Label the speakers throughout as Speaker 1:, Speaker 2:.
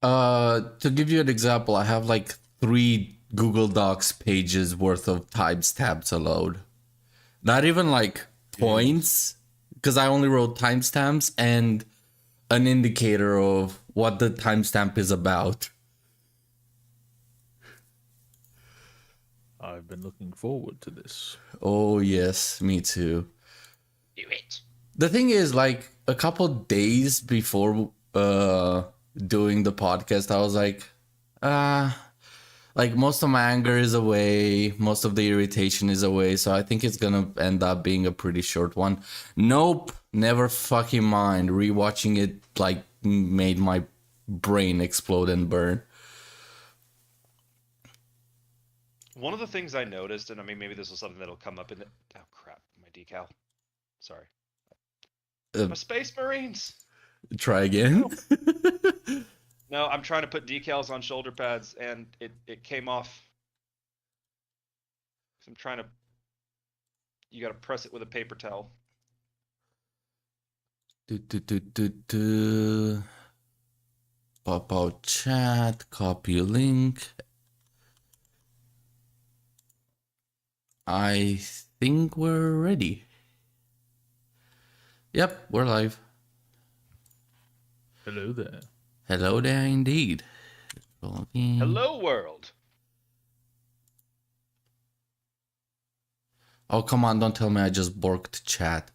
Speaker 1: To give you an example, I have like 3 Google Docs pages worth of timestamps to load. Not even like points, because I only wrote timestamps and an indicator of what the timestamp is about.
Speaker 2: I've been looking forward to this.
Speaker 1: Oh yes, me too.
Speaker 3: Do it.
Speaker 1: The thing is, like a couple days before doing the podcast, I was like most of my anger is away, most of the irritation is away, so I think it's gonna end up being a pretty short one. Nope, never fucking mind. Rewatching it like made my brain explode and burn.
Speaker 3: One of the things I noticed, and I mean maybe this was something that'll come up in the oh crap, my decal. Sorry. My Space Marines.
Speaker 1: Try again.
Speaker 3: No, I'm trying to put decals on shoulder pads and it came off. I'm trying to. You got to press it with a paper towel.
Speaker 1: Pop out chat, copy link. I think we're ready. Yep, we're live.
Speaker 2: Hello there.
Speaker 1: Hello there indeed.
Speaker 3: Hello world.
Speaker 1: Oh, come on, don't tell me I just borked chat.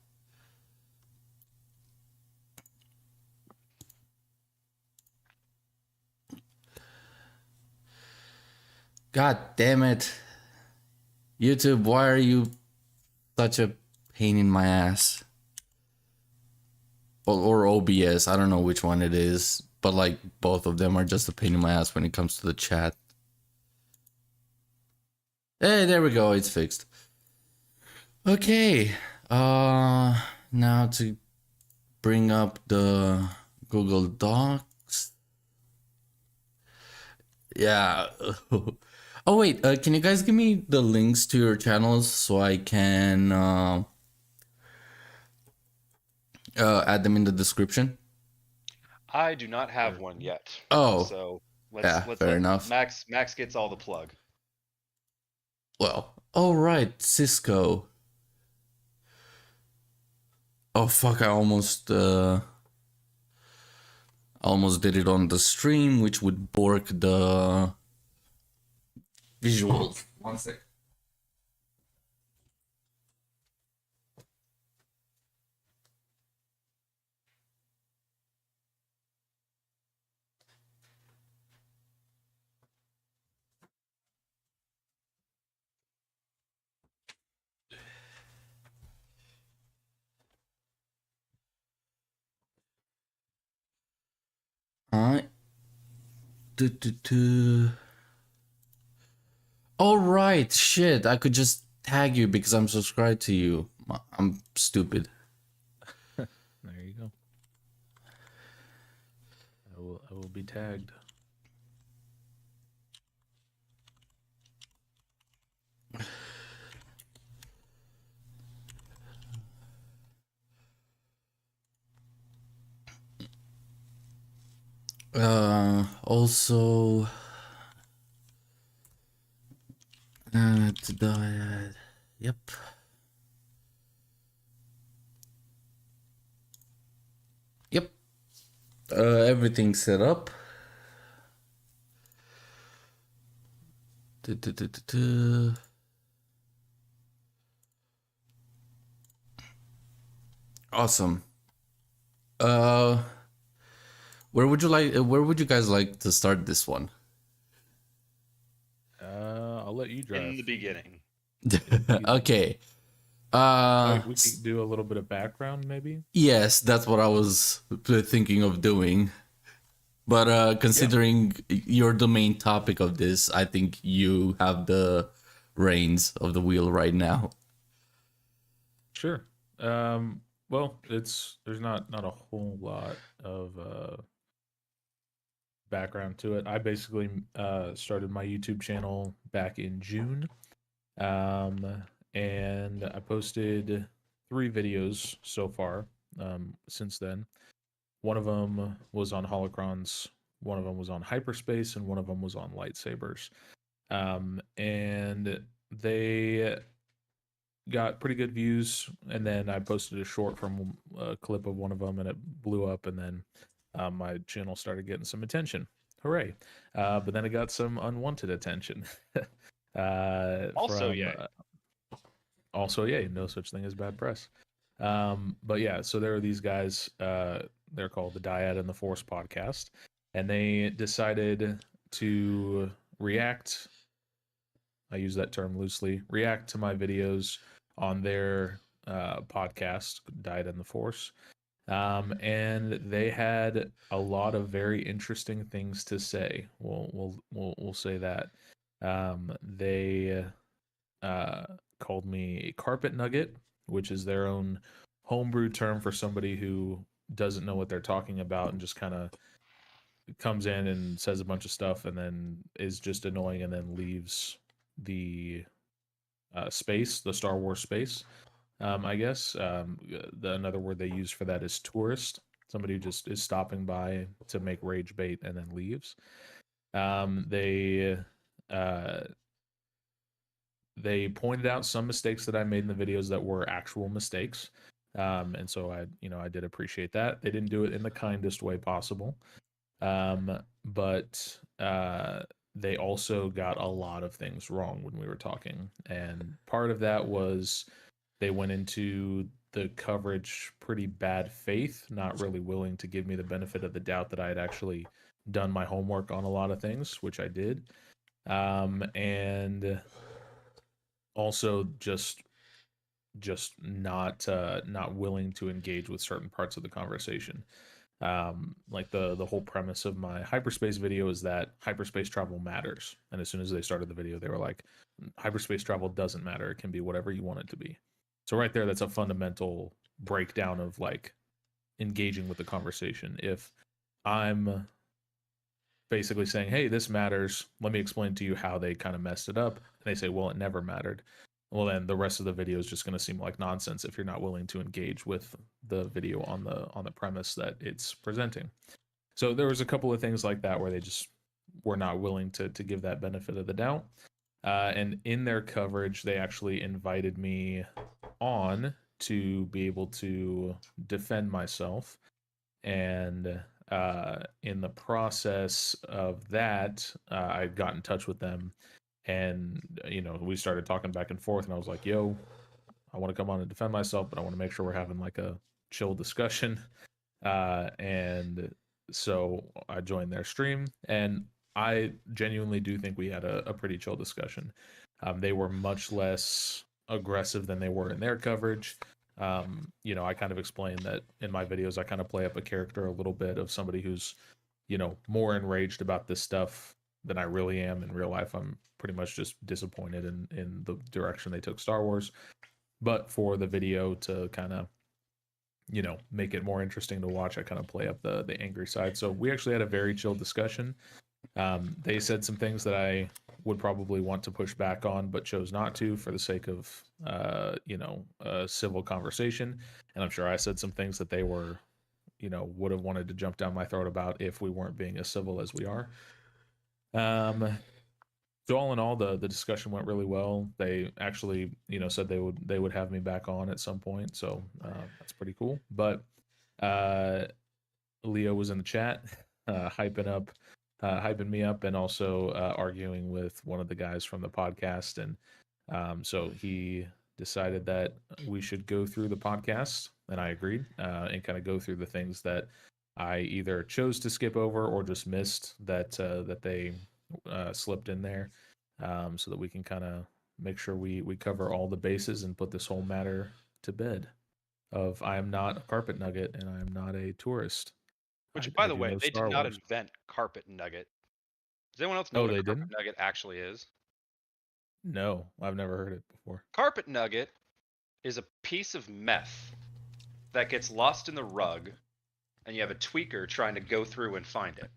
Speaker 1: God damn it. YouTube, why are you such a pain in my ass? Or OBS, I don't know which one it is, but like both of them are just a pain in my ass when it comes to the chat. Hey, there we go, it's fixed. Okay, now to bring up the Google Docs. Yeah. Oh wait, can you guys give me the links to your channels so I can add them in the description?
Speaker 3: I do not have one yet.
Speaker 1: Oh,
Speaker 3: so
Speaker 1: let's fair enough.
Speaker 3: Max gets all the plug.
Speaker 1: Well, all right, Cisco. Oh fuck! I almost did it on the stream, which would bork the visuals. 1 sec. Alright. All right, shit. I could just tag you because I'm subscribed to you. I'm stupid.
Speaker 2: There you go. I will be tagged.
Speaker 1: Also, to Dyad. Yep. Yep. Everything's set up. Awesome. Where would you guys like to start this one?
Speaker 2: I'll let you drive.
Speaker 3: In the beginning.
Speaker 1: Okay.
Speaker 2: We could do a little bit of background, maybe.
Speaker 1: Yes, that's what I was thinking of doing. But considering you're the main topic of this, I think you have the reins of the wheel right now.
Speaker 2: Sure. Well, there's not a whole lot of background to it. I basically started my YouTube channel back in June, and I posted 3 videos so far since then. One of them was on holocrons One of them was on hyperspace, and one of them was on lightsabers. And they got pretty good views. And then I posted a short from a clip of one of them, and it blew up. And then my channel started getting some attention. Hooray! But then it got some unwanted attention.
Speaker 3: Also, yay.
Speaker 2: Also, yay! No such thing as bad press. But yeah, so there are these guys. They're called the Dyad and the Force podcast, and they decided to react. I use that term loosely. React to my videos on their podcast, Dyad and the Force, and they had a lot of very interesting things to say. We'll say that. They called me a carpet nugget, which is their own homebrew term for somebody who doesn't know what they're talking about and just kind of comes in and says a bunch of stuff and then is just annoying and then leaves the space, the Star Wars space. I guess another word they use for that is tourist. Somebody who just is stopping by to make rage bait and then leaves. They pointed out some mistakes that I made in the videos that were actual mistakes. And so I did appreciate that. They didn't do it in the kindest way possible. But they also got a lot of things wrong when we were talking. And part of that was they went into the coverage pretty bad faith, not really willing to give me the benefit of the doubt that I had actually done my homework on a lot of things, which I did. And also just not willing to engage with certain parts of the conversation. Like the whole premise of my hyperspace video is that hyperspace travel matters. And as soon as they started the video, they were like, hyperspace travel doesn't matter. It can be whatever you want it to be. So right there, that's a fundamental breakdown of like engaging with the conversation. If I'm basically saying, hey, this matters, let me explain to you how they kind of messed it up. And they say, well, it never mattered. Well, then the rest of the video is just going to seem like nonsense if you're not willing to engage with the video on the premise that it's presenting. So there was a couple of things like that where they just were not willing to give that benefit of the doubt. And in their coverage, they actually invited me on to be able to defend myself. And in the process of that, I got in touch with them. And, we started talking back and forth, and I was like, yo, I want to come on and defend myself, but I want to make sure we're having like a chill discussion. And so I joined their stream, and I genuinely do think we had a pretty chill discussion. They were much less aggressive than they were in their coverage. I kind of explained that in my videos, I kind of play up a character a little bit of somebody who's, more enraged about this stuff than I really am in real life. I'm pretty much just disappointed in the direction they took Star Wars. But for the video to kind of, make it more interesting to watch, I kind of play up the angry side. So we actually had a very chill discussion. They said some things that I would probably want to push back on, but chose not to for the sake of, a civil conversation. And I'm sure I said some things that they were, would have wanted to jump down my throat about if we weren't being as civil as we are. So all in all, the discussion went really well. They actually, said they would have me back on at some point. So that's pretty cool. But Leo was in the chat, hyping me up, and also arguing with one of the guys from the podcast. And so he decided that we should go through the podcast, and I agreed, and kind of go through the things that I either chose to skip over or just missed that they slipped in there, so that we can kind of make sure we cover all the bases and put this whole matter to bed. Of I am not a carpet nugget and I am not a tourist.
Speaker 3: Which, by the
Speaker 2: do
Speaker 3: way,
Speaker 2: know
Speaker 3: they
Speaker 2: Star
Speaker 3: did not
Speaker 2: Wars.
Speaker 3: invent carpet nugget. Does anyone else know
Speaker 2: Oh,
Speaker 3: what a
Speaker 2: they
Speaker 3: carpet
Speaker 2: didn't?
Speaker 3: nugget actually is?
Speaker 2: No, I've never heard it before.
Speaker 3: Carpet nugget is a piece of meth that gets lost in the rug, and you have a tweaker trying to go through and find it.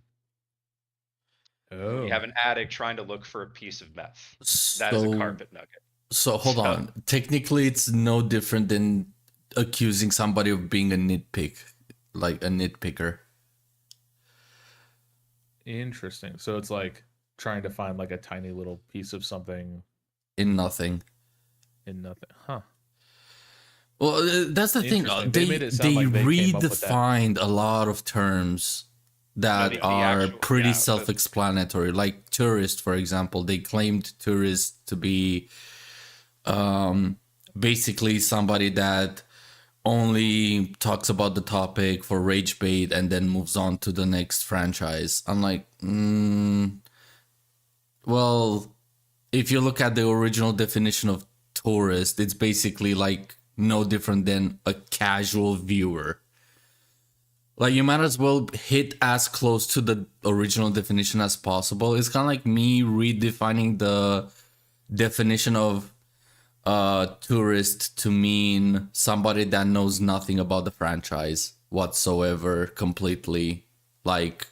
Speaker 2: Oh,
Speaker 3: You have an addict trying to look for a piece of meth. That is a
Speaker 1: So,
Speaker 3: carpet nugget.
Speaker 1: so hold on. Technically, it's no different than accusing somebody of being a nitpicker.
Speaker 2: Interesting. So it's like trying to find like a tiny little piece of something
Speaker 1: in nothing.
Speaker 2: in nothing. Huh.
Speaker 1: Well, that's the thing.
Speaker 2: Interesting. They made it sound
Speaker 1: They
Speaker 2: like they came up with that.
Speaker 1: redefined a lot of terms that
Speaker 3: the
Speaker 1: are
Speaker 3: actual-
Speaker 1: pretty
Speaker 3: yeah, but-
Speaker 1: self-explanatory. Like tourist, for example, they claimed tourist to be basically somebody that only talks about the topic for rage bait and then moves on to the next franchise. I'm like, well, if you look at the original definition of tourist, it's basically like no different than a casual viewer. Like, you might as well hit as close to the original definition as possible. It's kind of like me redefining the definition of tourist to mean somebody that knows nothing about the franchise whatsoever completely. Like,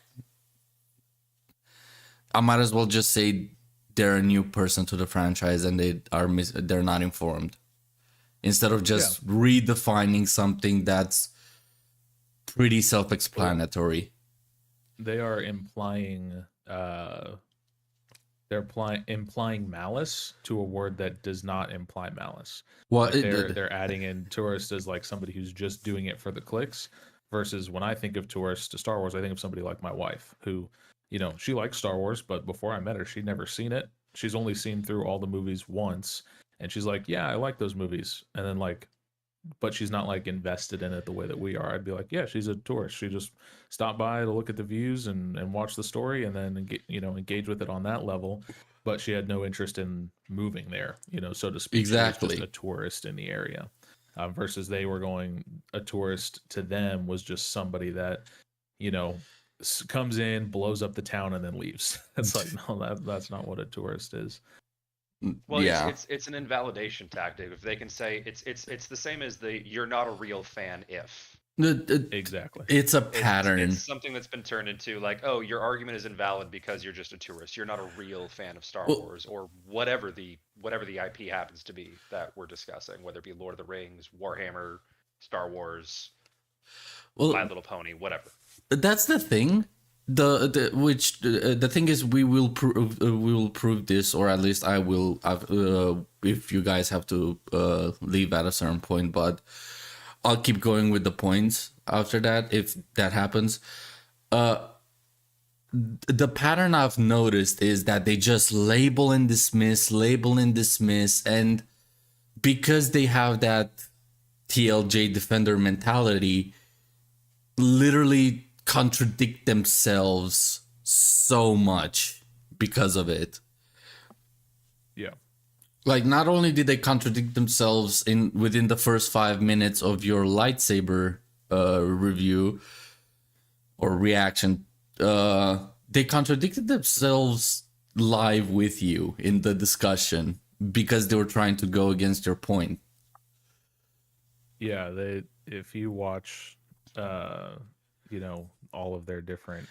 Speaker 1: I might as well just say they're a new person to the franchise and they're not informed, instead of just redefining something that's pretty self-explanatory.
Speaker 2: They are implying implying malice to a word that does not imply malice.
Speaker 1: Well,
Speaker 2: Like they're adding in tourist as like somebody who's just doing it for the clicks, versus when I think of tourist to Star Wars, I think of somebody like my wife who, you know, she likes Star Wars, but before I met her, she'd never seen it. She's only seen through all the movies once, and she's like, yeah, I like those movies. And then like, but she's not like invested in it the way that we are. I'd be like, yeah, she's a tourist. She just stopped by to look at the views and watch the story, and then engage with it on that level. But she had no interest in moving there, so to speak.
Speaker 1: Exactly.
Speaker 2: She was just a tourist in the area. Versus they were going, a tourist to them was just somebody that, comes in, blows up the town, and then leaves. It's like, no, that's not what a tourist is.
Speaker 3: Well,
Speaker 1: yeah,
Speaker 3: it's an invalidation tactic. If they can say it's the same as the you're not a real fan if.
Speaker 2: Exactly.
Speaker 1: It's a pattern.
Speaker 3: It's something that's been turned into like, oh, your argument is invalid because you're just a tourist. You're not a real fan of Star Wars or whatever the IP happens to be that we're discussing, whether it be Lord of the Rings, Warhammer, Star Wars, My Little Pony, whatever.
Speaker 1: That's the thing. The thing is, we will prove this, or at least I will. If you guys have to leave at a certain point, but I'll keep going with the points after that if that happens. The pattern I've noticed is that they just label and dismiss, and because they have that TLJ defender mentality, literally contradict themselves so much because of it.
Speaker 2: Yeah.
Speaker 1: Like, not only did they contradict themselves within the first 5 minutes of your lightsaber review or reaction, they contradicted themselves live with you in the discussion because they were trying to go against your point.
Speaker 2: Yeah, if you watch all of their different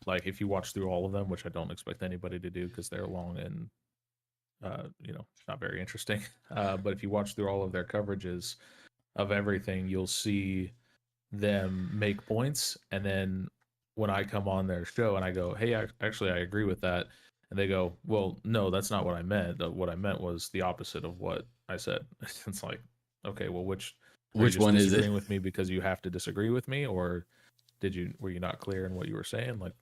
Speaker 2: like if you watch through all of them, which I don't expect anybody to do because they're long and not very interesting, but if you watch through all of their coverages of everything, you'll see them make points, and then when I come on their show and I go, hey, actually I agree with that, and they go, well, no, that's not what I meant. What I meant was the opposite of what I said. It's like, okay, well, which
Speaker 1: one is it?
Speaker 2: Disagreeing with me because you have to disagree with me, or were you not clear in what you were saying? Like,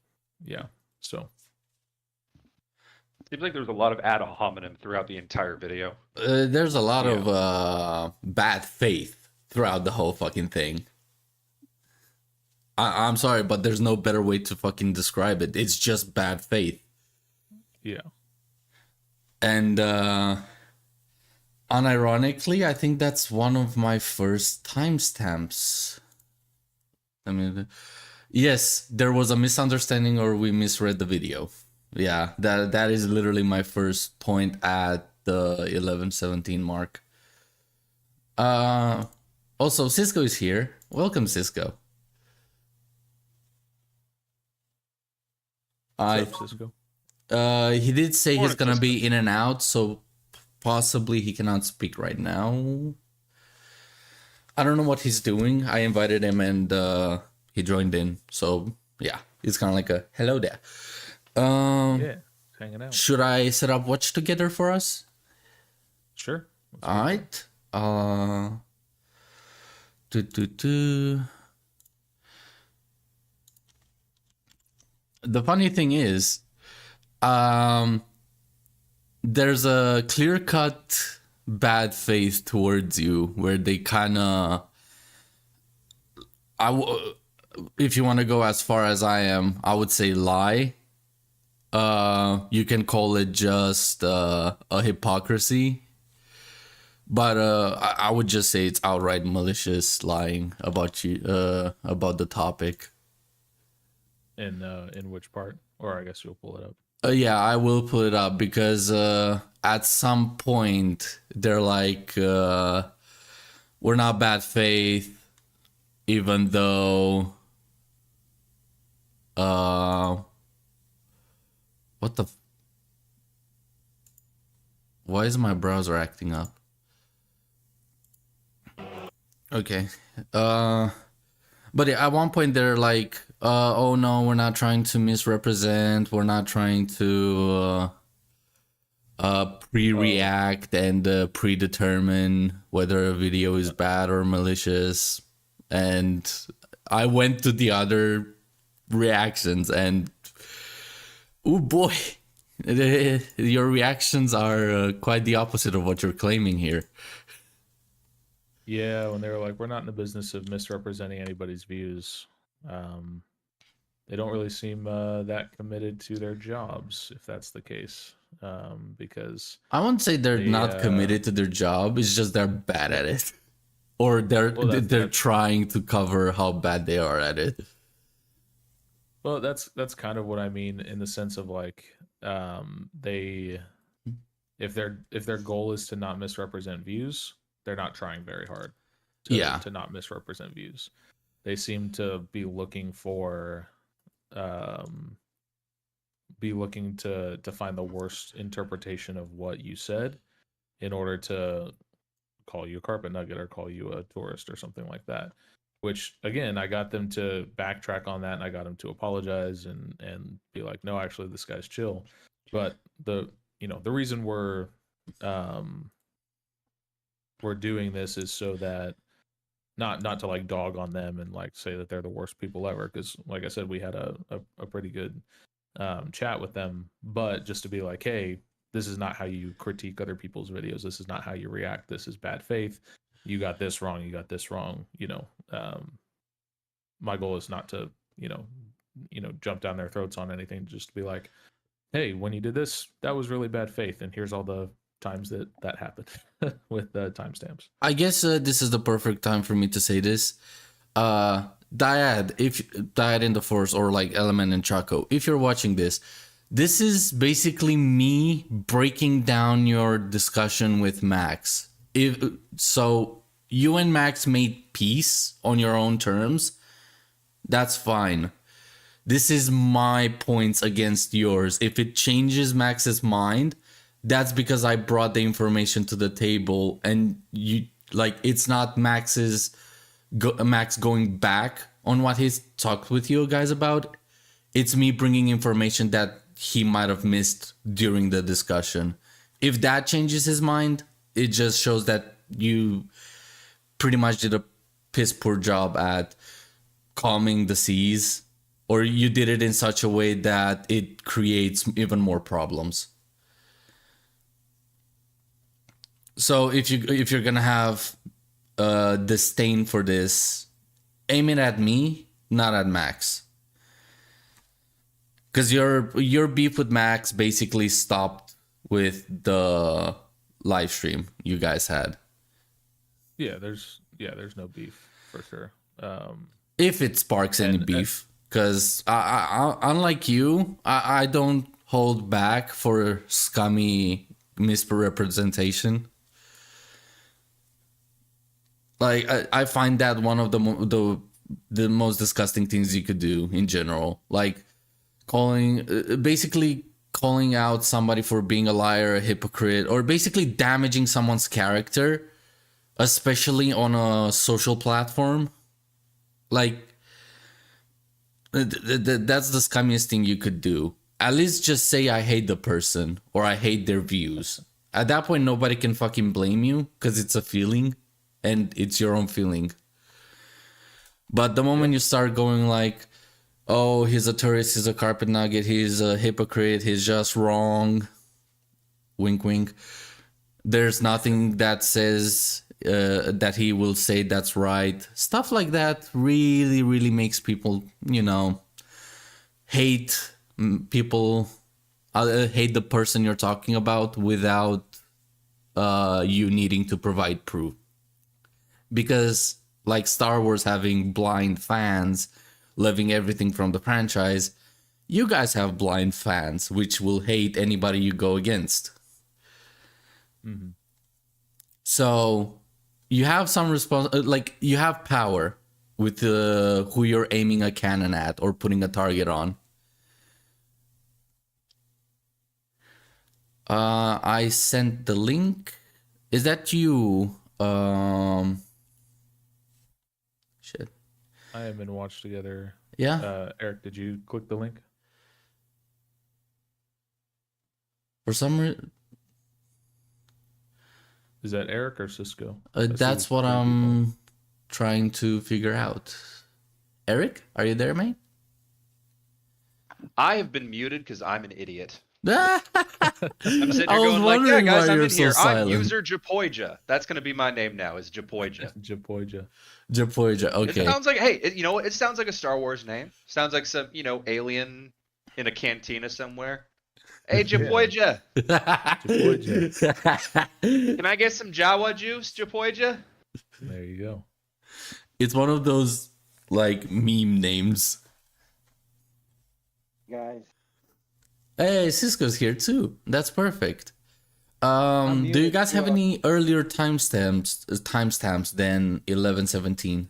Speaker 2: yeah. So
Speaker 3: seems like there's a lot of ad hominem throughout the entire video.
Speaker 1: There's a lot of bad faith throughout the whole fucking thing. I'm sorry, but there's no better way to fucking describe it. It's just bad faith.
Speaker 2: Yeah.
Speaker 1: And unironically, I think that's one of my first timestamps. I mean, yes, there was a misunderstanding or we misread the video. Yeah, that is literally my first point at the 11:17 mark. Also, Cisco is here. Welcome, Cisco.
Speaker 2: What's up, Cisco?
Speaker 1: He did say he's gonna
Speaker 3: Cisco.
Speaker 1: be in and out, so possibly he cannot speak right now. I don't know what he's doing. I invited him and he joined in. So yeah, It's kind of like a hello there.
Speaker 2: Yeah, hanging out.
Speaker 1: Should I set up Watch Together for us?
Speaker 2: Sure. Let's
Speaker 1: All
Speaker 2: go.
Speaker 1: right. The funny thing is, there's a clear-cut bad faith towards you where they kind of, if you want to go as far as I am, I would say lie. You can call it just a hypocrisy, but I would just say it's outright malicious lying about you, about the topic.
Speaker 2: In which part? Or I guess you'll pull it up.
Speaker 1: Yeah, I will pull it up because at some point they're like, we're not bad faith, even though, what the, why is my browser acting up? Okay, but yeah, at one point they're like, oh no, we're not trying to misrepresent, we're not trying to pre-react and predetermine whether a video is bad or malicious. And I went to the other reactions and, oh boy, your reactions are quite the opposite of what you're claiming here.
Speaker 2: Yeah, when they were like, we're not in the business of misrepresenting anybody's views. They don't really seem that committed to their jobs, if that's the case. Because
Speaker 1: I wouldn't say they're
Speaker 2: they,
Speaker 1: not committed to their job. It's just they're bad at it, or they're trying to cover how bad they are at it.
Speaker 2: Well, that's kind of what I mean in the sense of like, they, if their goal is to not misrepresent views, they're not trying very hard to not misrepresent views. They seem to be looking for, to find the worst interpretation of what you said in order to call you a carpet nugget or call you a tourist or something like that. Which again, I got them to backtrack on that and I got them to apologize and be like, no, actually this guy's chill. But the reason we're doing this is so that not to like dog on them and like say that they're the worst people ever, because like I said, we had a pretty good chat with them, but just to be like, hey, this is not how you critique other people's videos, this is not how you react, this is bad faith, you got this wrong, my goal is not to jump down their throats on anything, just to be like, hey, when you did this, that was really bad faith, and here's all the times that happened with timestamps.
Speaker 1: I guess this is the perfect time for me to say this. Dyad in the Force, or like Element and Chaco, if you're watching this is basically me breaking down your discussion with Max. So you and Max made peace on your own terms, that's fine. This is my points against yours. If it changes Max's mind, that's because I brought the information to the table, and you like, it's not Max going back on what he's talked with you guys about. It's me bringing information that he might have missed during the discussion. If that changes his mind, it just shows that you pretty much did a piss poor job at calming the seas, or you did it in such a way that it creates even more problems. So if you're gonna have disdain for this, aim it at me, not at Max. Because your beef with Max basically stopped with the live stream you guys had.
Speaker 2: Yeah, there's no beef for sure.
Speaker 1: If it sparks any beef, because I unlike you, I don't hold back for scummy misrepresentation. Like I find that one of the most disgusting things you could do in general. Like basically calling out somebody for being a liar, a hypocrite, or basically damaging someone's character, especially on a social platform. Like, That's the scummiest thing you could do. At least just say I hate the person or I hate their views. At that point, nobody can fucking blame you because it's a feeling and it's your own feeling. But the moment you start going like, oh, he's a tourist, he's a carpet nugget, he's a hypocrite, he's just wrong. Wink, wink. There's nothing that says that he will say that's right. Stuff like that really, really makes people, hate people, hate the person you're talking about without you needing to provide proof. Because like Star Wars having blind fans, loving everything from the franchise, you guys have blind fans, which will hate anybody you go against.
Speaker 2: Mm-hmm.
Speaker 1: So you have some you have power with who you're aiming a cannon at or putting a target on. I sent the link. Is that you? Shit.
Speaker 2: I have been watched together.
Speaker 1: Yeah.
Speaker 2: Eric, did you click the link?
Speaker 1: For some reason.
Speaker 2: Is that Eric or Cisco?
Speaker 1: That's what I'm trying to figure out. Eric, are you there, mate?
Speaker 3: I have been muted because I'm an idiot.
Speaker 1: I'm
Speaker 3: I'm sitting here going like, yeah, guys, I'm in here. I'm user Japoija. That's going to be my name now, is Japoija.
Speaker 2: Japoija.
Speaker 1: Japoija, okay.
Speaker 3: It sounds like, hey, you know what? It sounds like a Star Wars name. Sounds like some, alien in a cantina somewhere. Hey, Japoija.
Speaker 2: Japoija.
Speaker 3: Can I get some Jawa juice, Japoija?
Speaker 2: There you go.
Speaker 1: It's one of those, like, meme names.
Speaker 4: Guys.
Speaker 1: Hey, Cisco's here too. That's perfect. Do you guys have any earlier timestamps than 11:17?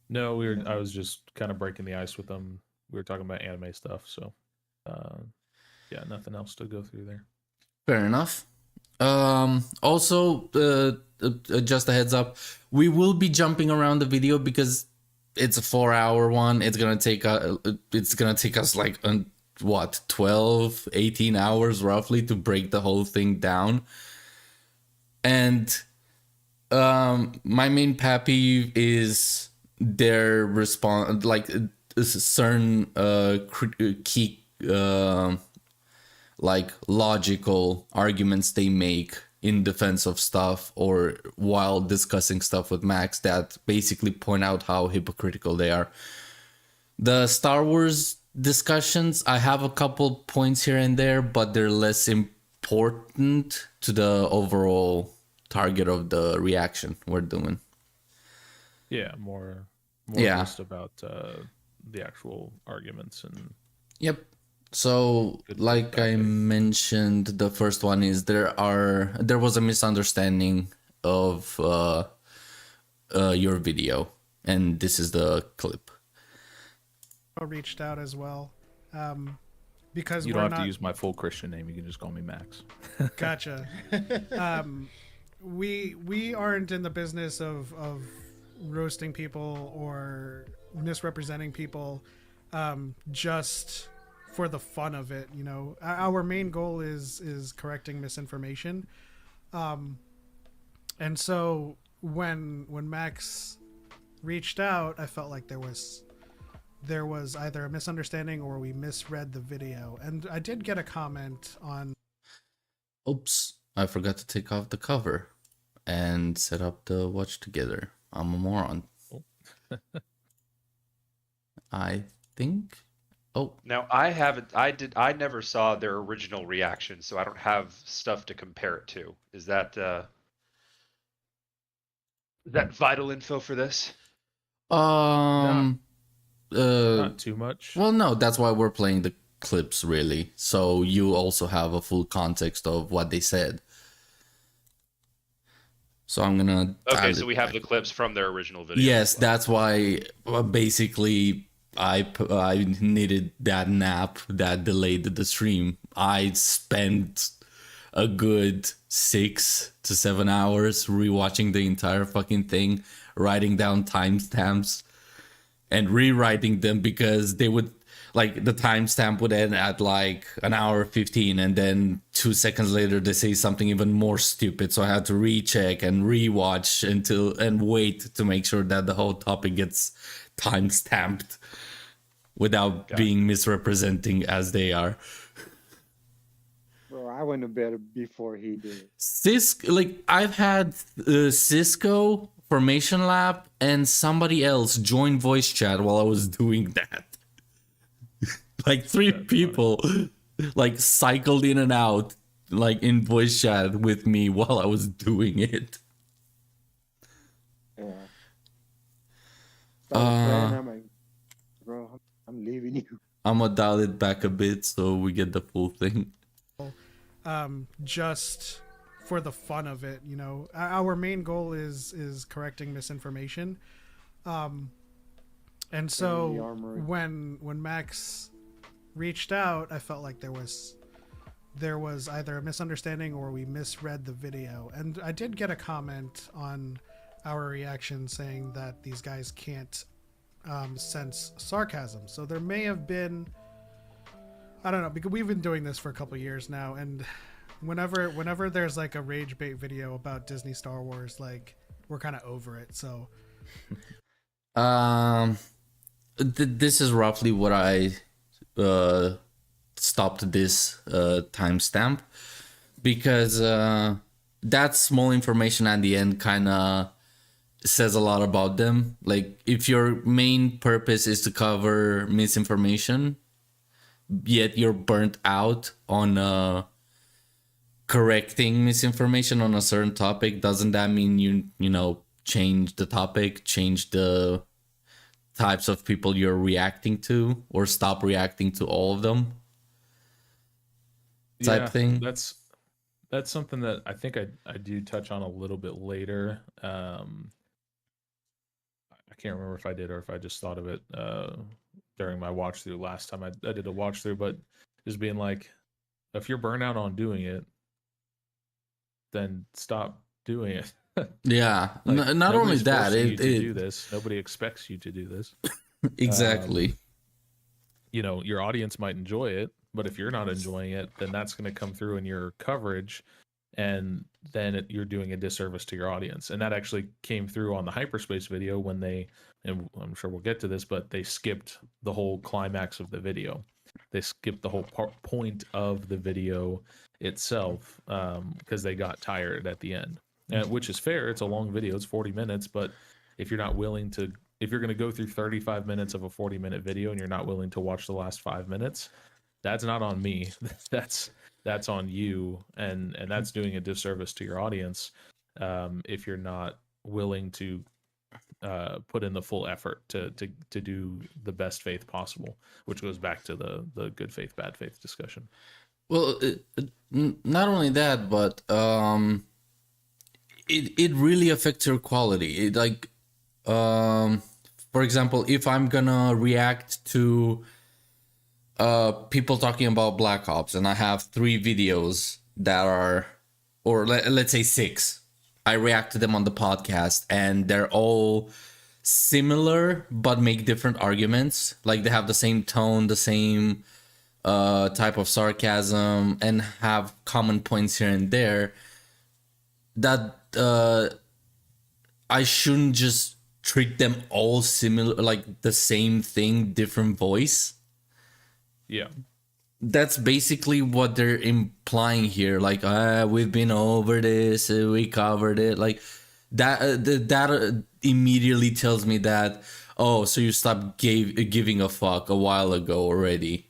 Speaker 2: No, I was just kind of breaking the ice with them. We were talking about anime stuff, so yeah, nothing else to go through there.
Speaker 1: Fair enough. Also, just a heads up, we will be jumping around the video because it's a 4-hour one. It's gonna take us like 12, 18 hours roughly to break the whole thing down. And my main pet peeve is their response, like certain key like logical arguments they make in defense of stuff or while discussing stuff with Max that basically point out how hypocritical they are. The Star Wars discussions, I have a couple points here and there, but they're less important to the overall target of the reaction we're doing.
Speaker 2: Yeah, more just about the actual arguments and.
Speaker 1: Yep. So, like I mentioned, the first one is there was a misunderstanding of your video, and this is the clip.
Speaker 5: Reached out as well, because
Speaker 2: you don't have to use my full Christian name. You can just call me Max.
Speaker 5: Gotcha. We aren't in the business of roasting people or misrepresenting people, just for the fun of it. Our main goal is correcting misinformation, and so when Max reached out, I felt like there was either a misunderstanding or we misread the video. And I did get a comment on.
Speaker 1: Oops, I forgot to take off the cover and set up the watch together. I'm a moron. I think. Oh.
Speaker 3: Now I never saw their original reaction, so I don't have stuff to compare it to. Is that vital info for this?
Speaker 2: Not too much.
Speaker 1: Well, no, that's why we're playing the clips, really. So you also have a full context of what they said. So I'm gonna.
Speaker 3: Okay, so we have the clips from their original video.
Speaker 1: Yes, that's why basically I needed that nap that delayed the stream. I spent a good 6 to 7 hours rewatching the entire fucking thing, writing down timestamps. and rewriting them because they would like the timestamp would end at like an hour 15 and then 2 seconds later they say something even more stupid, so I had to recheck and rewatch and wait to make sure that the whole topic gets timestamped without being misrepresenting as they are.
Speaker 4: Bro, I went to bed before he did.
Speaker 1: Cisco, like I've had Cisco, Formation Lab, and somebody else join voice chat while I was doing that. Like three people like cycled in and out like in voice chat with me while I was doing it.
Speaker 4: Yeah. I'm like, bro, I'm leaving you.
Speaker 1: I'm gonna dial it back a bit so we get the full thing.
Speaker 5: Just for the fun of it, you know, our main goal is correcting misinformation. And so when Max reached out, I felt like there was either a misunderstanding or we misread the video. And I did get a comment on our reaction saying that these guys can't sense sarcasm. So there may have been, I don't know, because we've been doing this for a couple of years now, and whenever there's like a rage bait video about Disney Star Wars, like we're kind of over it. So
Speaker 1: this is roughly what I stopped this timestamp, because that small information at the end kind of says a lot about them. Like if your main purpose is to cover misinformation, yet you're burnt out on correcting misinformation on a certain topic, doesn't that mean you know change the topic, change the types of people you're reacting to, or stop reacting to all of them type thing?
Speaker 2: That's something that I think I do touch on a little bit later. I can't remember if I did or if I just thought of it during my watch through last time I did a watch through, but just being like, if you're burnt out on doing it, then stop doing it.
Speaker 1: Yeah,
Speaker 2: Like,
Speaker 1: not only
Speaker 2: nobody's
Speaker 1: that,
Speaker 2: forcing you to do this. Nobody expects you to do this.
Speaker 1: Exactly.
Speaker 2: You know, your audience might enjoy it, but if you're not enjoying it, then that's going to come through in your coverage, and then you're doing a disservice to your audience. And that actually came through on the hyperspace video when they, and I'm sure we'll get to this, but they skipped the whole climax of the video. They skipped the whole point of the video itself because they got tired at the end, which is fair. It's a long video. It's 40 minutes, but if you're not willing to, if you're going to go through 35 minutes of a 40-minute video and you're not willing to watch the last 5 minutes, that's not on me. That's on you, and that's doing a disservice to your audience if you're not willing to put in the full effort to do the best faith possible, which goes back to the good faith, bad faith discussion.
Speaker 1: Well, not only that, but it really affects your quality. It, like, for example, if I'm gonna react to people talking about Black Ops, and I have 3 videos that are, or let's say 6, I react to them on the podcast, and they're all similar but make different arguments. Like they have the same tone, the same type of sarcasm, and have common points here and there. That I shouldn't just treat them all similar, like the same thing, different voice.
Speaker 2: Yeah.
Speaker 1: That's basically what they're implying here. Like, we've been over this, we covered it. Like that. That immediately tells me that, oh, so you stopped giving a fuck a while ago already.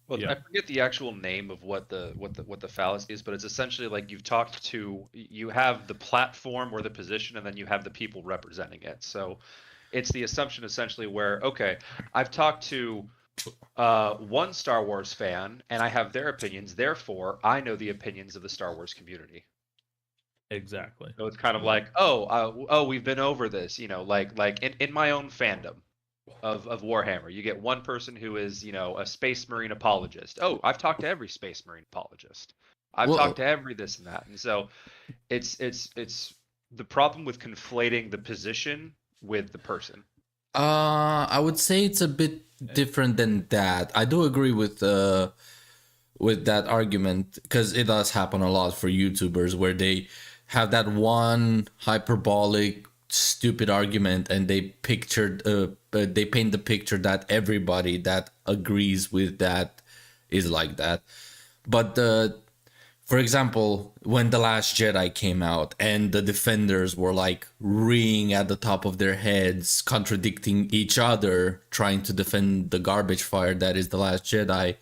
Speaker 3: Well,
Speaker 2: Yeah.
Speaker 3: I forget the actual name of what the fallacy is, but it's essentially like you have the platform or the position, and then you have the people representing it. So it's the assumption essentially where, okay, I've talked to one Star Wars fan and I have their opinions, therefore I know the opinions of the Star Wars community.
Speaker 2: Exactly.
Speaker 3: So it's kind of like, oh, we've been over this, you know, like in my own fandom of Warhammer, you get one person who is, you know, a Space Marine apologist. Oh, I've talked to every Space Marine apologist. I've talked to every this and that, and so it's the problem with conflating the position with the person.
Speaker 1: I would say it's a bit different than that. I do agree with that argument because it does happen a lot for YouTubers where they have that one hyperbolic stupid argument and they paint the picture that everybody that agrees with that is like that. But for example, when The Last Jedi came out and the defenders were like reeing at the top of their heads, contradicting each other, trying to defend the garbage fire that is The Last Jedi,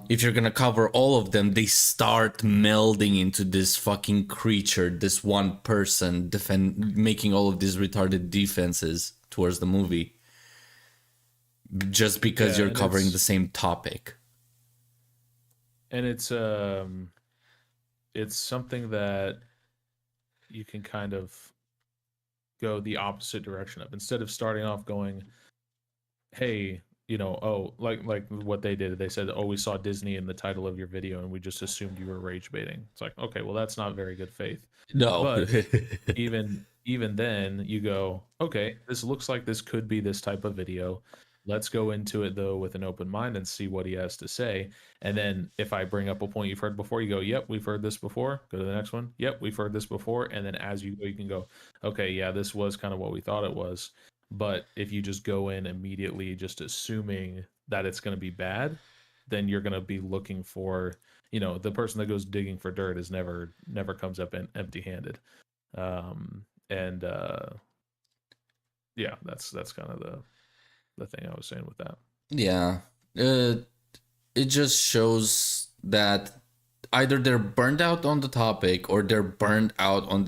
Speaker 1: if you're gonna cover all of them, they start melding into this fucking creature, this one person making all of these retarded defenses towards the movie, just because
Speaker 2: Yeah,
Speaker 1: you're
Speaker 2: and
Speaker 1: covering
Speaker 2: it's-
Speaker 1: the same topic.
Speaker 2: And it's something that you can kind of go the opposite direction of. Instead of starting off going, hey, like what they did, they said, oh, we saw Disney in the title of your video and we just assumed you were rage baiting. It's like, okay, well, that's not very good faith.
Speaker 1: No.
Speaker 2: But even then you go, okay, this looks like this could be this type of video. Let's go into it though with an open mind and see what he has to say. And then if I bring up a point you've heard before, you go, yep, we've heard this before. Go to the next one. Yep, we've heard this before. And then as you go, you can go, okay, yeah, this was kind of what we thought it was. But if you just go in immediately just assuming that it's going to be bad, then you're going to be looking for, the person that goes digging for dirt is never comes up empty-handed. And yeah, that's kind of the thing I was saying with that.
Speaker 1: Yeah. It just shows that either they're burned out on the topic or they're burned out on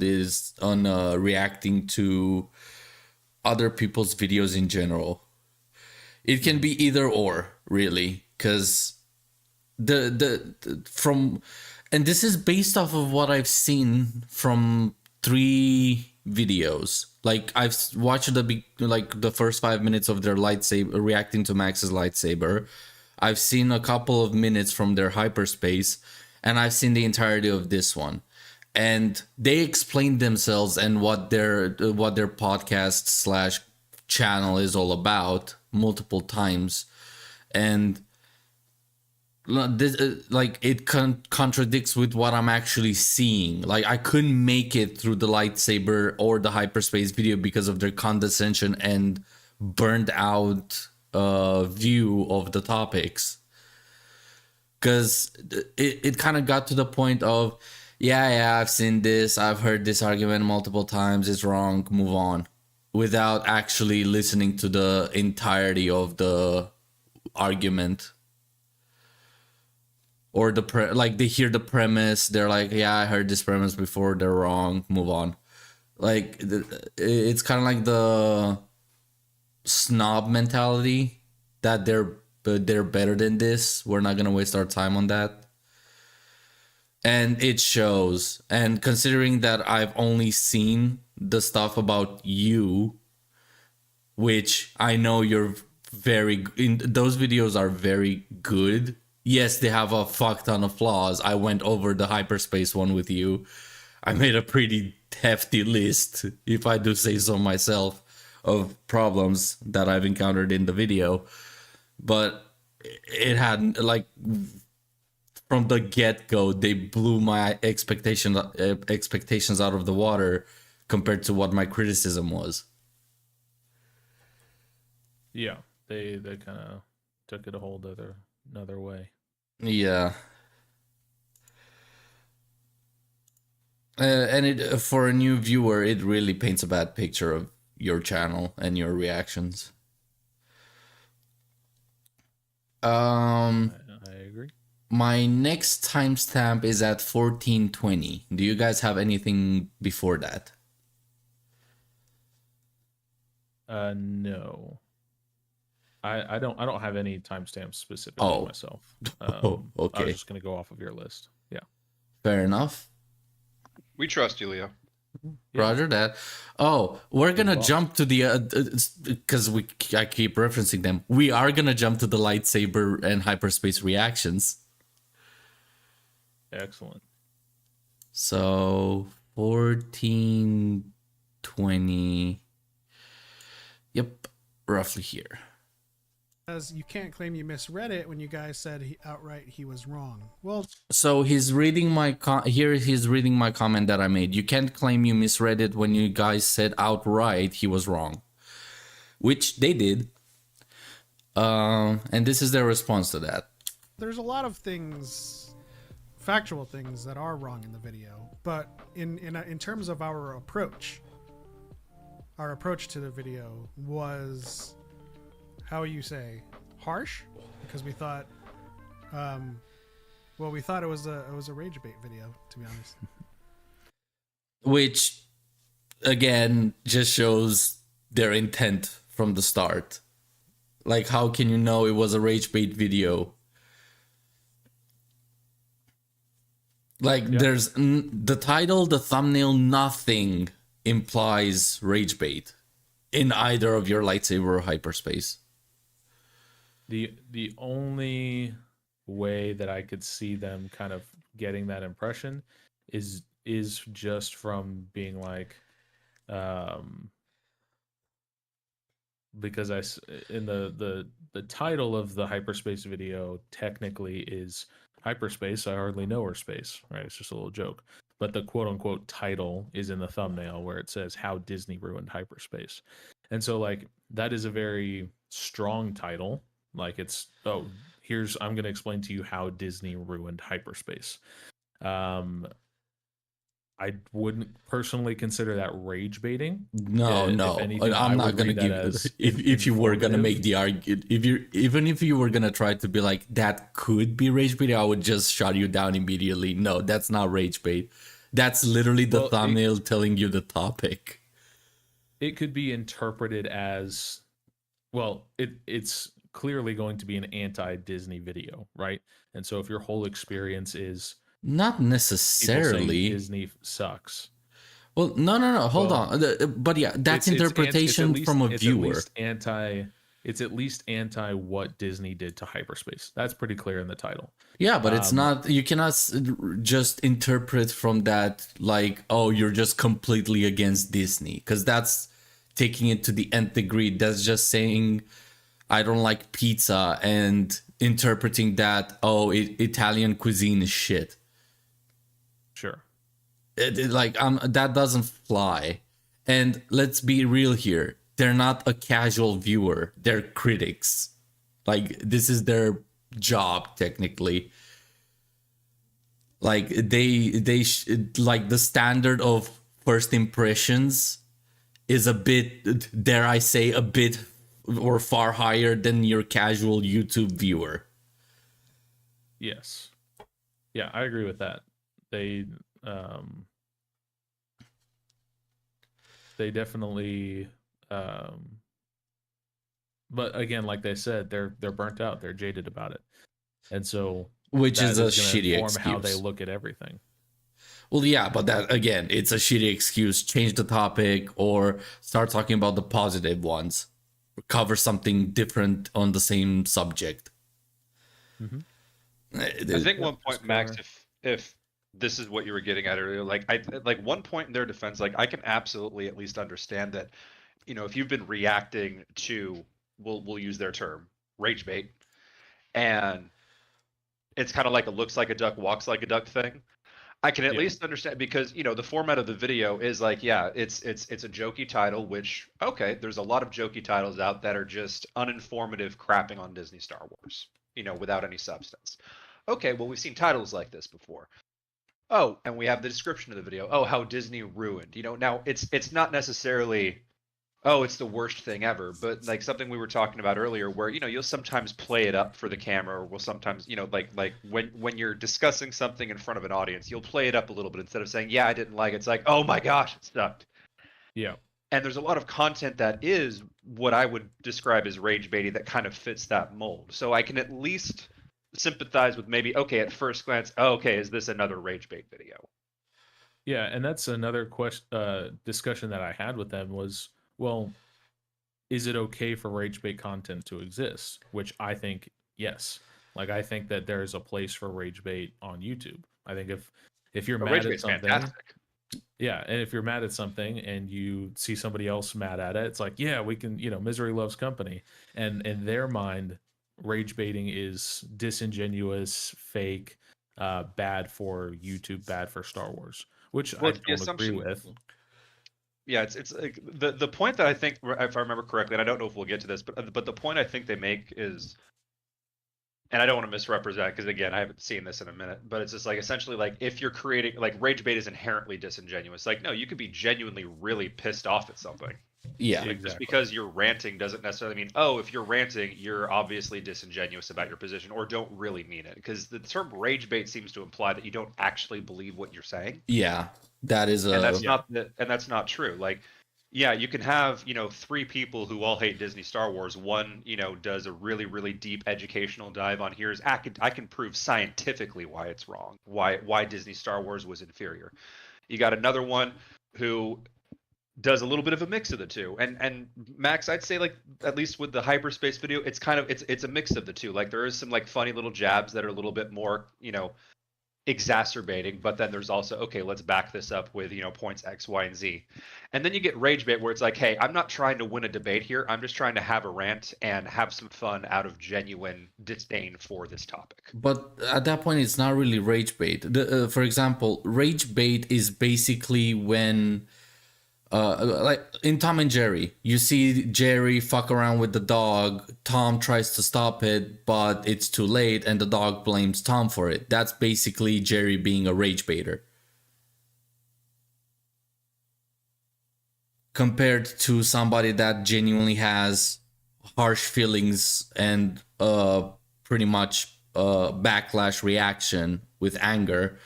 Speaker 1: reacting to other people's videos in general. It can be either or, really, because and this is based off of what I've seen from 3 videos. Like I've watched the first 5 minutes of their lightsaber reacting to Max's lightsaber. I've seen a couple of minutes from their hyperspace, and I've seen the entirety of this one. And they explained themselves and what their podcast / channel is all about multiple times, and this it contradicts with what I'm actually seeing. Like I couldn't make it through the lightsaber or the hyperspace video because of their condescension and burned out view of the topics. Because it kind of got to the point of, yeah, I've seen this, I've heard this argument multiple times, it's wrong, move on, without actually listening to the entirety of the argument. Or they hear the premise, they're like, yeah, I heard this premise before, they're wrong, move on. Like, it's kind of like the snob mentality that they're better than this, we're not gonna waste our time on that. And it shows. And considering that I've only seen the stuff about you, which I know those videos are very good. Yes, they have a fuck ton of flaws. I went over the hyperspace one with you. I made a pretty hefty list, if I do say so myself, of problems that I've encountered in the video. But it had, from the get-go, they blew my expectations out of the water compared to what my criticism was.
Speaker 2: Yeah, they kind of took it a whole another way.
Speaker 1: Yeah. And for a new viewer, it really paints a bad picture of your channel and your reactions.
Speaker 2: I agree.
Speaker 1: My next timestamp is at 1420. Do you guys have anything before that?
Speaker 2: No. I don't have any timestamps specifically myself.
Speaker 1: Okay.
Speaker 2: I was just gonna go off of your list. Yeah.
Speaker 1: Fair enough.
Speaker 3: We trust you, Leo.
Speaker 2: Yeah.
Speaker 1: Roger that. Oh, we're gonna
Speaker 2: boss.
Speaker 1: jump to the because I keep referencing them. We are gonna jump to the lightsaber and hyperspace reactions.
Speaker 2: Excellent.
Speaker 1: So 1420. Yep, roughly here.
Speaker 5: Because you can't claim you misread it when you guys said outright he was wrong. Well,
Speaker 1: So he's reading my here. He's reading my comment that I made. You can't claim you misread it when you guys said outright he was wrong, which they did. And this is their response to that.
Speaker 5: there's a lot of things, factual things that are wrong in the video, but in terms of our approach to the video was, how you say, harsh, because we thought, we thought it was a rage bait video, to be honest.
Speaker 1: Which, again, just shows their intent from the start. Like, how can you know it was a rage bait video? Like, there's the title, the thumbnail, nothing implies rage bait in either of your lightsaber or hyperspace.
Speaker 2: The only way that I could see them kind of getting that impression is just from being like, because in the title of the hyperspace video technically is hyperspace. I hardly know her space, right? It's just a little joke. But the quote unquote title is in the thumbnail where it says how Disney ruined hyperspace. And so like that is a very strong title. Like it's, I'm going to explain to you how Disney ruined hyperspace. I wouldn't personally consider that rage baiting.
Speaker 1: No.
Speaker 2: Anything,
Speaker 1: I'm not gonna give it. If you were gonna make the argument, if you were gonna try to be like that could be rage bait, I would just shut you down immediately. No, that's not rage bait. That's literally the thumbnail telling you the topic.
Speaker 2: It could be interpreted as, well, it's clearly going to be an anti-Disney video, right? And so if your whole experience is
Speaker 1: not necessarily
Speaker 2: Disney sucks.
Speaker 1: Well, no. Hold on. But yeah, that's interpretation from a viewer.
Speaker 2: It's at least anti what Disney did to hyperspace. That's pretty clear in the title.
Speaker 1: Yeah, but it's not. You cannot just interpret from that like, oh, you're just completely against Disney, because that's taking it to the nth degree. That's just saying I don't like pizza and interpreting that, oh, Italian cuisine is shit.
Speaker 2: Sure.
Speaker 1: That doesn't fly. And let's be real here. They're not a casual viewer. They're critics. Like, this is their job, technically. Like, like, the standard of first impressions is a bit, dare I say, a bit or far higher than your casual YouTube viewer.
Speaker 2: Yes. Yeah, I agree with that. They definitely but again, like they said, they're burnt out, they're jaded about it, and so
Speaker 1: which is a shitty excuse.
Speaker 2: How they look at everything.
Speaker 1: Well, yeah, but that again, it's a shitty excuse. Change the topic or start talking about the positive ones. Cover something different on the same subject.
Speaker 2: Mm-hmm.
Speaker 3: I think one point, Max, if this is what you were getting at earlier, like one point in their defense, like I can absolutely at least understand that, you know, if you've been reacting to, we'll use their term, rage bait, and it's kind of like a looks like a duck, walks like a duck thing. I can at least understand, because, you know, the format of the video is like, yeah, it's a jokey title, which, okay, there's a lot of jokey titles out that are just uninformative crapping on Disney Star Wars, you know, without any substance. Okay, well, we've seen titles like this before. Oh, and we have the description of the video. Oh, how Disney ruined. You know, now it's not necessarily, oh, it's the worst thing ever, but like something we were talking about earlier where, you know, you'll sometimes play it up for the camera, or we'll sometimes, you know, like when you're discussing something in front of an audience, you'll play it up a little bit instead of saying, yeah, I didn't like it. It's like, oh my gosh, it sucked.
Speaker 2: Yeah.
Speaker 3: And there's a lot of content that is what I would describe as rage baiting that kind of fits that mold. So I can at least sympathize with maybe, okay, at first glance, oh, okay, is this another rage bait video?
Speaker 2: Yeah, and that's another discussion that I had with them was, well, is it okay for rage bait content to exist? Which I think, yes. Like, I think that there's a place for rage bait on YouTube. I think if you're mad at something, fantastic. Yeah, and if you're mad at something and you see somebody else mad at it, it's like, yeah, we can, misery loves company. And in their mind, rage baiting is disingenuous, fake, bad for YouTube, bad for Star Wars, which
Speaker 3: Well,
Speaker 2: I
Speaker 3: it's the
Speaker 2: don't agree
Speaker 3: assumption.
Speaker 2: with.
Speaker 3: Yeah, it's like the point that I think, if I remember correctly, and I don't know if we'll get to this, but the point I think they make is, and I don't want to misrepresent because again, I haven't seen this in a minute, but it's just like essentially like if you're creating like rage bait is inherently disingenuous. Like no, you could be genuinely really pissed off at something.
Speaker 1: Yeah.
Speaker 3: Like, just
Speaker 2: Exactly.
Speaker 3: because you're ranting doesn't necessarily mean, oh, if you're ranting, you're obviously disingenuous about your position or don't really mean it. Because the term rage bait seems to imply that you don't actually believe what you're saying.
Speaker 1: Yeah. That is
Speaker 3: And that's
Speaker 1: a
Speaker 3: that's not true. Like, yeah, you can have, 3 people who all hate Disney Star Wars. One, does a really, really deep educational dive on here's I can prove scientifically why it's wrong, why Disney Star Wars was inferior. You got another one who does a little bit of a mix of the two. And Max, I'd say like at least with the hyperspace video, it's kind of it's a mix of the two. Like there is some like funny little jabs that are a little bit more, exacerbating, but then there's also, okay, let's back this up with, points X, Y, and Z. And then you get rage bait where it's like, hey, I'm not trying to win a debate here. I'm just trying to have a rant and have some fun out of genuine disdain for this topic.
Speaker 1: But at that point, it's not really rage bait. For example, rage bait is basically when, like in Tom and Jerry, you see Jerry fuck around with the dog. Tom tries to stop it, but it's too late, and the dog blames Tom for it. That's basically Jerry being a rage baiter. Compared to somebody that genuinely has harsh feelings and pretty much backlash reaction with anger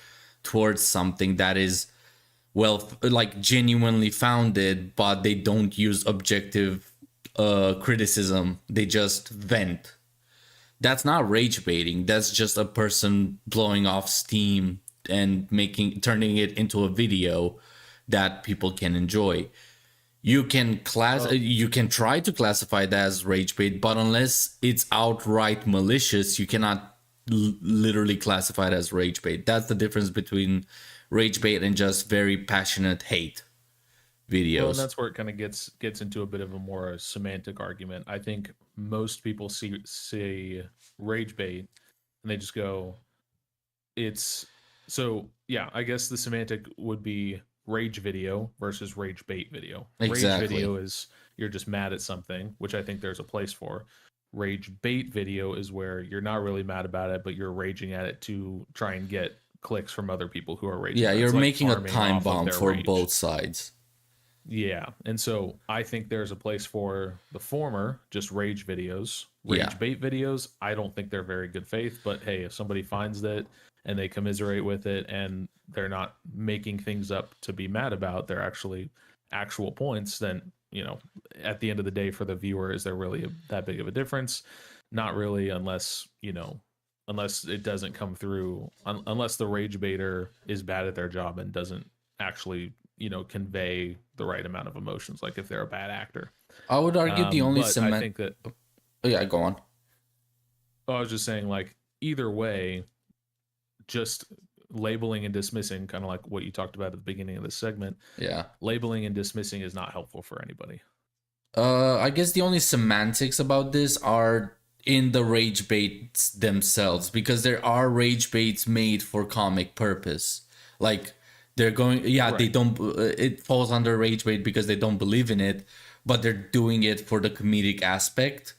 Speaker 1: towards something that is like genuinely founded, but they don't use objective criticism. They just vent. That's not rage baiting. That's just a person blowing off steam and turning it into a video that people can enjoy. You can you can try to classify that as rage bait, but unless it's outright malicious, you cannot literally classify it as rage bait. That's the difference between rage bait and just very passionate hate videos.
Speaker 2: Well, and that's where it kind of gets into a bit of a more semantic argument. I think most people see rage bait and they just go, it's so yeah. I guess the semantic would be rage video versus rage bait video.
Speaker 1: Exactly.
Speaker 2: Rage video is you're just mad at something, which I think there's a place for. Rage bait video is where you're not really mad about it, but you're raging at it to try and get clicks from other people who are raging.
Speaker 1: Yeah,
Speaker 2: It's
Speaker 1: you're
Speaker 2: like
Speaker 1: making a
Speaker 2: farming
Speaker 1: time
Speaker 2: off of
Speaker 1: bomb
Speaker 2: their
Speaker 1: for
Speaker 2: rage.
Speaker 1: both sides.
Speaker 2: Yeah, and so I think there's a place for the former, just rage videos. Rage
Speaker 1: Yeah.
Speaker 2: bait videos, I don't think they're very good faith, but hey, if somebody finds it and they commiserate with it and they're not making things up to be mad about, they're actually actual points, then, at the end of the day for the viewer, is there really that big of a difference? Not really, unless it doesn't come through, unless the rage baiter is bad at their job and doesn't actually convey the right amount of emotions, like if they're a bad actor.
Speaker 1: I would argue the only
Speaker 2: but I think that
Speaker 1: Oh, yeah, go on.
Speaker 2: I was just saying, like, either way, just labeling and dismissing, kind of like what you talked about at the beginning of this segment,
Speaker 1: Yeah.
Speaker 2: labeling and dismissing is not helpful for anybody.
Speaker 1: I guess the only semantics about this are in the rage baits themselves, because there are rage baits made for comic purpose. Like they're going, yeah, they
Speaker 2: Right.
Speaker 1: don't. It falls under rage bait because they don't believe in it, but they're doing it for the comedic aspect.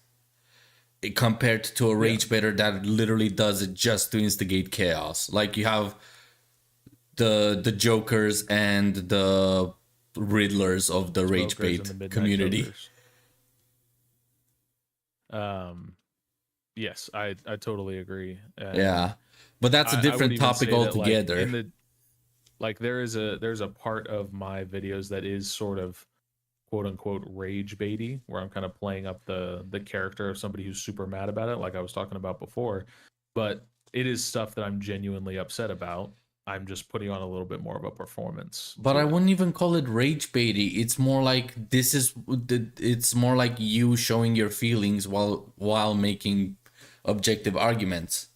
Speaker 1: Compared to a rage baiter that literally does it just to instigate chaos. Like you have the Jokers and the Riddlers of the rage
Speaker 2: Smokers and
Speaker 1: bait
Speaker 2: the Midnight
Speaker 1: community.
Speaker 2: Jokers. Yes, I totally agree.
Speaker 1: Yeah, but that's a
Speaker 2: I would
Speaker 1: different
Speaker 2: even
Speaker 1: topic
Speaker 2: say that,
Speaker 1: altogether.
Speaker 2: There's a part of my videos that is sort of quote unquote rage baity, where I'm kind of playing up the character of somebody who's super mad about it, like I was talking about before. But it is stuff that I'm genuinely upset about. I'm just putting on a little bit more of a performance.
Speaker 1: But
Speaker 2: to
Speaker 1: I
Speaker 2: it.
Speaker 1: wouldn't even call it rage baity. It's more like it's more like you showing your feelings while making objective arguments.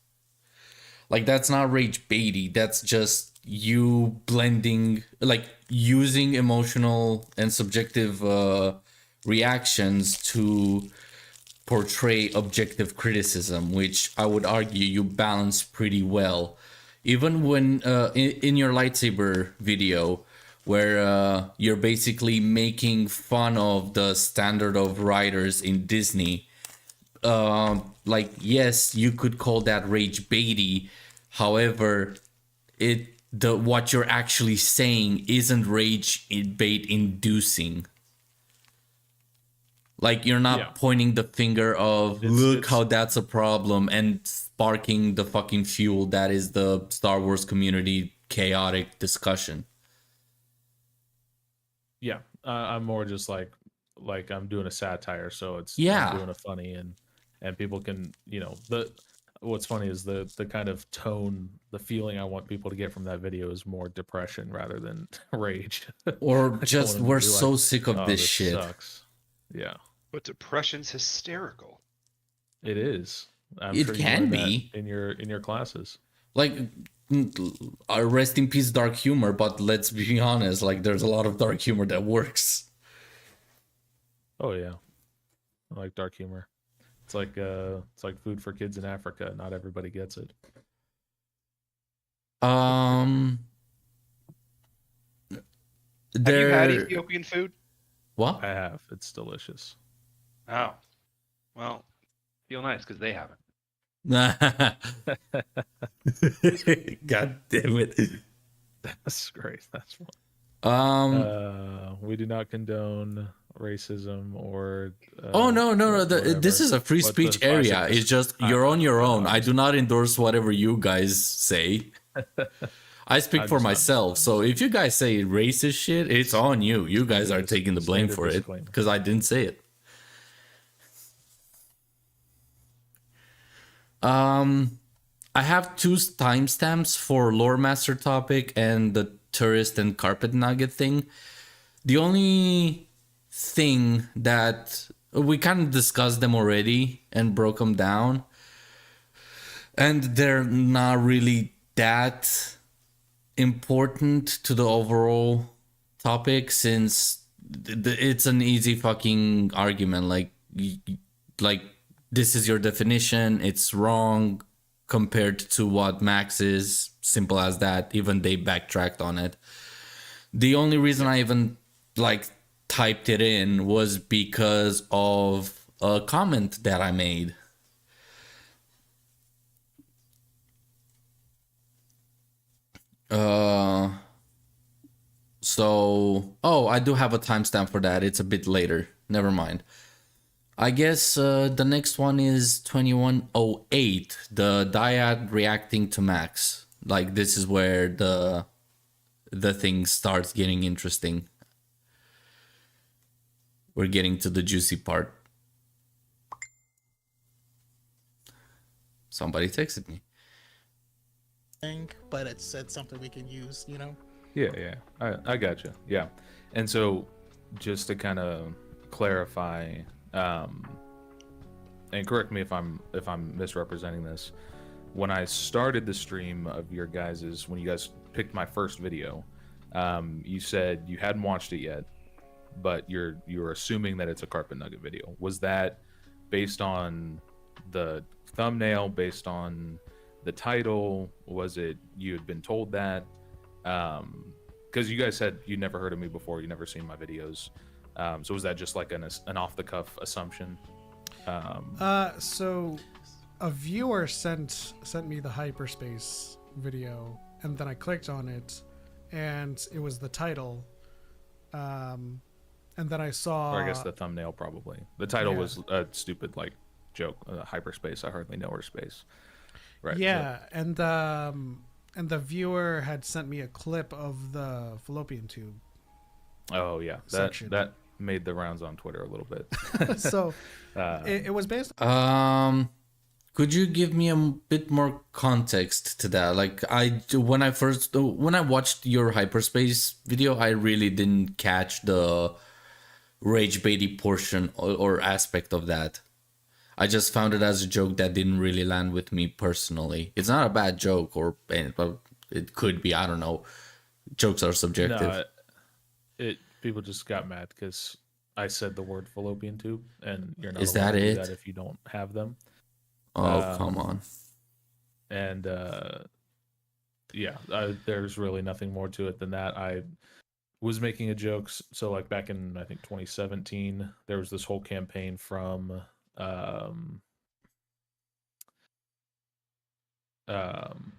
Speaker 1: Like that's not rage baity. That's just you blending. Like using emotional and subjective reactions to portray objective criticism, which I would argue you balance pretty well. Even when in your lightsaber video, where you're basically making fun of the standard of writers in Disney, like, yes, you could call that rage baity. However, what you're actually saying isn't rage bait inducing. Like, you're not pointing the finger of look how that's a problem and sparking the fucking fuel that is the Star Wars community chaotic discussion.
Speaker 2: Yeah, I'm more just like I'm doing a satire, so it's I'm doing a funny, and people can, you know, what's funny is the kind of tone, the feeling I want people to get from that video is more depression rather than rage.
Speaker 1: Or
Speaker 2: I
Speaker 1: just,
Speaker 2: want 'em to
Speaker 1: we're
Speaker 2: be
Speaker 1: so
Speaker 2: like,
Speaker 1: sick of
Speaker 2: "Oh,
Speaker 1: this shit.
Speaker 2: Sucks." Yeah,
Speaker 3: But depression's hysterical.
Speaker 2: it is. I'm
Speaker 1: It
Speaker 2: sure you
Speaker 1: can
Speaker 2: learned that
Speaker 1: be.
Speaker 2: in your classes.
Speaker 1: Like, rest in peace dark humor, but let's be honest, like, there's a lot of dark humor that works.
Speaker 2: Oh yeah, I like dark humor. It's like food for kids in Africa. Not everybody gets it.
Speaker 3: Have you had Ethiopian food?
Speaker 1: What?
Speaker 2: I have. It's delicious.
Speaker 3: Oh. Well, feel nice because they haven't.
Speaker 1: God damn it.
Speaker 2: That's great. That's fun. We do not condone racism or.
Speaker 1: Oh no. This
Speaker 2: whatever.
Speaker 1: is a free
Speaker 2: But
Speaker 1: speech
Speaker 2: the
Speaker 1: area.
Speaker 2: classic-
Speaker 1: It's just you're on your own. I do not endorse whatever you guys say. I speak
Speaker 2: I'm
Speaker 1: for
Speaker 2: just not-
Speaker 1: myself. So if you guys say racist shit, it's on you. You guys are taking the blame
Speaker 2: Standard
Speaker 1: for it
Speaker 2: disclaimer.
Speaker 1: because I didn't say it. I have 2 timestamps for Lore Master topic and the tourist and carpet nugget thing. The only thing that we kind of discussed them already and broke them down, and they're not really that important to the overall topic since it's an easy fucking argument. Like this is your definition, it's wrong compared to what Max is. Simple as that. Even they backtracked on it. The only reason I even like typed it in was because of a comment that I made. I do have a timestamp for that. It's a bit later. Never mind. I guess the next one is 2108, the Dyad reacting to Max. Like, this is where the thing starts getting interesting. We're getting to the juicy part. Somebody texted me.
Speaker 6: But it's something we can use, you know.
Speaker 2: Yeah. I gotcha. Yeah, and so just to kind of clarify, and correct me if I'm misrepresenting this. When I started the stream of your guys's, when you guys picked my first video, you said you hadn't watched it yet, but you're assuming that it's a carpet nugget video. Was that based on the thumbnail, based on the title? Was it you had been told that? Because you guys said you'd never heard of me before, you never seen my videos. So was that just like an off the cuff assumption?
Speaker 5: So a viewer sent me the hyperspace video, and then I clicked on it, and it was the title. And then I saw.
Speaker 2: Or I guess the thumbnail probably. The title was a stupid like joke. Hyperspace. I hardly know her space. Right.
Speaker 5: Yeah, and the viewer had sent me a clip of the fallopian tube.
Speaker 2: Oh yeah,
Speaker 5: Section.
Speaker 2: that made the rounds on Twitter a little bit.
Speaker 5: So it was based.
Speaker 1: Could you give me a bit more context to that? Like, when I watched your hyperspace video, I really didn't catch the rage baity portion or aspect of that. I just found it as a joke that didn't really land with me personally. It's not a bad joke, but it could be. I don't know. Jokes are subjective.
Speaker 2: People just got mad because I said the word fallopian tube, and you're not
Speaker 1: Is
Speaker 2: allowed
Speaker 1: that
Speaker 2: to do
Speaker 1: it?
Speaker 2: that if you don't have them.
Speaker 1: Oh, come
Speaker 2: Um,
Speaker 1: on.
Speaker 2: And yeah, there's really nothing more to it than that. I was making a joke. So like back in I think 2017, there was this whole campaign from um, um,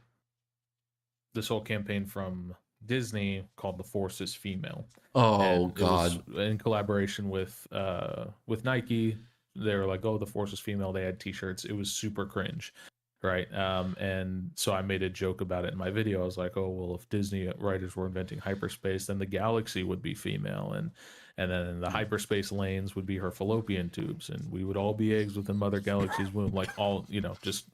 Speaker 2: this whole campaign from Disney called "The Force is Female."
Speaker 1: Oh,
Speaker 2: And it
Speaker 1: God.
Speaker 2: was in collaboration with Nike. They were like, "Oh, the Force is female." They had T-shirts. It was super cringe, right? And so I made a joke about it in my video. I was like, "Oh, well, if Disney writers were inventing hyperspace, then the galaxy would be female, and then the hyperspace lanes would be her fallopian tubes, and we would all be eggs within Mother Galaxy's womb." Like all, just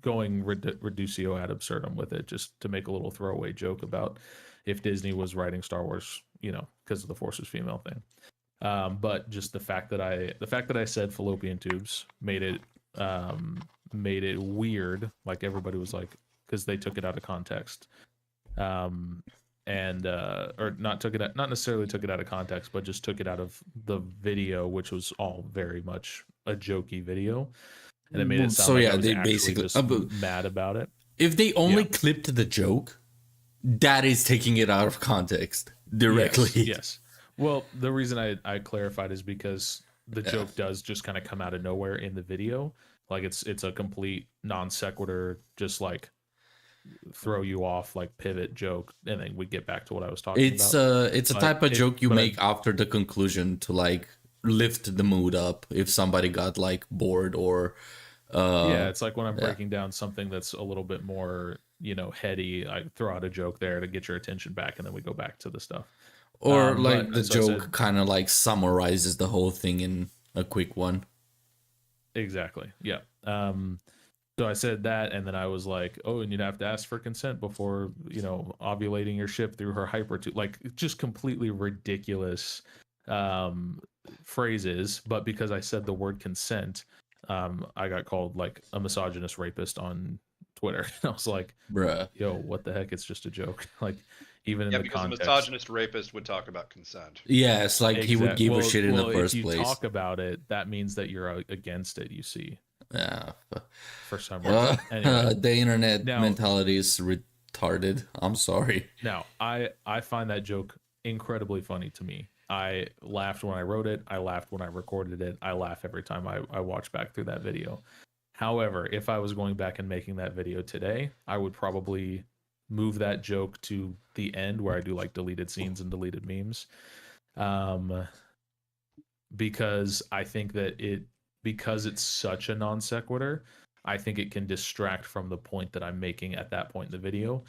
Speaker 2: going reducio ad absurdum with it, just to make a little throwaway joke about if Disney was writing Star Wars, because of the Force is female thing. But just the fact that I said fallopian tubes made it weird. Like everybody was like, because they took it out of context, or not necessarily took it out of context, but just took it out of the video, which was all very much a jokey video, and it made it sound
Speaker 1: So
Speaker 2: like
Speaker 1: yeah,
Speaker 2: I was
Speaker 1: they
Speaker 2: actually
Speaker 1: basically
Speaker 2: just mad about it.
Speaker 1: if they only
Speaker 2: Yeah.
Speaker 1: clipped the joke, that is taking it out of context directly.
Speaker 2: Yes. Well, the reason I clarified is because the joke does just kind of come out of nowhere in the video. Like it's a complete non sequitur, just like throw you off, like pivot joke, and then we get back to what I was talking
Speaker 1: It's
Speaker 2: about.
Speaker 1: it's a
Speaker 2: But
Speaker 1: type of joke you
Speaker 2: but I-
Speaker 1: make after the conclusion to like lift the mood up if somebody got like bored or
Speaker 2: Yeah, it's like when I'm breaking down something that's a little bit more, heady, I throw out a joke there to get your attention back, and then we go back to the stuff.
Speaker 1: or like
Speaker 2: but-
Speaker 1: the
Speaker 2: so I
Speaker 1: joke
Speaker 2: said-
Speaker 1: kind of like summarizes the whole thing in a quick one.
Speaker 2: Exactly. Yeah. So I said that, and then I was like, "Oh, and you'd have to ask for consent before, ovulating your ship through her hypertube." Like, just completely ridiculous phrases. But because I said the word consent, I got called like a misogynist rapist on Twitter. I was like,
Speaker 1: Bruh.
Speaker 2: "Yo, what the heck? It's just a joke." Like, even in
Speaker 3: Yeah,
Speaker 2: the
Speaker 3: because
Speaker 2: context.
Speaker 3: a misogynist rapist would talk about consent.
Speaker 1: Yeah, it's like he would give a shit in the first
Speaker 2: if you
Speaker 1: place.
Speaker 2: talk about it, that means that you're against it. You see,
Speaker 1: Yeah.
Speaker 2: for some reason. Anyway.
Speaker 1: The internet
Speaker 2: Now-
Speaker 1: mentality is retarded. I'm sorry.
Speaker 2: Now, I find that joke incredibly funny to me. I laughed when I wrote it. I laughed when I recorded it. I laugh every time I watch back through that video. However, if I was going back and making that video today, I would probably move that joke to the end where I do like deleted scenes and deleted memes. Because I think that because it's such a non sequitur, I think it can distract from the point that I'm making at that point in the video,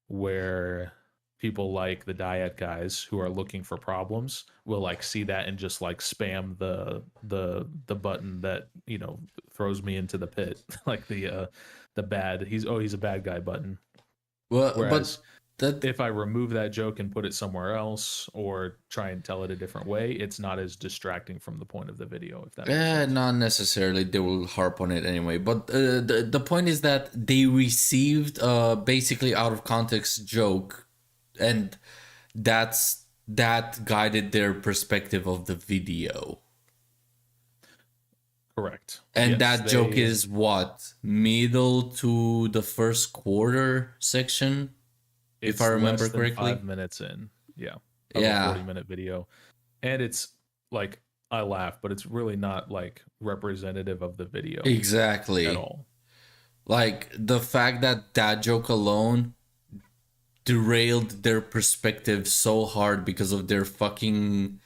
Speaker 2: where people like the Dyad guys who are looking for problems will like see that and just like spam the button that throws me into the pit, like the bad he's a bad guy button.
Speaker 1: Well,
Speaker 2: Whereas
Speaker 1: but that
Speaker 2: if I remove that joke and put it somewhere else or try and tell it a different way, it's not as distracting from the point of the video. If that makes sense.
Speaker 1: not necessarily. They will harp on it anyway. But the point is that they received basically out of context joke, and that guided their perspective of the video.
Speaker 2: Correct.
Speaker 1: And
Speaker 2: Yes,
Speaker 1: that joke
Speaker 2: they-
Speaker 1: is what, middle to the first quarter section, if
Speaker 2: it's
Speaker 1: I remember
Speaker 2: less than
Speaker 1: correctly.
Speaker 2: 5 minutes in. Yeah. Of
Speaker 1: Yeah.
Speaker 2: A 40-minute video. And it's like, I laugh, but it's really not like representative of the video
Speaker 1: Exactly.
Speaker 2: at all.
Speaker 1: Like the fact that joke alone derailed their perspective so hard because of their fucking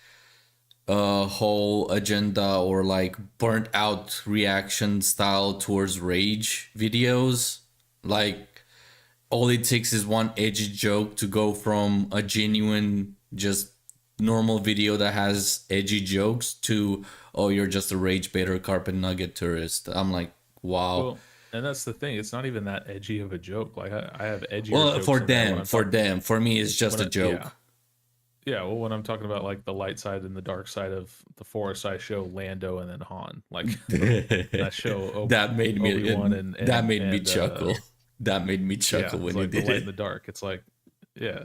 Speaker 1: whole agenda or like burnt out reaction style towards rage videos. Like all it takes is one edgy joke to go from a genuine just normal video that has edgy jokes to, oh, you're just a rage baiter carpet nugget tourist. I'm like, wow.
Speaker 2: Well, and that's the thing. It's not even that edgy of a joke. Like I have edgy.
Speaker 1: Well, for them, for me, it's just a joke.
Speaker 2: Yeah. Well, when I'm talking about like the light side and the dark side of the Force, I show Lando and then Han. Like that show.
Speaker 1: That made me
Speaker 2: Obi-Wan
Speaker 1: that made me chuckle. That made me chuckle
Speaker 2: it's
Speaker 1: when
Speaker 2: like
Speaker 1: you
Speaker 2: the
Speaker 1: did
Speaker 2: light
Speaker 1: it.
Speaker 2: and the dark. It's like, yeah,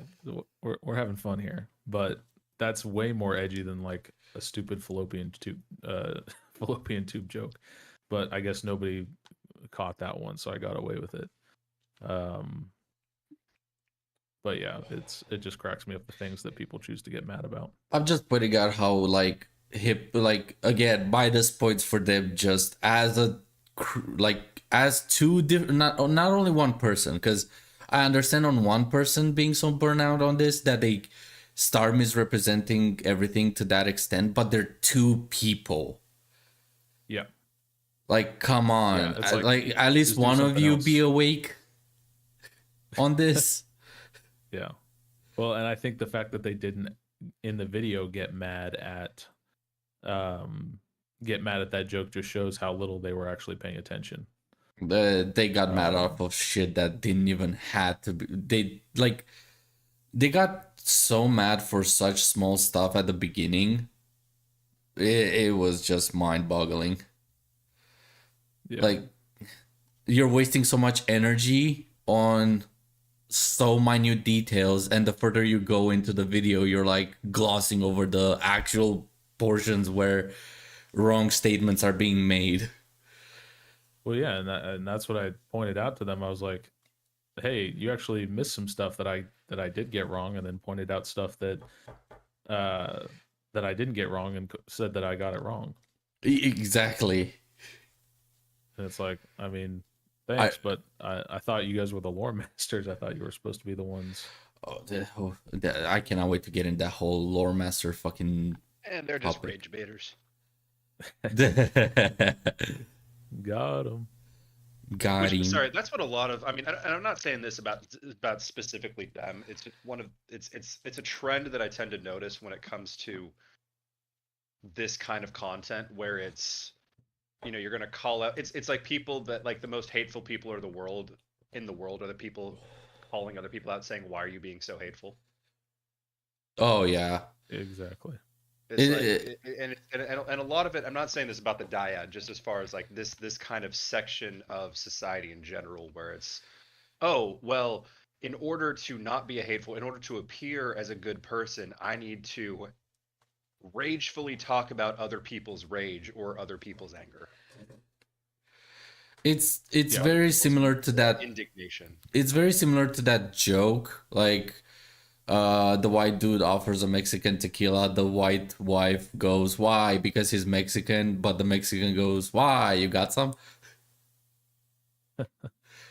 Speaker 2: we're having fun here. But that's way more edgy than like a stupid fallopian tube joke. But I guess nobody caught that one, so I got away with it. But yeah, it just cracks me up the things that people choose to get mad about.
Speaker 1: I'm just pointing out how like hip, like again, minus points for them just as as two different, not only one person, because I understand on one person being so burnout on this that they start misrepresenting everything to that extent, but they're two people.
Speaker 2: Yeah.
Speaker 1: Like, come on.
Speaker 2: Yeah, it's
Speaker 1: like at least
Speaker 2: just do
Speaker 1: one of
Speaker 2: something
Speaker 1: you
Speaker 2: else.
Speaker 1: be awake on this.
Speaker 2: Yeah. Well, and I think the fact that they didn't in the video get mad at that joke just shows how little they were actually paying attention.
Speaker 1: They got mad off of shit that didn't even had to be. They got so mad for such small stuff at the beginning. It was just mind-boggling.
Speaker 2: Yeah.
Speaker 1: Like, you're wasting so much energy on so minute details, and the further you go into the video, you're like glossing over the actual portions where wrong statements are being made.
Speaker 2: Well, yeah, and that's what I pointed out to them. I was like, "Hey, you actually missed some stuff that I did get wrong," and then pointed out stuff that I didn't get wrong and said that I got it wrong.
Speaker 1: Exactly.
Speaker 2: And it's like, I mean, thanks, but I thought you guys were the lore masters. I thought you were supposed to be the ones.
Speaker 1: I cannot wait to get in that whole lore master fucking.
Speaker 3: And they're just
Speaker 1: topic.
Speaker 3: rage baiters.
Speaker 2: Got him.
Speaker 1: Got him.
Speaker 3: Sorry, that's what a lot of. I mean, and I'm not saying this about specifically them. It's just it's a trend that I tend to notice when it comes to this kind of content, where it's, you know, you're gonna call out. It's like people that, like, the most hateful people in the world are the people calling other people out, saying, "Why are you being so hateful?"
Speaker 1: Oh yeah.
Speaker 2: Exactly.
Speaker 3: And a lot of it, I'm not saying this about the dyad, just as far as like this kind of section of society in general, where it's, oh, well, in order to not be in order to appear as a good person, I need to ragefully talk about other people's rage or other people's anger.
Speaker 1: It's
Speaker 2: Yeah.
Speaker 1: very similar to that.
Speaker 3: Indignation.
Speaker 1: It's very similar to that joke, like the white dude offers a Mexican tequila, the white wife goes, "Why?" Because he's Mexican, but the Mexican goes, "Why? You got some?"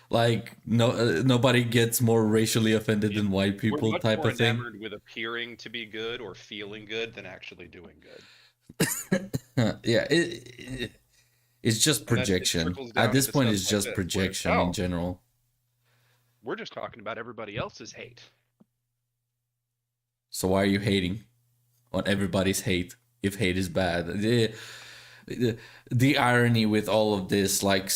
Speaker 1: Like, nobody gets more racially offended than white
Speaker 3: We're
Speaker 1: people,
Speaker 3: much
Speaker 1: type
Speaker 3: more
Speaker 1: of thing.
Speaker 3: enamored with appearing to be good or feeling good than actually doing good.
Speaker 1: Yeah, it's just
Speaker 3: And that it
Speaker 1: projection.
Speaker 3: trickles down
Speaker 1: At this
Speaker 3: into
Speaker 1: point,
Speaker 3: stuff
Speaker 1: it's
Speaker 3: like
Speaker 1: just
Speaker 3: this, where,
Speaker 1: projection
Speaker 3: oh,
Speaker 1: in general.
Speaker 3: we're just talking about everybody else's hate.
Speaker 1: So why are you hating on everybody's hate if hate is bad? The irony with all of this, like,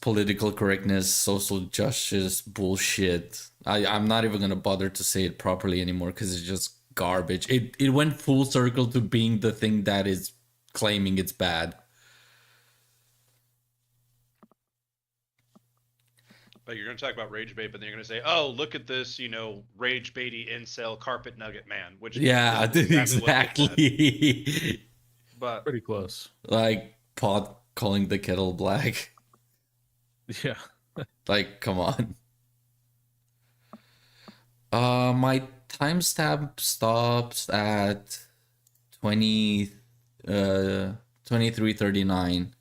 Speaker 1: political correctness, social justice bullshit. I'm not even gonna bother to say it properly anymore because it's just garbage. It went full circle to being the thing that is claiming it's bad.
Speaker 3: But you're going to talk about rage bait, but then you're going to say, "Oh, look at this, you know, rage baity incel carpet nugget man," which
Speaker 1: Yeah,
Speaker 3: is exactly what they said.
Speaker 1: exactly.
Speaker 3: But
Speaker 2: Pretty close.
Speaker 1: Like pot calling the kettle black.
Speaker 2: Yeah.
Speaker 1: Like, come on. My timestamp stops at 23:39.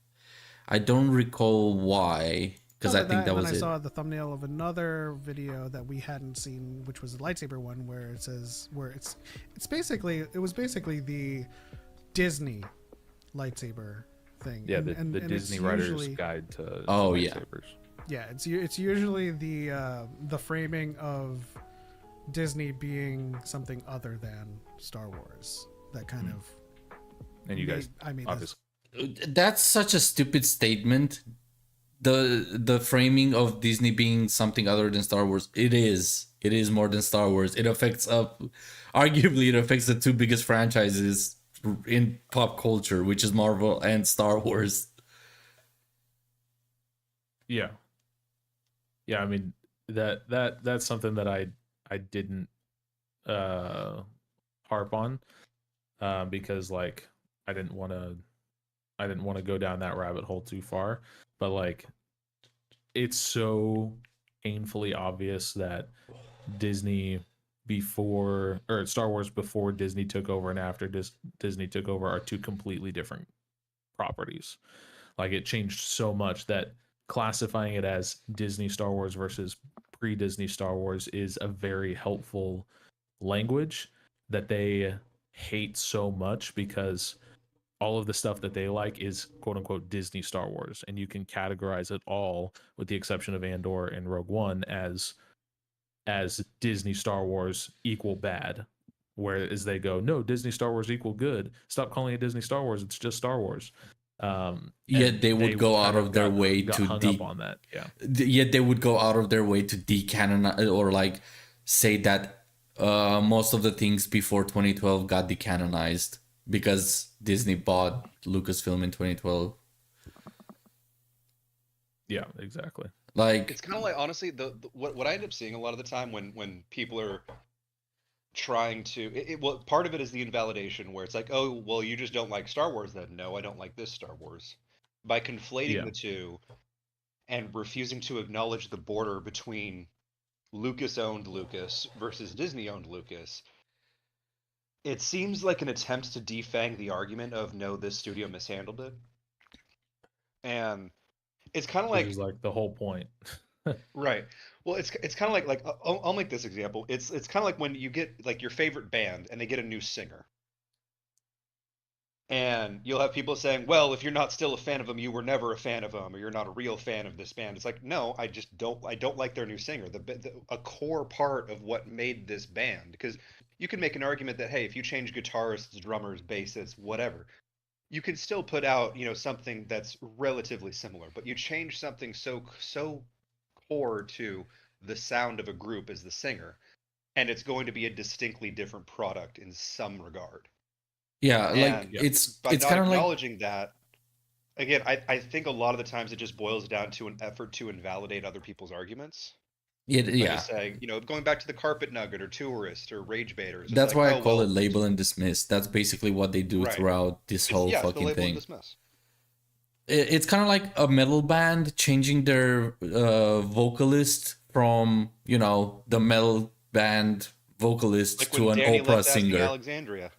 Speaker 1: I don't recall why, because I think that was
Speaker 5: I
Speaker 1: it.
Speaker 5: saw the thumbnail of another video that we hadn't seen, which was the lightsaber one, where it says, where it was basically the Disney lightsaber thing.
Speaker 2: Yeah,
Speaker 5: and
Speaker 2: the
Speaker 5: it's
Speaker 2: Disney Writer's
Speaker 5: usually-
Speaker 2: Guide to
Speaker 1: Oh, yeah.
Speaker 2: lightsabers.
Speaker 5: Yeah, it's usually the framing of Disney being something other than Star Wars. That kind of.
Speaker 2: And you guys,
Speaker 5: I mean,
Speaker 2: obviously,
Speaker 1: That's such a stupid statement. The framing of Disney being something other than Star Wars. It is more than Star Wars. It affects arguably it affects the two biggest franchises in pop culture, which is Marvel and Star Wars.
Speaker 2: yeah. I mean, that's something that I didn't harp on, because like I didn't want to go down that rabbit hole too far, but like it's so painfully obvious that Disney before, or Star Wars before Disney took over and after Disney took over are two completely different properties. Like it changed so much that classifying it as Disney Star Wars versus pre-Disney Star Wars is a very helpful language that they hate so much, because all of the stuff that they like is quote unquote Disney Star Wars, and you can categorize it all, with the exception of Andor and Rogue One, as Disney Star Wars equal bad. Whereas they go, no, Disney Star Wars equal good. Stop calling it Disney Star Wars. It's just Star Wars.
Speaker 1: Yet they would go out of their way
Speaker 2: got
Speaker 1: to
Speaker 2: hung up on that. Yeah.
Speaker 1: Yet they would go out of their way to decanonize, or like say that most of the things before 2012 got decanonized because Disney bought Lucasfilm in 2012.
Speaker 2: Yeah, exactly.
Speaker 1: Like
Speaker 3: It's kind of like, honestly, what I end up seeing a lot of the time when people are trying to well, part of it is the invalidation, where it's like, oh well, you just don't like Star Wars, then no, I don't like this Star Wars, by conflating
Speaker 2: Yeah.
Speaker 3: the two and refusing to acknowledge the border between Lucas owned Lucas versus Disney owned Lucas. It seems like an attempt to defang the argument of, no, this studio mishandled it, and it's kind of
Speaker 2: Which
Speaker 3: like,
Speaker 2: is like the whole point.
Speaker 3: right. Well, it's kind of like I'll make this example. It's kind of like when you get like your favorite band and they get a new singer. And you'll have people saying, "Well, if you're not still a fan of them, you were never a fan of them, or you're not a real fan of this band." It's like, "No, I just don't like their new singer. A core part of what made this band, because you can make an argument that, hey, if you change guitarists, drummers, bassists, whatever, you can still put out, something that's relatively similar, but you change something so core to the sound of a group as the singer, and it's going to be a distinctly different product in some regard.
Speaker 1: yeah, like
Speaker 3: And
Speaker 1: it's
Speaker 3: by not
Speaker 1: kind of like
Speaker 3: acknowledging that, again, I think a lot of the times it just boils down to an effort to invalidate other people's arguments. By
Speaker 1: yeah.
Speaker 3: just saying, going back to the Carpet Nugget or Tourist or Rage Bait, it's just
Speaker 1: That's
Speaker 3: like,
Speaker 1: why I
Speaker 3: oh
Speaker 1: call
Speaker 3: well,
Speaker 1: it label and dismiss. That's basically what they do
Speaker 3: right.
Speaker 1: throughout this
Speaker 3: It's
Speaker 1: whole
Speaker 3: it's the
Speaker 1: fucking
Speaker 3: label and
Speaker 1: thing.
Speaker 3: dismiss.
Speaker 1: It's kind of like a metal band changing their vocalist from, the metal band vocalist
Speaker 3: Like
Speaker 1: to
Speaker 3: when
Speaker 1: an
Speaker 3: Danny
Speaker 1: opera
Speaker 3: left Asking
Speaker 1: singer.
Speaker 3: Alexandria.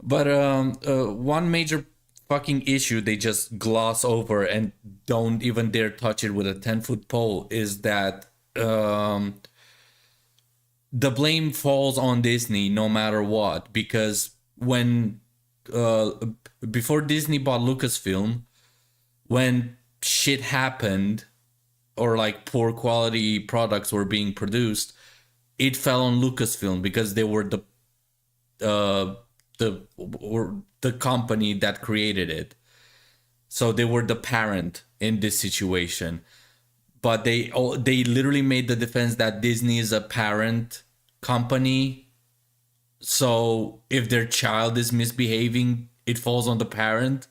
Speaker 1: But one major fucking issue they just gloss over and don't even dare touch it with a 10-foot pole is that the blame falls on Disney no matter what, because when before Disney bought Lucasfilm, when shit happened or like poor quality products were being produced, it fell on Lucasfilm because they were the company that created it. So they were the parent in this situation. But they literally made the defense that Disney is a parent company. So if their child is misbehaving, it falls on the parent.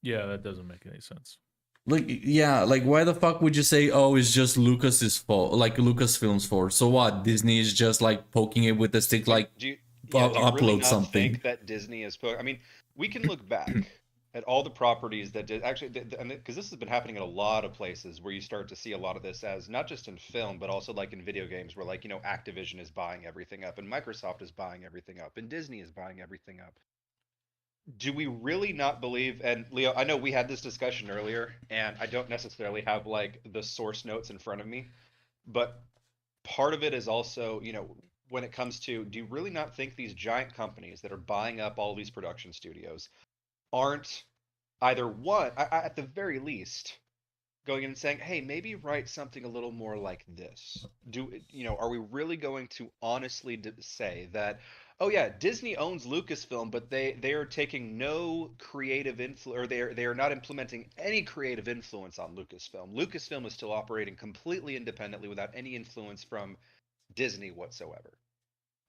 Speaker 2: Yeah, that doesn't make any sense.
Speaker 1: Like, yeah, like why the fuck would you say, oh, it's just Lucas's fault, like Lucasfilm's fault? So what? Disney is just like poking it with a stick, like
Speaker 3: Do you
Speaker 1: upload
Speaker 3: really not
Speaker 1: something.
Speaker 3: think that Disney is? I mean, we can look back at all the properties that did actually, because this has been happening in a lot of places where you start to see a lot of this, as not just in film, but also like in video games, where like Activision is buying everything up, and Microsoft is buying everything up, and Disney is buying everything up. Do we really not believe? And Leo, I know we had this discussion earlier, and I don't necessarily have like the source notes in front of me, but part of it is also, when it comes to, do you really not think these giant companies that are buying up all these production studios aren't either one, at the very least, going in and saying, hey, maybe write something a little more like this? Are we really going to honestly say that, oh yeah, Disney owns Lucasfilm, but they are taking no creative influence, or they are not implementing any creative influence on Lucasfilm. Lucasfilm is still operating completely independently without any influence from Disney whatsoever.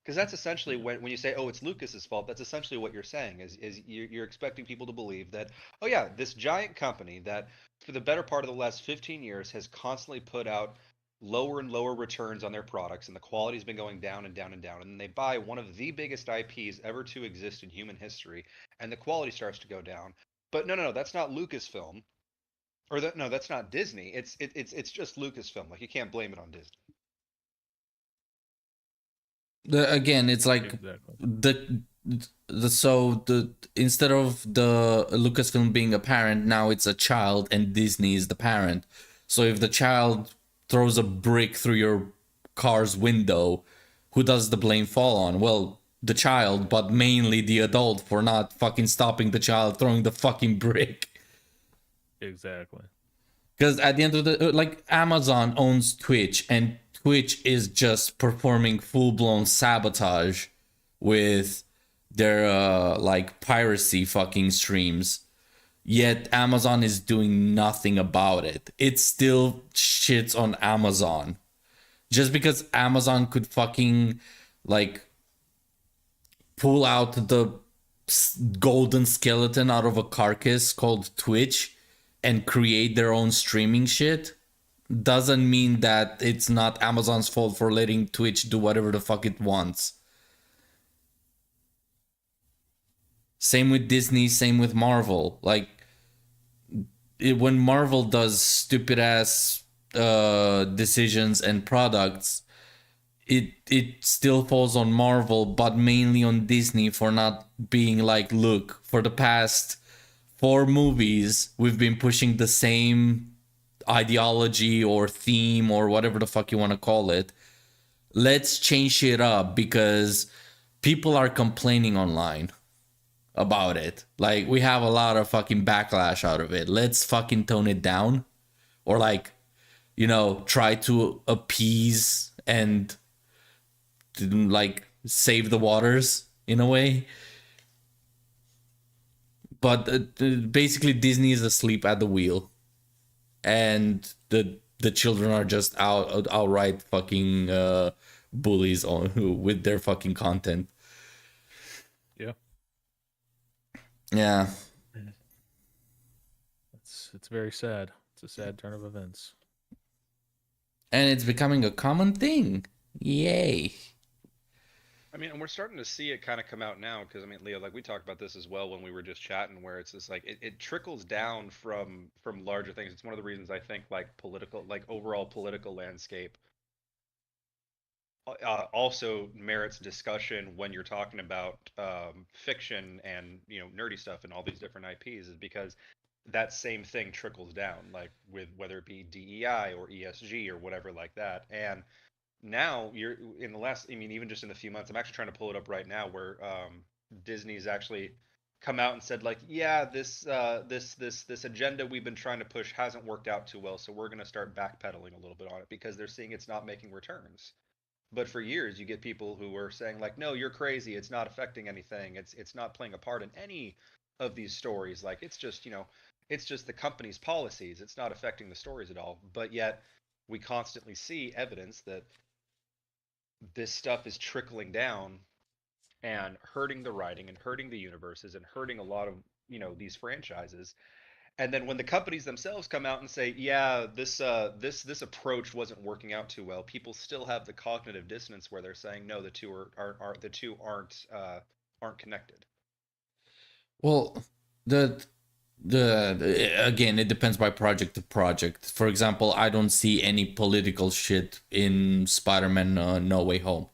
Speaker 3: Because that's essentially when you say, oh, it's Lucas's fault, that's essentially what you're saying, is you're expecting people to believe that, oh yeah, this giant company that for the better part of the last 15 years has constantly put out lower and lower returns on their products, and the quality's been going down and down and down. And then they buy one of the biggest IPs ever to exist in human history, and the quality starts to go down. But no, that's not Lucasfilm, or no, that's not Disney. It's just Lucasfilm. Like you can't blame it on Disney.
Speaker 1: Again, it's like
Speaker 2: Exactly.
Speaker 1: the instead of the Lucasfilm being a parent, now it's a child and Disney is the parent. So if the child throws a brick through your car's window, who does the blame fall on? Well, the child, but mainly the adult for not fucking stopping the child throwing the fucking brick.
Speaker 2: Exactly.
Speaker 1: Because at the end of the like, Amazon owns Twitch, and Twitch is just performing full-blown sabotage with their like piracy fucking streams. Yet Amazon is doing nothing about it. It still shits on Amazon. Just because Amazon could fucking like pull out the golden skeleton out of a carcass called Twitch and create their own streaming shit doesn't mean that it's not Amazon's fault for letting Twitch do whatever the fuck it wants. Same with Disney, same with Marvel. Like, when Marvel does stupid ass decisions and products, it still falls on Marvel, but mainly on Disney for not being like, look, for the past 4 movies, we've been pushing the same ideology or theme or whatever the fuck you want to call it. Let's change shit up because people are complaining online about it. Like, we have a lot of fucking backlash out of it. Let's fucking tone it down, or like, you know, try to appease and like save the waters in a way. But basically Disney is asleep at the wheel, and the children are just outright fucking bullies on with their fucking content.
Speaker 2: Yeah.
Speaker 1: Yeah.
Speaker 2: It's very sad. It's a sad turn of events.
Speaker 1: And it's becoming a common thing. Yay.
Speaker 3: I mean, and we're starting to see it kind of come out now because I mean, Leo, like we talked about this as well when we were just chatting, where it's just like it trickles down from larger things. It's one of the reasons I think like political, like overall political landscape also merits discussion when you're talking about fiction and nerdy stuff and all these different IPs, is because that same thing trickles down, like with whether it be DEI or ESG or whatever like that. And now you're in the last, I mean, even just in a few months, I'm actually trying to pull it up right now, where Disney's actually come out and said like, yeah, this agenda we've been trying to push hasn't worked out too well, so we're going to start backpedaling a little bit on it because they're seeing it's not making returns. But for years, you get people who were saying like, no, you're crazy, it's not affecting anything, it's not playing a part in any of these stories, like it's just it's just the company's policies, it's not affecting the stories at all. But yet we constantly see evidence that this stuff is trickling down and hurting the writing and hurting the universes and hurting a lot of these franchises. And then when the companies themselves come out and say, yeah, this approach wasn't working out too well, people still have the cognitive dissonance where they're saying, no, the two aren't connected.
Speaker 1: Well, the again, it depends by project to project. For example, I don't see any political shit in Spider-Man No Way Home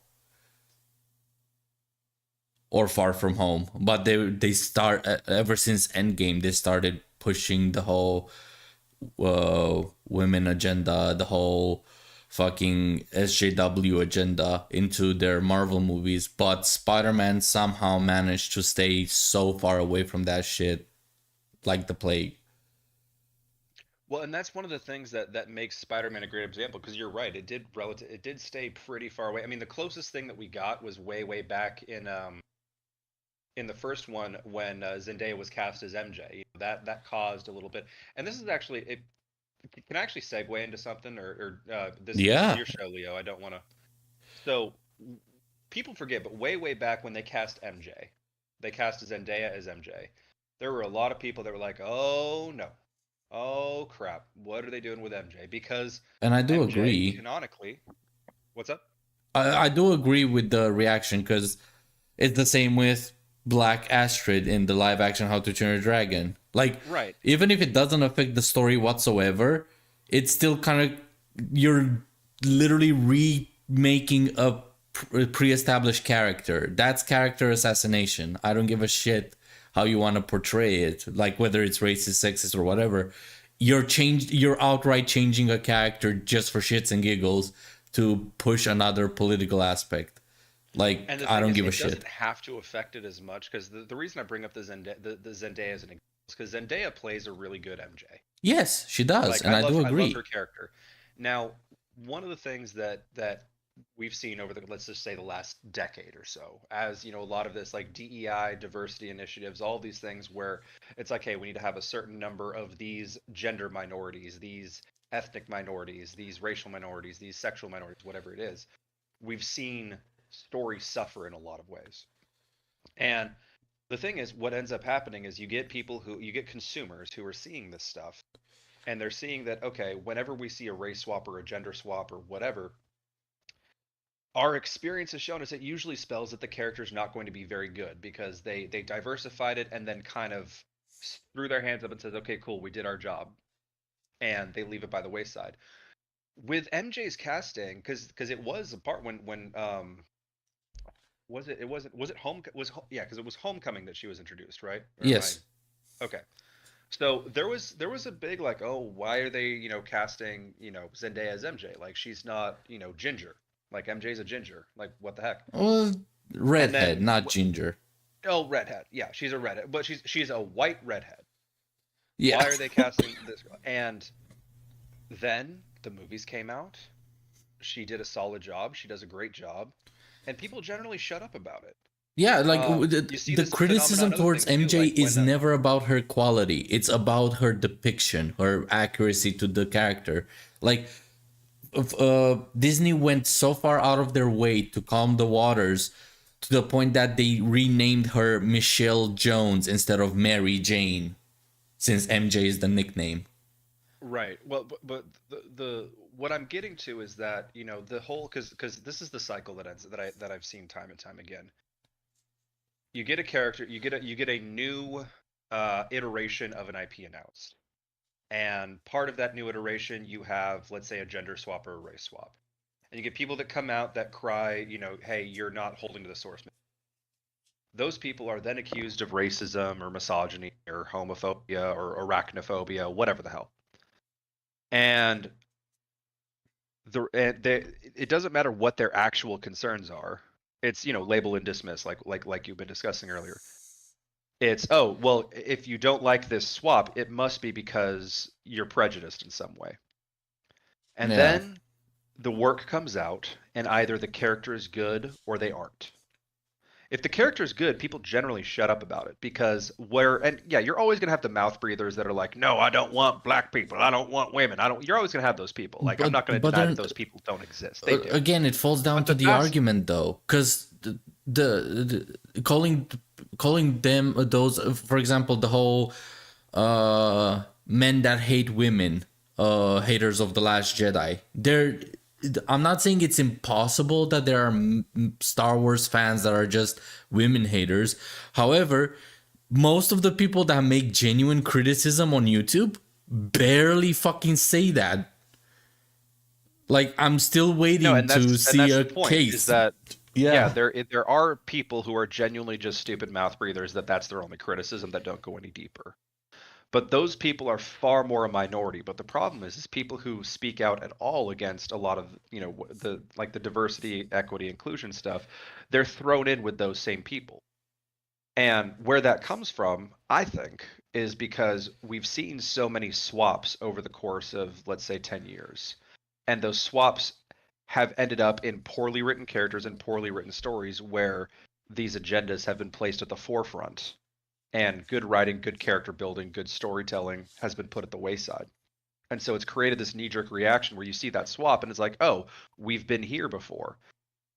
Speaker 1: or Far From Home, but they start ever since Endgame, they started pushing the whole women agenda, the whole fucking SJW agenda into their Marvel movies. But Spider-Man somehow managed to stay so far away from that shit, like the plague.
Speaker 3: Well, and that's one of the things that makes Spider-Man a great example, because you're right, it did stay pretty far away. I mean, the closest thing that we got was way back in the first one when Zendaya was cast as MJ. That caused a little bit. And this is actually it. Can I actually segue into something, or this is your show, Leo? I don't want to. So people forget, but way back when they cast MJ, they cast Zendaya as MJ. There were a lot of people that were like, "Oh no, Oh crap! What are they doing with MJ? Because
Speaker 1: And I do
Speaker 3: MJ
Speaker 1: agree.
Speaker 3: canonically, what's up?
Speaker 1: I do agree with the reaction because it's the same with Black Astrid in the live action How to Train Your Dragon. Like,
Speaker 3: Right.
Speaker 1: even if it doesn't affect the story whatsoever, it's still kind of, you're literally remaking a pre-established character. That's character assassination. I don't give a shit how you want to portray it, like whether it's racist, sexist, or whatever. You're outright changing a character just for shits and giggles to push another political aspect. Like,
Speaker 3: And the
Speaker 1: I
Speaker 3: thing
Speaker 1: don't
Speaker 3: is,
Speaker 1: give a
Speaker 3: it
Speaker 1: shit.
Speaker 3: doesn't have to affect it as much because the reason I bring up the Zendaya as an example is because Zendaya plays a really good MJ.
Speaker 1: Yes, she does,
Speaker 3: Like
Speaker 1: and I do
Speaker 3: I love
Speaker 1: agree.
Speaker 3: her character. Now, one of the things that we've seen over the, let's just say, the last decade or so, as you know, a lot of this like DEI, diversity initiatives, all these things where it's like, hey, we need to have a certain number of these gender minorities, these ethnic minorities, these racial minorities, these sexual minorities, whatever it is. We've seen stories suffer in a lot of ways. And the thing is, what ends up happening is you get consumers who are seeing this stuff and they're seeing that, okay, whenever we see a race swap or a gender swap or whatever, our experience has shown us it usually spells that the character's not going to be very good because they diversified it and then kind of threw their hands up and said, okay, cool, we did our job, and they leave it by the wayside. With MJ's casting, because it was a part when was it wasn't was it home was yeah, because it was Homecoming that she was introduced, right? Or am
Speaker 1: Yes.
Speaker 3: I okay? So there was a big like, oh, why are they, casting, Zendaya as MJ? Like she's not, ginger. Like MJ's a ginger. Like what the heck?
Speaker 1: Well,
Speaker 3: And
Speaker 1: redhead,
Speaker 3: then
Speaker 1: not ginger.
Speaker 3: oh, redhead. Yeah, she's a redhead, but she's a white redhead.
Speaker 1: Yeah.
Speaker 3: Why are they casting this girl? And then the movies came out. She did a solid job. She does a great job, and people generally shut up about it.
Speaker 1: Yeah, like
Speaker 3: You see
Speaker 1: the
Speaker 3: this
Speaker 1: criticism
Speaker 3: phenomenon, other
Speaker 1: towards
Speaker 3: things too,
Speaker 1: MJ
Speaker 3: like
Speaker 1: is
Speaker 3: when
Speaker 1: never about her quality. It's about her depiction, her accuracy to the character. Like, Disney went so far out of their way to calm the waters to the point that they renamed her Michelle Jones instead of Mary Jane, since MJ is the nickname.
Speaker 3: right. Well, but the what I'm getting to is that, the whole, because this is the cycle that I've seen time and time again. You get a character, you get a new iteration of an IP announced. And part of that new iteration, you have, let's say, a gender swap or a race swap. And you get people that come out that cry, hey, you're not holding to the source material. Those people are then accused of racism or misogyny or homophobia or arachnophobia, whatever the hell. And it doesn't matter what their actual concerns are. It's, label and dismiss, like you've been discussing earlier. It's, oh, well, if you don't like this swap, it must be because you're prejudiced in some way. And
Speaker 1: Yeah.
Speaker 3: then the work comes out, and either the character is good or they aren't. If the character is good, people generally shut up about it because you're always gonna have the mouth breathers that are like, no, I don't want black people, I don't want women, I don't. You're always gonna have those people. Like, I'm not gonna deny
Speaker 1: then,
Speaker 3: that those people don't exist. They do.
Speaker 1: again, it falls down
Speaker 3: But
Speaker 1: to
Speaker 3: the
Speaker 1: the
Speaker 3: vast-
Speaker 1: argument though, because the calling them those, for example, the whole men that hate women, haters of the Last Jedi. I'm not saying it's impossible that there are Star Wars fans that are just women haters. However, most of the people that make genuine criticism on YouTube barely fucking say that. Like, I'm still waiting
Speaker 3: No, and
Speaker 1: to see a
Speaker 3: the point,
Speaker 1: case.
Speaker 3: is that
Speaker 1: Yeah.
Speaker 3: there are people who are genuinely just stupid mouth breathers that's their only criticism that don't go any deeper. But those people are far more a minority. But the problem is people who speak out at all against a lot of, the diversity, equity, inclusion stuff, they're thrown in with those same people. And where that comes from, I think, is because we've seen so many swaps over the course of, let's say, 10 years. And those swaps have ended up in poorly written characters and poorly written stories where these agendas have been placed at the forefront. And good writing, good character building, good storytelling has been put at the wayside. And so it's created this knee-jerk reaction where you see that swap and it's like, oh, we've been here before.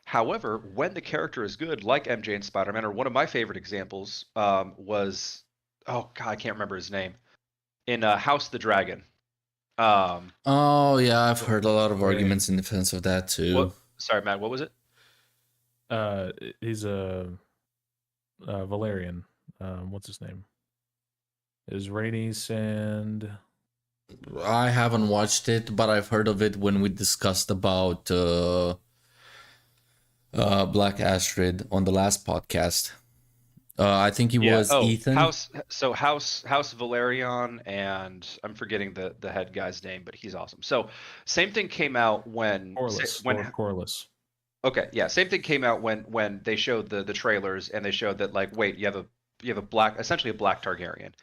Speaker 3: However, when the character is good, like MJ and Spider-Man, or one of my favorite examples was, oh God, I can't remember his name. in House the Dragon. Um,
Speaker 1: Oh yeah, I've heard a lot of arguments in defense of that too.
Speaker 3: what? Sorry, Matt. What was it?
Speaker 2: He's a Valerian. What's his name? Is Rhaenys and
Speaker 1: I haven't watched it, but I've heard of it when we discussed about Black Astrid on the last podcast. I think he was Ethan.
Speaker 3: House Valerian, and I'm forgetting the head guy's name, but he's awesome. So same thing came out when
Speaker 2: Lord Corlys.
Speaker 3: Okay, yeah, same thing came out when they showed the trailers, and they showed that, like, wait, you have a black, essentially a black Targaryen.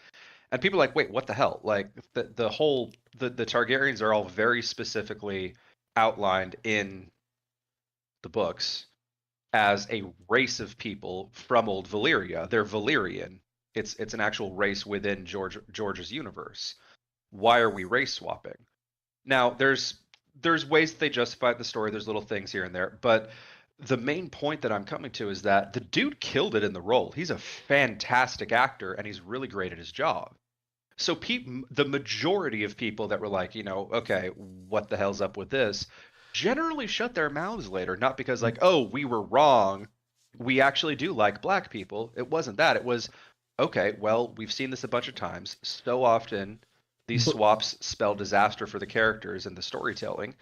Speaker 3: And people are like, wait, what the hell? Like the Targaryens are all very specifically outlined in the books as a race of people from old Valyria. They're Valyrian. It's an actual race within George's universe. Why are we race swapping? Now there's ways that they justify the story. There's little things here and there, but the main point that I'm coming to is that the dude killed it in the role. He's a fantastic actor, and he's really great at his job. So the majority of people that were like, okay, what the hell's up with this, generally shut their mouths later, not because like, oh, we were wrong. We actually do like black people. It wasn't that. It was, okay, well, we've seen this a bunch of times. So often these swaps spell disaster for the characters and the storytelling.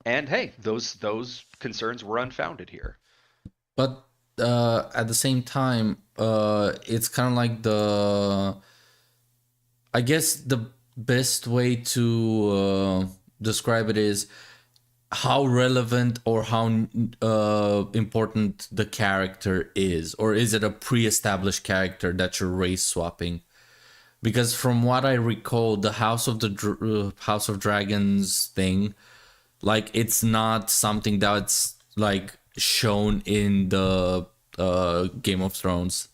Speaker 3: And hey, those concerns were unfounded here.
Speaker 1: But at the same time, it's kind of like I guess the best way to describe it is how relevant or how important the character is, or is it a pre-established character that you're race swapping? Because from what I recall, the House of Dragons thing, like, it's not something that's like shown in the Game of Thrones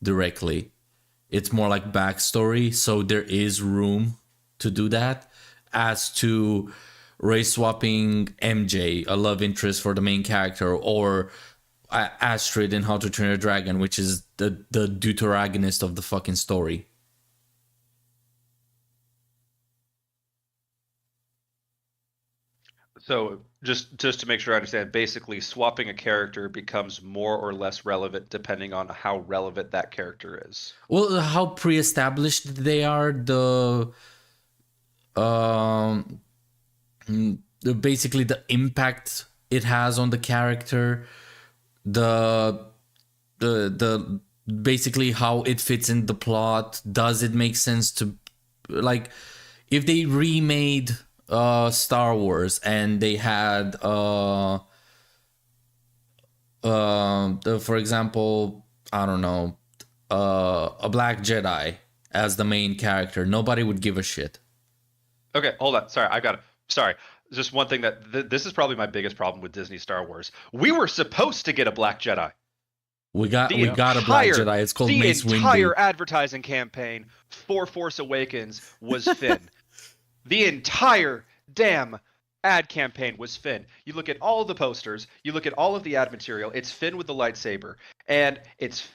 Speaker 1: directly. It's more like backstory, so there is room to do that. As to race swapping MJ, a love interest for the main character, or Astrid in How to Train Your Dragon, which is the deuteragonist of the fucking story.
Speaker 3: So just to make sure I understand, basically swapping a character becomes more or less relevant depending on how relevant that character is.
Speaker 1: Well, how pre-established they are, basically the impact it has on the character, the basically how it fits in the plot. Does it make sense to, like, if they remade Star Wars and they had for example, I don't know, a black Jedi as the main character, nobody would give a shit.
Speaker 3: Okay, hold on. Sorry, I got it. Sorry. Just one thing that this is probably my biggest problem with Disney Star Wars. We were supposed to get a black Jedi.
Speaker 1: We got a black Jedi. It's called Mace Windu.
Speaker 3: The entire advertising campaign for Force Awakens was Finn. The entire damn ad campaign was Finn. You look at all of the posters, you look at all of the ad material, it's Finn with the lightsaber. And it's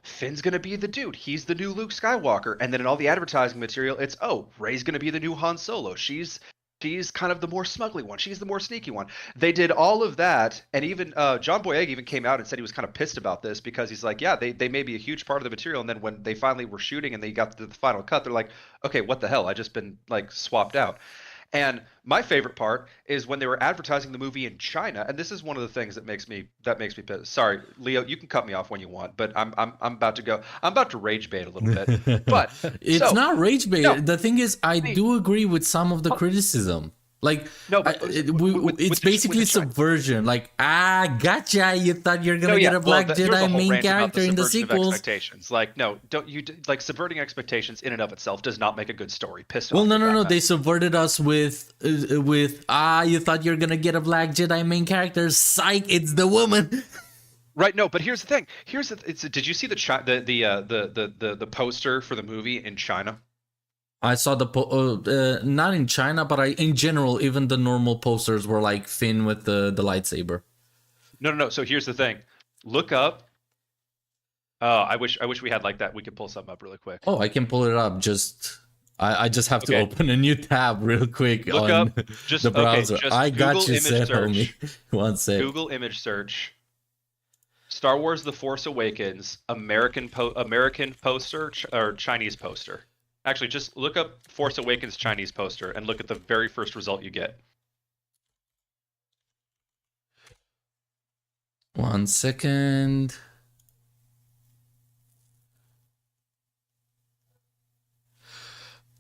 Speaker 3: Finn's gonna be the dude. He's the new Luke Skywalker. And then in all the advertising material, it's Rey's gonna be the new Han Solo. She's kind of the more smuggly one. She's the more sneaky one. They did all of that, and even John Boyega even came out and said he was kind of pissed about this because he's like, yeah, they may be a huge part of the material, and then when they finally were shooting and they got to the final cut, they're like, okay, what the hell? I just been like swapped out. And my favorite part is when they were advertising the movie in China, and this is one of the things that makes me pissed. Sorry, Leo, you can cut me off when you want, but I'm about to go. I'm about to rage bait a little bit. But
Speaker 1: it's not rage bait. No, the thing is, I do agree with some of the criticism. Like, no, but it's basically subversion. Like, gotcha. You thought you're gonna get a black Jedi main character in the sequels.
Speaker 3: Expectations. Like, no, don't you like subverting expectations in and of itself does not make a good story. Pissed
Speaker 1: well,
Speaker 3: off.
Speaker 1: No. They subverted us with you thought you're gonna get a black Jedi main character. Psych, it's the woman.
Speaker 3: Right. No, but here's the thing. Did you see the poster for the movie in China?
Speaker 1: I saw not in China, but in general, even the normal posters were like Finn with the lightsaber.
Speaker 3: No. So here's the thing. Look up. I wish we had like that. We could pull something up really quick.
Speaker 1: Oh, I can pull it up. Just I just have to
Speaker 3: Okay.
Speaker 1: open a new tab real quick
Speaker 3: Look
Speaker 1: on
Speaker 3: up just
Speaker 1: the browser.
Speaker 3: Okay, just
Speaker 1: I got
Speaker 3: Google
Speaker 1: you,
Speaker 3: image
Speaker 1: said
Speaker 3: search.
Speaker 1: homie. One sec.
Speaker 3: Google image search. Star Wars: The Force Awakens, American poster or Chinese poster. Actually, just look up Force Awakens Chinese poster and look at the very first result you get.
Speaker 1: 1 second.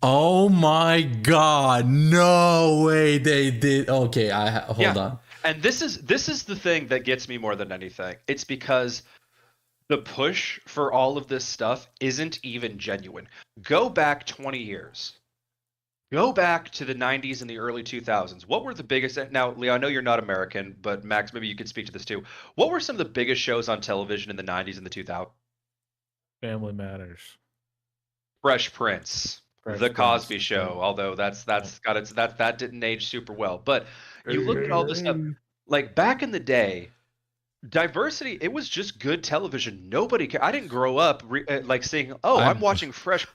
Speaker 1: Oh my god, no way they did. Okay, hold on.
Speaker 3: And this is the thing that gets me more than anything. It's because the push for all of this stuff isn't even genuine. Go back 20 years. Go back to the 90s and the early 2000s. What were the biggest... Now, Leo, I know you're not American, but Max, maybe you could speak to this too. What were some of the biggest shows on television in the 90s and the 2000s?
Speaker 2: Family Matters.
Speaker 3: Fresh Prince.
Speaker 2: Fresh
Speaker 3: The
Speaker 2: Prince,
Speaker 3: Cosby Show, although that didn't age super well. But you look at all this stuff, like back in the day, diversity, it was just good television. Nobody cared. I didn't grow up like seeing, I'm watching Fresh.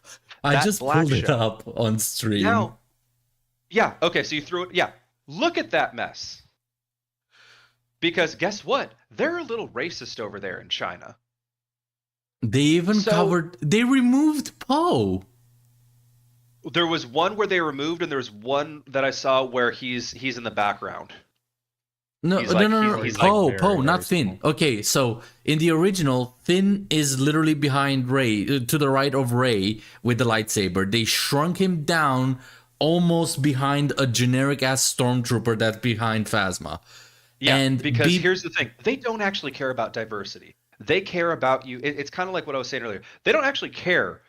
Speaker 1: I
Speaker 3: that
Speaker 1: just
Speaker 3: black
Speaker 1: pulled it
Speaker 3: show.
Speaker 1: up on stream.
Speaker 3: Now, yeah, okay, so you threw it. Yeah, look at that mess. Because guess what? They're a little racist over there in China.
Speaker 1: They even they removed Poe.
Speaker 3: There was one where they removed, and there was one that I saw where he's in the background.
Speaker 1: No,
Speaker 3: He's like-
Speaker 1: no.
Speaker 3: he's
Speaker 1: Poe,
Speaker 2: like
Speaker 1: Poe,
Speaker 2: very,
Speaker 1: not
Speaker 2: very
Speaker 1: Finn. Okay, so in the original, Finn is literally behind Rey, to the right of Rey with the lightsaber. They shrunk him down almost behind a generic ass stormtrooper that's behind Phasma.
Speaker 3: Yeah,
Speaker 1: And
Speaker 3: because here's the thing. They don't actually care about diversity. They care about you. It's kind of like what I was saying earlier. They don't actually care.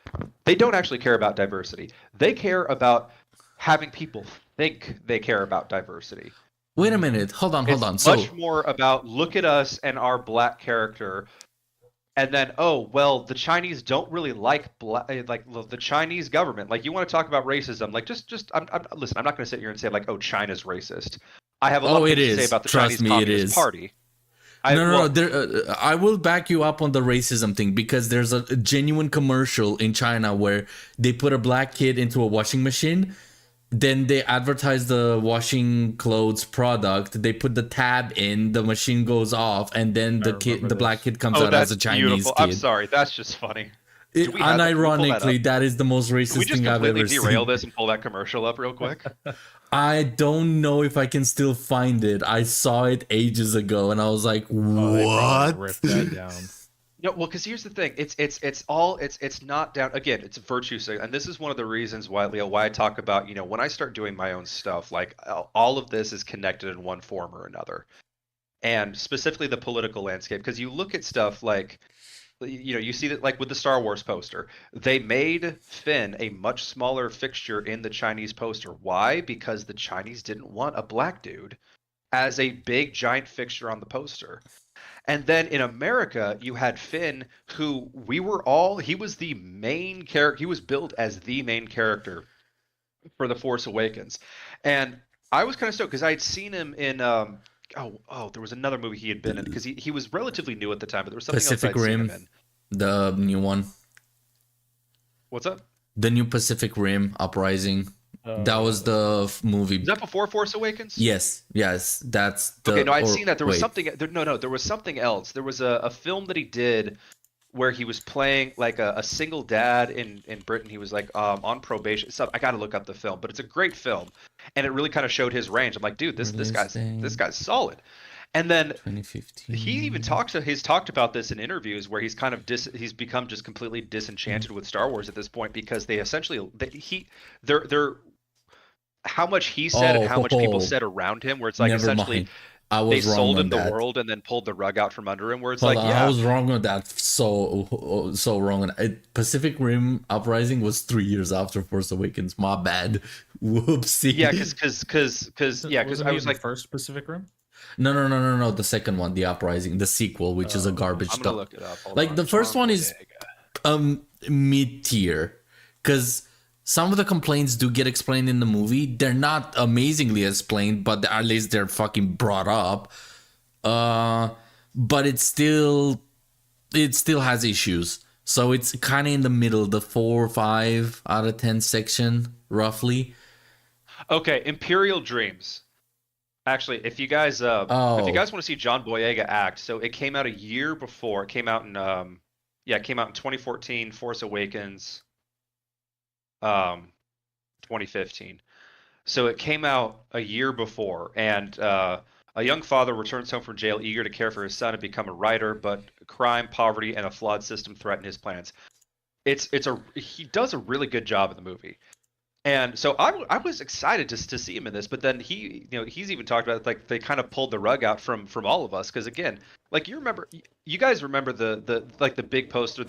Speaker 3: They don't actually care about diversity. They care about having people think they care about diversity.
Speaker 1: Wait a minute. Hold on.
Speaker 3: It's
Speaker 1: So
Speaker 3: much more about look at us and our black character, and then the Chinese don't really like black, like the Chinese government. Like you want to talk about racism, like listen. I'm not going to sit here and say like, China's racist. I have a lot of things to say about the
Speaker 1: Trust
Speaker 3: Chinese
Speaker 1: me,
Speaker 3: Communist
Speaker 1: it is.
Speaker 3: Party.
Speaker 1: No. I will back you up on the racism thing because there's a genuine commercial in China where they put a black kid into a washing machine. Then they advertise the washing clothes product. They put the tab in, the machine goes off, and then the black kid comes out as a Chinese
Speaker 3: beautiful.
Speaker 1: kid.
Speaker 3: I'm sorry, that's just funny. Do we have that? Can we pull that
Speaker 1: Unironically,
Speaker 3: up?
Speaker 1: that is the most
Speaker 3: Can we
Speaker 1: racist
Speaker 3: just
Speaker 1: thing I've
Speaker 3: completely
Speaker 1: ever
Speaker 3: derail
Speaker 1: seen.
Speaker 3: this and pull that commercial up real quick?
Speaker 1: I don't know if I can still find it. I saw it ages ago, and I was like,
Speaker 2: Oh, they probably
Speaker 1: "What?"
Speaker 2: ripped that down.
Speaker 3: No, well, because here's the thing. It's not down. Again, it's virtue signaling, and this is one of the reasons why, Leo, why I talk about, when I start doing my own stuff, like all of this is connected in one form or another, and specifically the political landscape. Because you look at stuff like, you see that like with the Star Wars poster, they made Finn a much smaller fixture in the Chinese poster. Why? Because the Chinese didn't want a black dude as a big giant fixture on the poster. And then in America, you had Finn, who he was the main character. He was billed as the main character for The Force Awakens. And I was kind of stoked because I had seen him in, there was another movie he had been in because he was relatively new at the time, but there was something
Speaker 1: Pacific
Speaker 3: else I'd seen
Speaker 1: Rim,
Speaker 3: him in.
Speaker 1: the new one,
Speaker 3: What's up?
Speaker 1: the new Pacific Rim Uprising. That was the movie.
Speaker 3: Was that before Force Awakens?
Speaker 1: Yes, that's the.
Speaker 3: Okay, no, I'd
Speaker 1: or-
Speaker 3: seen that. There was
Speaker 1: wait.
Speaker 3: something. There was something else. There was a film that he did where he was playing like a single dad in Britain. He was like on probation. I got to look up the film, but it's a great film, and it really kind of showed his range. I'm like, dude, this guy's solid. And then
Speaker 1: 2015.
Speaker 3: he even he's talked about this in interviews where he's kind of he's become just completely disenchanted with Star Wars at this point because they essentially they're how much he said and how much people said around him, where it's like
Speaker 1: Never
Speaker 3: essentially
Speaker 1: mind. I
Speaker 3: they
Speaker 1: was wrong
Speaker 3: sold
Speaker 1: on
Speaker 3: him the
Speaker 1: that.
Speaker 3: world and then pulled the rug out from under him, where it's
Speaker 1: Hold
Speaker 3: like,
Speaker 1: on,
Speaker 3: yeah,
Speaker 1: I was wrong on that. So wrong on it. Pacific Rim Uprising was 3 years after Force Awakens. My bad. Whoopsie.
Speaker 3: yeah, because I was like,
Speaker 2: first Pacific Rim.
Speaker 1: No. The second one, The Uprising, the sequel, which is a garbage
Speaker 3: I'm gonna
Speaker 1: dump.
Speaker 3: look it up. Hold
Speaker 1: Like
Speaker 3: on.
Speaker 1: the first one is mid tier because some of the complaints do get explained in the movie. They're not amazingly explained, but at least they're fucking brought up. But it still has issues. So it's kind of in the middle, the 4 or 5 out of 10 section, roughly.
Speaker 3: Okay, Imperial Dreams. Actually, if you guys
Speaker 1: Oh,
Speaker 3: want to see John Boyega act, so it came out a year before. It came out in it came out in 2014, Force Awakens 2015. So it came out a year before, and a young father returns home from jail eager to care for his son and become a writer, but crime, poverty, and a flawed system threaten his plans. He does a really good job in the movie. And so I was excited to see him in this, but then he's even talked about like they kind of pulled the rug out from all of us because again, like you guys remember the like the big poster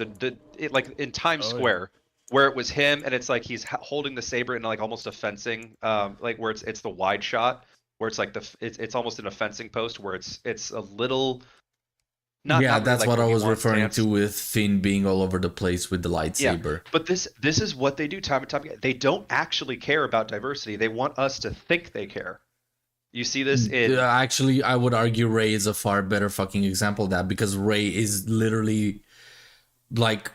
Speaker 3: like in Times Square where it was him and it's like he's holding the saber in like almost a fencing like where it's the wide shot where it's like it's almost in a fencing post where it's a little
Speaker 1: yeah,
Speaker 3: not really
Speaker 1: that's
Speaker 3: like
Speaker 1: what I was
Speaker 3: Obi-Wan's
Speaker 1: referring
Speaker 3: stance.
Speaker 1: to with Finn being all over the place with the lightsaber.
Speaker 3: But this is what they do time and time again. They don't actually care about diversity. They want us to think they care. You see this in
Speaker 1: Actually, I would argue Rey is a far better fucking example of that because Rey is literally like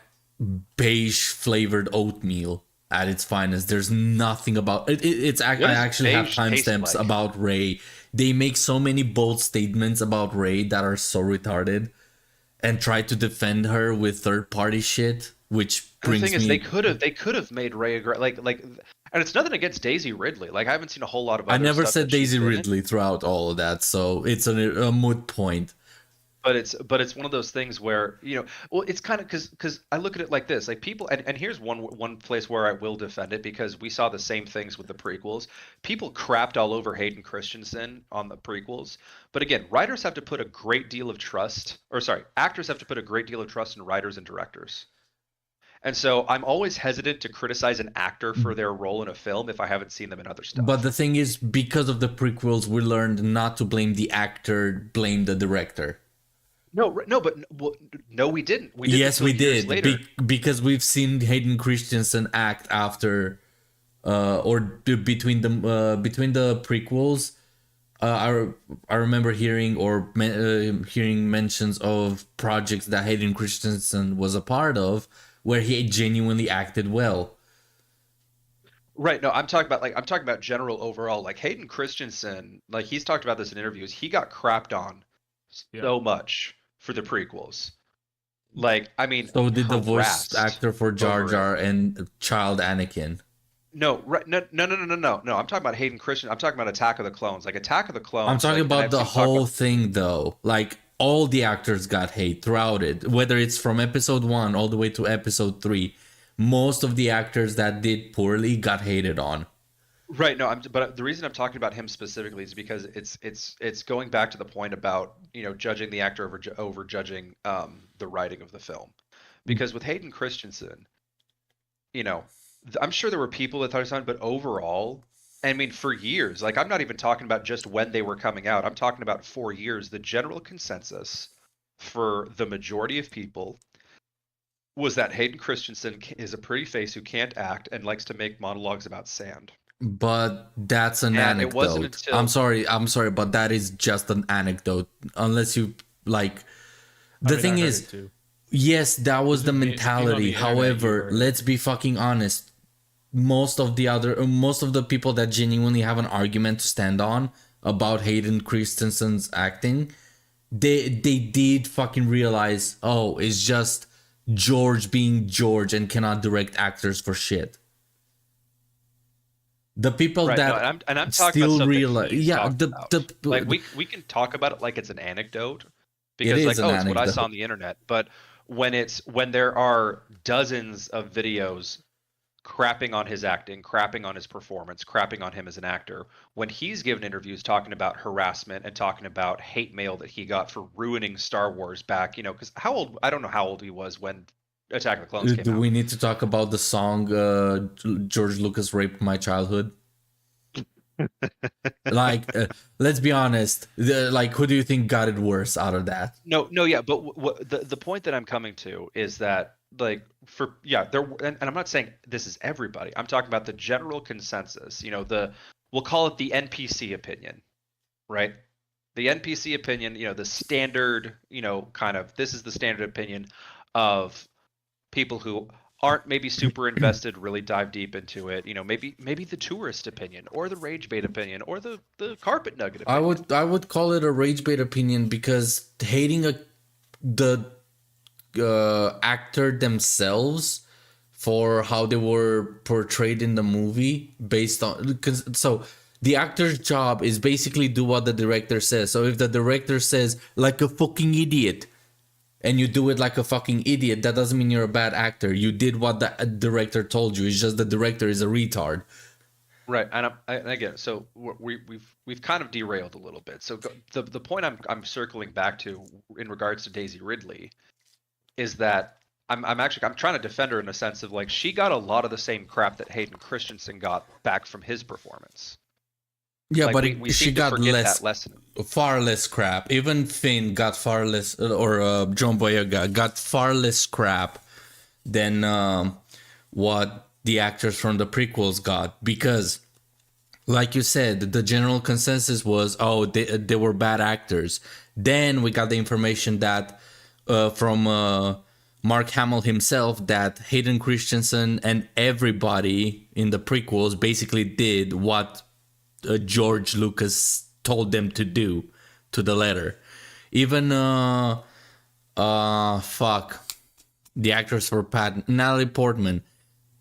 Speaker 1: beige flavored oatmeal at its finest. There's nothing about it. I actually have
Speaker 3: beige taste
Speaker 1: timestamps
Speaker 3: like?
Speaker 1: about Rey. They make so many bold statements about Rey that are so retarded, and try to defend her with third party shit, which
Speaker 3: the
Speaker 1: brings
Speaker 3: thing is
Speaker 1: me.
Speaker 3: they could have made Rey like and it's nothing against Daisy Ridley. Like I haven't seen a whole lot of
Speaker 1: I
Speaker 3: other
Speaker 1: never
Speaker 3: stuff
Speaker 1: said
Speaker 3: that she's
Speaker 1: Daisy
Speaker 3: been in.
Speaker 1: Ridley throughout all of that, so it's a moot point.
Speaker 3: But it's one of those things where well it's kind of because I look at it like this like people and here's one place where I will defend it because we saw the same things with the prequels. People crapped all over Hayden Christensen on the prequels, but again, writers have to put a great deal of trust, or sorry, actors have to put a great deal of trust in writers and directors. And so I'm always hesitant to criticize an actor for their role in a film if I haven't seen them in other stuff.
Speaker 1: But the thing is, because of the prequels, we learned not to blame the actor, blame the director.
Speaker 3: No, we didn't. We didn't
Speaker 1: Yes,
Speaker 3: until
Speaker 1: we
Speaker 3: years
Speaker 1: did.
Speaker 3: later.
Speaker 1: Because we've seen Hayden Christensen act after, between the prequels. I remember hearing hearing mentions of projects that Hayden Christensen was a part of, where he genuinely acted well.
Speaker 3: Right. No, I'm talking about general overall. Like Hayden Christensen, like he's talked about this in interviews. He got crapped on so much for the prequels. Like, I mean,
Speaker 1: So did the voice
Speaker 3: harassed
Speaker 1: actor for Jar
Speaker 3: over it.
Speaker 1: Jar and child Anakin.
Speaker 3: No, right? No. I'm talking about Hayden Christensen. I'm talking about Attack of the Clones. Like Attack of the Clones.
Speaker 1: I'm talking
Speaker 3: like,
Speaker 1: about
Speaker 3: and
Speaker 1: the
Speaker 3: I've seen talk
Speaker 1: whole
Speaker 3: about-
Speaker 1: thing, though. Like, all the actors got hate throughout it, whether it's from episode 1 all the way to episode 3. Most of the actors that did poorly got hated on.
Speaker 3: Right. No, but the reason I'm talking about him specifically is because it's going back to the point about judging the actor over judging the writing of the film, because with Hayden Christensen, I'm sure there were people that thought it was fine, but overall, I mean, for years, like I'm not even talking about just when they were coming out. I'm talking about 4 years. The general consensus for the majority of people was that Hayden Christensen is a pretty face who can't act and likes to make monologues about sand.
Speaker 1: But that's an
Speaker 3: And it
Speaker 1: anecdote.
Speaker 3: wasn't until-
Speaker 1: I'm sorry, but that is just an anecdote. Unless you like. The thing is, yes, that was the
Speaker 2: Being on the
Speaker 1: mentality.
Speaker 2: internet,
Speaker 1: However,
Speaker 2: you
Speaker 1: let's be fucking honest. Most of the people that genuinely have an argument to stand on about Hayden Christensen's acting, they did fucking realize, oh, it's just George being George and cannot direct actors for shit. The people
Speaker 3: Right,
Speaker 1: that
Speaker 3: no, and I'm talking
Speaker 1: still
Speaker 3: about something
Speaker 1: realize,
Speaker 3: he's
Speaker 1: yeah,
Speaker 3: talked about. Like we can talk about it like it's an anecdote because
Speaker 1: is
Speaker 3: like
Speaker 1: an
Speaker 3: it's what I saw
Speaker 1: anecdote.
Speaker 3: on the internet. But when there are dozens of videos crapping on his acting, crapping on his performance, crapping on him as an actor, when he's given interviews talking about harassment and talking about hate mail that he got for ruining Star Wars back, because I don't know how old he was when Attack of the Clones came
Speaker 1: do
Speaker 3: out.
Speaker 1: we need to talk about the song George Lucas raped my childhood? Like, let's be honest. Like, who do you think got it worse out of that?
Speaker 3: No, yeah, but the point that I'm coming to is that there and I'm not saying this is everybody. I'm talking about the general consensus. We'll call it the NPC opinion, right? The NPC opinion, the standard, kind of this is the standard opinion of people who aren't maybe super invested really dive deep into it. You know, maybe the tourist opinion or the rage bait opinion or the carpet nugget opinion.
Speaker 1: I would call it a rage bait opinion because hating the actor themselves for how they were portrayed in the movie based on so the actor's job is basically do what the director says. So if the director says like a fucking idiot and you do it like a fucking idiot, that doesn't mean you're a bad actor. You did what the director told you. It's just the director is a retard.
Speaker 3: Right, and again, so we've kind of derailed a little bit. So the point I'm circling back to in regards to Daisy Ridley is that I'm trying to defend her in a sense of like she got a lot of the same crap that Hayden Christensen got back from his performance.
Speaker 1: Yeah,
Speaker 3: like
Speaker 1: but
Speaker 3: we
Speaker 1: she
Speaker 3: seem to
Speaker 1: got
Speaker 3: forget that lesson.
Speaker 1: far less crap. Even Finn got far less, or John Boyega got far less crap than what the actors from the prequels got. Because, like you said, the general consensus was, oh, they were bad actors. Then we got the information that from Mark Hamill himself that Hayden Christensen and everybody in the prequels basically did what George Lucas told them to do to the letter. Even the actress for Pat, Natalie Portman.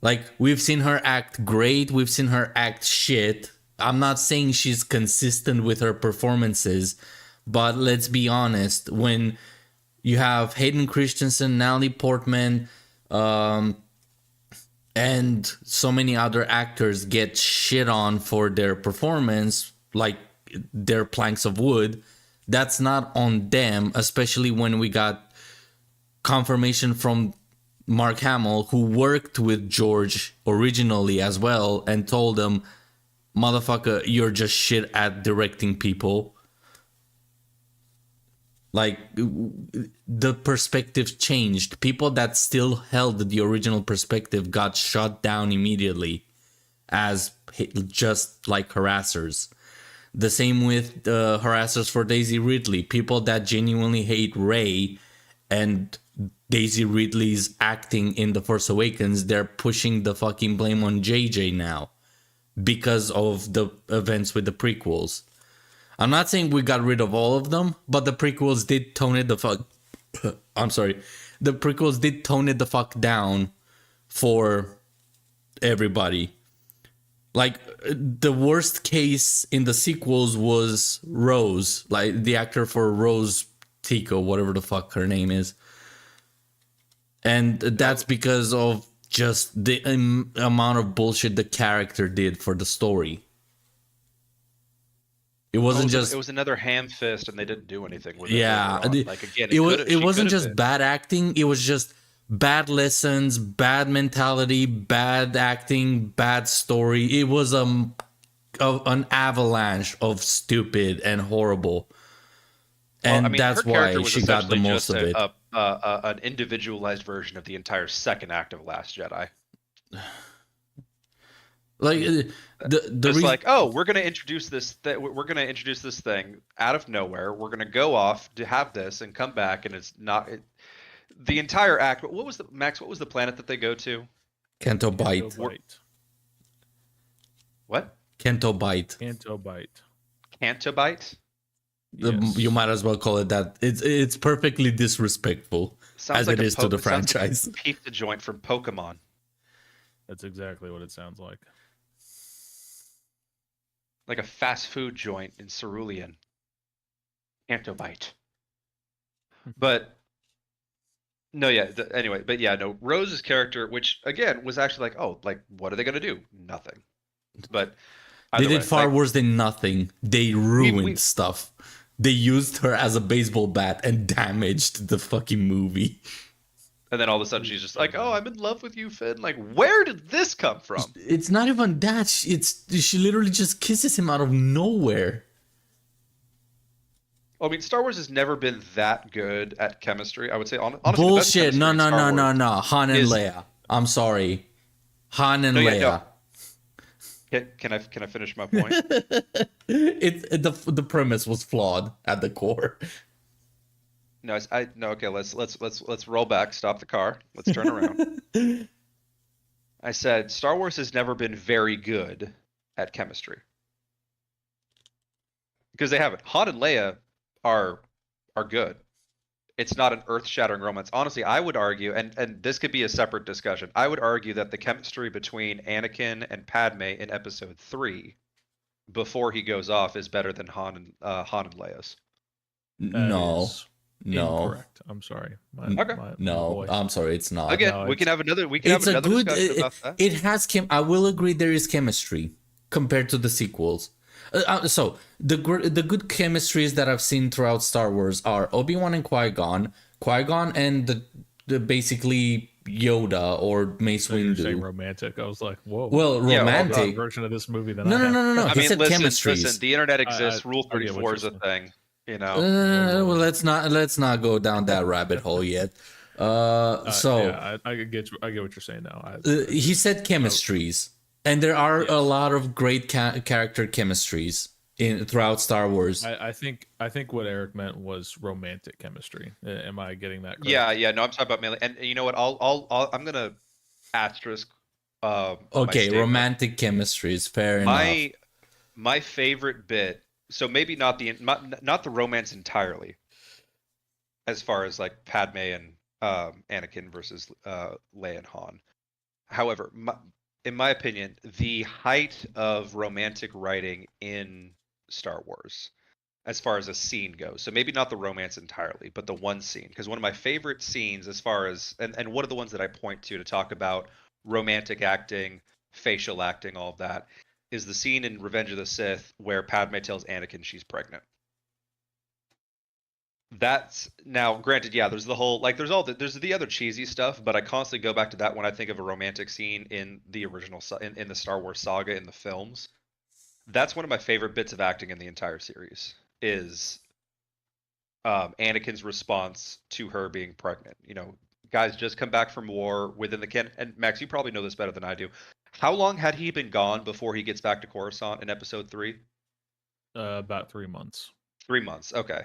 Speaker 1: Like, we've seen her act great, we've seen her act shit. I'm not saying she's consistent with her performances, but let's be honest, when you have Hayden Christensen, Natalie Portman, and so many other actors get shit on for their performance, like they're planks of wood, that's not on them, especially when we got confirmation from Mark Hamill, who worked with George originally as well, and told him, motherfucker, you're just shit at directing people. Like, the perspective changed. People that still held the original perspective got shut down immediately as just like harassers. The same with harassers for Daisy Ridley. People that genuinely hate Rey and Daisy Ridley's acting in The Force Awakens, they're pushing the fucking blame on JJ now because of the events with the prequels. I'm not saying we got rid of all of them, but the prequels did tone it the fuck... I'm sorry. The prequels did tone it the fuck down for everybody. Like, the worst case in the sequels was Rose. Like, the actor for Rose Tico, whatever the fuck her name is. And that's because of just the amount of bullshit the character did for the story. It wasn't just...
Speaker 3: It was another ham fist, and they didn't do anything with it.
Speaker 1: Yeah.
Speaker 3: Like, again,
Speaker 1: it wasn't just bad acting. It was just bad lessons, bad mentality, bad acting, bad story. It was an avalanche of stupid and horrible. And that's why she got the most of it.
Speaker 3: An individualized version of the entire second act of Last Jedi.
Speaker 1: Like
Speaker 3: like, oh, we're gonna introduce this. We're gonna introduce this thing out of nowhere. We're gonna go off to have this and come back, and it's not the entire act. What was What was the planet that they go to?
Speaker 1: Canto Bight.
Speaker 3: What?
Speaker 1: Canto Bight.
Speaker 2: Canto Bight.
Speaker 3: Canto Bight.
Speaker 2: Yes.
Speaker 1: You might as well call it that. It's perfectly disrespectful as it is to the franchise.
Speaker 3: Like a pizza joint from Pokemon.
Speaker 2: That's exactly what it sounds like.
Speaker 3: Like a fast food joint in Cerulean. Canto Bight. But no, yeah. Anyway, but yeah, no. Rose's character, which again was actually like, oh, like what are they gonna do? Nothing. But
Speaker 1: they did far worse than nothing. They ruined stuff. They used her as a baseball bat and damaged the fucking movie.
Speaker 3: And then all of a sudden she's just like, "Oh, I'm in love with you, Finn." Like, where did this come from?
Speaker 1: It's not even that. She literally just kisses him out of nowhere.
Speaker 3: I mean, Star Wars has never been that good at chemistry. I would say, honestly,
Speaker 1: bullshit. No. Han and Leia. I'm sorry. Han and Leia.
Speaker 3: No. Can I finish my point?
Speaker 1: The premise was flawed at the core.
Speaker 3: No, no. Okay, let's roll back. Stop the car. Let's turn around. I said Star Wars has never been very good at chemistry because they haven't. Han and Leia are good. It's not an earth-shattering romance. Honestly, I would argue, and this could be a separate discussion. I would argue that the chemistry between Anakin and Padme in Episode 3, before he goes off, is better than Han and Leia's.
Speaker 1: No.
Speaker 2: Is
Speaker 1: No.
Speaker 2: incorrect. I'm sorry.
Speaker 3: Okay.
Speaker 1: No, I'm sorry, it's not.
Speaker 3: Again,
Speaker 2: No,
Speaker 3: we can have another. We can have
Speaker 1: It's a
Speaker 3: another
Speaker 1: good.
Speaker 3: discussion about that.
Speaker 1: It has I will agree there is chemistry compared to the sequels. So the good chemistries that I've seen throughout Star Wars are Obi-Wan and Qui-Gon and the basically Yoda or Mace
Speaker 2: So you're saying
Speaker 1: Windu.
Speaker 2: romantic. I was like, whoa.
Speaker 1: Well,
Speaker 3: Yeah,
Speaker 1: romantic.
Speaker 2: Version of this movie than
Speaker 1: No,
Speaker 2: I
Speaker 1: no,
Speaker 2: have.
Speaker 1: no, no, no.
Speaker 3: I
Speaker 1: He
Speaker 3: mean,
Speaker 1: said
Speaker 3: listen,
Speaker 1: chemistries.
Speaker 3: the internet exists. Rule
Speaker 2: I get what
Speaker 3: 34 is a
Speaker 2: you're
Speaker 3: thing. You know.
Speaker 1: Well, let's not go down that rabbit hole yet.
Speaker 2: Yeah, I get what you're saying now.
Speaker 1: He said chemistries, and there are a lot of great character chemistries throughout Star Wars.
Speaker 2: I think what Eric meant was romantic chemistry. Am I getting that correct?
Speaker 3: Yeah. No, I'm talking about melee. And you know what? I'm gonna asterisk. My
Speaker 1: Okay,
Speaker 3: statement.
Speaker 1: romantic chemistries, fair enough.
Speaker 3: My favorite bit. So maybe not the romance entirely, as far as like Padme and Anakin versus Leia and Han. However, in my opinion, the height of romantic writing in Star Wars, as far as a scene goes. So maybe not the romance entirely, but the one scene. Because one of my favorite scenes, as far as and one of the ones that I point to talk about romantic acting, facial acting, all of that, is the scene in Revenge of the Sith where Padme tells Anakin she's pregnant. That's now granted, yeah, there's the whole like there's the other cheesy stuff, but I constantly go back to that when I think of a romantic scene in the original in the Star Wars saga in the films. That's one of my favorite bits of acting in the entire series is Anakin's response to her being pregnant. You know, guys just come back from war within the and Max, you probably know this better than I do. How long had he been gone before he gets back to Coruscant in Episode 3?
Speaker 2: About 3 months.
Speaker 3: 3 months. Okay.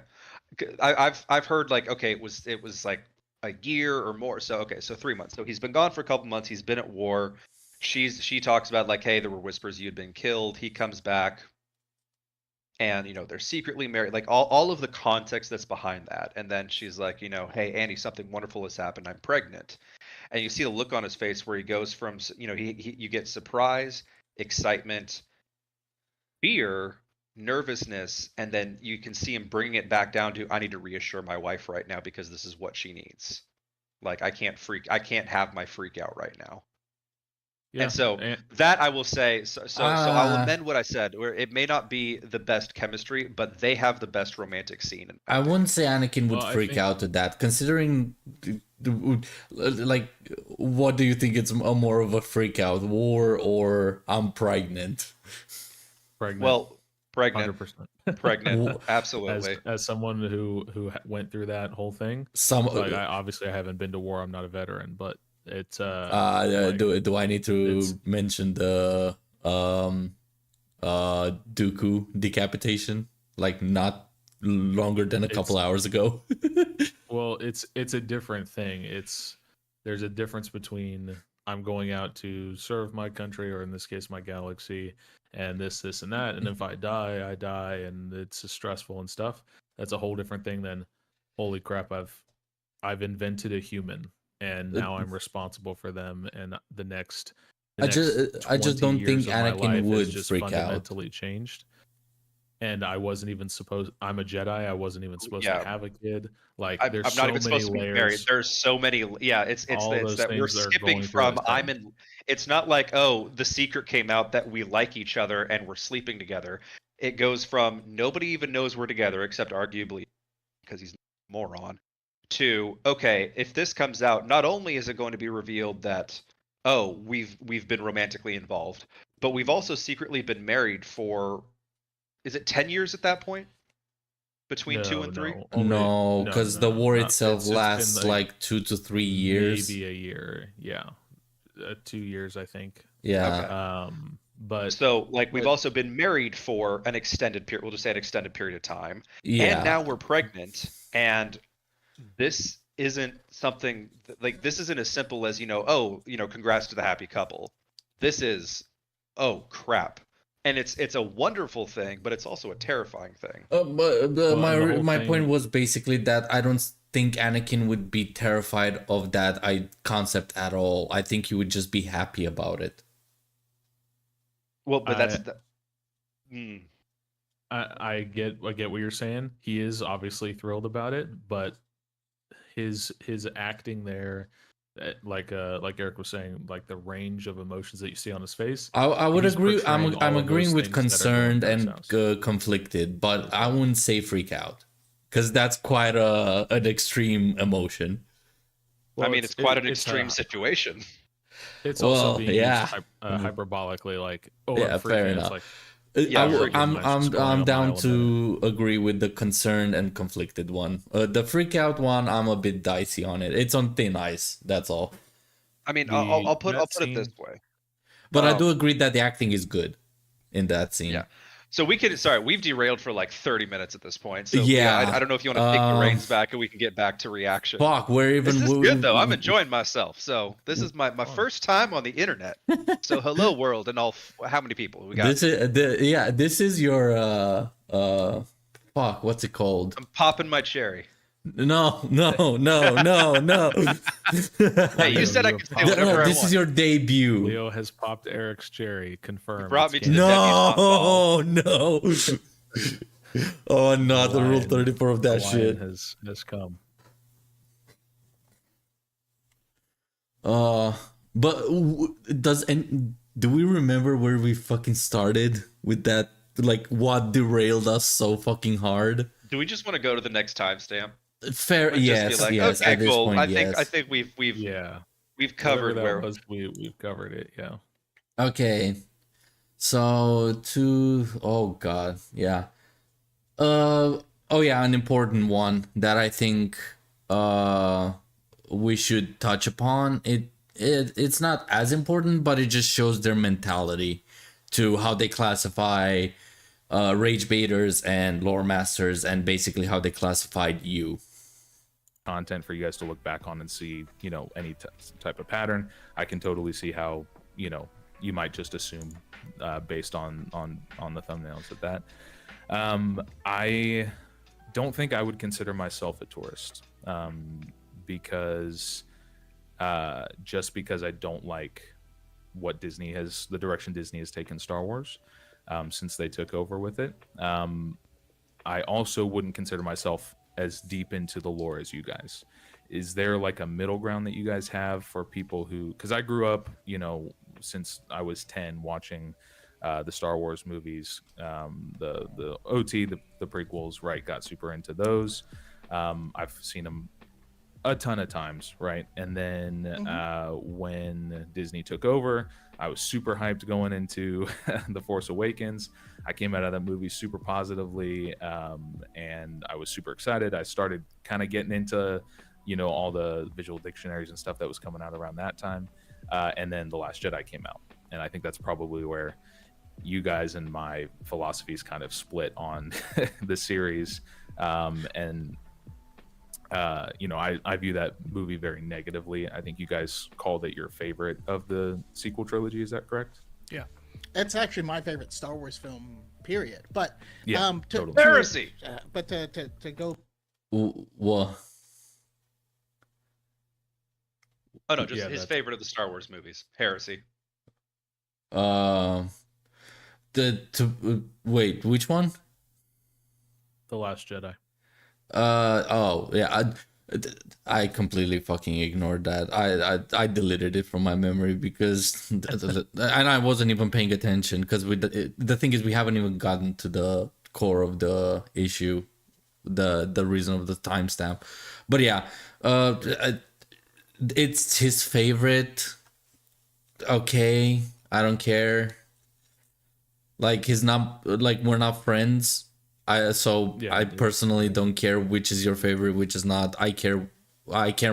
Speaker 3: I've heard like okay, it was like a year or more. So okay, so 3 months. So he's been gone for a couple months. He's been at war. She talks about like, hey, there were whispers you had been killed. He comes back, and you know they're secretly married. Like all of the context that's behind that. And then she's like, you know, hey Annie, something wonderful has happened. I'm pregnant. And you see the look on his face where he goes from, you know, you get surprise, excitement, fear, nervousness, and then you can see him bringing it back down to, I need to reassure my wife right now because this is what she needs. Like I can't have my freak out right now.
Speaker 2: Yeah.
Speaker 3: And so that I will say, so I'll amend what I said, where it may not be the best chemistry, but they have the best romantic scene.
Speaker 1: I wouldn't say Anakin would
Speaker 2: Well, I
Speaker 1: freak
Speaker 2: think-
Speaker 1: out at that, considering, like, what do you think it's more of a freak out, war or I'm pregnant?
Speaker 2: Pregnant.
Speaker 3: Well, pregnant,
Speaker 2: 100%.
Speaker 3: pregnant, absolutely.
Speaker 2: As someone who went through that whole thing, like obviously I haven't been to war. I'm not a veteran, but it's like,
Speaker 1: do I need to
Speaker 2: it's-
Speaker 1: mention the Dooku decapitation? Like not longer than a couple hours ago.
Speaker 2: well, it's a different thing. There's a difference between I'm going out to serve my country, or in this case my galaxy, and this and that, and if I die, I die, and it's stressful and stuff. That's a whole different thing than holy crap, I've invented a human and now I'm responsible for them, and the next
Speaker 1: I just don't
Speaker 2: 20
Speaker 1: think
Speaker 2: years of my
Speaker 1: Anakin
Speaker 2: life
Speaker 1: would
Speaker 2: has just
Speaker 1: freak out.
Speaker 2: fundamentally changed. And I wasn't even supposed. I'm a Jedi. I wasn't even supposed
Speaker 3: Yeah.
Speaker 2: to have a kid. Like
Speaker 3: I'm
Speaker 2: there's
Speaker 3: not
Speaker 2: so
Speaker 3: even
Speaker 2: many
Speaker 3: supposed to be
Speaker 2: layers.
Speaker 3: married. There's so many. Yeah, it's
Speaker 2: All those
Speaker 3: that we're
Speaker 2: things are
Speaker 3: skipping
Speaker 2: going through
Speaker 3: from
Speaker 2: his
Speaker 3: I'm
Speaker 2: head.
Speaker 3: in. It's not like, oh, the secret came out that we like each other and we're sleeping together. It goes from nobody even knows we're together except arguably because he's a moron, to okay, if this comes out, not only is it going to be revealed that oh, we've been romantically involved, but we've also secretly been married for, is it 10 years at that point? Between 2 and 3?
Speaker 1: No, because the war itself
Speaker 2: It's been
Speaker 1: lasts like 2 to 3 years.
Speaker 2: maybe a year. Yeah, 2 years, I think.
Speaker 1: Yeah.
Speaker 2: But
Speaker 3: So, like, we've also been married for an extended period. We'll just say an extended period of time.
Speaker 1: Yeah.
Speaker 3: And now we're pregnant. And this isn't something like this isn't as simple as, oh, congrats to the happy couple. This is, oh crap. And it's a wonderful thing, but it's also a terrifying thing.
Speaker 1: But
Speaker 2: Well,
Speaker 1: my
Speaker 2: and the whole
Speaker 1: my
Speaker 2: thing-
Speaker 1: point was basically that I don't think Anakin would be terrified of that concept at all. I think he would just be happy about it.
Speaker 3: Well, but that's
Speaker 2: I get what you're saying. He is obviously thrilled about it, but his acting there, like Eric was saying, like the range of emotions that you see on his face.
Speaker 1: I would
Speaker 2: He's
Speaker 1: agree.
Speaker 2: portraying all
Speaker 1: I'm
Speaker 2: of
Speaker 1: agreeing
Speaker 2: those
Speaker 1: with
Speaker 2: things that are
Speaker 1: concerned
Speaker 2: going
Speaker 1: and
Speaker 2: through his house.
Speaker 1: conflicted, but I wouldn't say freak out because that's quite an extreme emotion.
Speaker 3: I mean, it's quite an
Speaker 2: it's,
Speaker 3: extreme situation.
Speaker 2: It's
Speaker 1: Well,
Speaker 2: also being
Speaker 1: yeah.
Speaker 2: used hyperbolically, like, oh,
Speaker 1: Yeah,
Speaker 2: I'm
Speaker 1: fair
Speaker 2: freaking.
Speaker 1: enough.
Speaker 2: It's like,
Speaker 3: Yeah,
Speaker 1: I'm down
Speaker 2: to.
Speaker 1: to agree with the concerned and conflicted one. The freak out one, I'm a bit dicey on it. It's on thin ice. That's all.
Speaker 3: I mean,
Speaker 2: The-
Speaker 3: I'll put
Speaker 2: that
Speaker 3: it this
Speaker 2: scene-
Speaker 3: way.
Speaker 1: But I
Speaker 3: Um,
Speaker 1: do agree that the acting is good in that scene.
Speaker 3: Yeah. So we've derailed for like 30 minutes at this point. So
Speaker 1: Yeah,
Speaker 3: I don't know if you want to take the
Speaker 1: um,
Speaker 3: reins back and we can get back to reaction.
Speaker 1: Fuck, we're even.
Speaker 3: This is good though. I'm enjoying myself. So this is my first time on the internet. So hello world and all. How many people we got?
Speaker 1: This is This is your fuck. What's it called?
Speaker 3: I'm popping my cherry.
Speaker 1: No.
Speaker 3: Hey, you said I could say whatever I
Speaker 1: This
Speaker 3: want.
Speaker 1: is your debut.
Speaker 2: Leo has popped Eric's cherry. Confirmed.
Speaker 3: brought me
Speaker 2: It's
Speaker 3: to the
Speaker 2: canon.
Speaker 1: No. Oh, not the rule
Speaker 2: lion-
Speaker 1: 34 of
Speaker 2: The
Speaker 1: that
Speaker 2: lion
Speaker 1: shit.
Speaker 2: has come.
Speaker 1: But do we remember where we fucking started with that? Like, what derailed us so fucking hard?
Speaker 3: Do we just want to go to the next timestamp?
Speaker 1: Fair,
Speaker 3: Just be
Speaker 1: yes,
Speaker 3: like,
Speaker 1: yes.
Speaker 3: Okay,
Speaker 1: At this
Speaker 3: cool.
Speaker 1: point,
Speaker 3: I
Speaker 1: yes.
Speaker 3: think we've
Speaker 2: Yeah.
Speaker 3: covered
Speaker 2: Whatever that
Speaker 3: where
Speaker 2: was, we've covered it. Yeah.
Speaker 1: Okay. So oh god, yeah. Oh yeah, an important one that I think we should touch upon. It's not as important, but it just shows their mentality to how they classify rage baiters and lore masters, and basically how they classified you.
Speaker 2: Content for you guys to look back on and see, any type of pattern. I can totally see how, you might just assume based on the thumbnails of that. I don't think I would consider myself a tourist because just because I don't like the direction Disney has taken Star Wars since they took over with it. I also wouldn't consider myself as deep into the lore as you guys. Is there like a middle ground that you guys have for people who, because I grew up, since I was 10 watching the Star Wars movies, the OT, the prequels, right? Got super into those. I've seen them a ton of times, right? And then when Disney took over, I was super hyped going into The Force Awakens. I came out of that movie super positively, and I was super excited. I started kind of getting into, all the visual dictionaries and stuff that was coming out around that time. And then The Last Jedi came out. And I think that's probably where you guys and my philosophies kind of split on the series. I view that movie very negatively. I think you guys called it your favorite of the sequel trilogy. Is that correct?
Speaker 5: Yeah.
Speaker 6: It's actually my favorite Star Wars film, period. But
Speaker 2: Yeah,
Speaker 6: to,
Speaker 2: totally.
Speaker 3: Heresy.
Speaker 6: but to go
Speaker 1: Well,
Speaker 3: Oh no, just
Speaker 2: Yeah,
Speaker 3: his
Speaker 2: that's-
Speaker 3: favorite of the Star Wars movies. Heresy.
Speaker 1: wait, which one?
Speaker 2: The Last Jedi.
Speaker 1: Oh yeah, I completely fucking ignored that. I deleted it from my memory because and I wasn't even paying attention because the thing is we haven't even gotten to the core of the issue, the reason of the timestamp. But yeah, it's his favorite. Okay, I don't care. Like he's not like we're not friends. I personally don't care which is your favorite, which is not. I care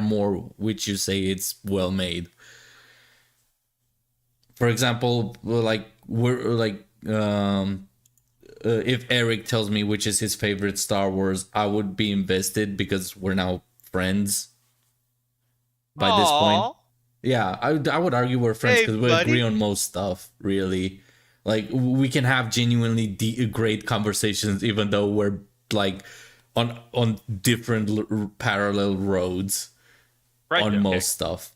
Speaker 1: more which you say it's well made. For example, like if Eric tells me which is his favorite Star Wars, I would be invested because we're now friends by this point. Yeah, I would argue we're friends
Speaker 7: Hey,
Speaker 1: because we
Speaker 7: buddy.
Speaker 1: agree on most stuff, really. Like, we can have genuinely great conversations even though we're, like, on different parallel roads
Speaker 3: Right.
Speaker 1: on
Speaker 3: okay.
Speaker 1: most stuff.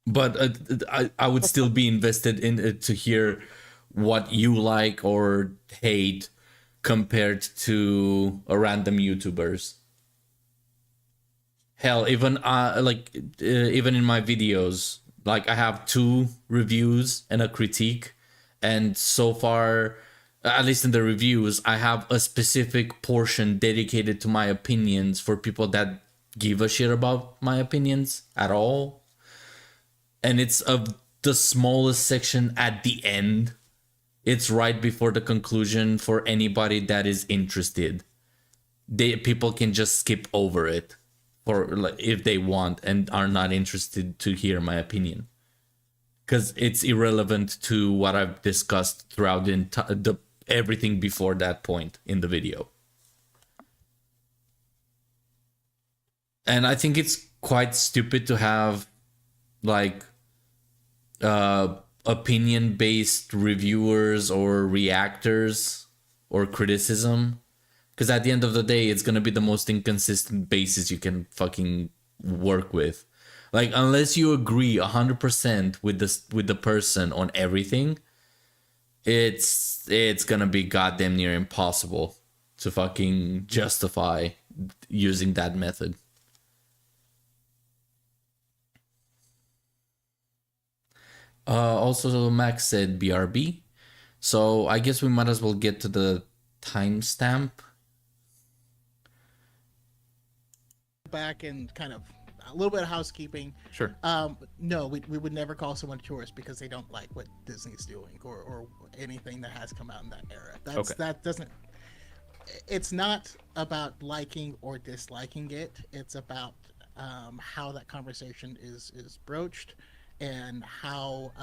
Speaker 1: But I would still be invested in it to hear what you like or hate compared to a random YouTubers. Hell, even even in my videos, like, I have 2 reviews and a critique, and so far, at least in the reviews, I have a specific portion dedicated to my opinions for people that give a shit about my opinions at all. And it's of the smallest section at the end. It's right before the conclusion for anybody that is interested. People can just skip over it, or like, if they want and are not interested to hear my opinion, because it's irrelevant to what I've discussed throughout the everything before that point in the video. And I think it's quite stupid to have, like, opinion-based reviewers or reactors or criticism, because at the end of the day, it's gonna be the most inconsistent basis you can fucking work with. Like, unless you agree 100% with the person on everything, it's gonna be goddamn near impossible to fucking justify using that method. Also, Max said BRB. So I guess we might as well get to the timestamp.
Speaker 6: Back and kind of a little bit of housekeeping.
Speaker 2: Sure.
Speaker 6: No, we would never call someone a tourist because they don't like what Disney's doing or anything that has come out in that era. That doesn't. It's not about liking or disliking it. It's about how that conversation is broached, and how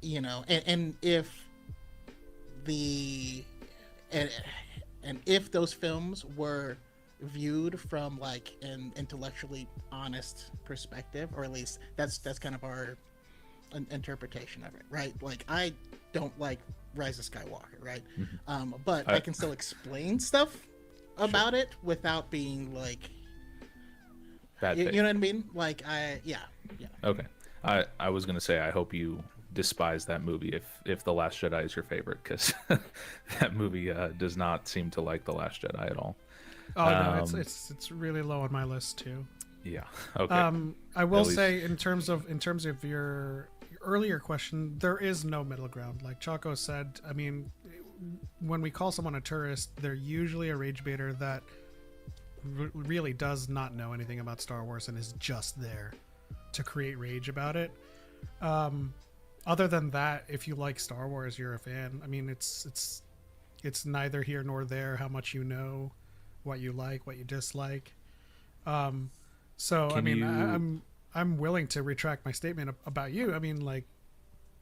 Speaker 6: and if and if those films were viewed from, like, an intellectually honest perspective, or at least that's kind of our interpretation of it, right? Like, I don't like Rise of Skywalker, right? But I can still explain stuff about it without being like
Speaker 2: Bad
Speaker 6: you
Speaker 2: faith.
Speaker 6: know what I mean? Like, yeah.
Speaker 2: Okay. I was gonna say, I hope you despise that movie if The Last Jedi is your favorite, because that movie does not seem to like The Last Jedi at all.
Speaker 5: Oh no, it's really low on my list too.
Speaker 2: Yeah. Okay.
Speaker 5: I will
Speaker 2: At
Speaker 5: say, in terms of your earlier question, there is no middle ground. Like Chaco said, I mean, when we call someone a tourist, they're usually a rage baiter that really does not know anything about Star Wars and is just there to create rage about it. Other than that, if you like Star Wars, you're a fan. I mean, it's neither here nor there how much you know, what you like, what you dislike. So I mean, I'm willing to retract my statement about you. I mean, like,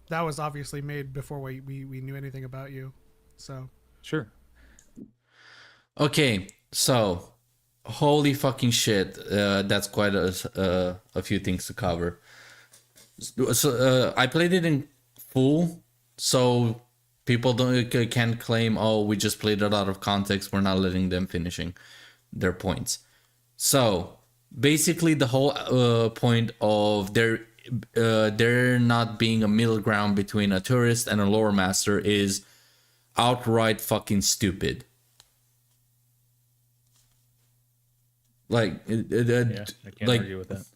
Speaker 5: that was obviously made before we knew anything about you. So
Speaker 2: Sure.
Speaker 1: Okay, so holy fucking shit, that's quite a few things to cover. So I played it in full, so people can't claim, oh, we just played it out of context, we're not letting them finishing their points. So basically the whole point of there not being a middle ground between a tourist and a lore master is outright fucking stupid. Like,
Speaker 2: Yeah, I can't
Speaker 1: like,
Speaker 2: argue with that.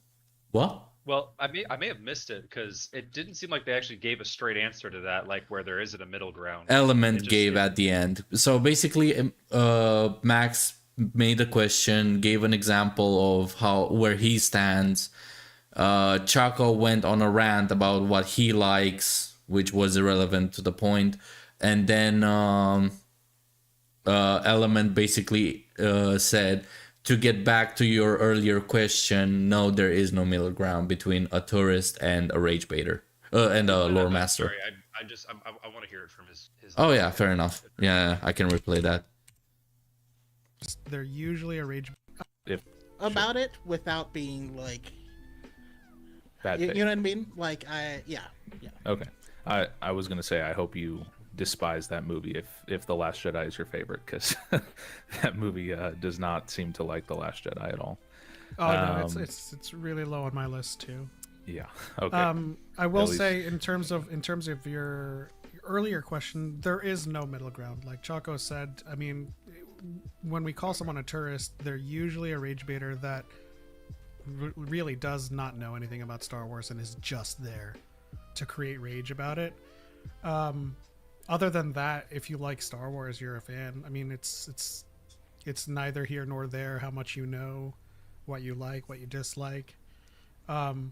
Speaker 1: what?
Speaker 3: Well, I may have missed it because it didn't seem like they actually gave a straight answer to that, like where there isn't a middle ground.
Speaker 1: Element
Speaker 3: It just-
Speaker 1: gave at the end. So basically, Max made a question, gave an example of where he stands. Chaco went on a rant about what he likes, which was irrelevant to the point, and then Element basically said, to get back to your earlier question, no, there is no middle ground between a tourist and a rage baiter and a lore master.
Speaker 3: Sorry, I want to hear it from his.
Speaker 1: Oh yeah, fair enough. Yeah, I can replay that.
Speaker 5: they're usually a rage.
Speaker 2: If
Speaker 6: about it without being like,
Speaker 2: bad
Speaker 6: you
Speaker 2: faith.
Speaker 6: know what I mean? Like, yeah.
Speaker 2: Okay. I was gonna say I hope you despise that movie if The Last Jedi is your favorite, because that movie does not seem to like The Last Jedi at all.
Speaker 5: Oh no, it's really low on my list too.
Speaker 2: Yeah. Okay.
Speaker 5: I will
Speaker 2: At least-
Speaker 5: say in terms of your earlier question, there is no middle ground. Like Chaco said, I mean, when we call someone a tourist, they're usually a rage baiter that really does not know anything about Star Wars and is just there to create rage about it. Other than that, if you like Star Wars, you're a fan. I mean, it's neither here nor there how much you know, what you like, what you dislike.
Speaker 1: I'll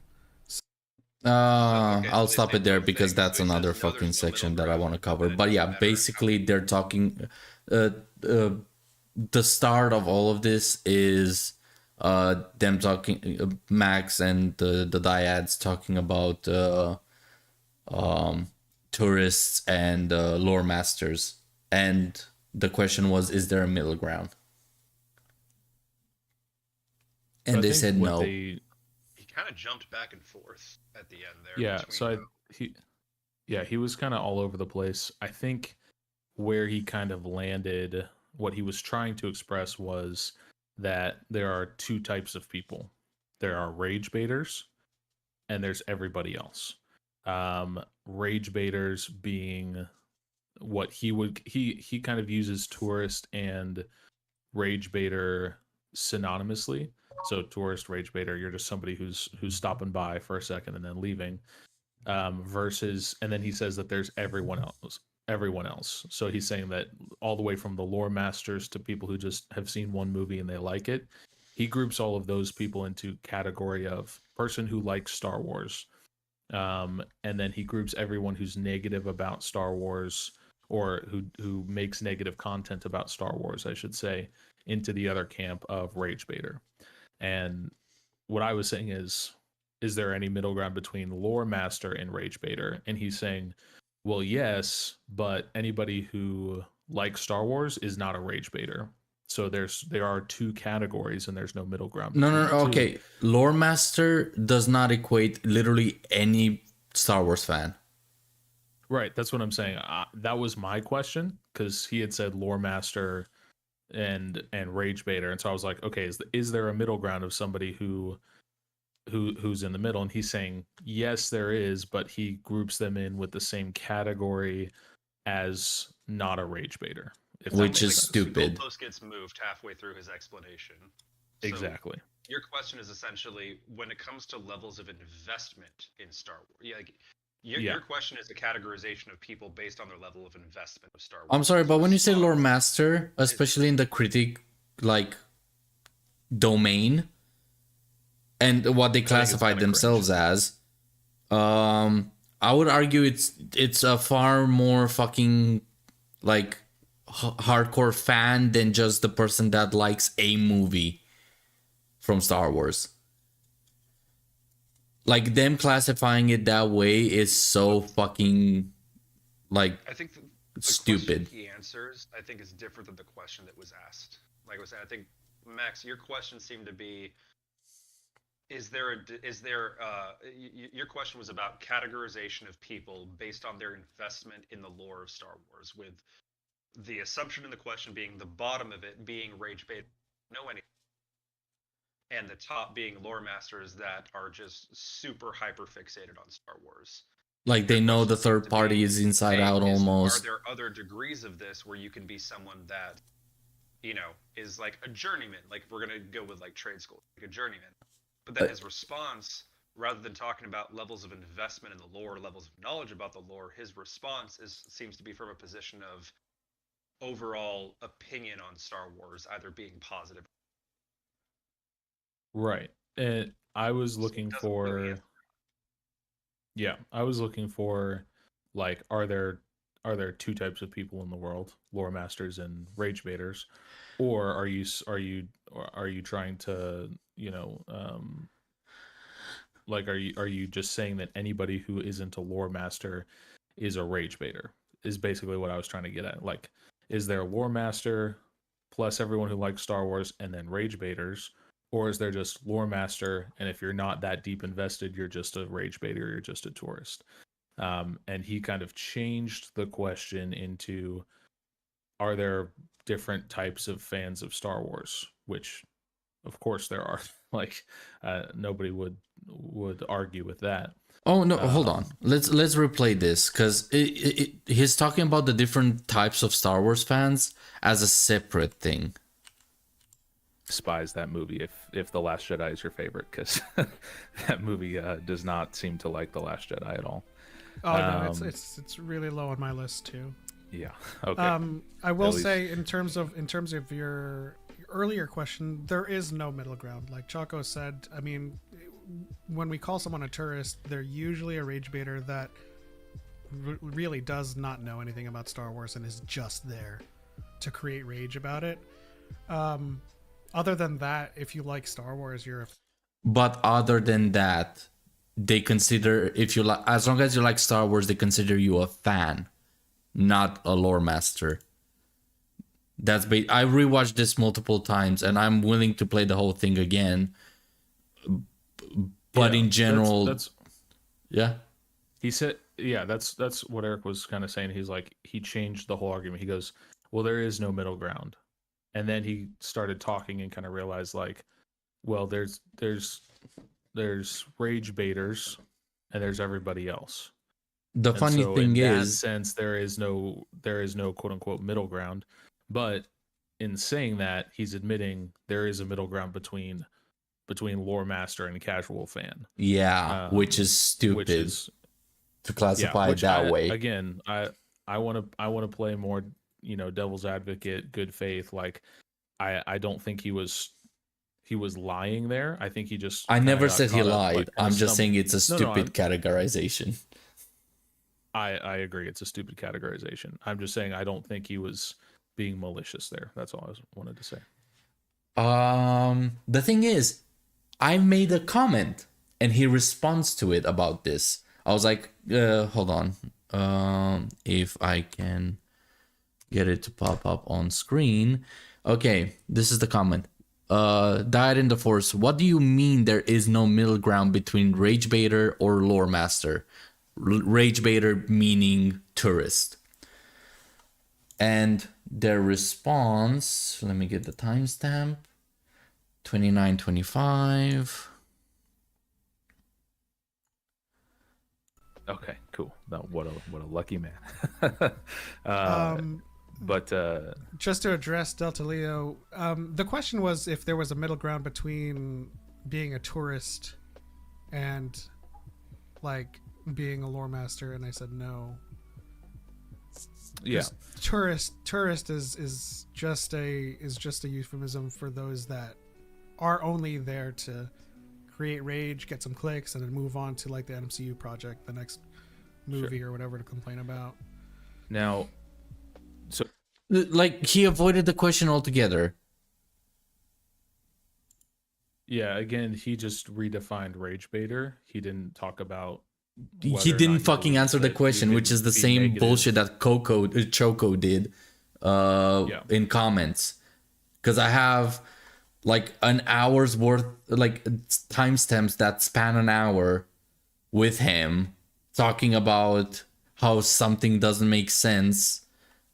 Speaker 3: so
Speaker 1: stop
Speaker 3: they
Speaker 1: it there
Speaker 3: do
Speaker 1: because
Speaker 3: things,
Speaker 1: that's
Speaker 3: so he
Speaker 1: another
Speaker 3: says, no,
Speaker 1: fucking
Speaker 3: there's no
Speaker 1: section
Speaker 3: middle
Speaker 1: that I
Speaker 3: ground,
Speaker 1: want to cover.
Speaker 3: but
Speaker 1: But
Speaker 3: it
Speaker 1: yeah,
Speaker 3: doesn't matter
Speaker 1: basically they're talking. The start of all of this is them talking, Max and the Dyads talking about tourists and lore masters, and the question was, is there a middle ground?
Speaker 2: So
Speaker 1: And
Speaker 2: I
Speaker 1: they
Speaker 2: think
Speaker 1: said
Speaker 2: what
Speaker 1: no.
Speaker 3: He kind of jumped back and forth at the end there.
Speaker 2: Yeah.
Speaker 3: between
Speaker 2: So he was kind of all over the place. I think where he kind of landed, what he was trying to express was that there are two types of people. There are rage baiters, and there's everybody else. Rage baiters being what he kind of uses tourist and rage baiter synonymously. So tourist, rage baiter, you're just somebody who's stopping by for a second and then leaving. Versus, and then he says that there's everyone else. So he's saying that all the way from the lore masters to people who just have seen one movie and they like it. He groups all of those people into category of person who likes Star Wars. And then he groups everyone who's negative about Star Wars, or who makes negative content about Star Wars, I should say, into the other camp of rage baiter. And what I was saying is there any middle ground between lore master and rage baiter? And he's saying, well, yes, but anybody who likes Star Wars is not a rage baiter. So there are two categories, and there's no middle ground.
Speaker 1: No,
Speaker 2: between
Speaker 1: no,
Speaker 2: the two.
Speaker 1: okay. Lore master does not equate literally any Star Wars fan.
Speaker 2: Right, that's what I'm saying. That was my question, because he had said lore master and rage baiter, and so I was like, okay, is there a middle ground of somebody who's in the middle? And he's saying yes, there is, but he groups them in with the same category as not a rage baiter, if that
Speaker 1: Which
Speaker 2: makes
Speaker 1: is
Speaker 2: sense.
Speaker 1: stupid.
Speaker 3: The goalpost gets moved halfway through his explanation. So
Speaker 2: Exactly.
Speaker 3: your question is essentially, when it comes to levels of investment in Star Wars, your question is a categorization of people based on their level of investment of Star Wars.
Speaker 1: I'm sorry, but when you say lore
Speaker 3: Response-
Speaker 1: master, especially in the critic like domain, and what they classify
Speaker 2: kinda
Speaker 1: themselves as, I would argue it's a far more fucking like hardcore fan than just the person that likes a movie from Star Wars. Like, them classifying it that way is so fucking like
Speaker 3: I think the
Speaker 1: stupid.
Speaker 3: question he answers, I think, is different than the question that was asked. Like I was saying, I think, Max, your question seemed to be, your question was about categorization of people based on their investment in the lore of Star Wars, with the assumption in the question being the bottom of it being rage bait, know anything, and the top being lore masters that are just super hyper fixated on Star Wars.
Speaker 1: Like, they
Speaker 3: Your
Speaker 1: know
Speaker 3: question
Speaker 1: the
Speaker 3: seemed
Speaker 1: third
Speaker 3: to
Speaker 1: party
Speaker 3: be,
Speaker 1: is inside
Speaker 3: hey,
Speaker 1: out
Speaker 3: Are
Speaker 1: almost.
Speaker 3: there other degrees of this where you can be someone that, is like a journeyman? Like, if we're gonna go with like trade school, like a journeyman. But then his response, rather than talking about levels of investment in the lore, levels of knowledge about the lore, his response seems to be from a position of overall opinion on Star Wars, either being positive.
Speaker 2: Right. And I was
Speaker 3: So it
Speaker 2: looking
Speaker 3: doesn't really answer.
Speaker 2: I was looking for, like, are there two types of people in the world, lore masters and rage baiters, or are you trying to, like, are you just saying that anybody who isn't a lore master is a rage baiter? Is basically what I was trying to get at. Like, is there a lore master plus everyone who likes Star Wars and then rage baiters, or is there just lore master, and if you're not that deep invested, you're just a rage baiter, you're just a tourist. And he kind of changed the question into, are there different types of fans of Star Wars? Which, of course, there are. Like, nobody would argue with that.
Speaker 1: Oh no, hold on. Let's replay this, because he's talking about the different types of Star Wars fans as a separate thing.
Speaker 2: Despise that movie if The Last Jedi is your favorite, because that movie does not seem to like The Last Jedi at all.
Speaker 5: Oh no, it's really low on my list too.
Speaker 2: Yeah. Okay.
Speaker 5: I will
Speaker 2: At least-
Speaker 5: say in terms of your earlier question, there is no middle ground. Like Chaco said, I mean, when we call someone a tourist, they're usually a rage baiter that really does not know anything about Star Wars and is just there to create rage about it. Other than that, if you like Star Wars, you're a
Speaker 1: But other than that, they consider, if you like, as long as you like Star Wars, they consider you a fan, not a lore master. I rewatched this multiple times, and I'm willing to play the whole thing again. But
Speaker 2: Yeah,
Speaker 1: in general,
Speaker 2: that's
Speaker 1: yeah.
Speaker 2: he said, yeah, that's what Eric was kind of saying. He's like, he changed the whole argument. He goes, well, there is no middle ground. And then he started talking and kind of realized, like, well, there's rage baiters and there's everybody else.
Speaker 1: The
Speaker 2: And
Speaker 1: funny
Speaker 2: so
Speaker 1: thing
Speaker 2: in that
Speaker 1: is,
Speaker 2: sense, there is no quote unquote middle ground. But in saying that, he's admitting there is a middle ground between lore master and casual fan,
Speaker 1: yeah, which is stupid
Speaker 2: which is
Speaker 1: to classify it
Speaker 2: which
Speaker 1: that way.
Speaker 2: Again, I want to play more, devil's advocate, good faith. Like, I don't think he was lying there. I think he just.
Speaker 1: I
Speaker 2: kinda
Speaker 1: never
Speaker 2: got
Speaker 1: said he
Speaker 2: caught up,
Speaker 1: lied.
Speaker 2: like,
Speaker 1: I'm just saying
Speaker 2: stumble.
Speaker 1: it's a
Speaker 2: No,
Speaker 1: stupid categorization.
Speaker 2: I agree. It's a stupid categorization. I'm just saying I don't think he was being malicious there. That's all I wanted to say.
Speaker 1: The thing is, I made a comment and he responds to it about this. I was like, hold on. If I can get it to pop up on screen. Okay, this is the comment. Dyad in the Force, what do you mean there is no middle ground between Rage Baiter or Lore Master? Rage Baiter meaning tourist. And their response, let me get the timestamp. 29:25.
Speaker 2: Okay, cool. No, what a lucky man. But
Speaker 5: just to address Delta Leo, the question was if there was a middle ground between being a tourist and like being a lore master, and I said no.
Speaker 2: yeah,
Speaker 5: Tourist is just a euphemism for those that are only there to create rage, get some clicks, and then move on to like the MCU project, the next movie or whatever to complain about.
Speaker 2: now, so
Speaker 1: Like, he avoided the question altogether.
Speaker 2: yeah, again, he just redefined rage baiter. He didn't talk about.
Speaker 1: He
Speaker 2: whether or not
Speaker 1: didn't
Speaker 2: he
Speaker 1: fucking
Speaker 2: believes
Speaker 1: answer the
Speaker 2: that you
Speaker 1: question, which
Speaker 2: can
Speaker 1: is the
Speaker 2: be
Speaker 1: same
Speaker 2: negative.
Speaker 1: bullshit that Choco did in comments. Because I have like an hour's worth, like timestamps that span an hour with him talking about how something doesn't make sense,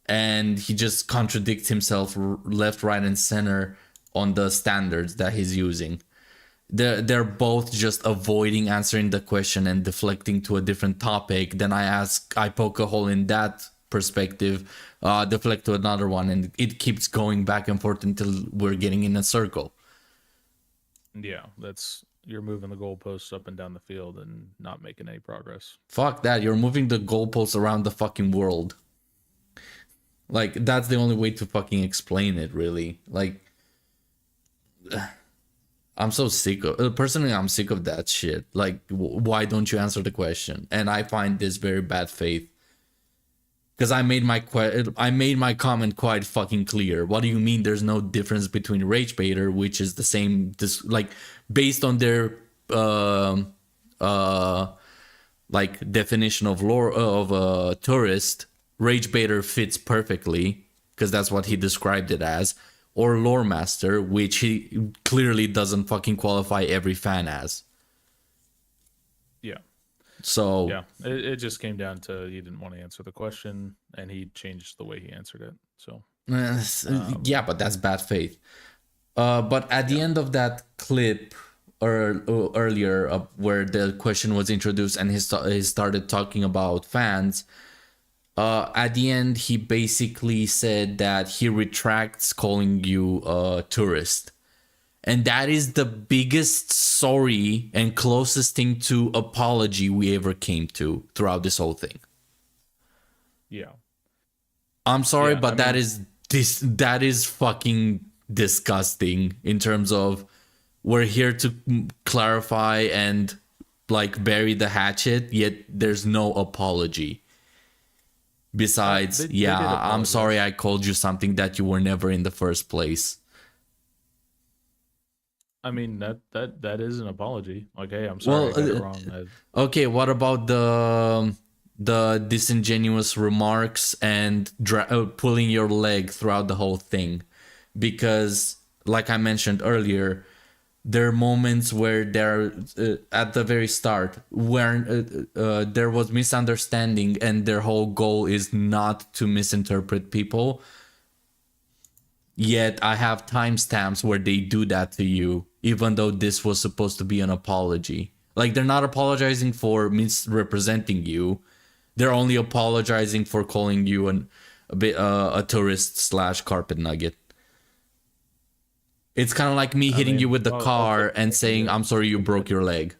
Speaker 1: and he just contradicts himself left, right, and center on the standards that he's using. They're both just avoiding answering the question and deflecting to a different topic. Then I poke a hole in that perspective, deflect to another one, and it keeps going back and forth until we're getting in a circle.
Speaker 2: Yeah, you're moving the goalposts up and down the field and not making any progress.
Speaker 1: Fuck that, you're moving the goalposts around the fucking world. Like, that's the only way to fucking explain it, really. Like, I'm so sick of, personally, I'm sick of that shit. Like, why don't you answer the question? And I find this very bad faith. Because I made my comment quite fucking clear. What do you mean there's no difference between Rage Baiter, which is the same, like, based on their like definition of lore of tourist, Rage Baiter fits perfectly because that's what he described it as. or lore master, which he clearly doesn't fucking qualify every fan as.
Speaker 2: Yeah.
Speaker 1: So
Speaker 2: Yeah, it just came down to he didn't want to answer the question, and he changed the way he answered it. So
Speaker 1: yeah, but that's bad faith. But at the end of that clip, or earlier, where the question was introduced and he started talking about fans, at the end he basically said that he retracts calling you a tourist. And that is the biggest sorry and closest thing to apology we ever came to throughout this whole thing.
Speaker 2: yeah,
Speaker 1: I'm sorry,
Speaker 2: Yeah,
Speaker 1: but
Speaker 2: I mean-
Speaker 1: that is fucking disgusting in terms of we're here to clarify and like bury the hatchet, yet there's no apology. Besides,
Speaker 2: they did
Speaker 1: yeah, I'm
Speaker 2: apologize.
Speaker 1: sorry I called you something that you were never in the first place.
Speaker 2: I mean that is an apology. Like, hey, I'm sorry, I got it wrong.
Speaker 1: Okay, what about the disingenuous remarks and pulling your leg throughout the whole thing? Because, like I mentioned earlier, there are moments where there, at the very start, where there was misunderstanding, and their whole goal is not to misinterpret people. Yet I have timestamps where they do that to you, even though this was supposed to be an apology. Like, they're not apologizing for misrepresenting you. They're only apologizing for calling you a tourist / carpet nugget. It's kind of like me hitting you with the car and saying, I'm sorry you broke your leg.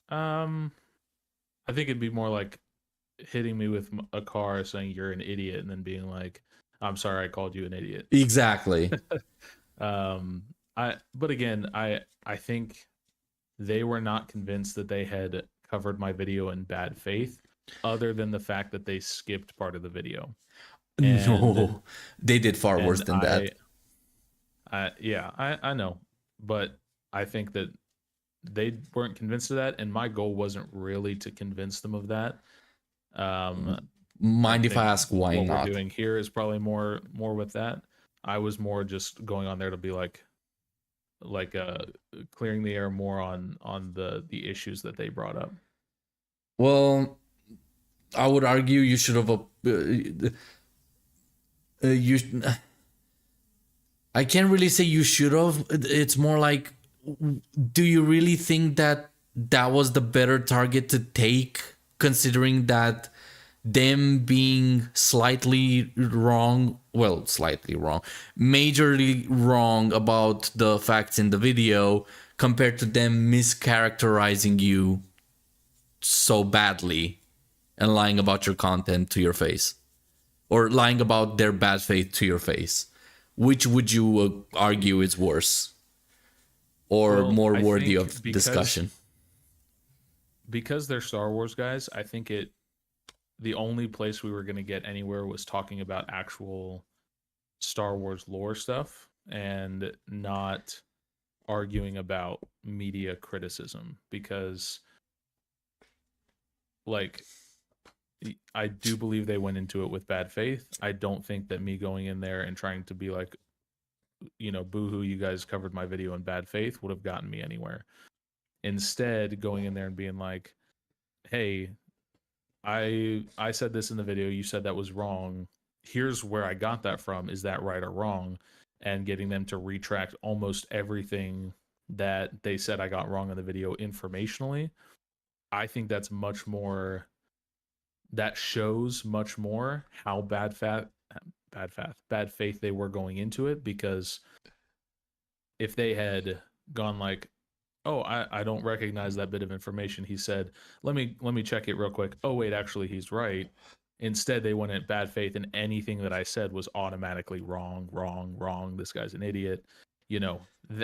Speaker 2: I think it'd be more like hitting me with a car saying you're an idiot, and then being like, I'm sorry I called you an idiot.
Speaker 1: Exactly.
Speaker 2: But again, I think they were not convinced that they had covered my video in bad faith, other than the fact that they skipped part of the video.
Speaker 1: No, they did far worse than that.
Speaker 2: I know, but I think that they weren't convinced of that, and my goal wasn't really to convince them of that.
Speaker 1: Mind if I ask why
Speaker 2: what
Speaker 1: not?
Speaker 2: we're doing here is probably more with that. I was more just going on there to be like clearing the air more on the issues that they brought up.
Speaker 1: Well, I would argue you should have I can't really say you should have. It's more like, do you really think that that was the better target to take, considering that them being slightly wrong, majorly wrong about the facts in the video, compared to them mischaracterizing you so badly and lying about your content to your face, or lying about their bad faith to your face? Which would you argue is worse, or more
Speaker 2: I
Speaker 1: worthy
Speaker 2: think
Speaker 1: of discussion?
Speaker 2: Because they're Star Wars guys, I think the only place we were going to get anywhere was talking about actual Star Wars lore stuff, and not arguing about media criticism, because like, I do believe they went into it with bad faith. I don't think that me going in there and trying to be like, boo-hoo, you guys covered my video in bad faith would have gotten me anywhere. Instead, going in there and being like, hey, I said this in the video, you said that was wrong. Here's where I got that from. Is that right or wrong? And getting them to retract almost everything that they said I got wrong in the video informationally. I think that's much more, that shows much more how bad faith they were going into it. Because if they had gone like, oh, I don't recognize that bit of information he said, let me check it real quick, oh wait, actually he's right. Instead, they went in bad faith, and anything that I said was automatically wrong, this guy's an idiot.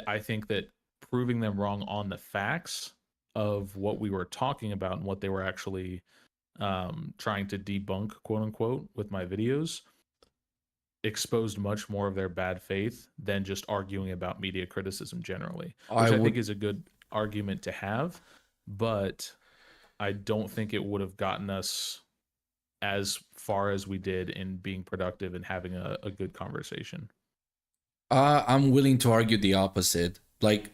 Speaker 2: I think that proving them wrong on the facts of what we were talking about and what they were actually trying to debunk, quote unquote, with my videos, exposed much more of their bad faith than just arguing about media criticism generally, which I think is a good argument to have, but I don't think it would have gotten us as far as we did in being productive and having a good conversation.
Speaker 1: I'm willing to argue the opposite. Like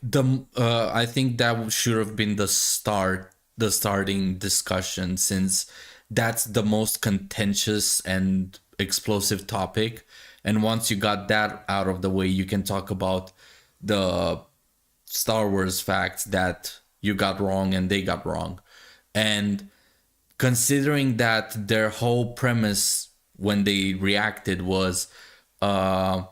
Speaker 1: I think that should have been the starting discussion, since that's the most contentious and explosive topic. And once you got that out of the way, you can talk about the Star Wars facts that you got wrong and they got wrong. And considering that their whole premise when they reacted was, and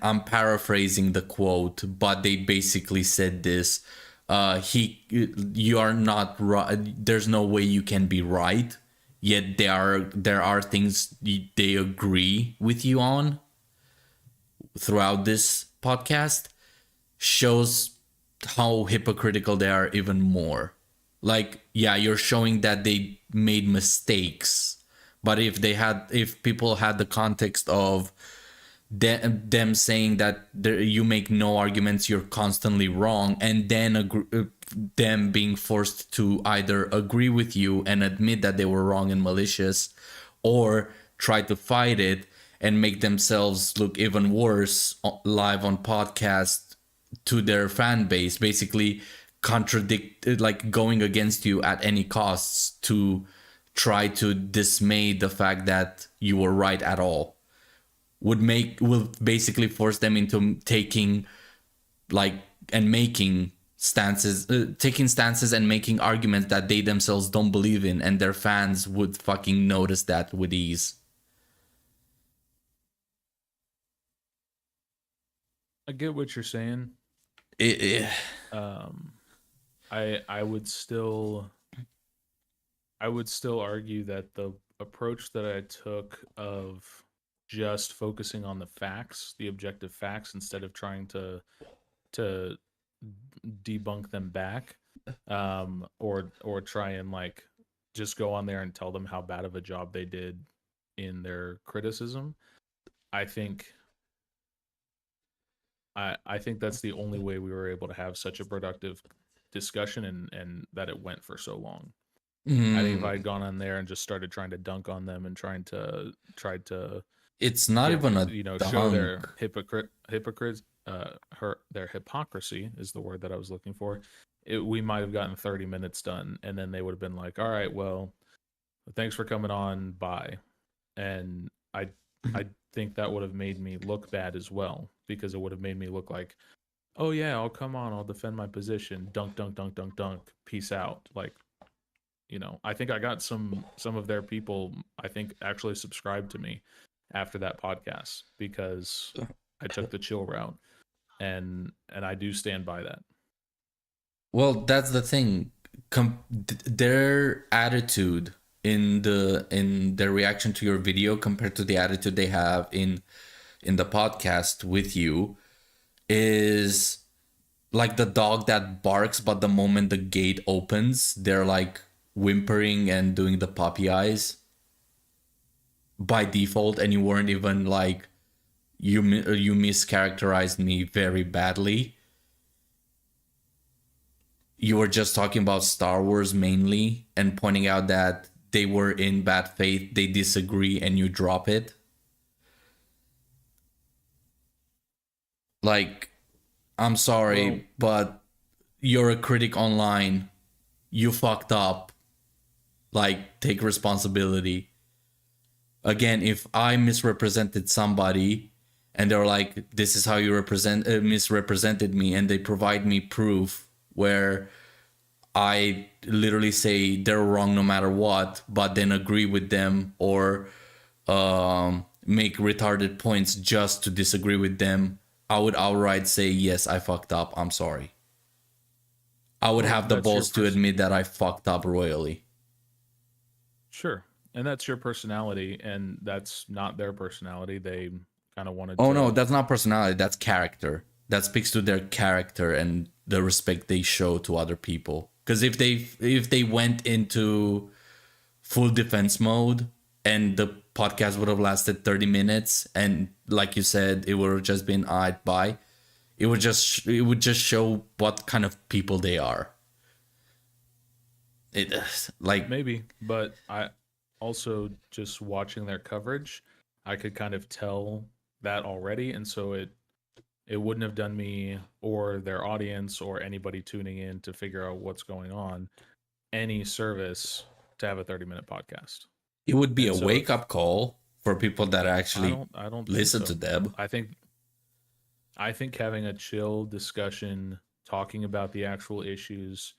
Speaker 1: I'm paraphrasing the quote, but they basically said this: you are not right. There's no way you can be right. Yet there are things they agree with you on throughout this podcast. Shows how hypocritical they are even more. Like, yeah, you're showing that they made mistakes, but if people had the context of them saying that you make no arguments, you're constantly wrong, and then them being forced to either agree with you and admit that they were wrong and malicious, or try to fight it and make themselves look even worse live on podcast to their fan base, basically contradict, like going against you at any costs to try to dismay the fact that you were right at all, will basically force them into taking stances and making arguments that they themselves don't believe in, and their fans would fucking notice that with ease.
Speaker 2: I get what you're saying. I would still argue that the approach that I took of just focusing on the facts, the objective facts, instead of trying to debunk them back, or try and like just go on there and tell them how bad of a job they did in their criticism. I think that's the only way we were able to have such a productive discussion and that it went for so long. I think if I had gone on there and just started trying to dunk on them and tried to
Speaker 1: it's not even a
Speaker 2: show their their hypocrisy is the word that I was looking for. We might have gotten 30 minutes done, and then they would have been like, all right, well, thanks for coming on, bye. And I think that would have made me look bad as well, because it would have made me look like, oh yeah, I'll come on, I'll defend my position, dunk, dunk, dunk, dunk, dunk, peace out. Like, I think I got some of their people, I think, actually subscribed to me after that podcast, because I took the chill route, and I do stand by that.
Speaker 1: Well, that's the thing. Their attitude in their reaction to your video compared to the attitude they have in the podcast with you is like the dog that barks, but the moment the gate opens, they're like whimpering and doing the puppy eyes by default, and you weren't even like, you mischaracterized me very badly. You were just talking about Star Wars mainly and pointing out that they were in bad faith, they disagree, and you drop it. Like, I'm sorry, but you're a critic online. You fucked up. Like, take responsibility. Again, if I misrepresented somebody and they're like, this is how you misrepresented me, and they provide me proof where I literally say they're wrong no matter what, but then agree with them or make retarded points just to disagree with them, I would outright say, yes, I fucked up, I'm sorry. I would have the balls to admit that I fucked up royally.
Speaker 2: Sure. And that's your personality, and that's not their personality. They kind of wanted
Speaker 1: no, that's not personality, that's character. That speaks to their character and the respect they show to other people. Because if they went into full defense mode and the podcast would have lasted 30 minutes, and like you said, it would have just been bye, it would just show what kind of people they are. It like
Speaker 2: maybe, but also just watching their coverage, I could kind of tell that already, and so it wouldn't have done me or their audience or anybody tuning in to figure out what's going on any service to have a 30-minute podcast.
Speaker 1: It would be
Speaker 2: And
Speaker 1: a
Speaker 2: so
Speaker 1: wake
Speaker 2: if-
Speaker 1: up call for people that actually
Speaker 2: I don't
Speaker 1: listen
Speaker 2: think so.
Speaker 1: to them.
Speaker 2: I think having a chill discussion, talking about the actual issues,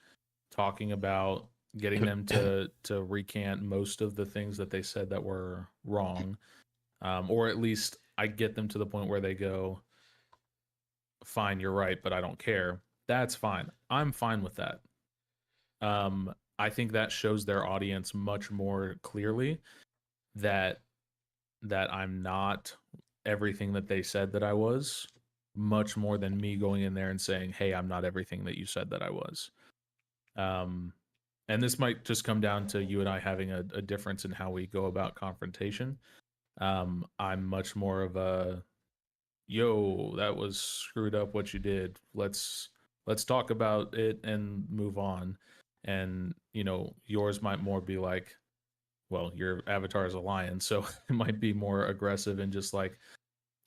Speaker 2: talking about getting them to recant most of the things that they said that were wrong, or at least I get them to the point where they go, fine, you're right, but I don't care. That's fine. I'm fine with that. I think that shows their audience much more clearly that I'm not everything that they said that I was, much more than me going in there and saying, hey, I'm not everything that you said that I was. And this might just come down to you and I having a difference in how we go about confrontation. I'm much more of a, yo, that was screwed up what you did. Let's talk about it and move on. And, you know, yours might more be like, well, your avatar is a lion, so it might be more aggressive and just like,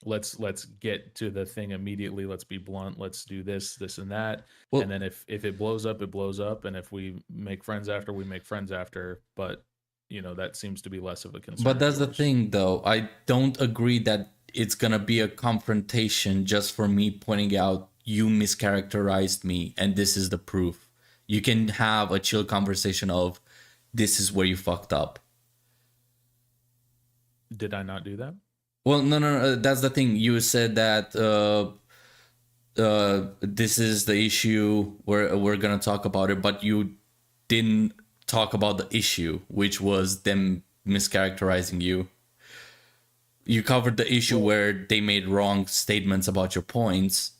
Speaker 2: let's get to the thing immediately. Let's be blunt. Let's do this, and that.
Speaker 1: Well-
Speaker 2: and then if it blows up, it blows up. And if we make friends after, we make friends after. But, you know, that seems to be less of a concern.
Speaker 1: But that's
Speaker 2: of
Speaker 1: the
Speaker 2: yours.
Speaker 1: thing, though. I don't agree that it's gonna be a confrontation just for me pointing out you mischaracterized me and this is the proof. You can have a chill conversation of this is where you fucked up.
Speaker 2: Did I not do that?
Speaker 1: Well, no. That's the thing. You said that this is the issue. We're gonna talk about it, but you didn't talk about the issue, which was them mischaracterizing you. You covered the issue where they made wrong statements about your points,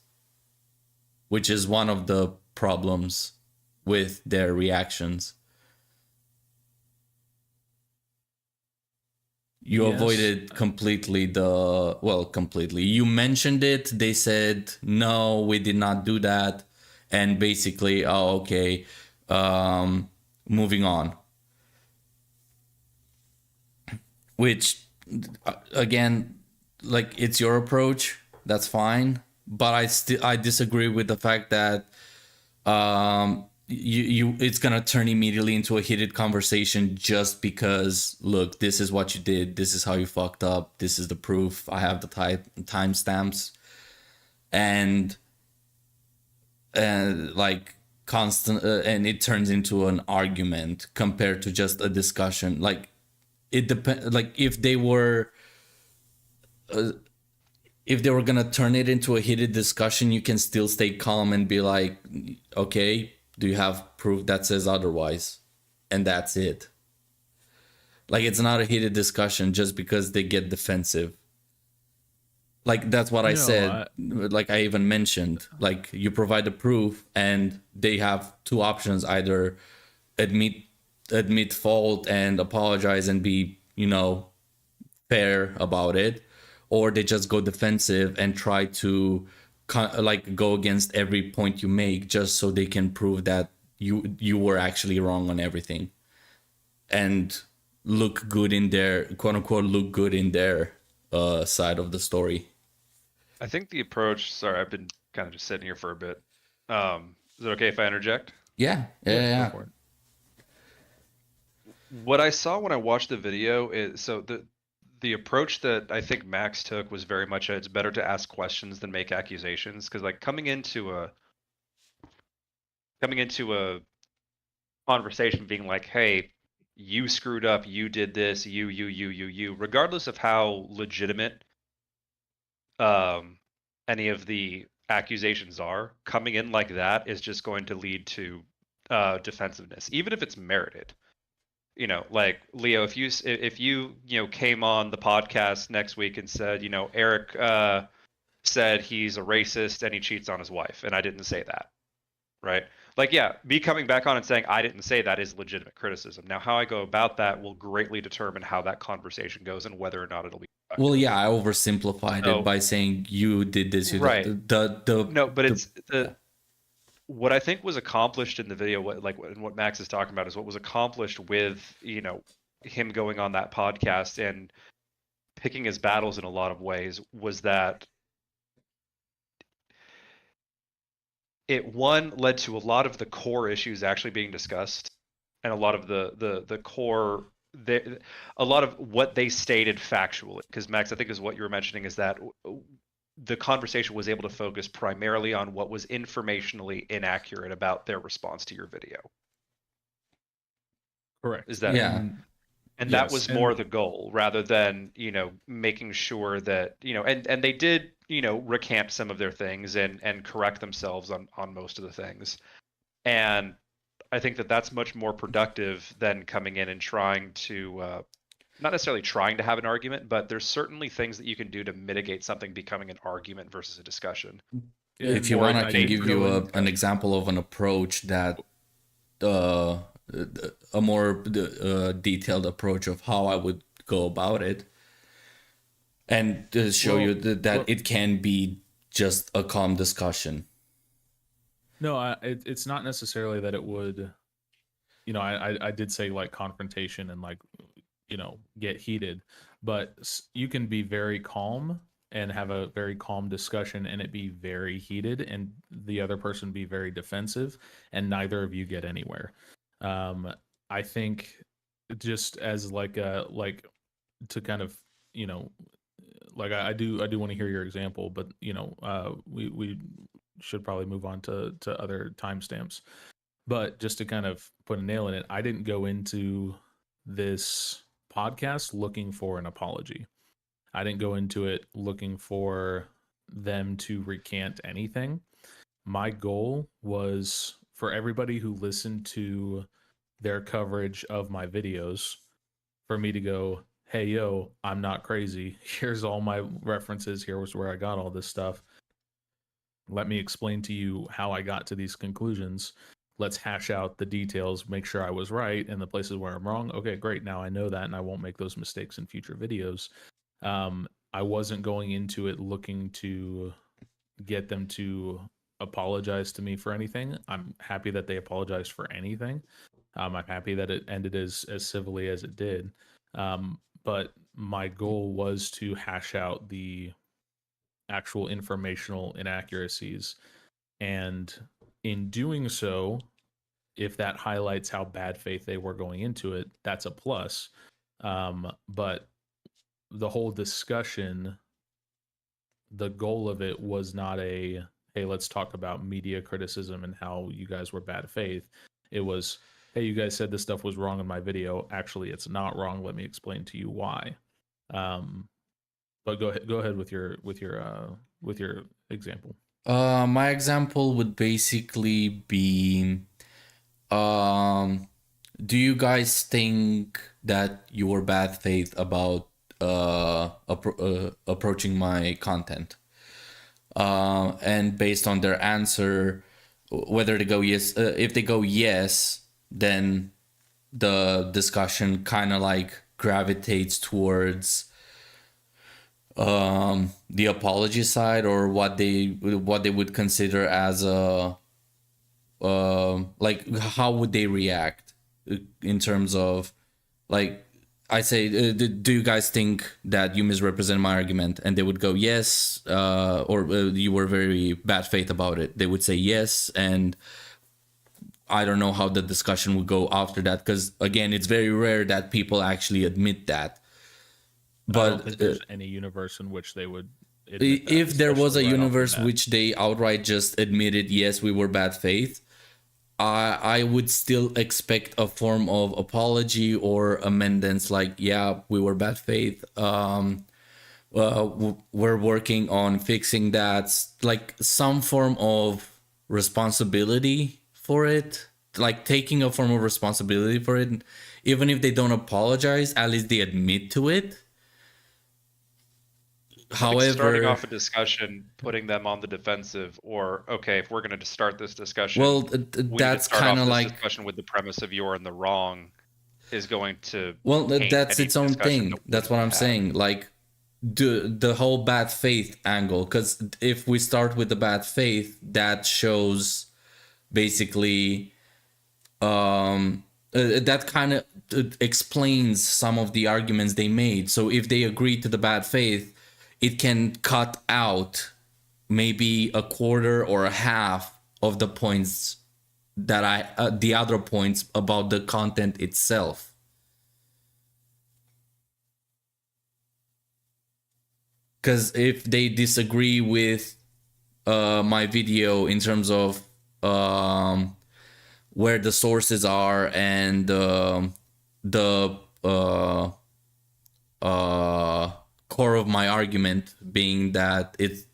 Speaker 1: which is one of the problems with their reactions. You
Speaker 2: Yes.
Speaker 1: avoided completely completely. You mentioned it. They said, no, we did not do that. And basically, oh, okay, moving on. Which, again, like, it's your approach. That's fine. But I disagree with the fact that it's gonna turn immediately into a heated conversation just because, look, this is what you did, this is how you fucked up, this is the proof, I have the timestamps, and like constant, and it turns into an argument compared to just a discussion. Like, it depends. Like, if they were gonna turn it into a heated discussion, you can still stay calm and be like, okay, do you have proof that says otherwise? And that's it. Like, it's not a heated discussion just because they get defensive. Like, that's what I
Speaker 2: No,
Speaker 1: said. Like, I even mentioned, like, you provide the proof and they have two options: either admit fault and apologize and be, you know, fair about it, or they just go defensive and try to like go against every point you make just so they can prove that you were actually wrong on everything and look good in their, quote unquote, look good in their side of the story.
Speaker 3: I think the approach. Sorry, I've been kind of just sitting here for a bit. Is it okay if I interject?
Speaker 1: Yeah.
Speaker 2: Go for it.
Speaker 3: What I saw when I watched the video is, so the approach that I think Max took was very much it's better to ask questions than make accusations, because like coming into a conversation being like, hey, you screwed up, you did this, you, regardless of how legitimate any of the accusations are, coming in like that is just going to lead to defensive-ness, even if it's merited. You know, like, Leo, if you came on the podcast next week and said, you know, Eric said he's a racist and he cheats on his wife, and I didn't say that, right? Like, yeah, me coming back on and saying I didn't say that is legitimate criticism. Now, how I go about that will greatly determine how that conversation goes and whether or not it'll be effective.
Speaker 1: Well, yeah, I oversimplified it by saying you did this. You
Speaker 3: Right.
Speaker 1: No, but
Speaker 3: it's what I think was accomplished in the video, what Max is talking about is what was accomplished with, you know, him going on that podcast and picking his battles in a lot of ways was that it led to a lot of the core issues actually being discussed, and a lot of the core a lot of what they stated factually. Because Max, I think is what you were mentioning, is that the conversation was able to focus primarily on what was informationally inaccurate about their response to your video.
Speaker 2: Correct.
Speaker 3: Is that
Speaker 1: Yeah.
Speaker 3: And that
Speaker 2: Yes,
Speaker 3: was
Speaker 2: and-
Speaker 3: more the goal, rather than, making sure that, and they did, recant some of their things and correct themselves on most of the things. And I think that that's much more productive than coming in and trying to, not necessarily trying to have an argument, but there's certainly things that you can do to mitigate something becoming an argument versus a discussion.
Speaker 1: If you
Speaker 3: more
Speaker 1: want, I can
Speaker 3: engaged
Speaker 1: give you
Speaker 2: going-
Speaker 1: an example of an approach that a more detailed approach of how I would go about it, and to show you that it can be just a calm discussion.
Speaker 2: No, it's not necessarily that it would. I did say like confrontation and like get heated, but you can be very calm and have a very calm discussion and it be very heated and the other person be very defensive and neither of you get anywhere. I think just as like to kind of like I do want to hear your example, but we should probably move on to other timestamps. But just to kind of put a nail in it, I didn't go into this podcast looking for an apology. I didn't go into it looking for them to recant anything. My goal was for everybody who listened to their coverage of my videos for me to go, hey, yo, I'm not crazy. Here's all my references. Here was where I got all this stuff. Let me explain to you how I got to these conclusions. Let's hash out the details, make sure I was right, and the places where I'm wrong. Okay, great. Now I know that, and I won't make those mistakes in future videos. I wasn't going into it looking to get them to apologize to me for anything. I'm happy that they apologized for anything. I'm happy that it ended as civilly as it did. But my goal was to hash out the actual informational inaccuracies. And in doing so, if that highlights how bad faith they were going into it, that's a plus. But the whole discussion, the goal of it was not a, hey, let's talk about media criticism and how you guys were bad faith. It was, hey, you guys said this stuff was wrong in my video. Actually, it's not wrong. Let me explain to you why. But go ahead with your example.
Speaker 1: My example would basically be, do you guys think that you were bad faith about approaching my content? And based on their answer, whether they go yes, if they go yes, then the discussion kind of like gravitates towards the apology side, or what they would consider as a like how would they react in terms of, like, I say, do you guys think that you misrepresent my argument? And they would go yes, or you were very bad faith about it. They would say yes, and I don't know how the discussion would go after that, because again, it's very rare that people actually admit that. But
Speaker 2: I don't think there's any universe in which they would admit that,
Speaker 1: if there was a
Speaker 2: especially right off the
Speaker 1: universe
Speaker 2: bat.
Speaker 1: which they outright just admitted, yes, we were bad faith, I would still expect a form of apology or amendments, like, yeah, we were bad faith. We're working on fixing that, like some form of responsibility for it, like taking a form of responsibility for it. Even if they don't apologize, at least they admit to it. However,
Speaker 3: starting off a discussion, putting them on the defensive, or okay, if we're going to start this discussion,
Speaker 1: well,
Speaker 3: we need to
Speaker 1: that's
Speaker 3: start
Speaker 1: kind
Speaker 3: off
Speaker 1: of
Speaker 3: this
Speaker 1: like,
Speaker 3: discussion with the premise of you're in the wrong, is going to
Speaker 1: well,
Speaker 3: taint
Speaker 1: that's
Speaker 3: any
Speaker 1: its own
Speaker 3: discussion
Speaker 1: thing.
Speaker 3: that we
Speaker 1: That's what I'm
Speaker 3: have.
Speaker 1: saying. Like the whole bad faith angle, because if we start with the bad faith, that shows basically that kind of, explains some of the arguments they made. So if they agree to the bad faith, it can cut out maybe a quarter or a half of the points that the other points about the content itself. Because if they disagree with my video in terms of where the sources are and the core of my argument being that it's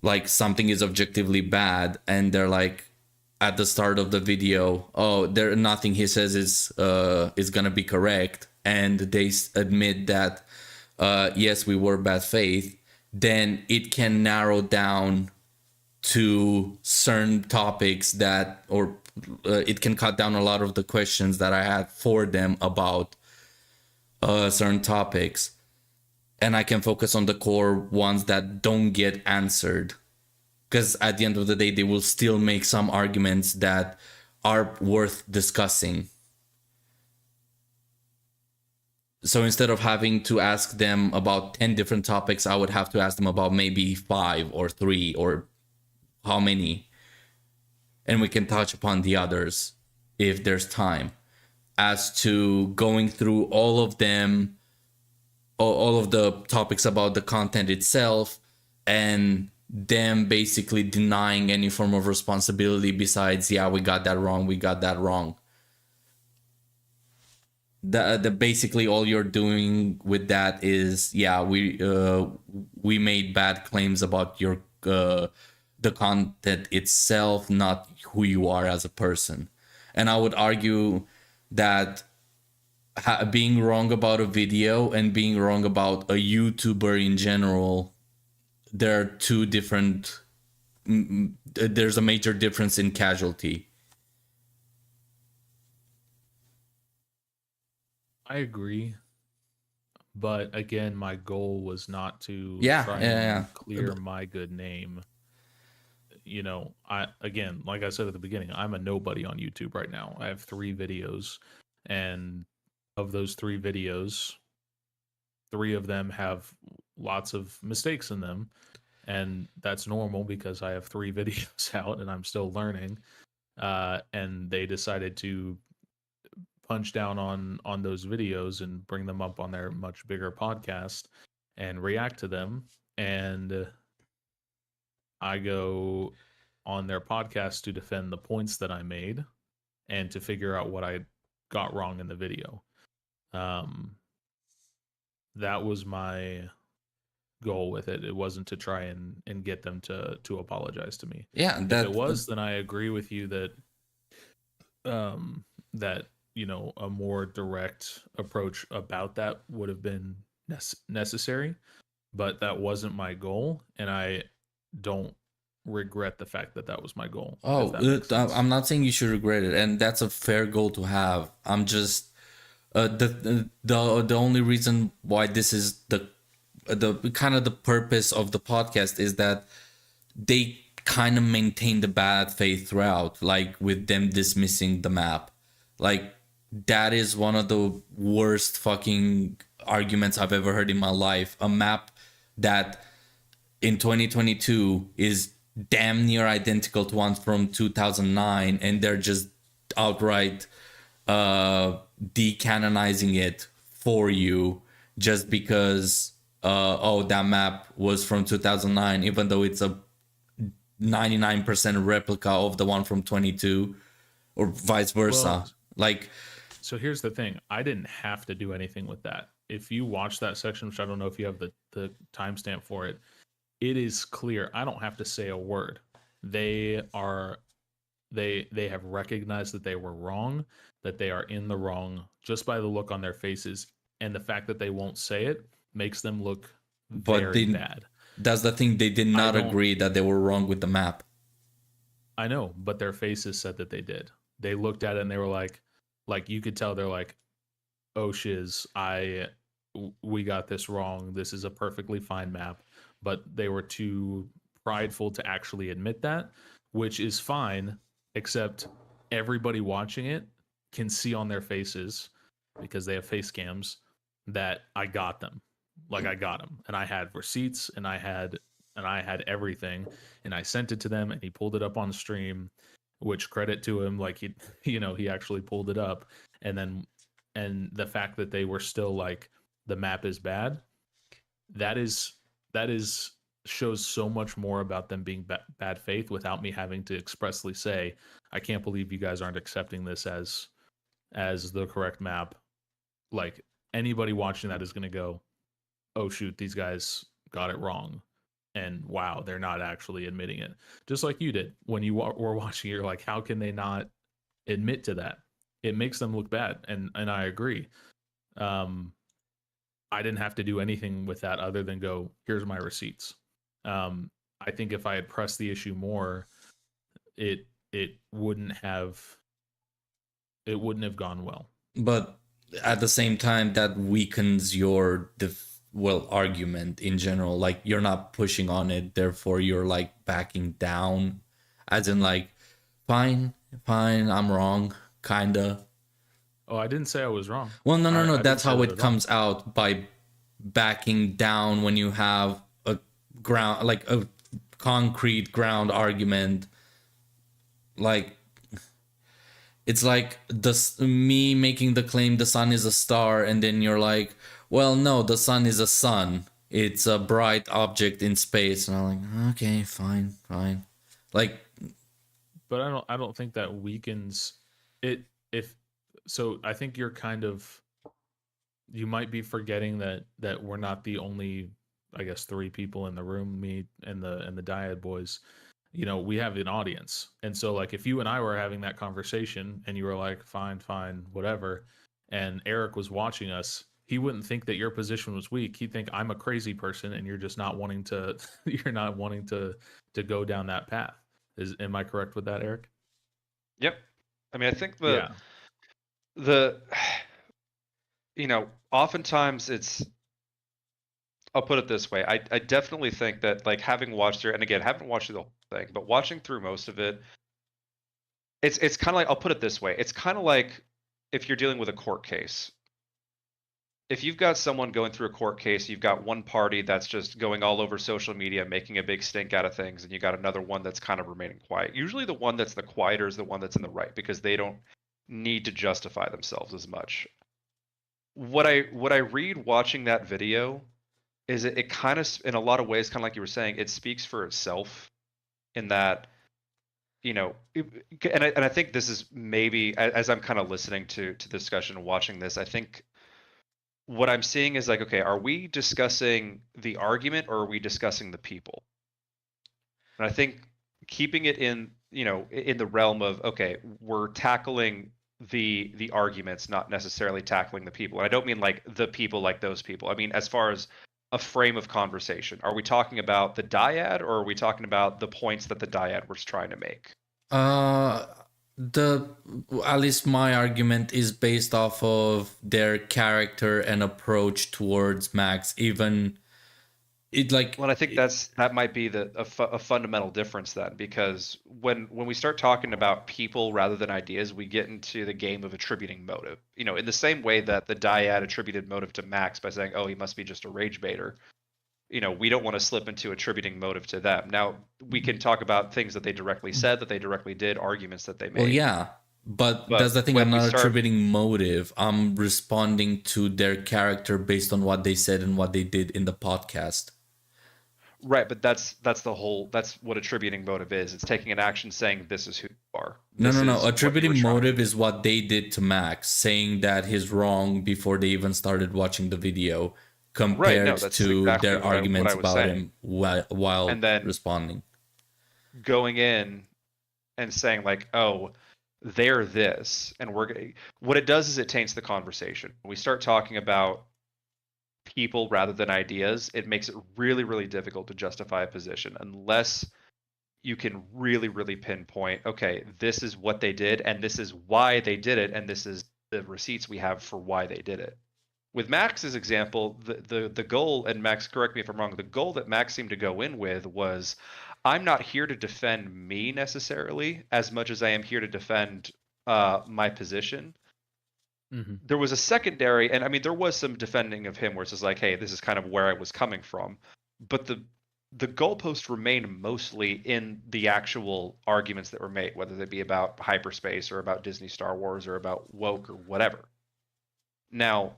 Speaker 1: like something is objectively bad, and they're like at the start of the video, oh, there nothing he says is gonna be correct, and they admit that yes, we were bad faith, then it can narrow down to certain topics that, or it can cut down a lot of the questions that I had for them about certain topics, and I can focus on the core ones that don't get answered, because at the end of the day they will still make some arguments that are worth discussing. So instead of having to ask them about 10 different topics, I would have to ask them about maybe 5 or 3 or how many, and we can touch upon the others if there's time. As to going through all of them, all of the topics about the content itself, and them basically denying any form of responsibility besides, yeah, we got that wrong. The basically all you're doing with that is, yeah, we made bad claims about your the content itself, not who you are as a person. And I would argue that being wrong about a video and being wrong about a YouTuber in general, there are two different, there's a major difference in casualty.
Speaker 2: I agree, but again, my goal was not to
Speaker 1: try
Speaker 2: and clear my good name. You know, again, like I said at the beginning, I'm a nobody on YouTube right now. I have 3 videos, and of those 3 videos, 3 of them have lots of mistakes in them, and that's normal because I have 3 videos out and I'm still learning. And they decided to punch down on those videos and bring them up on their much bigger podcast and react to them, and I go on their podcast to defend the points that I made and to figure out what I got wrong in the video. That was my goal with it. It wasn't to try and get them to apologize to me.
Speaker 1: Yeah,
Speaker 2: if it was, then I agree with you that that, you know, a more direct approach about that would have been necessary, but that wasn't my goal, and I don't regret the fact that that was my goal.
Speaker 1: Oh, I'm not saying you should regret it, and that's a fair goal to have. I'm just the only reason why this is the kind of the purpose of the podcast is that they kind of maintain the bad faith throughout, like with them dismissing the map. Like, that is one of the worst fucking arguments I've ever heard in my life. A map that in 2022 is damn near identical to one from 2009, and they're just outright decanonizing it for you just because that map was from 2009, even though it's a 99% replica of the one from 22, or vice versa.
Speaker 2: So here's the thing. I didn't have to do anything with that. If you watch that section, which I don't know if you have the timestamp for it, it is clear. I don't have to say a word. They have recognized that they were wrong, that they are in the wrong just by the look on their faces, and the fact that they won't say it makes them look very bad.
Speaker 1: That's the thing. They did not agree that they were wrong with the map.
Speaker 2: I know, but their faces said that they did. They looked at it and they were like you could tell they're like, oh shiz, we got this wrong. This is a perfectly fine map. But they were too prideful to actually admit that, which is fine, except everybody watching it can see on their faces, because they have face cams, that I got them. Like I got them, and I had receipts, and I had everything, and I sent it to them, and he pulled it up on stream, which credit to him, like he he actually pulled it up. And the fact that they were still like, the map is bad, that is shows so much more about them being bad faith, without me having to expressly say, I can't believe you guys aren't accepting this as the correct map. Like, anybody watching that is going to go, oh shoot, these guys got it wrong, and wow, they're not actually admitting it. Just like you did when you were watching, you're like, how can they not admit to that? It makes them look bad, and I agree. I didn't have to do anything with that other than go, here's my receipts. I think if I had pressed the issue more, it wouldn't have gone well.
Speaker 1: But at the same time, that weakens your argument in general. Like, you're not pushing on it, therefore you're like backing down, as in like, fine, I'm wrong, kinda.
Speaker 2: Oh, I didn't say I was wrong.
Speaker 1: Well, no.
Speaker 2: I
Speaker 1: That's
Speaker 2: didn't say
Speaker 1: how
Speaker 2: that
Speaker 1: it
Speaker 2: at
Speaker 1: comes out, by backing down when you have a ground, like a concrete ground argument. Like, it's like me making the claim the sun is a star, and then you're like, well, no, the sun is a sun. It's a bright object in space, and I'm like, okay, fine. Like,
Speaker 2: but I don't think that weakens it. So I think you're you might be forgetting that we're not the only, I guess, 3 people in the room, me and the Dyad boys. We have an audience. And so, like, if you and I were having that conversation and you were like, fine, whatever, and Eric was watching us, he wouldn't think that your position was weak. He'd think I'm a crazy person and you're just not wanting to to go down that path. Am I correct with that, Eric?
Speaker 3: Yep. I mean, I think oftentimes I'll put it this way. I definitely think that, like, having watched through, and again, haven't watched through the whole thing, but watching through most of it, it's kind of like, I'll put it this way. It's kind of like if you're dealing with a court case. If you've got someone going through a court case, you've got one party that's just going all over social media, making a big stink out of things, and you got another one that's kind of remaining quiet. Usually the one that's the quieter is the one that's in the right, because they don't need to justify themselves as much. What I read watching that video is it kind of, in a lot of ways, kind of like you were saying, it speaks for itself, in that, and I think this is maybe, as I'm kind of listening to the discussion and watching this, I think what I'm seeing is like, okay, are we discussing the argument or are we discussing the people? And I think keeping it in the realm of, okay, we're tackling the arguments, not necessarily tackling the people. And I don't mean like the people, like those people. I mean, as far as a frame of conversation, are we talking about the dyad, or are we talking about the points that the dyad was trying to make?
Speaker 1: At least my argument is based off of their character and approach towards Max. Even it, like,
Speaker 3: well, I think that might be a fundamental difference then, because when we start talking about people rather than ideas, we get into the game of attributing motive. In the same way that the dyad attributed motive to Max by saying, oh, he must be just a rage baiter. We don't want to slip into attributing motive to them. Now, we can talk about things that they directly said, that they directly did, arguments that they made.
Speaker 1: Well, yeah, but that's the thing. I'm not attributing motive. I'm responding to their character based on what they said and what they did in the podcast.
Speaker 3: Right, but that's what attributing motive is. It's taking an action saying this is who you are.
Speaker 1: No. Attributing motive is what they did to Max, saying that he's wrong before they even started watching the video, compared to exactly their arguments about him while and then responding.
Speaker 3: Going in and saying like, oh, they're this, and what it does is it taints the conversation. When we start talking about people rather than ideas, it makes it really, really difficult to justify a position unless you can really, really pinpoint, okay, this is what they did, and this is why they did it, and this is the receipts we have for why they did it. With Max's example, the goal, and Max, correct me if I'm wrong, the goal that Max seemed to go in with was, I'm not here to defend me necessarily as much as I am here to defend my position,
Speaker 2: Mm-hmm.
Speaker 3: there was a secondary, and I mean, there was some defending of him where it's just like, hey, this is kind of where I was coming from. But the goalposts remained mostly in the actual arguments that were made, whether they be about hyperspace or about Disney Star Wars or about woke or whatever. Now,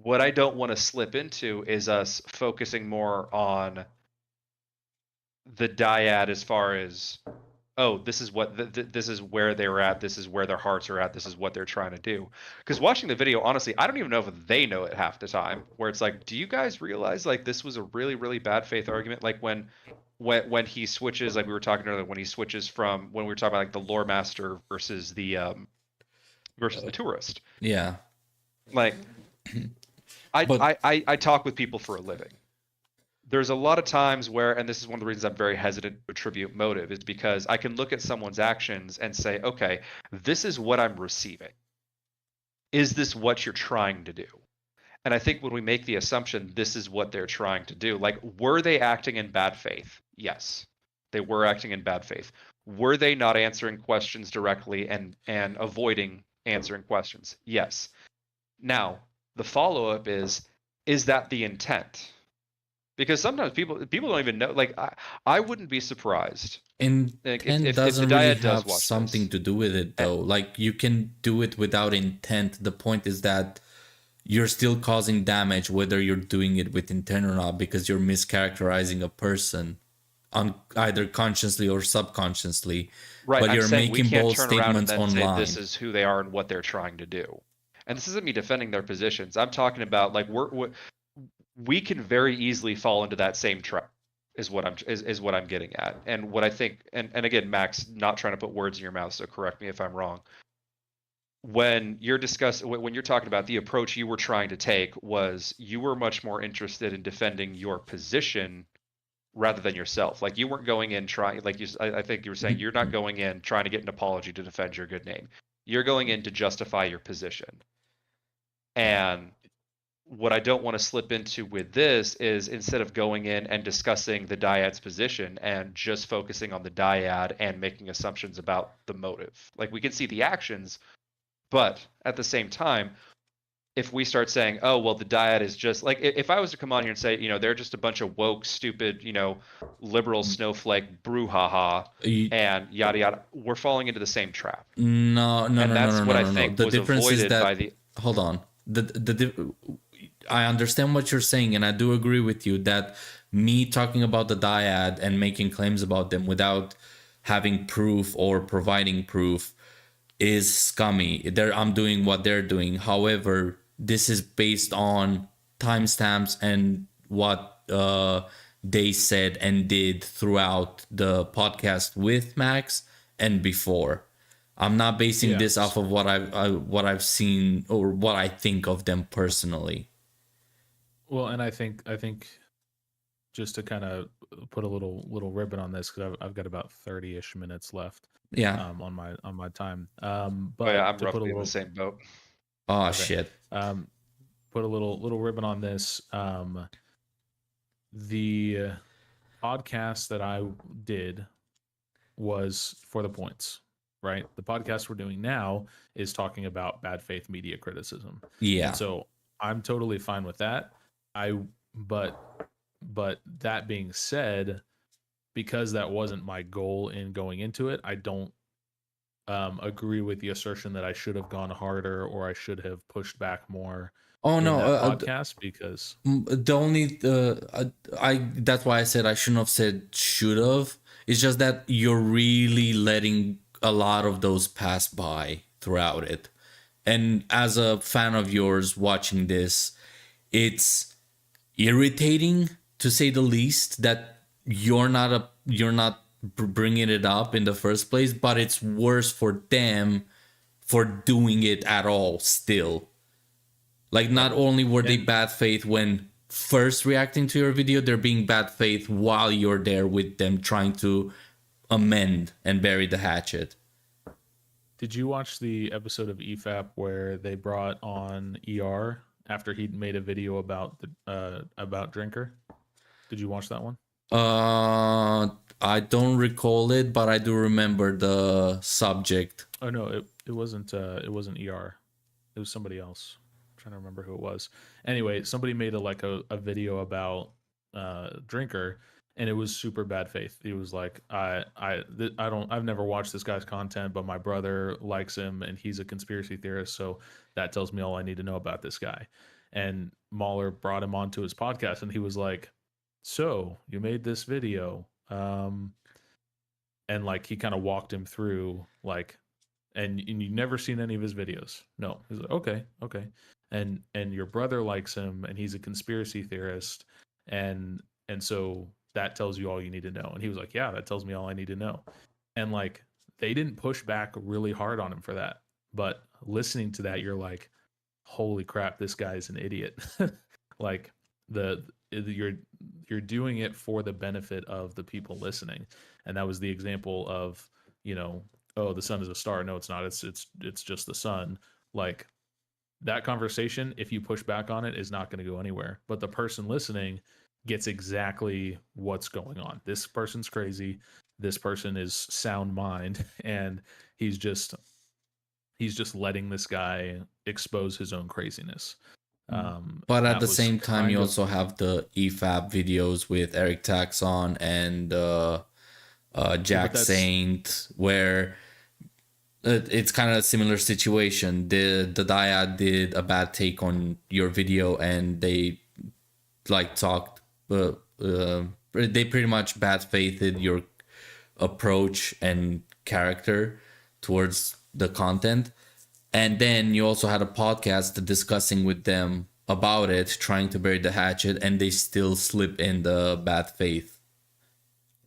Speaker 3: what I don't want to slip into is us focusing more on the dyad as far as, oh, this is what this is where they were at, this is where their hearts are at, this is what they're trying to do. Because watching the video, honestly, I don't even know if they know it half the time. Where it's like, do you guys realize like this was a really really bad faith argument? Like when he switches, like we were talking earlier, when he switches from when we were talking about like the lore master versus the tourist.
Speaker 1: Yeah.
Speaker 3: Like,
Speaker 1: But-
Speaker 3: I talk with people for a living. There's a lot of times where, and this is one of the reasons I'm very hesitant to attribute motive, is because I can look at someone's actions and say, okay, this is what I'm receiving. Is this what you're trying to do? And I think when we make the assumption this is what they're trying to do, like, were they acting in bad faith? Yes, they were acting in bad faith. Were they not answering questions directly and avoiding answering questions? Yes. Now, the follow-up is that the intent? Because sometimes people don't even know. Like, I wouldn't be surprised.
Speaker 1: Intent
Speaker 3: Like, if the
Speaker 1: doesn't really
Speaker 3: dyad does
Speaker 1: have
Speaker 3: watch
Speaker 1: something
Speaker 3: this.
Speaker 1: to do with it, though. Like, you can do it without intent. The point is that you're still causing damage, whether you're doing it with intent or not, because you're mischaracterizing a person, either consciously or subconsciously.
Speaker 3: Right,
Speaker 1: But
Speaker 3: I'm
Speaker 1: you're
Speaker 3: saying we
Speaker 1: making
Speaker 3: can't
Speaker 1: bold
Speaker 3: turn around and
Speaker 1: statements
Speaker 3: then
Speaker 1: online.
Speaker 3: say this is who they are and what they're trying to do. And this isn't me defending their positions. I'm talking about like we can very easily fall into that same trap. Is what I'm getting at, and what I think. And again, Max, not trying to put words in your mouth, so correct me if I'm wrong. When you're talking about the approach you were trying to take, was you were much more interested in defending your position rather than yourself. Like, you weren't going in trying, like I think you were saying, you're not going in trying to get an apology to defend your good name. You're going in to justify your position. And what I don't want to slip into with this is, instead of going in and discussing the dyad's position and just focusing on the dyad and making assumptions about the motive. Like, we can see the actions, but at the same time, if we start saying, oh, well, the dyad is just like, if I was to come on here and say, they're just a bunch of woke, stupid, liberal snowflake brouhaha and yada yada, we're falling into the same trap.
Speaker 1: No.
Speaker 3: And that's what I think
Speaker 1: The
Speaker 3: was
Speaker 1: difference is
Speaker 3: avoided
Speaker 1: that,
Speaker 3: by the.
Speaker 1: hold on. I understand what you're saying, and I do agree with you that me talking about the dyad and making claims about them without having proof or providing proof is scummy. I'm doing what they're doing. However, this is based on timestamps and what they said and did throughout the podcast with Max and before. I'm not basing this off of what I've seen or what I think of them personally.
Speaker 2: Well, and I think just to kind of put a little ribbon on this, because I've got about 30-ish minutes left.
Speaker 1: Yeah.
Speaker 2: On my time. But
Speaker 3: I'm
Speaker 2: to put a
Speaker 3: roughly in
Speaker 2: little,
Speaker 3: the same boat.
Speaker 1: Oh,
Speaker 2: okay.
Speaker 1: shit.
Speaker 2: Put a little ribbon on this. The podcast that I did was for the points, right? The podcast we're doing now is talking about bad faith media criticism.
Speaker 1: Yeah.
Speaker 2: And so I'm totally fine with that. But that being said, because that wasn't my goal in going into it, I don't agree with the assertion that I should have gone harder or I should have pushed back more.
Speaker 1: Oh no,
Speaker 2: that podcast, because
Speaker 1: the only that's why I said I shouldn't have said should have. It's just that you're really letting a lot of those pass by throughout it. And as a fan of yours watching this, it's irritating to say the least that you're not bringing it up in the first place, but it's worse for them for doing it at all still. Like, not only were they bad faith when first reacting to your video, they're being bad faith while you're there with them trying to amend and bury the hatchet.
Speaker 2: Did you watch the episode of EFAP where they brought on ER after he'd made a video about Drinker? Did you watch that one?
Speaker 1: I don't recall it, but I do remember the subject.
Speaker 2: Oh no, it wasn't ER. It was somebody else. I'm trying to remember who it was. Anyway, somebody made a video about Drinker, and it was super bad faith. He was like, I've never watched this guy's content, but my brother likes him and he's a conspiracy theorist, so that tells me all I need to know about this guy. And Mahler brought him onto his podcast, and he was like, so you made this video, and like he kind of walked him through like, and you never seen any of his videos. No. He's like, okay. And your brother likes him and he's a conspiracy theorist, and so that tells you all you need to know. And he was like, yeah, that tells me all I need to know. And like they didn't push back really hard on him for that. But listening to that, you're like, holy crap, this guy's an idiot. Like you're doing it for the benefit of the people listening. And that was the example of, oh, the sun is a star. No, it's not. It's just the sun. Like that conversation, if you push back on it, is not going to go anywhere. But the person listening gets exactly what's going on. This person's crazy. This person is sound mind, and he's just letting this guy expose his own craziness.
Speaker 1: But at the same time, you also have the EFAB videos with Eric Taxon and Jack Saint, where it's kind of a similar situation. The Dyad did a bad take on your video, and they like talked. They pretty much bad faithed your approach and character towards the content. And then you also had a podcast discussing with them about it, trying to bury the hatchet, and they still slip in the bad faith.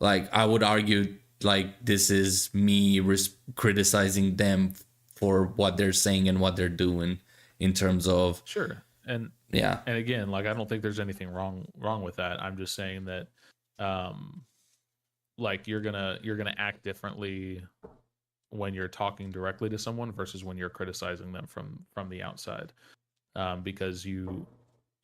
Speaker 1: Like, I would argue, like, this is me criticizing them for what they're saying and what they're doing in terms of...
Speaker 2: Sure. And
Speaker 1: yeah.
Speaker 2: And again, like, I don't think there's anything wrong with that. I'm just saying that, like, you're gonna act differently when you're talking directly to someone versus when you're criticizing them from the outside, because you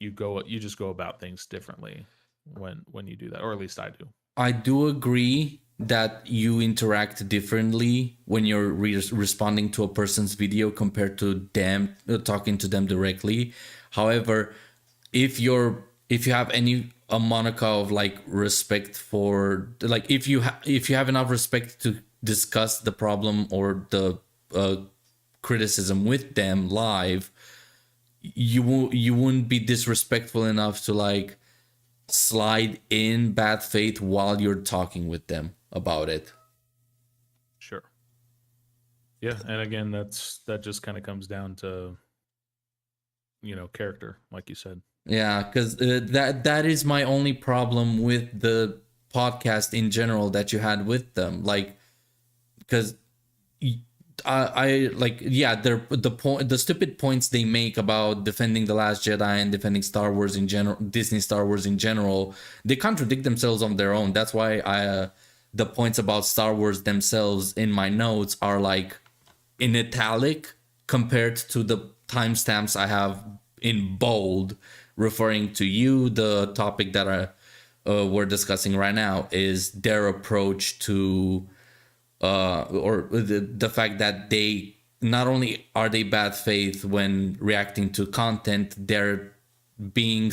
Speaker 2: just go about things differently when you do that, or at least I do.
Speaker 1: I do agree that you interact differently when you're responding to a person's video compared to them talking to them directly. However, if you have a monica of like respect for, like, if you have enough respect to discuss the problem or the criticism with them live, you wouldn't be disrespectful enough to like slide in bad faith while you're talking with them about it.
Speaker 2: Sure. Yeah, and again, that just kind of comes down to, character, like you said.
Speaker 1: Yeah, because that is my only problem with the podcast in general that you had with them, like, because I like, yeah, the stupid points they make about defending The Last Jedi and defending Star Wars in general, Disney Star Wars in general, they contradict themselves on their own. That's why the points about Star Wars themselves in my notes are like in italic compared to the timestamps I have in bold, referring to you. The topic that we're discussing right now is their approach to or the fact that they not only are they bad faith when reacting to content, they're being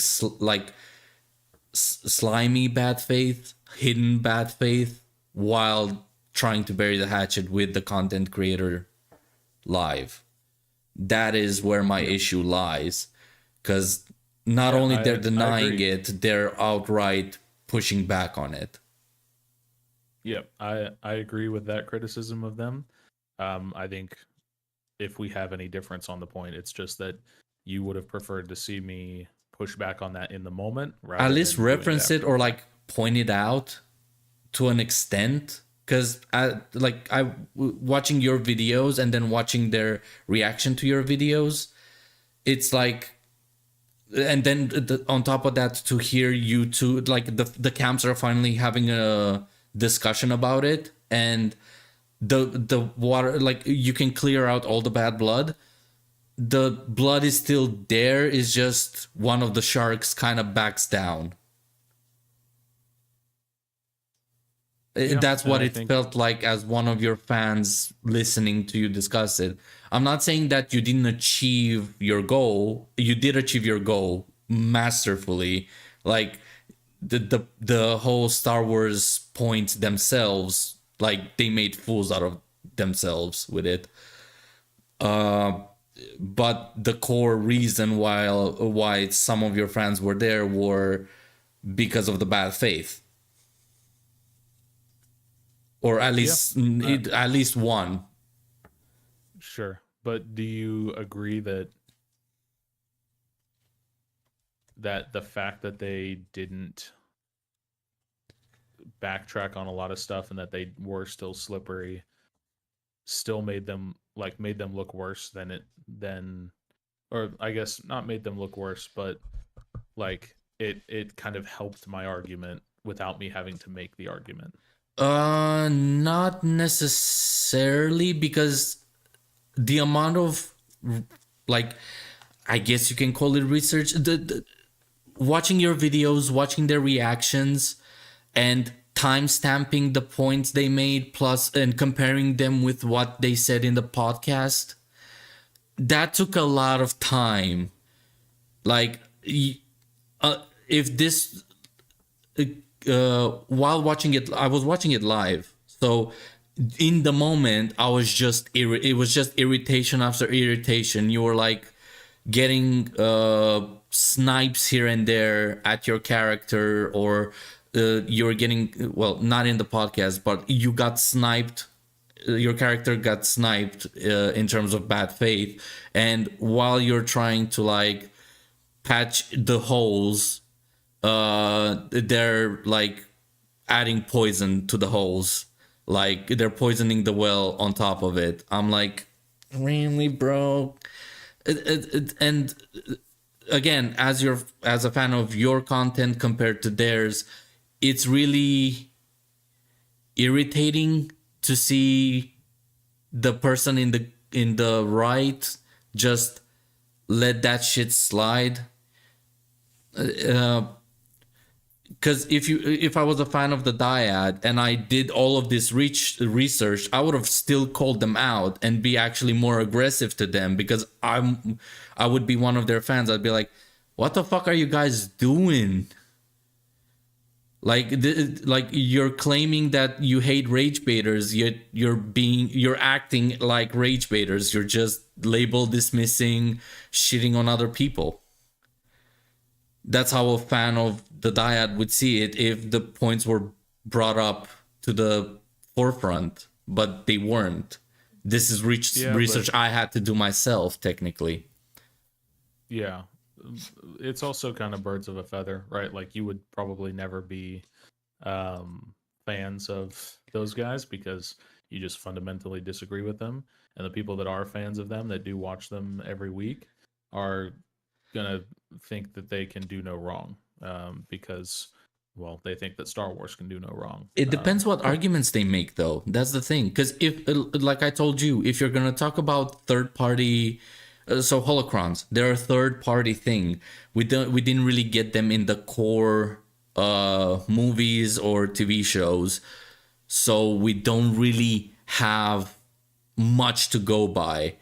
Speaker 1: slimy bad faith, hidden bad faith, while trying to bury the hatchet with the content creator live. That is where my issue lies, because not only they're denying it, they're outright pushing back on it.
Speaker 2: Yep, I agree with that criticism of them. I think if we have any difference on the point, it's just that you would have preferred to see me push back on that in the moment,
Speaker 1: at least reference it or like point it out to an extent. Because watching your videos and then watching their reaction to your videos, it's like, and then on top of that, to hear you two, like the camps are finally having a discussion about it, and the water, like, you can clear out all the bad blood. The blood is still there. It's just one of the sharks kind of backs down.
Speaker 2: Yeah,
Speaker 1: That's
Speaker 2: and
Speaker 1: what
Speaker 2: I
Speaker 1: it
Speaker 2: think-
Speaker 1: felt like as one of your fans listening to you discuss it. I'm not saying that you didn't achieve your goal. You did achieve your goal masterfully. Like the whole Star Wars point themselves, like they made fools out of themselves with it. But the core reason why some of your fans were there were because of the bad faith, or at least at least one.
Speaker 2: Sure. But do you agree that the fact that they didn't backtrack on a lot of stuff and that they were still slippery still made them look worse than or I guess not made them look worse, but like it kind of helped my argument without me having to make the argument?
Speaker 1: Not necessarily, because the amount of, like, I guess you can call it research. Watching your videos, watching their reactions, and time stamping the points they made, plus and comparing them with what they said in the podcast. That took a lot of time. Like, if this, while watching it, I was watching it live. So in the moment, I was just it was just irritation after irritation. You were like getting snipes here and there at your character, or you're getting, well, not in the podcast, but you got sniped. Your character got sniped in terms of bad faith, and while you're trying to like patch the holes, they're like adding poison to the holes, like they're poisoning the well on top of it. I'm like, really, bro? And again, as a fan of your content compared to theirs, it's really irritating to see the person in the right just let that shit slide. Because if I was a fan of the Dyad and I did all of this research, I would have still called them out and be actually more aggressive to them, because I would be one of their fans. I'd be like, what the fuck are you guys doing? Like, like you're claiming that you hate rage baiters, yet you're acting like rage baiters. You're just label dismissing, shitting on other people. That's how a fan of the Dyad would see it if the points were brought up to the forefront, but they weren't. This is research I had to do myself, technically.
Speaker 2: Yeah. It's also kind of birds of a feather, right? Like, you would probably never be fans of those guys because you just fundamentally disagree with them. And the people that are fans of them, that do watch them every week, are gonna think that they can do no wrong, because, well, they think that Star Wars can do no wrong.
Speaker 1: It depends what arguments they make, though. That's the thing. Because if, like I told you, if you're gonna talk about third party, so holocrons, they're a third party thing. We didn't really get them in the core movies or TV shows, so we don't really have much to go by.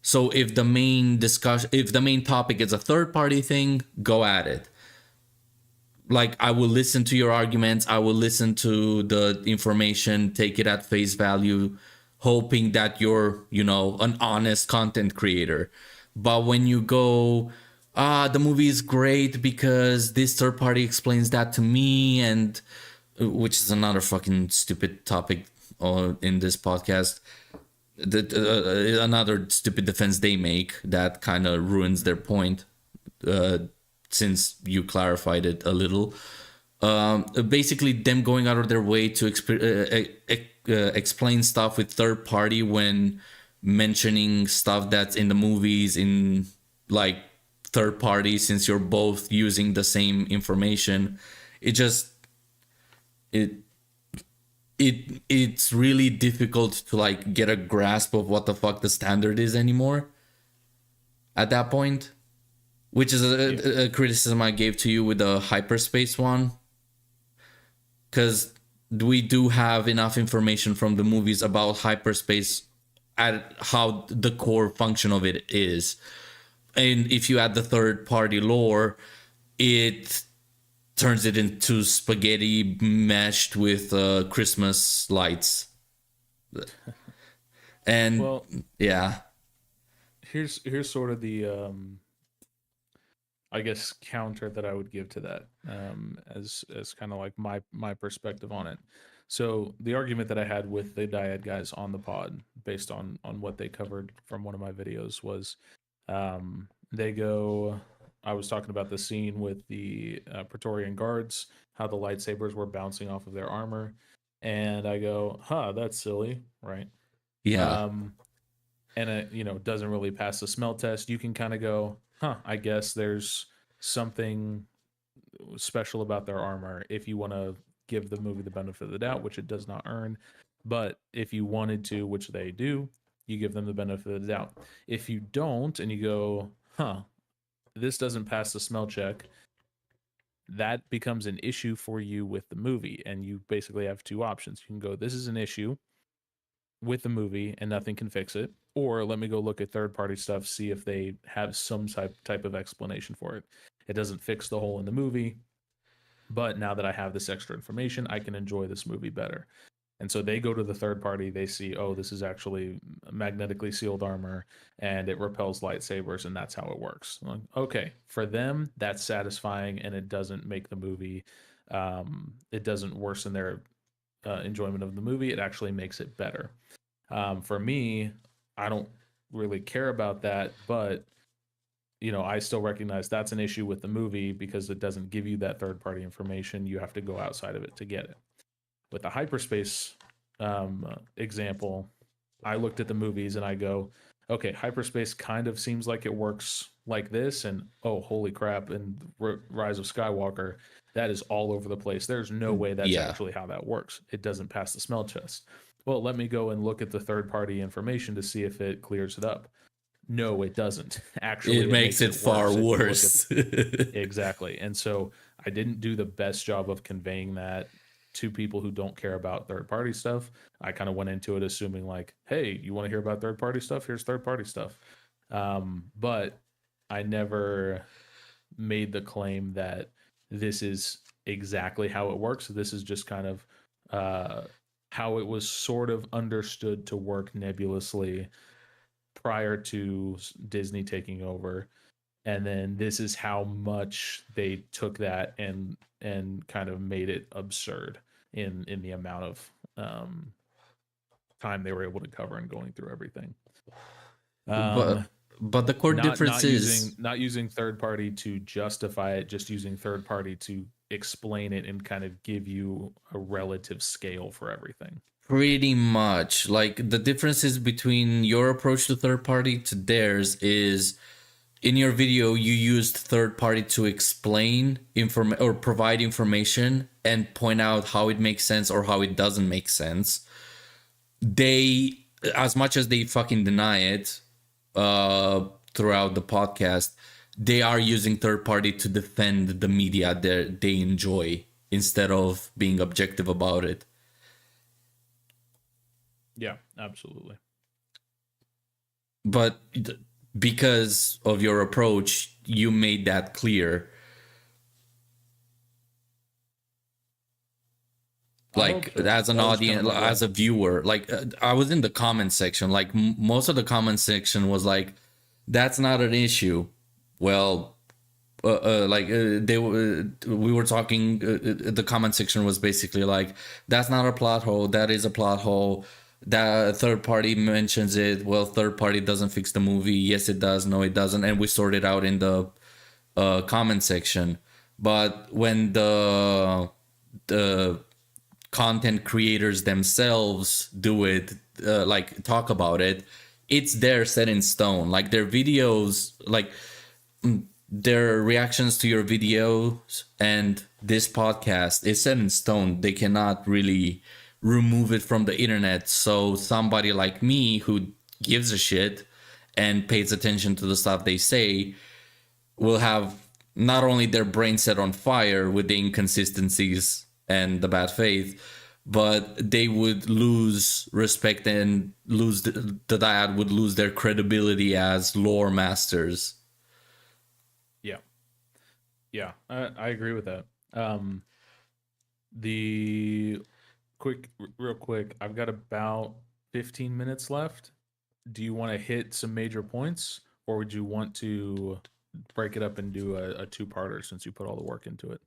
Speaker 1: So if the main topic is a third party thing, go at it. Like, I will listen to your arguments, I will listen to the information, take it at face value, hoping that you're, an honest content creator. But when you go, the movie is great because this third party explains that to me, and which is another fucking stupid topic in this podcast, another stupid defense they make that kind of ruins their point, since you clarified it a little. Basically, them going out of their way to explain stuff with third party when mentioning stuff that's in the movies in like third party, since you're both using the same information. It's really difficult to like get a grasp of what the fuck the standard is anymore at that point, which is a criticism I gave to you with the hyperspace one. Because we do have enough information from the movies about hyperspace at how the core function of it is. And if you add the third party lore, it turns it into spaghetti meshed with Christmas lights. And
Speaker 2: Well,
Speaker 1: yeah.
Speaker 2: here's sort of the I guess counter that I would give to that, as kind of like my perspective on it. So the argument that I had with the Dyad guys on the pod, based on what they covered from one of my videos, was they go. I was talking about the scene with the Praetorian guards, how the lightsabers were bouncing off of their armor, and I go, "Huh, that's silly, right?"
Speaker 1: Yeah.
Speaker 2: And it doesn't really pass the smell test. You can kind of go, huh, I guess there's something special about their armor if you want to give the movie the benefit of the doubt, which it does not earn. But if you wanted to, which they do, you give them the benefit of the doubt. If you don't, and you go, huh, this doesn't pass the smell check, that becomes an issue for you with the movie. And you basically have two options. You can go, this is an issue with the movie and nothing can fix it, or let me go look at third party stuff, see if they have some type of explanation for it. It doesn't fix the hole in the movie, but now that I have this extra information, I can enjoy this movie better. And so they go to the third party, they see, oh, this is actually magnetically sealed armor and it repels lightsabers, and that's how it works. Like, okay, for them that's satisfying, and it doesn't make the movie it doesn't worsen their enjoyment of the movie. It actually makes it better. For me, I don't really care about that, but I still recognize that's an issue with the movie because it doesn't give you that third party information. You have to go outside of it to get it. With the hyperspace example, I looked at the movies and I go, okay, hyperspace kind of seems like it works like this, and oh, holy crap, and Rise of Skywalker, that is all over the place. There's no way that's actually how that works. It doesn't pass the smell test. Well, let me go and look at the third party information to see if it clears it up. No, it doesn't. Actually,
Speaker 1: it makes it far worse.
Speaker 2: Exactly. And so I didn't do the best job of conveying that to people who don't care about third party stuff. I kind of went into it assuming like, hey, you want to hear about third party stuff? Here's third party stuff. But I never made the claim that this is exactly how it works. This is just kind of how it was sort of understood to work nebulously prior to Disney taking over. And then this is how much they took that and kind of made it absurd in the amount of time they were able to cover and going through everything.
Speaker 1: But the core difference is
Speaker 2: not using third party to justify it, just using third party to explain it and kind of give you a relative scale for everything.
Speaker 1: Pretty much. Like, the differences between your approach to third party to theirs is, in your video you used third party to explain or provide information and point out how it makes sense or how it doesn't make sense. They, as much as they fucking deny it throughout the podcast, they are using third party to defend the media that they enjoy instead of being objective about it.
Speaker 2: Yeah, absolutely.
Speaker 1: But because of your approach, you made that clear. Like, as an audience, as a viewer, like, I was in the comment section. Like, most of the comment section was like, "That's not an issue." Well, we were talking. The comment section was basically like, "That's not a plot hole. That is a plot hole. That third party mentions it. Well, third party doesn't fix the movie. Yes, it does. No, it doesn't." And we sorted out in the comment section. But when the content creators themselves do it, like, talk about it, it's there set in stone. Like, their videos, like, their reactions to your videos and this podcast is set in stone. They cannot really remove it from the internet. So somebody like me who gives a shit and pays attention to the stuff they say will have not only their brain set on fire with the inconsistencies and the bad faith, but they would lose respect and lose the dyad would lose their credibility as lore masters.
Speaker 2: Yeah, I agree with that. The real quick, I've got about 15 minutes left. Do you want to hit some major points, or would you want to break it up and do a two-parter since you put all the work into it?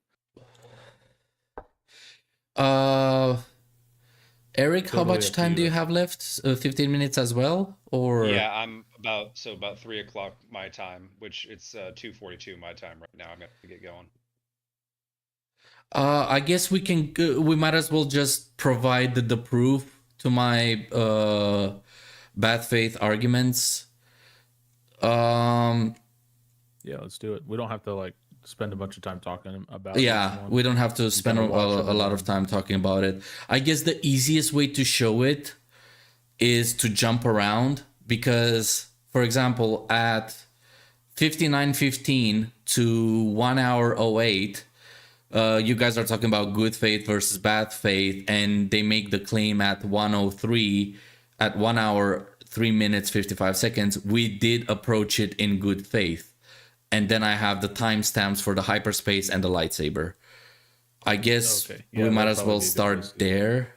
Speaker 1: Eric, how
Speaker 2: Totally
Speaker 1: much
Speaker 2: up to
Speaker 1: time do
Speaker 2: you.
Speaker 1: you have left? 15 minutes as well, or
Speaker 3: Yeah, I'm about 3 o'clock my time, which it's 2:42 my time right now. I'm gonna have to get going.
Speaker 1: I guess we can. We might as well just provide the proof to my bad faith arguments.
Speaker 2: Yeah, let's do it. We don't have to like spend a bunch of time talking about each
Speaker 1: Yeah,
Speaker 2: one.
Speaker 1: we don't have to spend a
Speaker 2: watch them
Speaker 1: lot
Speaker 2: and
Speaker 1: of time talking about it. I guess the easiest way to show it is to jump around, because, for example, at 59:15 to 1:08, you guys are talking about good faith versus bad faith, and they make the claim at 1:03, at 1 hour 3 minutes 55 seconds. We did approach it in good faith, and then I have the timestamps for the hyperspace and the lightsaber. I guess
Speaker 2: Okay. Yeah,
Speaker 1: we might
Speaker 2: that'd
Speaker 1: as well
Speaker 2: probably be a good place
Speaker 1: start
Speaker 2: to go.
Speaker 1: there.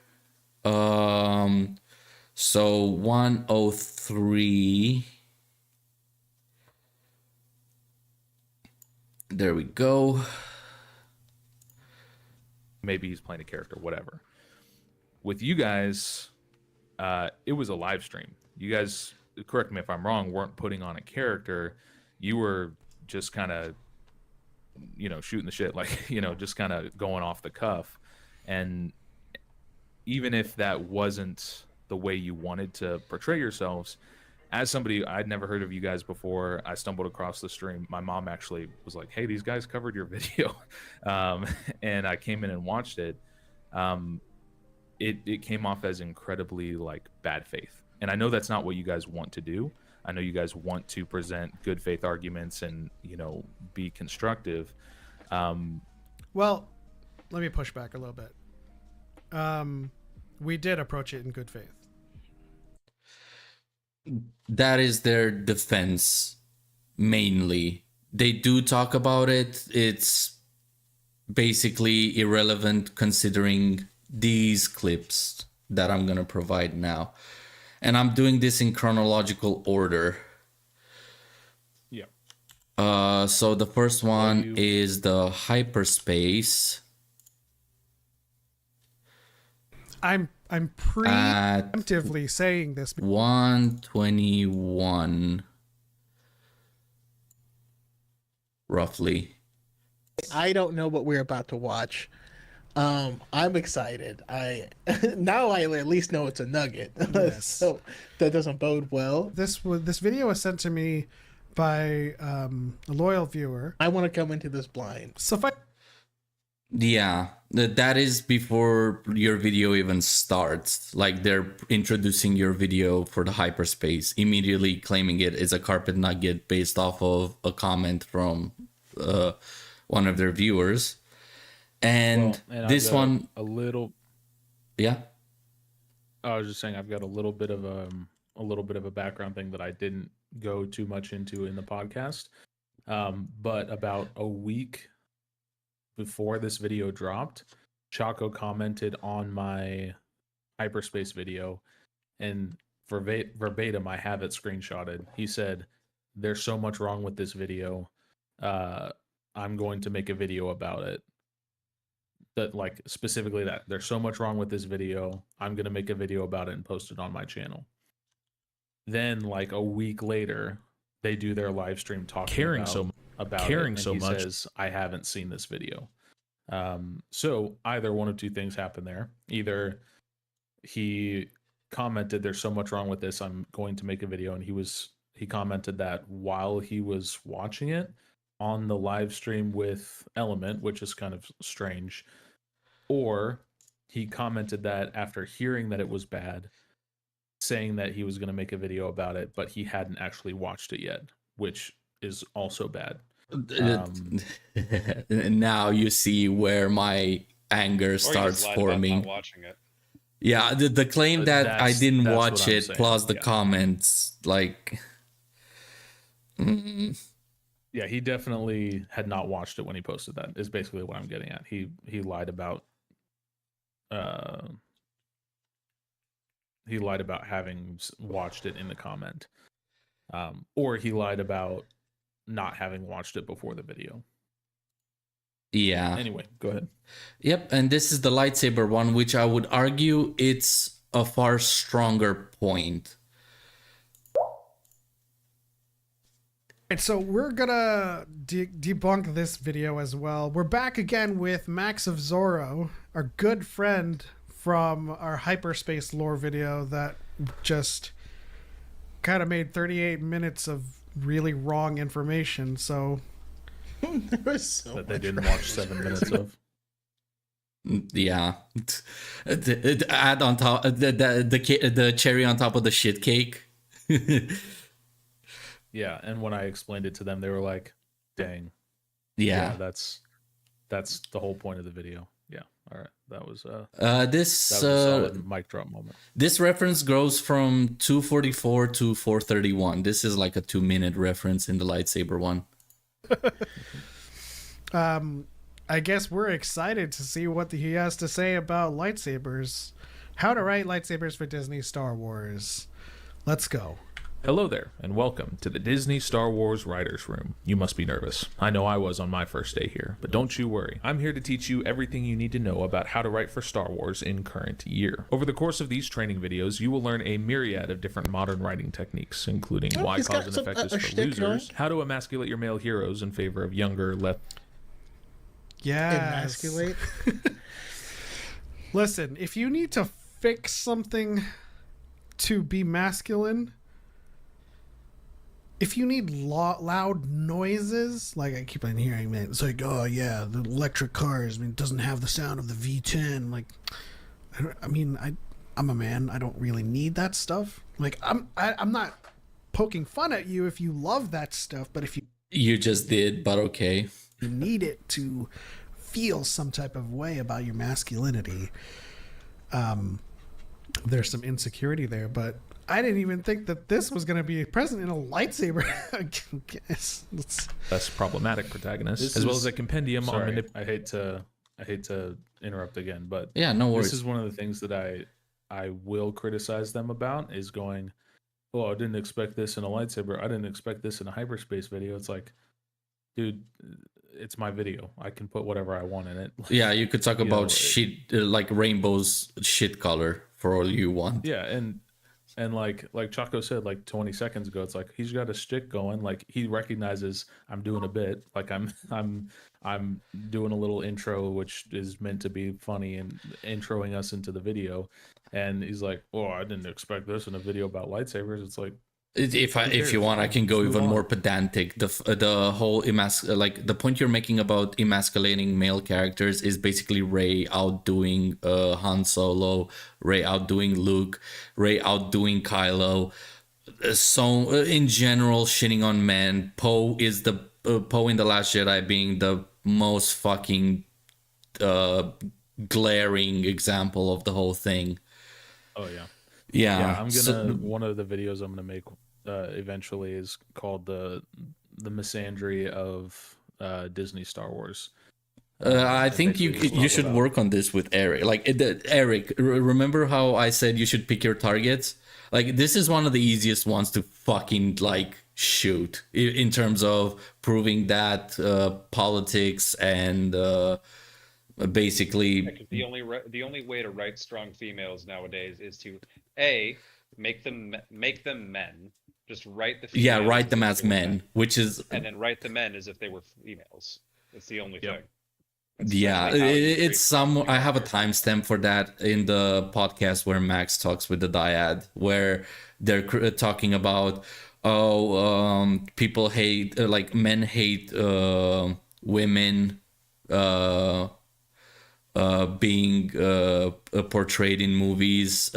Speaker 1: So 1:03. There we go.
Speaker 2: Maybe he's playing a character, whatever. With you guys, it was a live stream. You guys, correct me if I'm wrong, weren't putting on a character. You were just kind of, shooting the shit, like, just kind of going off the cuff. And even if that wasn't the way you wanted to portray yourselves, as somebody, I'd never heard of you guys before, I stumbled across the stream. My mom actually was like, hey, these guys covered your video. And I came in and watched it. It came off as incredibly like bad faith. And I know that's not what you guys want to do. I know you guys want to present good faith arguments and, be constructive.
Speaker 5: Well, let me push back a little bit. We did approach it in good faith.
Speaker 1: That is their defense, mainly. They do talk about it. It's basically irrelevant considering these clips that I'm going to provide now. And I'm doing this in chronological order.
Speaker 2: Yeah.
Speaker 1: So the first one is the hyperspace.
Speaker 5: I'm preemptively saying this.
Speaker 1: 1:21 roughly.
Speaker 6: I don't know what we're about to watch. I'm excited. Now I at least know it's a nugget.
Speaker 5: Yes.
Speaker 6: So that doesn't bode well.
Speaker 5: This video was sent to me by a loyal viewer.
Speaker 6: I want to come into this blind.
Speaker 5: So if I
Speaker 1: Yeah, that is before your video even starts. Like, they're introducing your video for the hyperspace, immediately claiming it is a carpet nugget based off of a comment from one of their viewers. And this one,
Speaker 2: a little.
Speaker 1: yeah.
Speaker 2: I was just saying, I've got a little bit of a background thing that I didn't go too much into in the podcast. But about a week before this video dropped, Chaco commented on my hyperspace video, and verbatim, I have it screenshotted. He said, "There's so much wrong with this video. I'm going to make a video about it." That, like, specifically that there's so much wrong with this video. I'm going to make a video about it and post it on my channel. Then, like, a week later, they do their live stream talking about it, and he says, I haven't seen this video. So either one of two things happened there. Either he commented, there's so much wrong with this, I'm going to make a video, and he commented that while he was watching it on the live stream with Element, which is kind of strange. Or he commented that after hearing that it was bad, saying that he was going to make a video about it, but he hadn't actually watched it yet, which is also bad.
Speaker 1: Now you see where my anger
Speaker 3: Or you
Speaker 1: starts
Speaker 3: just lied about
Speaker 1: forming.
Speaker 3: not watching it.
Speaker 1: Yeah, the claim that I
Speaker 2: That's-
Speaker 1: didn't
Speaker 2: that's
Speaker 1: watch
Speaker 2: what I'm
Speaker 1: it
Speaker 2: saying,
Speaker 1: plus the
Speaker 2: yeah.
Speaker 1: comments, like,
Speaker 2: Yeah, he definitely had not watched it when he posted that. Is basically what I'm getting at. He lied about having watched it in the comment, or he lied about not having watched it before the video.
Speaker 1: yeah.
Speaker 2: Anyway, go ahead.
Speaker 1: Yep, and this is the lightsaber one, which I would argue it's a far stronger point.
Speaker 5: And so we're gonna debunk this video as well. We're back again with MaxofZorro, our good friend from our hyperspace lore video that just kind of made 38 minutes of really wrong information. So
Speaker 6: There was so
Speaker 2: That they
Speaker 6: much
Speaker 2: didn't
Speaker 6: wrong
Speaker 2: watch 7 minutes of.
Speaker 1: Yeah, add on top the cherry on top of the shit cake.
Speaker 2: Yeah, and when I explained it to them, they were like, "Dang,
Speaker 1: Yeah.
Speaker 2: that's the whole point of the video." Yeah, all right, that was
Speaker 1: This
Speaker 2: that was a solid mic drop moment.
Speaker 1: this reference goes from 244 to 431. This is like a 2-minute reference in the lightsaber one.
Speaker 5: I guess we're excited to see what he has to say about lightsabers. How to write lightsabers for Disney Star Wars. Let's go.
Speaker 2: Hello there, and welcome to the Disney Star Wars Writers Room. You must be nervous. I know I was on my first day here, but don't you worry. I'm here to teach you everything you need to know about how to write for Star Wars in current year. Over the course of these training videos, you will learn a myriad of different modern writing techniques, including why
Speaker 6: he's got
Speaker 2: cause and
Speaker 6: some-
Speaker 2: effect
Speaker 6: a
Speaker 2: is for
Speaker 6: shtick going.
Speaker 2: losers, how to emasculate your male heroes in favor of younger, less
Speaker 5: Yeah.
Speaker 6: Emasculate.
Speaker 5: Listen, if you need to fix something to be masculine, if you need loud noises, like I keep on hearing, man, it's like, oh yeah, the electric cars, I mean, it doesn't have the sound of the V10. Like, I'm a man. I don't really need that stuff. Like, I'm not poking fun at you if you love that stuff, but if
Speaker 1: You just did, but okay.
Speaker 5: you need it to feel some type of way about your masculinity, there's some insecurity there. But I didn't even think that this was going to be present in a lightsaber. I guess
Speaker 2: less problematic protagonists,
Speaker 3: This
Speaker 2: as well
Speaker 3: is-
Speaker 2: as a compendium on
Speaker 3: sorry.
Speaker 2: I hate to interrupt again, but
Speaker 1: Yeah, no worries.
Speaker 2: this is one of the things that I will criticize them about is going, oh, I didn't expect this in a lightsaber. I didn't expect this in a hyperspace video. It's like, dude, it's my video. I can put whatever I want in it.
Speaker 1: Yeah, you could talk
Speaker 2: You
Speaker 1: about
Speaker 2: know,
Speaker 1: shit like rainbow's shit color for all you want.
Speaker 2: Yeah, and like Chaco said like 20 seconds ago, it's like he's got a stick going. Like he recognizes I'm doing a bit. Like I'm doing a little intro, which is meant to be funny and introing us into the video. And he's like, "Oh, I didn't expect this in a video about lightsabers." It's like,
Speaker 1: If you
Speaker 2: cares?
Speaker 1: want, I can go
Speaker 2: Let's move
Speaker 1: even
Speaker 2: on.
Speaker 1: more pedantic. The whole like the point you're making about emasculating male characters is basically Rey outdoing Han Solo, Rey outdoing Luke, Rey outdoing Kylo. So in general, shitting on men. Poe is the Poe in the Last Jedi being the most fucking glaring example of the whole thing.
Speaker 2: oh yeah.
Speaker 1: Yeah,
Speaker 2: Yeah, I'm gonna.
Speaker 1: so-
Speaker 2: One of the videos I'm gonna make eventually is called the misandry of Disney I Wars.
Speaker 1: I think you
Speaker 2: basically
Speaker 1: you
Speaker 2: it's all
Speaker 1: should
Speaker 2: about-
Speaker 1: work on this with Eric. Like Eric, remember how I said you should pick your targets? Like this is one of the easiest ones to fucking like shoot in terms of proving that politics and basically
Speaker 3: Like, the only way to write strong females nowadays is to make them men. Just write the
Speaker 1: yeah,
Speaker 3: females
Speaker 1: write them
Speaker 3: if
Speaker 1: as
Speaker 3: they were
Speaker 1: men, which is
Speaker 3: and then write the men as if they were females. That's the only
Speaker 2: Yep.
Speaker 3: thing. That's
Speaker 1: yeah,
Speaker 3: essentially how you create
Speaker 1: it's some. I have a
Speaker 3: characters.
Speaker 1: timestamp for that in the podcast where Max talks with the Dyad, where they're talking about people hate like men hate women being portrayed in movies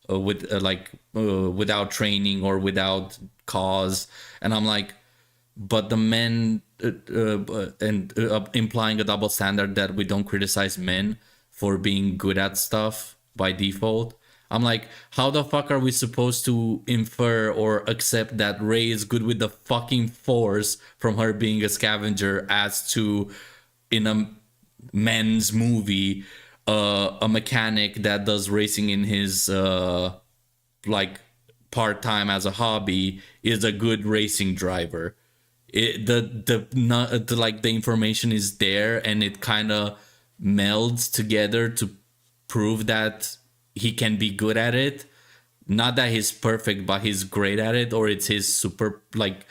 Speaker 1: with without training or without cause, and I'm like, but the men implying a double standard that we don't criticize men for being good at stuff by default. I'm like, how the fuck are we supposed to infer or accept that Rey is good with the fucking Force from her being a scavenger, as to in a men's movie, a mechanic that does racing in his like part-time as a hobby is a good racing driver. The information is there, and it kind of melds together to prove that he can be good at it. Not that he's perfect, but he's great at it, or it's his super, like,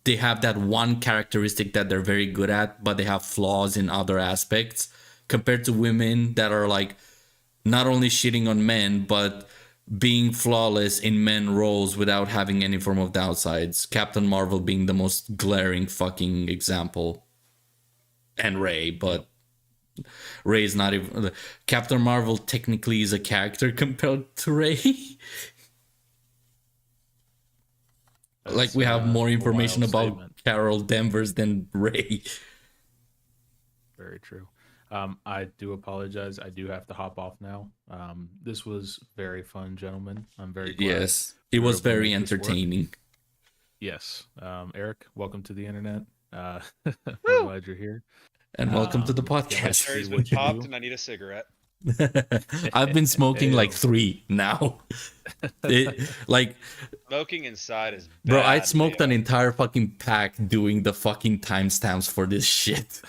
Speaker 1: they have that one characteristic that they're very good at, but they have flaws in other aspects, compared to women that are like not only shitting on men, but being flawless in men roles without having any form of downsides. Captain Marvel being the most glaring fucking example. And Rey, but Rey is not even... Captain Marvel technically is a character compared to Rey. Like, we have more information about
Speaker 2: statement.
Speaker 1: Carol Danvers than Rey.
Speaker 2: Very true. I do apologize. I do have to hop off now. This was very fun, gentlemen. I'm very glad.
Speaker 1: Yes, it
Speaker 2: we were
Speaker 1: was
Speaker 2: able to
Speaker 1: very
Speaker 2: make this work.
Speaker 1: entertaining.
Speaker 2: Yes. Eric, welcome to the internet. I'm glad you're here.
Speaker 1: And welcome to the
Speaker 2: Yeah,
Speaker 1: podcast.
Speaker 3: Cherry's
Speaker 2: see
Speaker 3: been
Speaker 2: what you
Speaker 3: popped,
Speaker 2: do.
Speaker 3: and I need a cigarette.
Speaker 1: I've been smoking like
Speaker 2: Ew.
Speaker 1: 3 now. Like,
Speaker 3: Smoking inside is
Speaker 1: bro, I
Speaker 3: bad,
Speaker 1: smoked
Speaker 3: man.
Speaker 1: an entire fucking pack doing the fucking timestamps for this shit.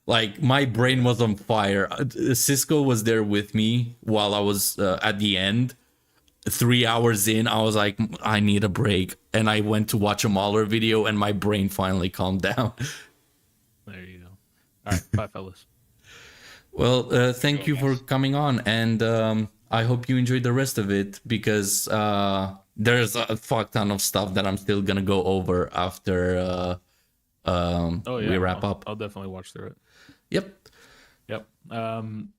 Speaker 1: Like, my brain was on fire. Cisco was there with me while I was at the end. 3 hours in, I was like, I need a break. And I went to watch a Mahler video, and my brain finally calmed down.
Speaker 2: There you go. All right. Bye, fellas.
Speaker 1: Well, thank you for coming on, and I hope you enjoyed the rest of it, because there's a fuck ton of stuff that I'm still gonna go over after we wrap up.
Speaker 2: I'll definitely watch through it.
Speaker 1: Yep.
Speaker 2: Yep.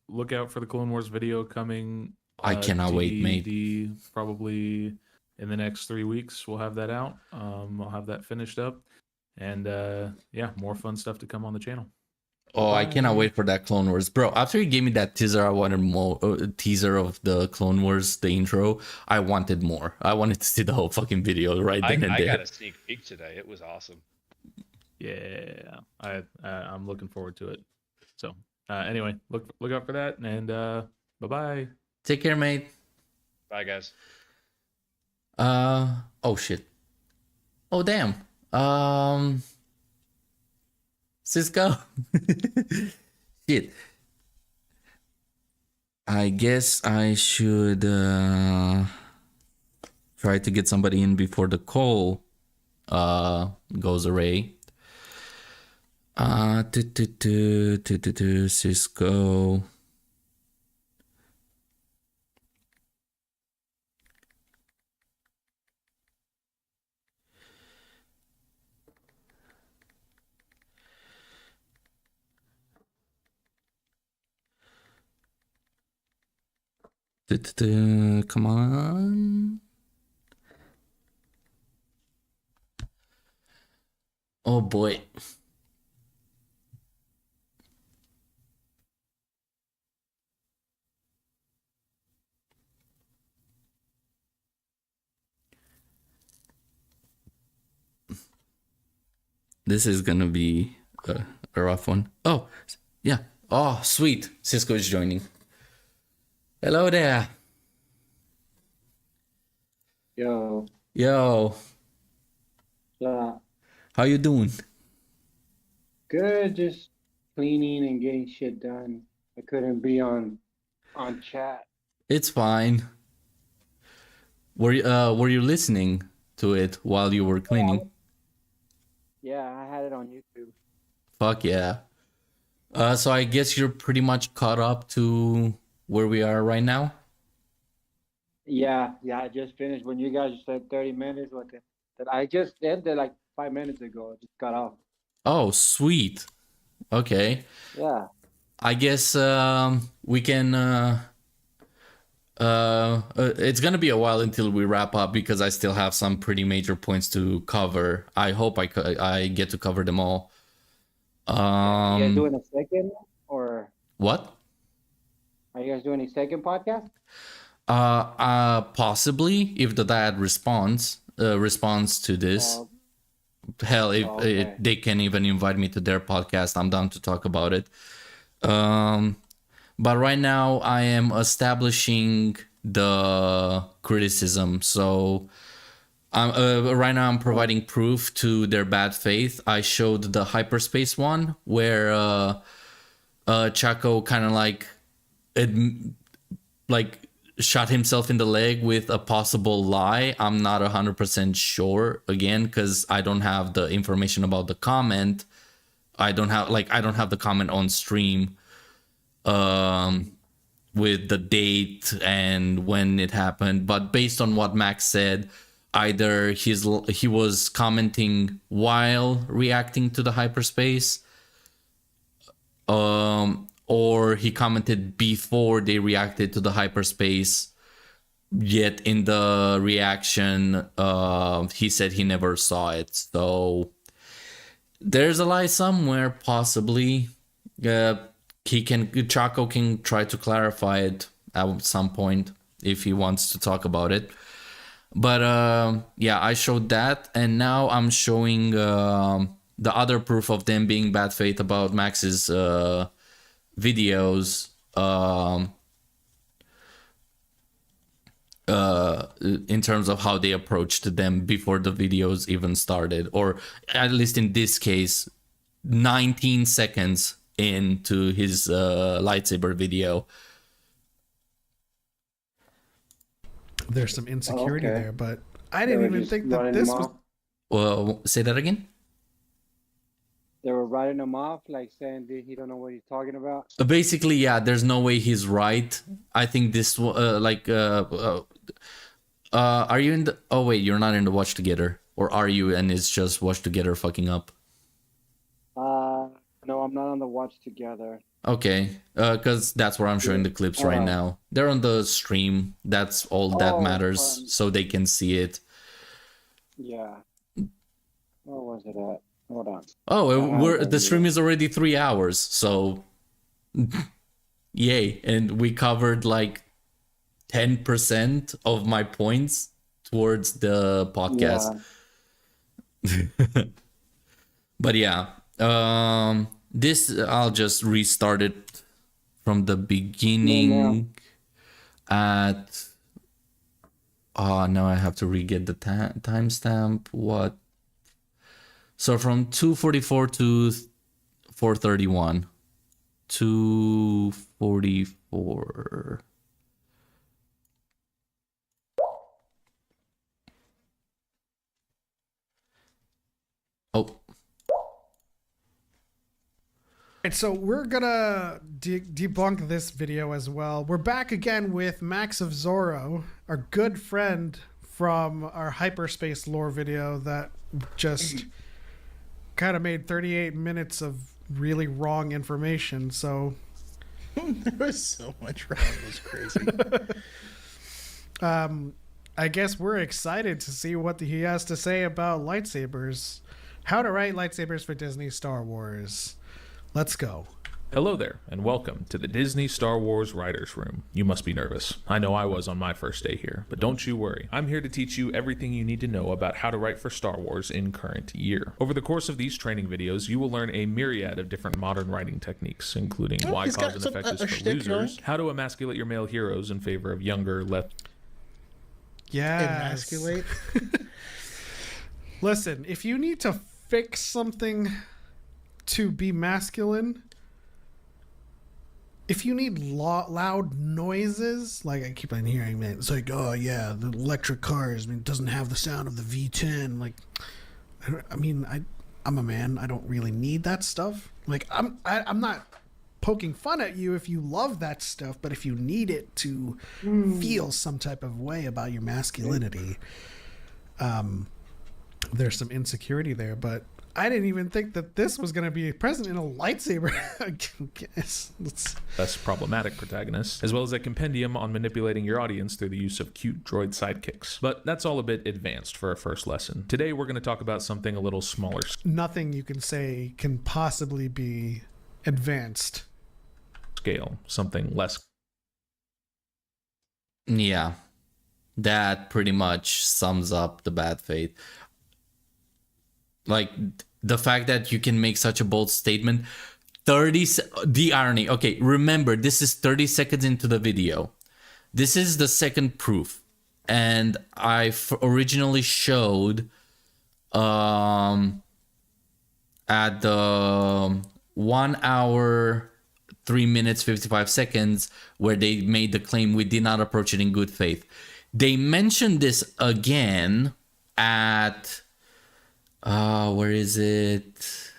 Speaker 2: Look out for the Clone Wars video coming.
Speaker 1: I cannot wait, mate.
Speaker 2: DVD probably in the next 3 weeks. We'll have that out. I'll have that finished up, and yeah, more fun stuff to come on the channel.
Speaker 1: Oh, I cannot wait for that Clone Wars, bro. After you gave me that teaser, I wanted more. Teaser of the Clone Wars, the intro. I wanted more. I wanted to see the whole fucking video right then and
Speaker 3: I
Speaker 1: there.
Speaker 3: got a sneak peek today. It was awesome.
Speaker 2: Yeah, I'm looking forward to it. So anyway, look out for that, and bye bye.
Speaker 1: Take care, mate.
Speaker 3: Bye, guys.
Speaker 1: Oh shit. Oh damn. Cisco. Shit. I guess I should try to get somebody in before the call goes away. Cisco. Come on. Oh boy. This is gonna be a rough one. Oh, yeah. Oh, sweet. Cisco is joining. Hello there.
Speaker 4: Yo,
Speaker 1: Yo, how you doing?
Speaker 4: good. Just cleaning and getting shit done. I couldn't be on chat.
Speaker 1: It's fine. Were you listening to it while you were cleaning?
Speaker 4: Yeah, I had it on YouTube.
Speaker 1: Fuck yeah. So I guess you're pretty much caught up to where we are right now?
Speaker 4: Yeah, I just finished when you guys said 30 minutes. That I just ended like 5 minutes ago. I just got off.
Speaker 1: Oh, sweet. Okay.
Speaker 4: Yeah.
Speaker 1: I guess we can it's gonna be a while until we wrap up, because I still have some pretty major points to cover. I hope I get to cover them all.
Speaker 4: You guys doing a second or
Speaker 1: What?
Speaker 4: Are you guys doing a second podcast?
Speaker 1: Possibly if the dad responds to this. Hell, if
Speaker 4: Okay.
Speaker 1: they can even invite me to their podcast, I'm down to talk about it. But right now I am establishing the criticism. So right now I'm providing proof to their bad faith. I showed the hyperspace one where Chaco kind of like shot himself in the leg with a possible lie. I'm not 100% sure, again, because I don't have the information about the comment. I don't have the comment on stream with the date and when it happened. But based on what Max said, either he was commenting while reacting to the hyperspace, or he commented before they reacted to the hyperspace, yet in the reaction he said he never saw it. So there's a lie somewhere, possibly. Chaco can try to clarify it at some point if he wants to talk about it. But yeah, I showed that, and now I'm showing the other proof of them being bad faith about Max's videos, in terms of how they approached them before the videos even started, or at least in this case 19 seconds into his lightsaber video.
Speaker 5: There's some insecurity
Speaker 4: Okay.
Speaker 5: there, but I
Speaker 4: They
Speaker 5: didn't
Speaker 4: were
Speaker 5: even
Speaker 4: just
Speaker 5: think that
Speaker 4: writing
Speaker 5: this
Speaker 4: them
Speaker 5: was.
Speaker 4: off.
Speaker 1: Well, say that again.
Speaker 4: They were writing him off, like saying that he don't know what he's talking about.
Speaker 1: Basically, yeah, there's no way he's right. I think this are you in the, oh wait, you're not in the watch together, or are you, and it's just watch together fucking up?
Speaker 4: No, I'm not on the watch together.
Speaker 1: Okay, because that's where I'm showing the clips right now. They're on the stream. That's all that matters, so they can see it.
Speaker 4: Yeah. Where was it at? Hold on.
Speaker 1: Oh, the stream is already 3 hours, so yay! And we covered like 10% of my points towards the podcast.
Speaker 4: Yeah.
Speaker 1: But yeah, this I'll just restart it from the beginning. At now I have to re-get the timestamp. What? So from 2:44 to 4:31. 2:44. Oh.
Speaker 5: Right, so we're gonna debunk this video as well. We're back again with MaxofZorro, our good friend from our hyperspace lore video that just kind of made 38 minutes of really wrong information. So
Speaker 6: There was so much wrong. It was crazy.
Speaker 5: I guess we're excited to see what he has to say about lightsabers. How to write lightsabers for Disney Star Wars. Let's go.
Speaker 2: Hello there, and welcome to the Disney Star Wars Writers Room. You must be nervous. I know I was on my first day here, but don't you worry. I'm here to teach you everything you need to know about how to write for Star Wars in current year. Over the course of these training videos, you will learn a myriad of different modern writing techniques, including why
Speaker 6: he's got
Speaker 2: cause and
Speaker 6: some-
Speaker 2: effect is
Speaker 6: a
Speaker 2: for
Speaker 6: shtick
Speaker 2: losers,
Speaker 6: going.
Speaker 2: how to emasculate your male heroes in favor of younger, less
Speaker 5: Yeah.
Speaker 6: Emasculate.
Speaker 5: Listen, if you need to fix something to be masculine, if you need loud noises, like I keep on hearing, man, it's like, oh yeah, the electric cars, I mean, it doesn't have the sound of the V10. Like, I'm a man. I don't really need that stuff. Like, I'm not poking fun at you if you love that stuff, but if you need it to feel some type of way about your masculinity, there's some insecurity there. But I didn't even think that this was going to be present in a lightsaber. I guess
Speaker 2: less problematic protagonists, as well as a compendium on manipulating your audience through the use of cute droid sidekicks. But that's all a bit advanced for our first lesson. Today we're going to talk about something a little smaller
Speaker 5: nothing you can say can possibly be advanced.
Speaker 2: scale, something less
Speaker 1: Yeah, that pretty much sums up the bad faith. Like the fact that you can make such a bold statement. The irony. Okay, remember, this is 30 seconds into the video. This is the second proof. And I originally showed at the 1 hour 3 minutes 55 seconds where they made the claim we did not approach it in good faith. They mentioned this again at where is it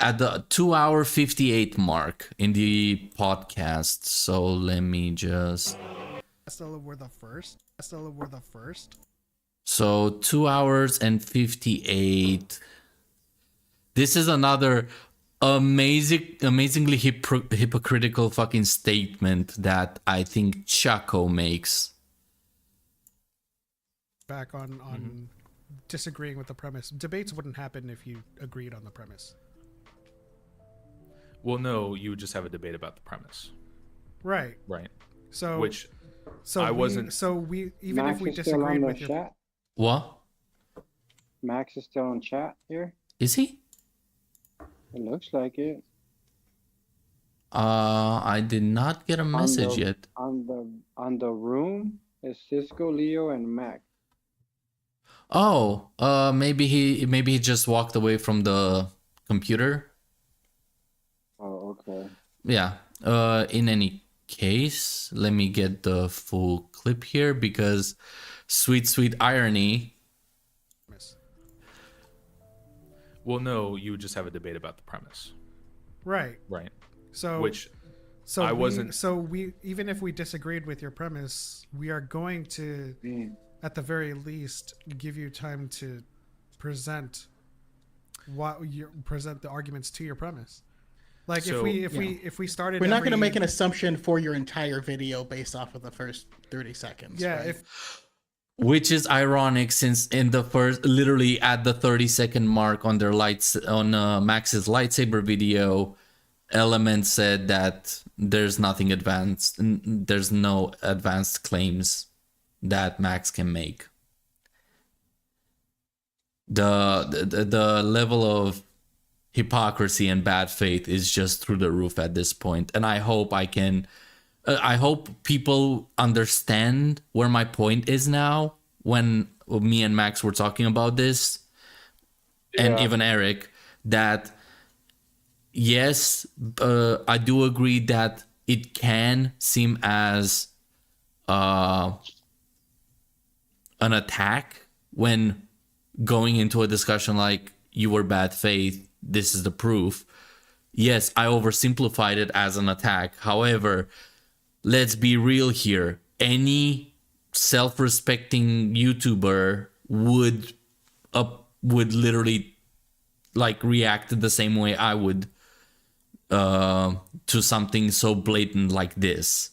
Speaker 1: at the 2 hour 58 mark in the podcast. So let me just
Speaker 5: Still, we're the first.
Speaker 1: So 2 hours and 58. This is another amazingly hypocritical fucking statement that I think Chaco makes.
Speaker 5: Back on disagreeing with the premise. Debates wouldn't happen if you agreed on the premise.
Speaker 2: Well, no, you would just have a debate about the premise,
Speaker 5: Right.
Speaker 2: right?
Speaker 5: So
Speaker 2: Which
Speaker 5: so
Speaker 2: I
Speaker 5: we,
Speaker 2: wasn't-
Speaker 5: So we even
Speaker 4: Max
Speaker 5: if we
Speaker 4: is still on
Speaker 5: disagreed
Speaker 4: the
Speaker 5: with your
Speaker 4: chat.
Speaker 1: What?
Speaker 4: Max is still in chat here.
Speaker 1: Is he?
Speaker 4: It looks like it.
Speaker 1: I did not get a message yet.
Speaker 4: On the room is Cisco, Leo, and Mac.
Speaker 1: Oh, maybe he just walked away from the computer.
Speaker 4: Oh, okay.
Speaker 1: Yeah. In any case, let me get the full clip here because sweet irony.
Speaker 5: premise.
Speaker 2: well, no, you would just have a debate about the premise,
Speaker 5: Right.
Speaker 2: right?
Speaker 5: So
Speaker 2: Which
Speaker 5: so
Speaker 2: I
Speaker 5: we,
Speaker 2: wasn't-
Speaker 5: so we even if we disagreed with your premise, we are going to at the very least give you time to present present the arguments to your premise. Like
Speaker 2: So,
Speaker 5: if we started
Speaker 6: We're not going to
Speaker 5: every-
Speaker 6: make an assumption for your entire video based off of the first 30 seconds.
Speaker 5: Yeah,
Speaker 6: right?
Speaker 1: Which is ironic since in the first, literally at the 30-second mark on their Max's lightsaber video, Element said that there's nothing advanced, there's no advanced claims that Max can make. The level of hypocrisy and bad faith is just through the roof at this point, and I hope I hope people understand where my point is now when me and Max were talking about this, and even Eric, that yes, I do agree that it can seem as an attack when going into a discussion like you were bad faith, this is the proof. Yes, I oversimplified it as an attack. However, let's be real here. Any self-respecting YouTuber would literally like react the same way I would to something so blatant like this.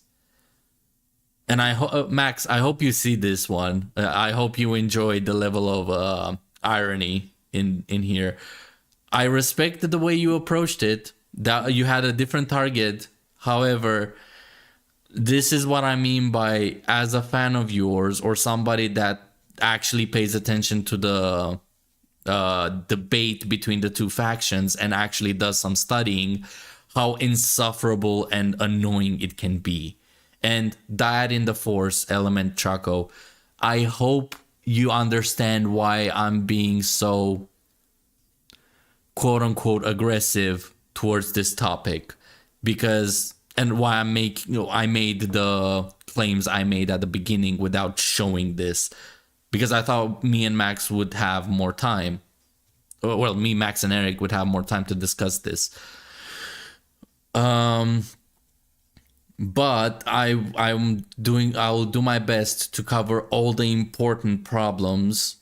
Speaker 1: And I hope Max, I hope you see this one. I hope you enjoyed the level of irony in here. I respected the way you approached it. That you had a different target. However, this is what I mean by, as a fan of yours or somebody that actually pays attention to the debate between the two factions and actually does some studying, how insufferable and annoying it can be. And that in the Force, Element Chaco, I hope you understand why I'm being so quote unquote aggressive towards this topic, because and why I made the claims I made at the beginning without showing this, because I thought me and Max would have more time. Well, me, Max, and Eric would have more time to discuss this. But I'll do my best to cover all the important problems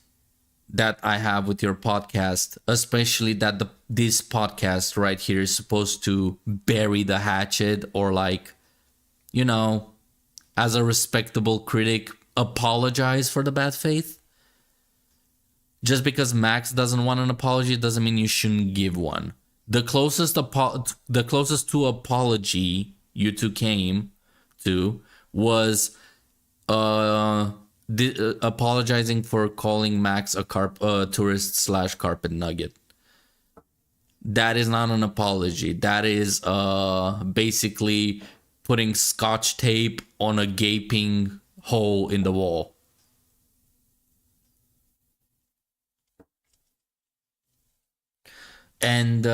Speaker 1: that I have with your podcast, especially that this podcast right here is supposed to bury the hatchet, or like, you know, as a respectable critic, apologize for the bad faith. just because Max doesn't want an apology doesn't mean you shouldn't give one. The closest to apology you two came to was apologizing for calling Max a tourist / carpet nugget. That is not an apology. That is basically putting scotch tape on a gaping hole in the wall. And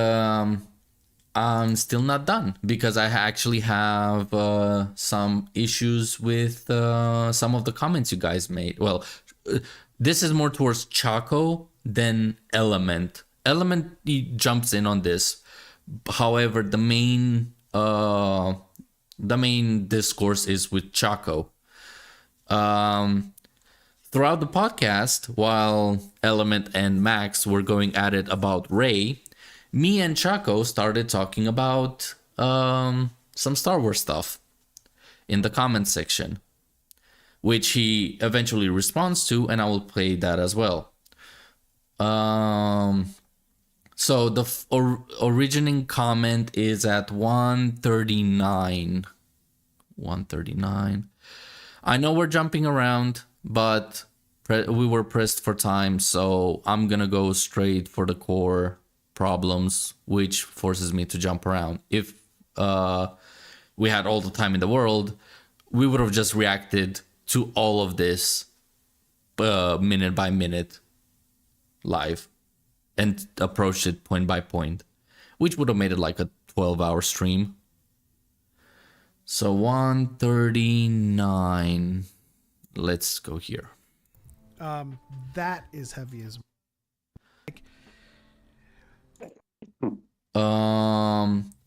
Speaker 1: I'm still not done because I actually have some issues with some of the comments you guys made. Well, this is more towards Chaco than Element. Element he jumps in on this. However, the main discourse is with Chaco. Throughout the podcast, while Element and Max were going at it about Rey, me and Chaco started talking about some Star Wars stuff in the comment section, which he eventually responds to, and I will play that as well. So the originating comment is at 139. 139. I know we're jumping around, but we were pressed for time, so I'm gonna go straight for the core problems, which forces me to jump around. If we had all the time in the world, we would have just reacted to all of this minute by minute live and approached it point by point, which would have made it like a 12-hour stream. So 139. Let's go here.
Speaker 5: That is heavy as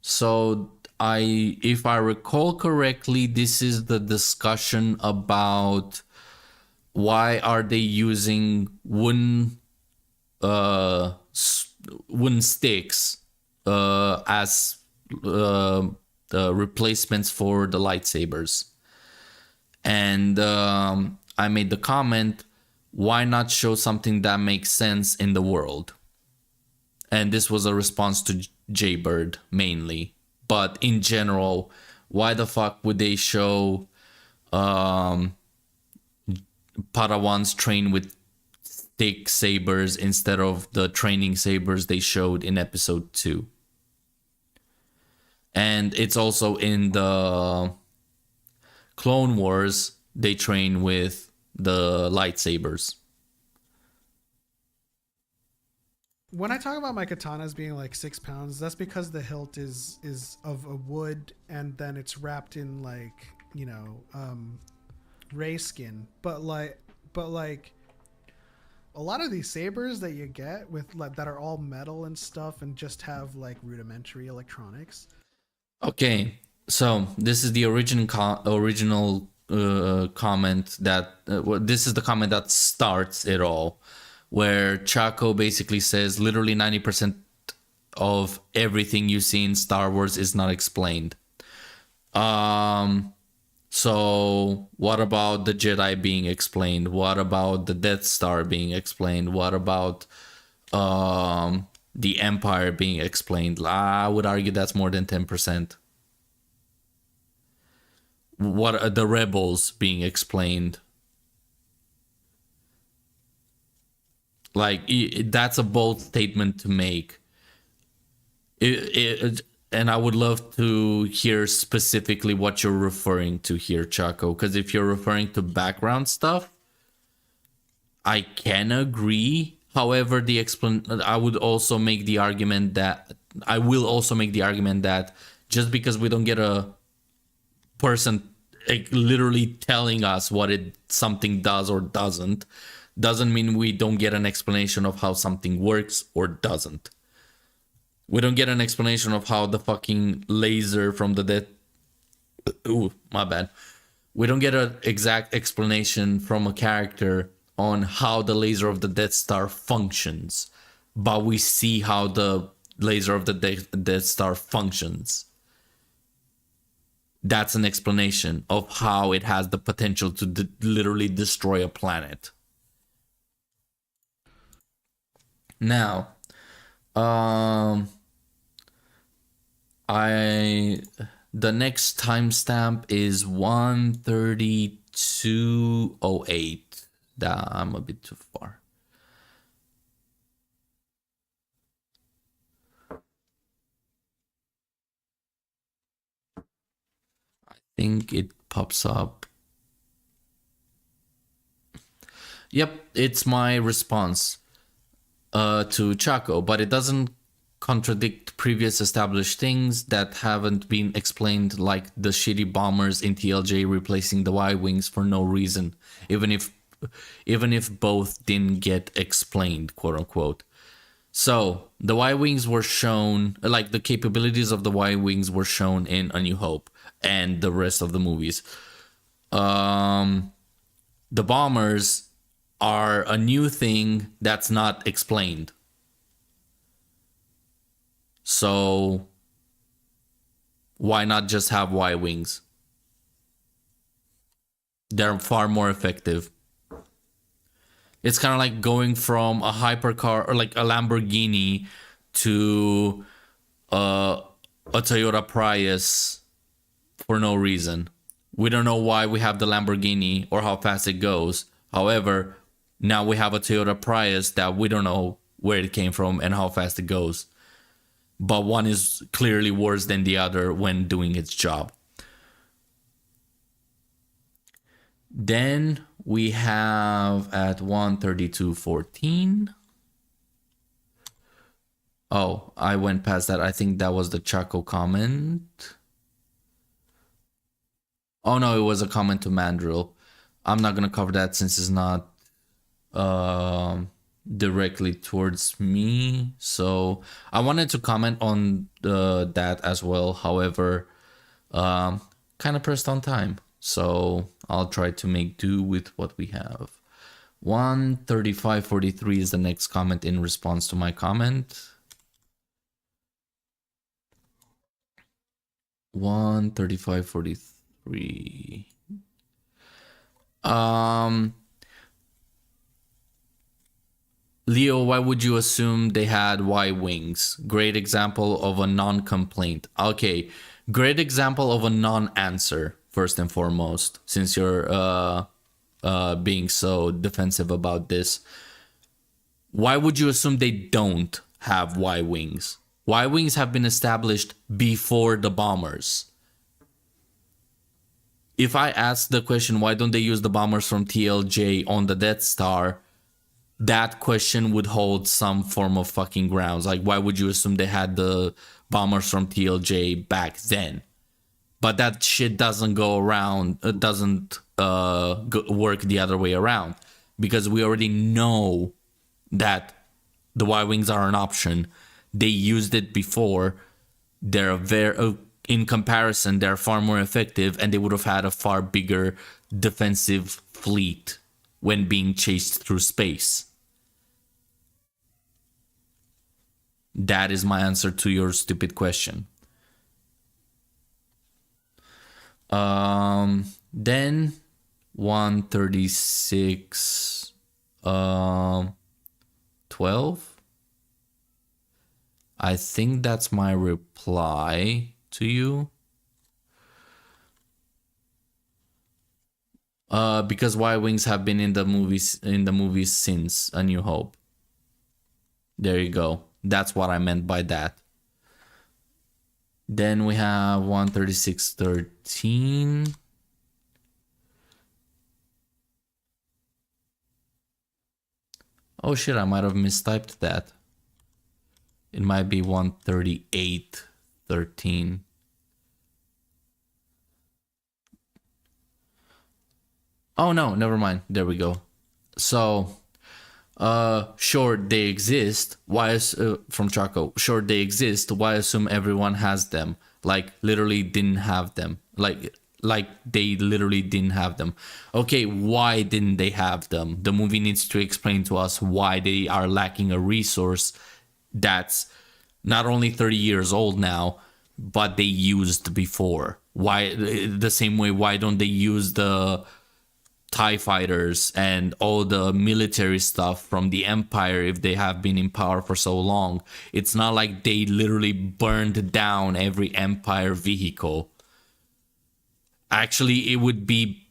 Speaker 1: So if I recall correctly, this is the discussion about why are they using wooden sticks as the replacements for the lightsabers. And I made the comment, why not show something that makes sense in the world? And this was a response to Jaybird mainly. But in general, why the fuck would they show Padawans train with stick sabers instead of the training sabers they showed in episode 2? And it's also in the Clone Wars, they train with the lightsabers.
Speaker 5: when I talk about my katanas being like 6 pounds, that's because the hilt is of a wood and then it's wrapped in like, you know, ray skin. But like a lot of these sabers that you get with like that are all metal and stuff and just have like rudimentary electronics.
Speaker 1: Okay, so this is the original comment that this is the comment that starts it all, where Chaco basically says literally 90% of everything you see in Star Wars is not explained. So what about the Jedi being explained? What about the Death Star being explained? What about the Empire being explained? I would argue that's more than 10%. What are the Rebels being explained? Like, that's a bold statement to make. And I would love to hear specifically what you're referring to here, Chaco. Because if you're referring to background stuff, I can agree. However, I will also make the argument that just because we don't get a person like literally telling us what something does or doesn't mean we don't get an explanation of how something works or doesn't. We don't get an explanation of how the fucking laser from the Death... Ooh, my bad. We don't get an exact explanation from a character on how the laser of the Death Star functions, but we see how the laser of the Death Star functions. That's an explanation of how it has the potential to literally destroy a planet. Now, um, the next timestamp is 1:32:08. I'm a bit too far. I think it pops up. Yep, it's my response to Chaco, but it doesn't contradict previous established things that haven't been explained, like the shitty bombers in TLJ replacing the Y-wings for no reason, even if both didn't get explained, quote unquote. So the Y-wings were shown, like the capabilities of the Y-wings were shown in A New Hope and the rest of the movies. The bombers are a new thing that's not explained. So why not just have Y-wings? They're far more effective. It's kind of like going from a hypercar or like a Lamborghini to a Toyota Prius for no reason. We don't know why we have the Lamborghini or how fast it goes. However, now we have a Toyota Prius that we don't know where it came from and how fast it goes. But one is clearly worse than the other when doing its job. Then we have at 1:32:14. Oh, I went past that. I think that was the Chaco comment. Oh no, it was a comment to Mandrill. I'm not gonna cover that since it's not directly towards me. So I wanted to comment on that as well. However, kind of pressed on time. So I'll try to make do with what we have. 1:35:43 is the next comment in response to my comment. 1:35:43. Leo, why would you assume they had Y-wings? Great example of a non-complaint. Okay, great example of a non-answer, first and foremost, since you're being so defensive about this. Why would you assume they don't have Y-wings? Y-wings have been established before the bombers. If I ask the question, why don't they use the bombers from TLJ on the Death Star, that question would hold some form of fucking grounds. Like, why would you assume they had the bombers from TLJ back then? But that shit doesn't go around, doesn't work the other way around. Because we already know that the Y-wings are an option. They used it before. They're very, in comparison, they're far more effective, and they would have had a far bigger defensive fleet when being chased through space. That is my answer to your stupid question. Then 1:36, 12. I think that's my reply to you. Because Y-wings have been in the movies since A New Hope. There you go. That's what I meant by that. Then we have 1:36:13. Oh shit, I might have mistyped that. It might be 1:38:13. Oh no, never mind. There we go. So, sure they exist. Why from Chaco? Sure they exist. Why assume everyone has them? Like literally didn't have them. Like they literally didn't have them. Okay, why didn't they have them? The movie needs to explain to us why they are lacking a resource that's not only 30 years old now, but they used before. Why the same way? Why don't they use the TIE fighters and all the military stuff from the Empire if they have been in power for so long. It's not like they literally burned down every Empire vehicle. Actually, it would be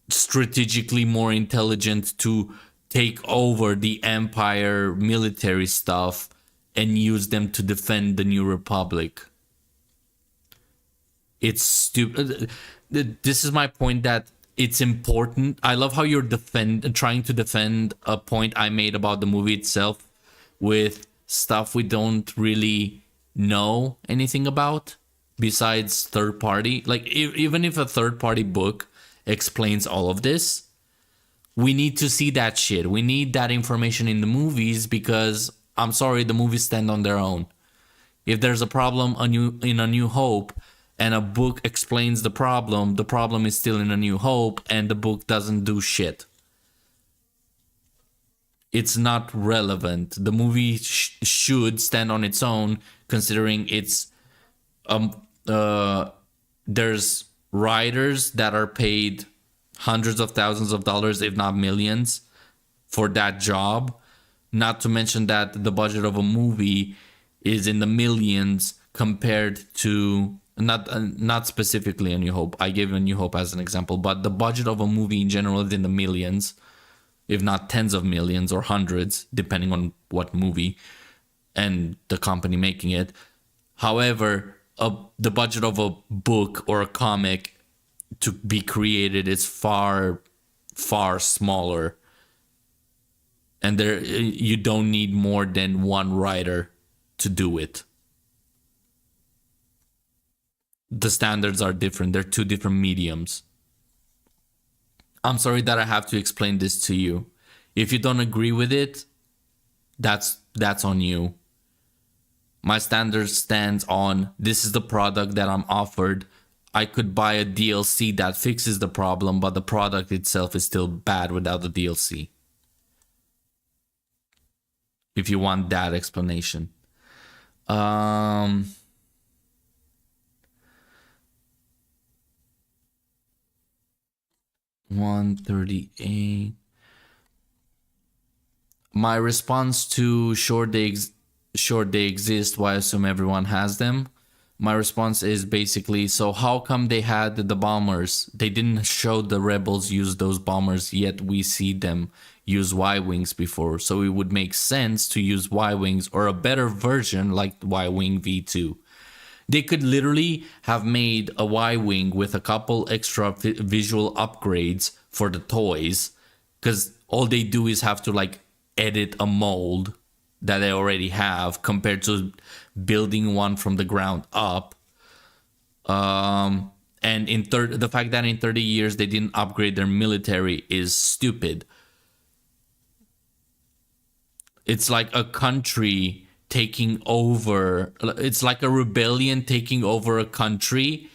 Speaker 1: strategically more intelligent to take over the Empire military stuff and use them to defend the New Republic. It's stupid. This is my point, that it's important. I love how you're trying to defend a point I made about the movie itself with stuff we don't really know anything about besides third party. Like, even if a third party book explains all of this, we need to see that shit. We need that information in the movies, because I'm sorry, the movies stand on their own. If there's a problem in A New Hope and a book explains the problem is still in A New Hope and the book doesn't do shit. It's not relevant. The movie should stand on its own, considering it's there's writers that are paid hundreds of thousands of dollars, if not millions, for that job. Not to mention that the budget of a movie is in the millions compared to not specifically A New Hope. I gave A New Hope as an example, but the budget of a movie in general is in the millions, if not tens of millions or hundreds, depending on what movie and the company making it. However, the budget of a book or a comic to be created is far, far smaller. And there, you don't need more than one writer to do it. The standards are different. They're two different mediums. I'm sorry that I have to explain this to you. If you don't agree with it, that's on you. My standard stands on, this is the product that I'm offered. I could buy a DLC that fixes the problem, but the product itself is still bad without the DLC. If you want that explanation. 138. My response to sure they exist, why assume everyone has them? My response is basically, so how come they had the bombers? They didn't show the rebels use those bombers, yet we see them use Y-Wings before. So it would make sense to use Y-Wings or a better version like Y-Wing V2. They could literally have made a Y-Wing with a couple extra visual upgrades for the toys, because all they do is have to like edit a mold that they already have compared to building one from the ground up. And the fact that in 30 years they didn't upgrade their military is stupid. It's like a country taking over. It's like a rebellion taking over a country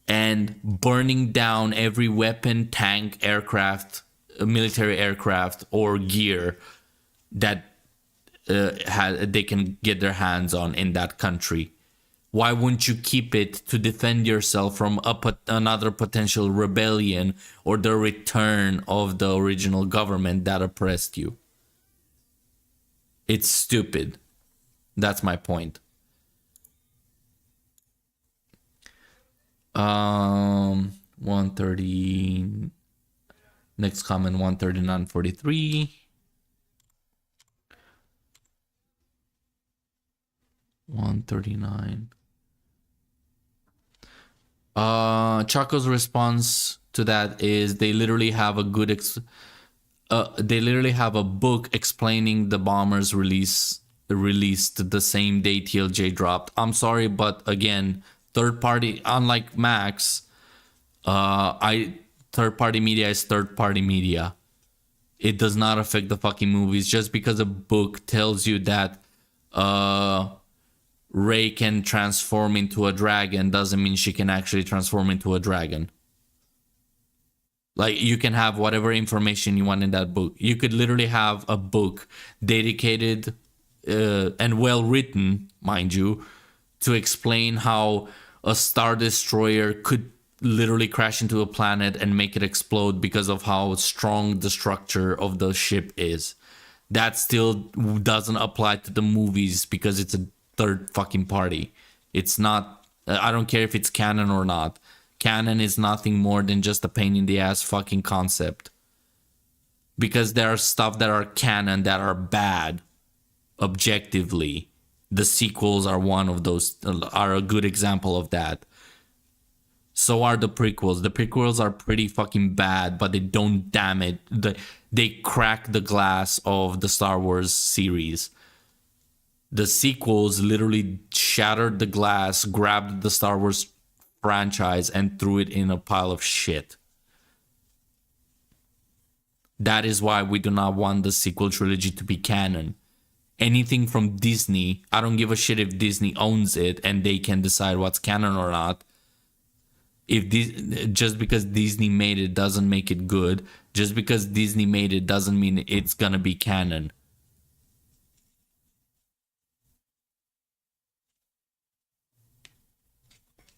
Speaker 1: and burning down every weapon, tank, aircraft, military aircraft, or gear that they can get their hands on in that country. Why wouldn't you keep it to defend yourself from another potential rebellion or the return of the original government that oppressed you? It's stupid. That's my point. 130. Next comment, 139.43. 139. Chaco's response to that is they literally have a good they literally have a book explaining the bombers released the same day TLJ dropped. I'm sorry, but again, third party, unlike Max, third party media is third party media. It does not affect the fucking movies. Just because a book tells you that Rey can transform into a dragon doesn't mean she can actually transform into a dragon. Like, you can have whatever information you want in that book. You could literally have a book dedicated and well written, mind you, to explain how a Star Destroyer could literally crash into a planet and make it explode because of how strong the structure of the ship is. That still doesn't apply to the movies because it's a third fucking party. It's not, I don't care if it's canon or not. Canon is nothing more than just a pain in the ass fucking concept. Because there are stuff that are canon that are bad objectively. The sequels are one of those, are a good example of that. So are the prequels. The prequels are pretty fucking bad, but they don't damage. They crack the glass of the Star Wars series. The sequels literally shattered the glass, grabbed the Star Wars franchise, and threw it in a pile of shit. That is why we do not want the sequel trilogy to be canon. Anything from Disney, I don't give a shit if Disney owns it and they can decide what's canon or not. If just because Disney made it doesn't make it good. Just because Disney made it doesn't mean it's gonna be canon.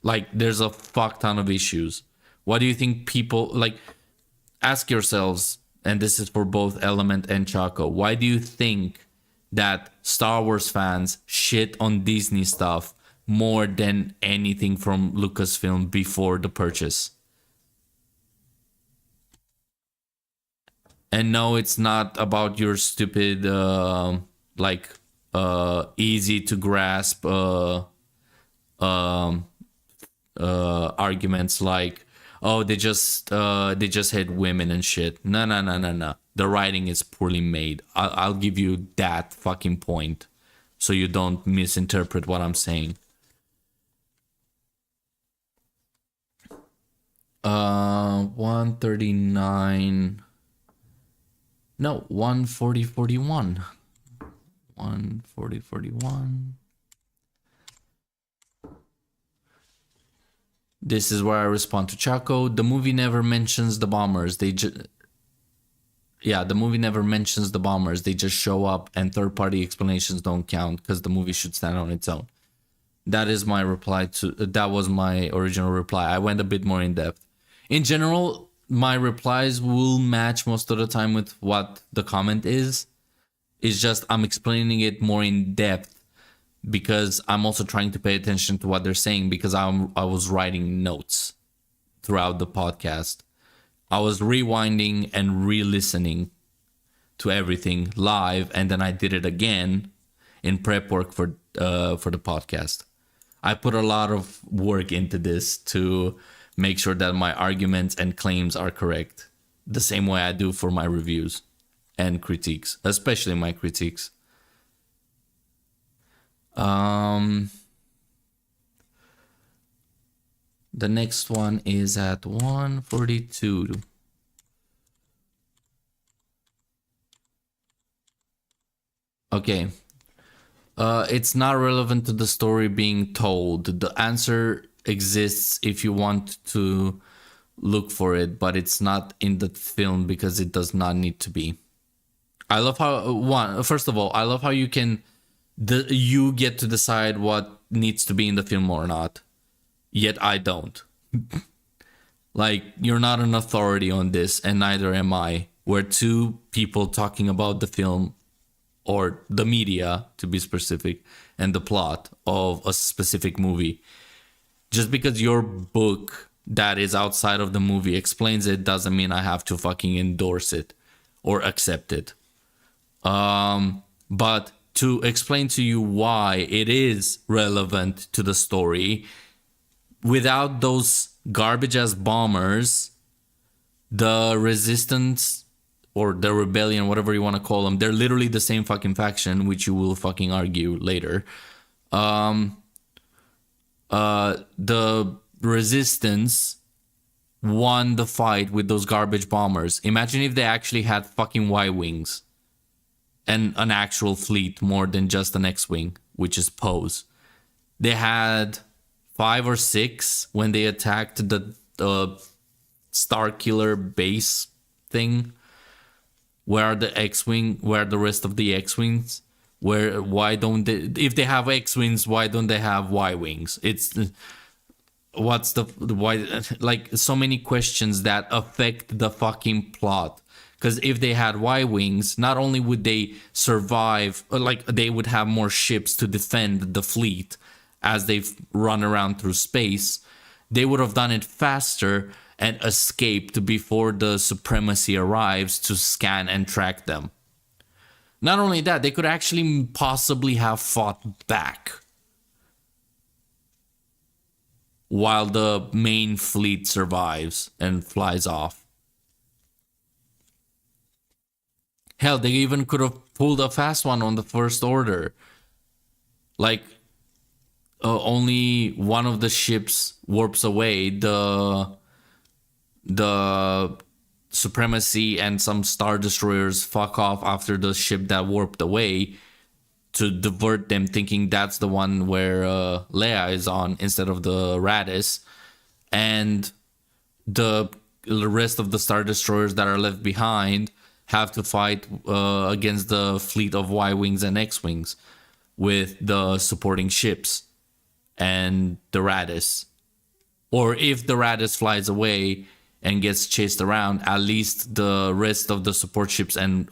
Speaker 1: Like, there's a fuck ton of issues. What do you think people, like, ask yourselves, and this is for both Element and Chaco, why do you think that Star Wars fans shit on Disney stuff more than anything from Lucasfilm before the purchase? And no, it's not about your stupid, easy to grasp arguments like, oh, they just hate women and shit. No. The writing is poorly made. I'll give you that fucking point, so you don't misinterpret what I'm saying. 139. No, 14041. 14041. This is where I respond to Chaco. The movie never mentions the bombers. The movie never mentions the bombers. They just show up, and third-party explanations don't count because the movie should stand on its own. That is my reply to. That was my original reply. I went a bit more in depth. In general, my replies will match most of the time with what the comment is. It's just I'm explaining it more in depth because I'm also trying to pay attention to what they're saying because I was writing notes throughout the podcast. I was rewinding and re-listening to everything live, and then I did it again in prep work for the podcast. I put a lot of work into this to make sure that my arguments and claims are correct, the same way I do for my reviews and critiques, especially my critiques. The next one is at 142. Okay. It's not relevant to the story being told. The answer exists if you want to look for it, but it's not in the film because it does not need to be. I love how, first of all, I love how you get to decide what needs to be in the film or not. Yet I don't. Like, you're not an authority on this, and neither am I. We're two people talking about the film, or the media, to be specific, and the plot of a specific movie. Just because your book that is outside of the movie explains it doesn't mean I have to fucking endorse it or accept it. But to explain to you why it is relevant to the story, without those garbage ass bombers, the resistance or the rebellion, whatever you want to call them, they're literally the same fucking faction, which you will fucking argue later. The resistance won the fight with those garbage bombers. Imagine if they actually had fucking Y-wings and an actual fleet more than just an X-wing, which is Poe's. They had 5 or 6 when they attacked the Star Killer base thing. Where are the X-wing? Where are the rest of the X-wings? Why don't they? If they have X-wings, why don't they have Y-wings? It's what's the why, like so many questions that affect the fucking plot. Because if they had Y-wings, not only would they survive, like they would have more ships to defend the fleet as they run around through space, they would have done it faster and escaped before the supremacy arrives to scan and track them. Not only that, they could actually possibly have fought back while the main fleet survives and flies off. Hell, they even could have pulled a fast one on the First Order. Like, only one of the ships warps away. The Supremacy and some Star Destroyers fuck off after the ship that warped away to divert them, thinking that's the one where Leia is on instead of the Radis. And the rest of the Star Destroyers that are left behind have to fight against the fleet of Y-wings and X-wings with the supporting ships and the Radis. Or if the Radis flies away and gets chased around, at least the rest of the support ships and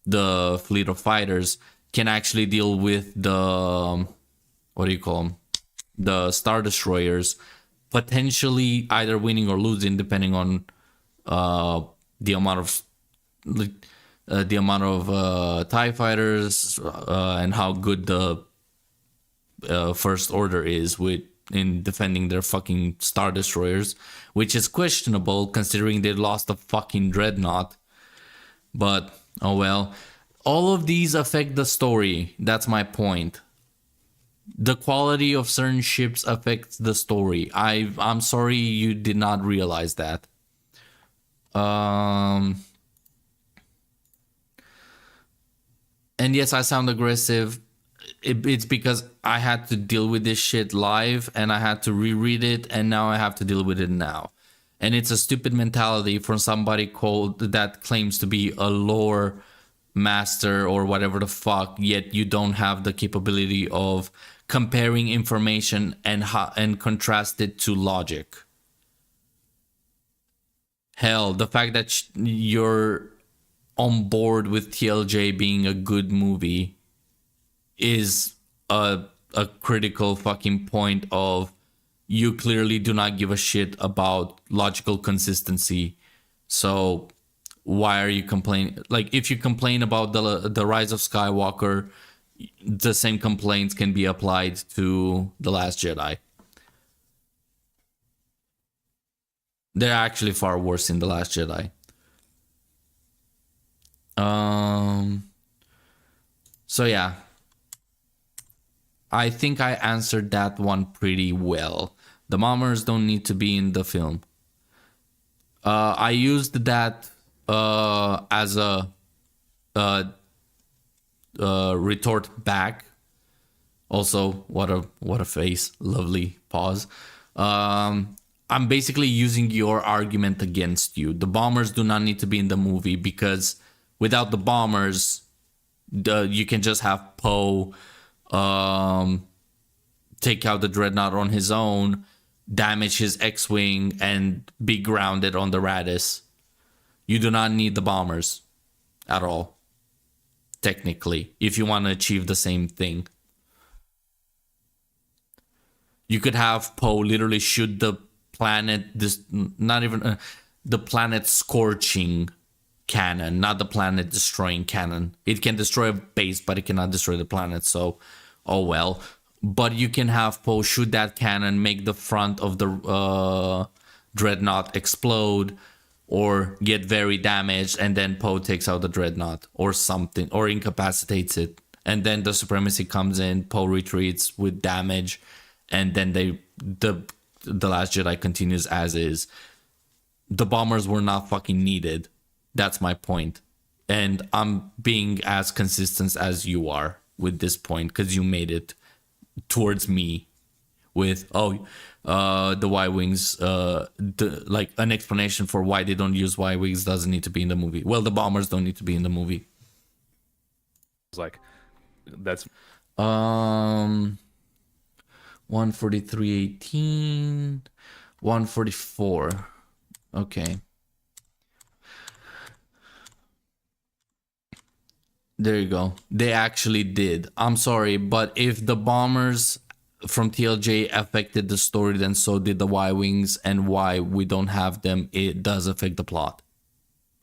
Speaker 1: the fleet of fighters can actually deal with the, what do you call them? The Star Destroyers, potentially either winning or losing depending on the amount of TIE fighters and how good the First Order is in defending their fucking Star Destroyers, which is questionable considering they lost a fucking dreadnought. But oh well. All of these affect the story. That's my point. The quality of certain ships affects the story. I'm sorry you did not realize that. And yes, I sound aggressive. It's because I had to deal with this shit live and I had to reread it, and now I have to deal with it now. And it's a stupid mentality from somebody that claims to be a lore master or whatever the fuck, yet you don't have the capability of comparing information and contrast it to logic. Hell, the fact that you're on board with TLJ being a good movie is a critical fucking point of you clearly do not give a shit about logical consistency. So why are you complaining? Like, if you complain about the Rise of Skywalker, the same complaints can be applied to The Last Jedi. They're actually far worse in The Last Jedi. So yeah, I think I answered that one pretty well. The bombers don't need to be in the film. I used that as a retort back. Also, what a face. Lovely pause. I'm basically using your argument against you. The bombers do not need to be in the movie because without the bombers, you can just have Poe take out the dreadnought on his own, damage his X-wing, and be grounded on the Radis. You do not need the bombers at all, technically, if you want to achieve the same thing. You could have Poe literally shoot the planet, not even the planet scorching cannon, not the planet destroying cannon. It can destroy a base, but it cannot destroy the planet, so oh well. But you can have Poe shoot that cannon, make the front of the dreadnought explode or get very damaged, and then Poe takes out the dreadnought or something, or incapacitates it, and then the supremacy comes in, Poe retreats with damage, and then the Last Jedi continues as is. The bombers were not fucking needed. That's my point. And I'm being as consistent as you are with this point because you made it towards me with the Y-wings, like an explanation for why they don't use Y-wings doesn't need to be in the movie. Well, the bombers don't need to be in the movie.
Speaker 2: It's like, that's
Speaker 1: One 143.18, 144. Okay. There you go. They actually did. I'm sorry, but if the bombers from TLJ affected the story, then so did the Y-Wings, and why we don't have them, it does affect the plot.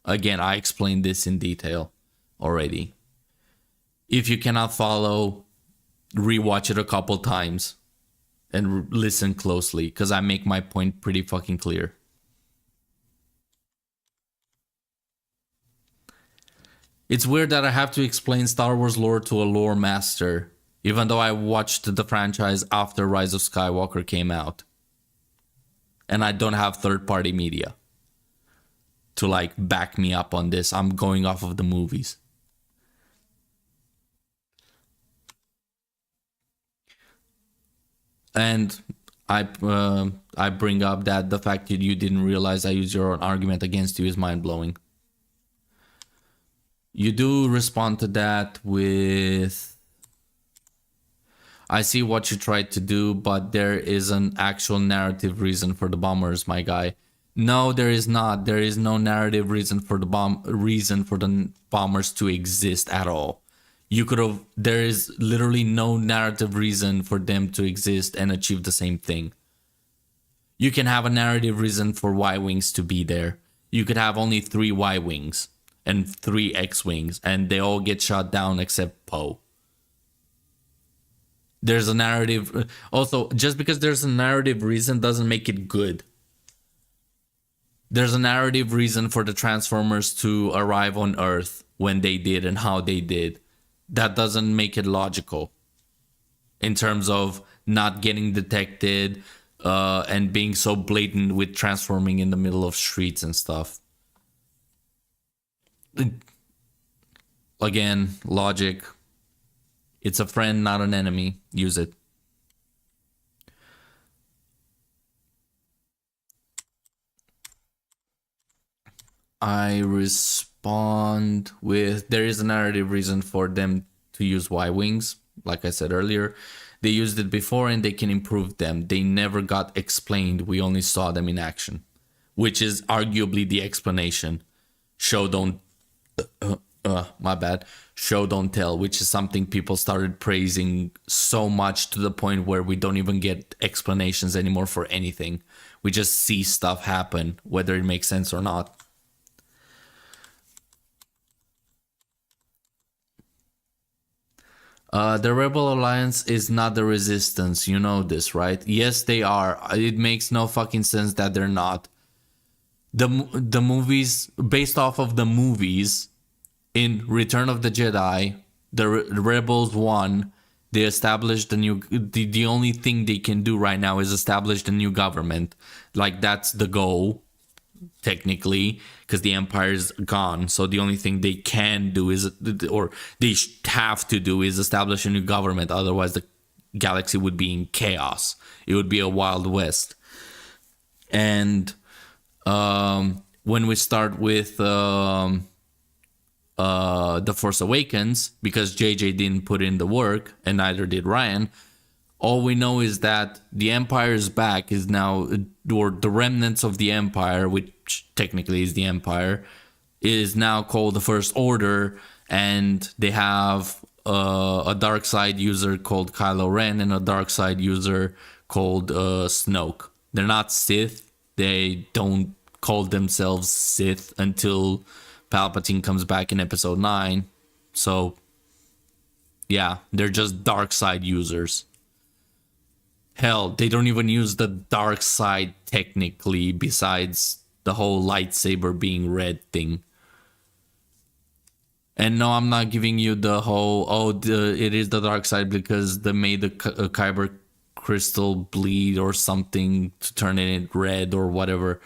Speaker 1: Again, I explained this in detail already. If you cannot follow, rewatch it a couple times and listen closely, because I make my point pretty fucking clear. It's weird that I have to explain Star Wars lore to a lore master, even though I watched the franchise after Rise of Skywalker came out. And I don't have third-party media to like back me up on this. I'm going off of the movies. And I bring up that the fact that you didn't realize I used your own argument against you is mind-blowing. You do respond to that with, I see what you tried to do, but there is an actual narrative reason for the bombers, my guy. No, there is not. There is no narrative reason for the bombers to exist at all. You could have, there is literally no narrative reason for them to exist and achieve the same thing. You can have a narrative reason for Y-Wings to be there. You could have only 3 Y-Wings and 3 X-Wings, and they all get shot down except Poe. There's a narrative. Also, just because there's a narrative reason doesn't make it good. There's a narrative reason for the Transformers to arrive on Earth when they did and how they did. That doesn't make it logical in terms of not getting detected and being so blatant with transforming in the middle of streets and stuff. Again, logic. It's a friend, not an enemy. Use it. I respond with, there is a narrative reason for them to use Y-Wings. Like I said earlier, they used it before and they can improve them. They never got explained. We only saw them in action, which is arguably the explanation. Show don't my bad. Show don't tell, which is something people started praising so much to the point where we don't even get explanations anymore for anything. We just see stuff happen, whether it makes sense or not. The Rebel Alliance is not the Resistance. You know this, right? Yes, they are. It makes no fucking sense that they're not. The movies, based off of the movies, in Return of the Jedi, the Rebels won. They established the new. The only thing they can do right now is establish the new government. Like, that's the goal, technically, because the Empire's gone. So the only thing they can do is, or they have to do, is establish a new government. Otherwise, the galaxy would be in chaos. It would be a Wild West. And when we start with The Force Awakens, because JJ didn't put in the work, and neither did Ryan, all we know is that the Empire's back is now, or the remnants of the Empire, which technically is the Empire, is now called the First Order, and they have a dark side user called Kylo Ren and a dark side user called Snoke. They're not Sith. They don't call themselves Sith until Palpatine comes back in episode 9. So, yeah, they're just dark side users. Hell, they don't even use the dark side technically, besides the whole lightsaber being red thing. And no, I'm not giving you the whole, it is the dark side because they made the kyber crystal bleed or something to turn it red or whatever.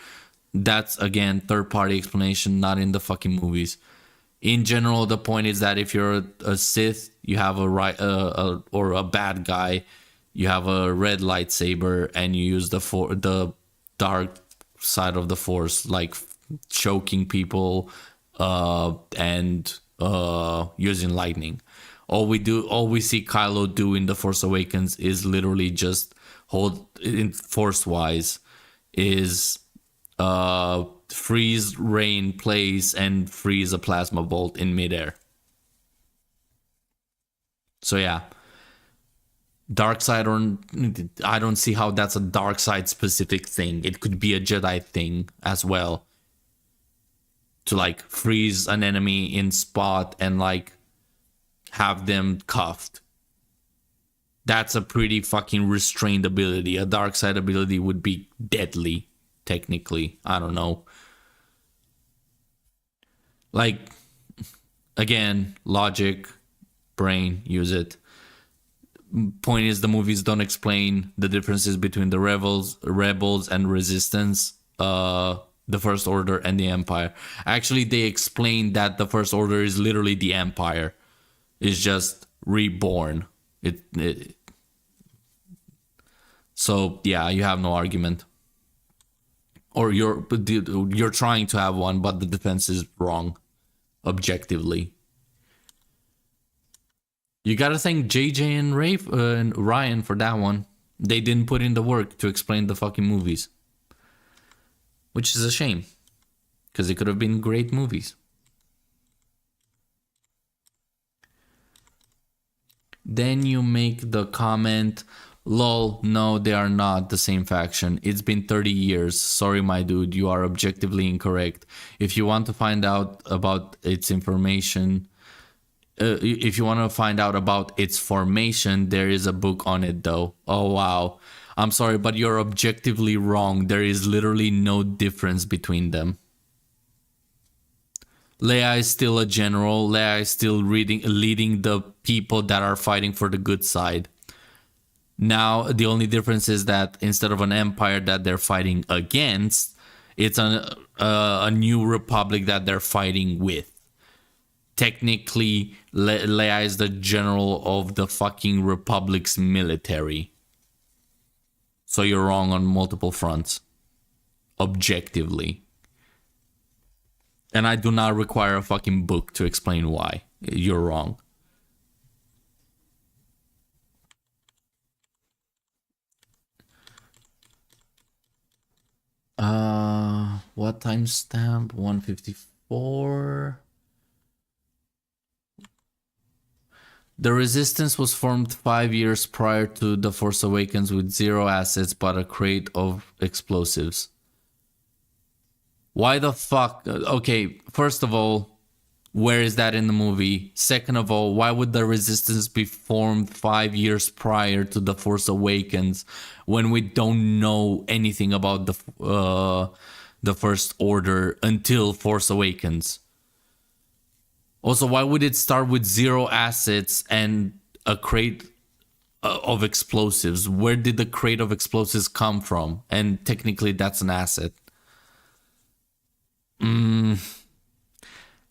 Speaker 1: That's, again, third-party explanation, not in the fucking movies. In general, the point is that if you're a Sith, you have or a bad guy, you have a red lightsaber, and you use the dark side of the Force, like choking people and using lightning. All we see Kylo do in The Force Awakens is literally just hold in force wise is freeze rain place and freeze a plasma bolt in midair. So yeah, dark side, or I don't see how that's a dark side specific thing. It could be a Jedi thing as well, to like freeze an enemy in spot and like have them cuffed. That's a pretty fucking restrained ability. A dark side ability would be deadly, technically. I don't know. Like, again, logic, brain, use it. Point is, the movies don't explain the differences between the rebels and resistance, the First Order and the Empire. Actually, they explain that the First Order is literally the Empire. It's just reborn. So yeah, you have no argument, or you're trying to have one, but the defense is wrong, objectively. You gotta thank JJ and and Ryan for that one. They didn't put in the work to explain the fucking movies, which is a shame, because it could have been great movies. Then you make the comment, lol, no, they are not the same faction. It's been 30 years. Sorry, my dude, you are objectively incorrect. If you want to find out about its information, if you want to find out about its formation, there is a book on it, though. Oh, wow. I'm sorry, but you're objectively wrong. There is literally no difference between them. Leia is still a general. Leia is still leading the people that are fighting for the good side. Now, the only difference is that instead of an empire that they're fighting against, it's a new republic that they're fighting with. Technically, Leia is the general of the fucking republic's military. So you're wrong on multiple fronts. Objectively. And I do not require a fucking book to explain why you're wrong. What timestamp? 154. The Resistance was formed 5 years prior to The Force Awakens with 0 assets but a crate of explosives. Why the fuck? Okay, first of all, where is that in the movie? Second of all, why would the Resistance be formed 5 years prior to The Force Awakens when we don't know anything about the First Order until Force Awakens? Also, why would it start with 0 assets and a crate of explosives? Where did the crate of explosives come from? And technically, that's an asset.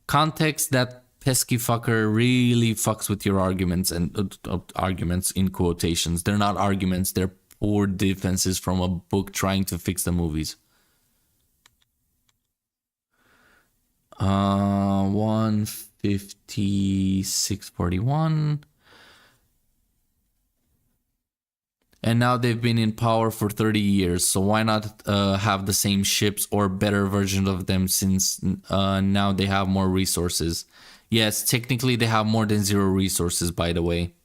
Speaker 1: Context, that pesky fucker really fucks with your arguments, and arguments in quotations. They're not arguments, they're poor defenses from a book trying to fix the movies. 156.41. And now they've been in power for 30 years, so why not have the same ships or better version of them, since now they have more resources. Yes, technically they have more than 0 resources, by the way.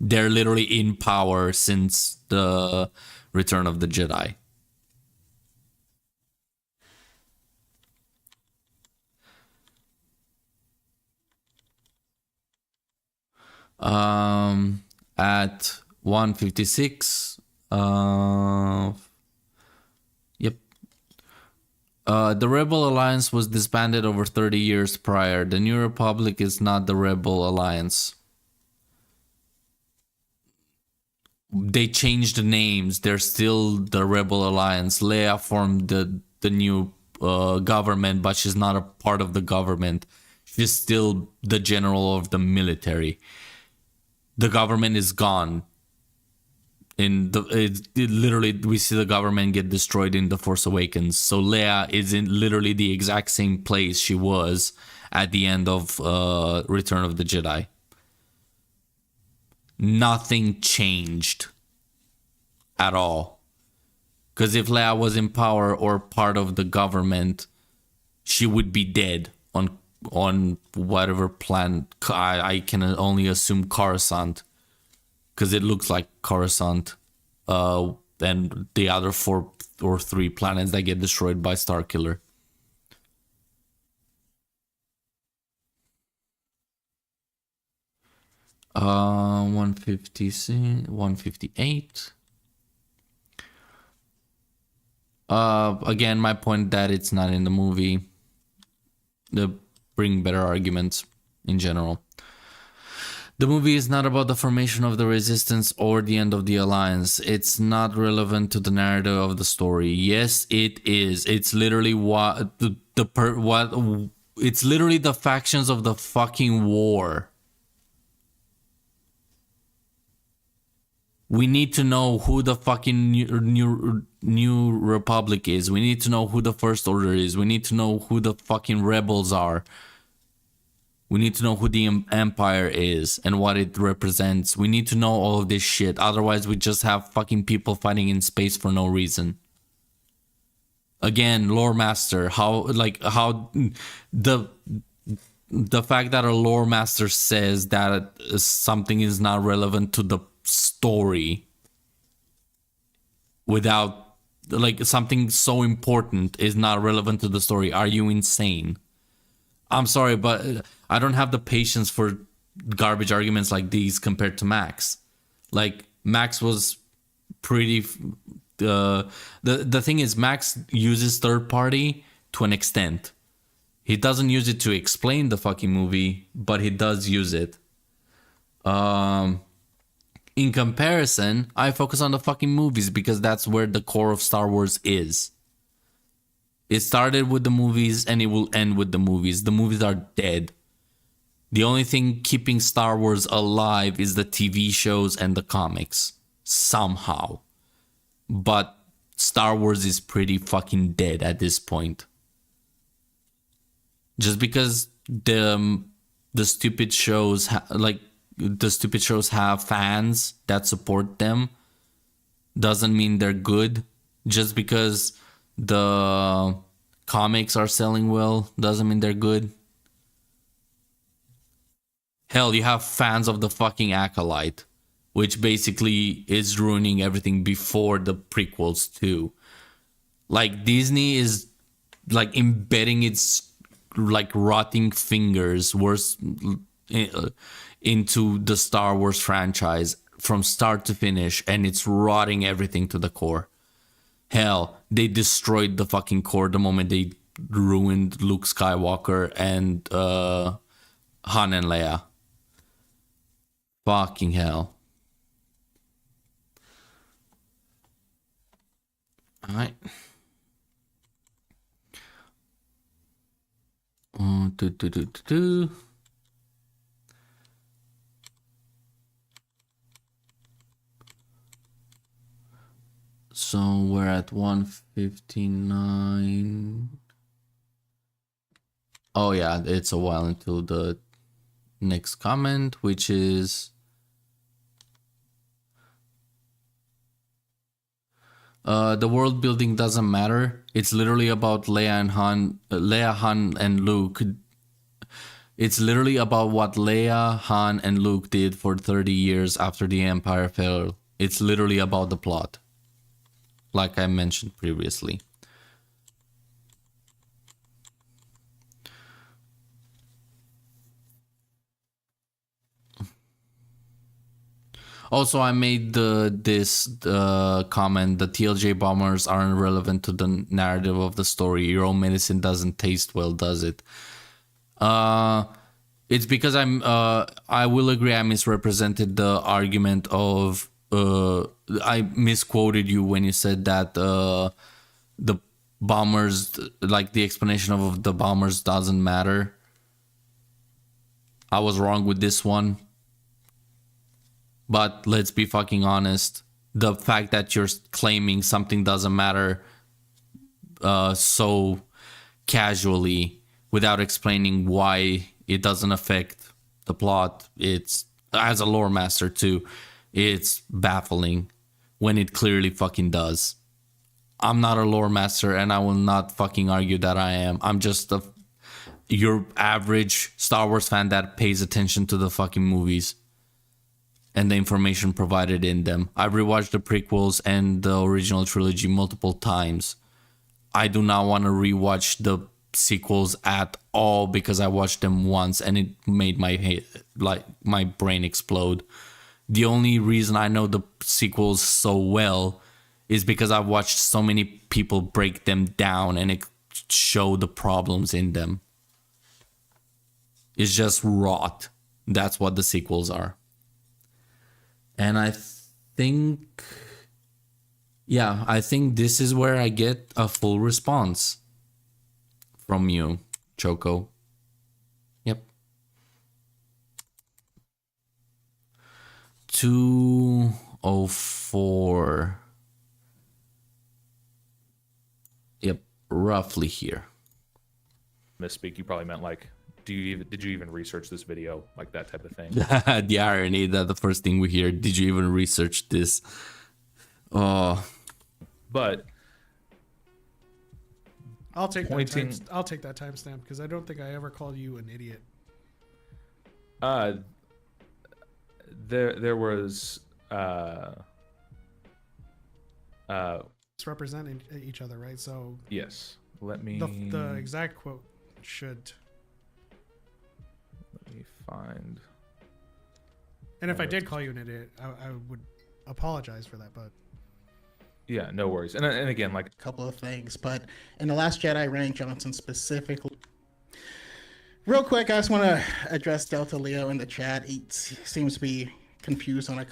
Speaker 1: They're literally in power since the Return of the Jedi. At 156. Yep. The Rebel Alliance was disbanded over 30 years prior. The New Republic is not the Rebel Alliance. They changed the names. They're still the Rebel Alliance. Leia formed the new government, but she's not a part of the government. She's still the general of the military. The government is gone. Literally, we see the government get destroyed in The Force Awakens. So Leia is in literally the exact same place she was at the end of Return of the Jedi. nothing changed at all. Because if Leia was in power or part of the government, she would be dead on whatever planet. I can only assume Coruscant, because it looks like Coruscant, and the other 4 or 3 planets that get destroyed by Starkiller. Uh, 158. Again, my point that it's not in the movie. They bring better arguments in general. The movie is not about the formation of the Resistance or the end of the Alliance. It's not relevant to the narrative of the story. Yes, it is. It's literally it's literally the factions of the fucking war. We need to know who the fucking new Republic is. We need to know who the First Order is. We need to know who the fucking rebels are. We need to know who the Empire is and what it represents. We need to know all of this shit. Otherwise, we just have fucking people fighting in space for no reason. Again, lore master. How the fact that a lore master says that something is not relevant to the story without, like, something so important is not relevant to the story. Are you insane? I'm sorry, but I don't have the patience for garbage arguments like these compared to Max. Like, Max was pretty the thing is, Max uses third party to an extent. He doesn't use it to explain the fucking movie, but he does use it. In comparison, I focus on the fucking movies because that's where the core of Star Wars is. It started with the movies and it will end with the movies. The movies are dead. The only thing keeping Star Wars alive is the TV shows and the comics. Somehow. But Star Wars is pretty fucking dead at this point. Just because the stupid shows the stupid shows have fans that support them doesn't mean they're good. Just because the comics are selling well doesn't mean they're good. Hell, you have fans of the fucking Acolyte, which basically is ruining everything before the prequels too. Like, Disney is like embedding its like rotting fingers worse into the Star Wars franchise from start to finish, and it's rotting everything to the core. Hell, they destroyed the fucking core the moment they ruined Luke Skywalker and Han and Leia. Fucking hell. Alright. So we're at 159. Oh yeah, it's a while until the next comment, which is the world building doesn't matter. It's literally about Leia, Han, and Luke. It's literally about what Leia, Han, and Luke did for 30 years after the Empire fell. It's literally about the plot, like I mentioned previously. Also, I made this comment: the TLJ bombers aren't relevant to the narrative of the story. Your own medicine doesn't taste well, does it? It's because I will agree I misrepresented the argument of I misquoted you when you said that the bombers, like the explanation of the bombers doesn't matter. I was wrong with this one. But let's be fucking honest. The fact that you're claiming something doesn't matter so casually without explaining why it doesn't affect the plot, it's as a lore master too, it's baffling when it clearly fucking does. I'm not a lore master, and I will not fucking argue that I am. I'm just your average Star Wars fan that pays attention to the fucking movies and the information provided in them. I've rewatched the prequels and the original trilogy multiple times. I do not want to rewatch the sequels at all because I watched them once and it made my brain explode. The only reason I know the sequels so well is because I've watched so many people break them down and show the problems in them. It's just rot. That's what the sequels are. And I think this is where I get a full response from you, Choco. Yep. 204. Yep, roughly here.
Speaker 2: Misspeak, you probably meant like, did you even research this video, like that type of thing?
Speaker 1: The irony that the first thing we hear, did you even research this? Oh,
Speaker 2: but
Speaker 5: I'll take
Speaker 2: pointing-
Speaker 5: that timestamp because I don't think I ever called you an idiot.
Speaker 2: there was
Speaker 5: It's representing each other, right? So
Speaker 2: yes. Let me
Speaker 5: the exact quote should.
Speaker 2: let me find.
Speaker 5: And if I did call you an idiot, I would apologize for that. But
Speaker 2: Yeah, no worries. And again, like,
Speaker 6: A couple of things, but in The Last Jedi, Rian Johnson specifically. Real quick, I just want to address Delta Leo in the chat. He seems to be confused on a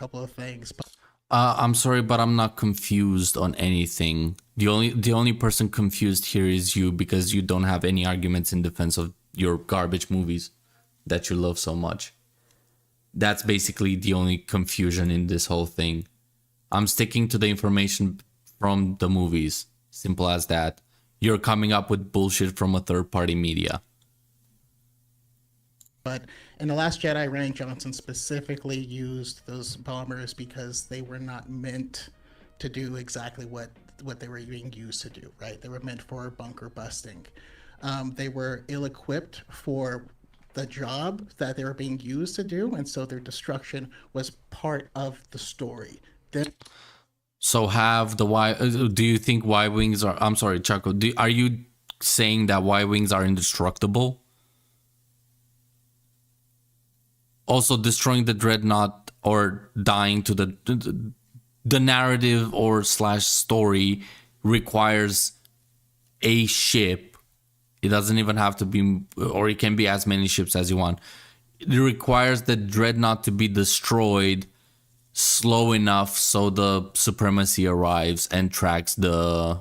Speaker 6: couple of things. But
Speaker 1: I'm sorry, but I'm not confused on anything. The only person confused here is you because you don't have any arguments in defense of your garbage movies that you love so much. That's basically the only confusion in this whole thing. I'm sticking to the information from the movies. Simple as that. You're coming up with bullshit from a third-party media.
Speaker 6: But in The Last Jedi, Rian Johnson specifically used those bombers because they were not meant to do exactly what they were being used to do, right? They were meant for bunker busting. They were ill-equipped for the job that they were being used to do, and so their destruction was part of the story.
Speaker 1: So do you think Y-Wings are... I'm sorry, Chaco. Are you saying that Y-Wings are indestructible? Also, destroying the dreadnought or dying to the narrative or / story requires a ship. It doesn't even have to be, or it can be as many ships as you want. It requires the dreadnought to be destroyed slow enough so the supremacy arrives and tracks the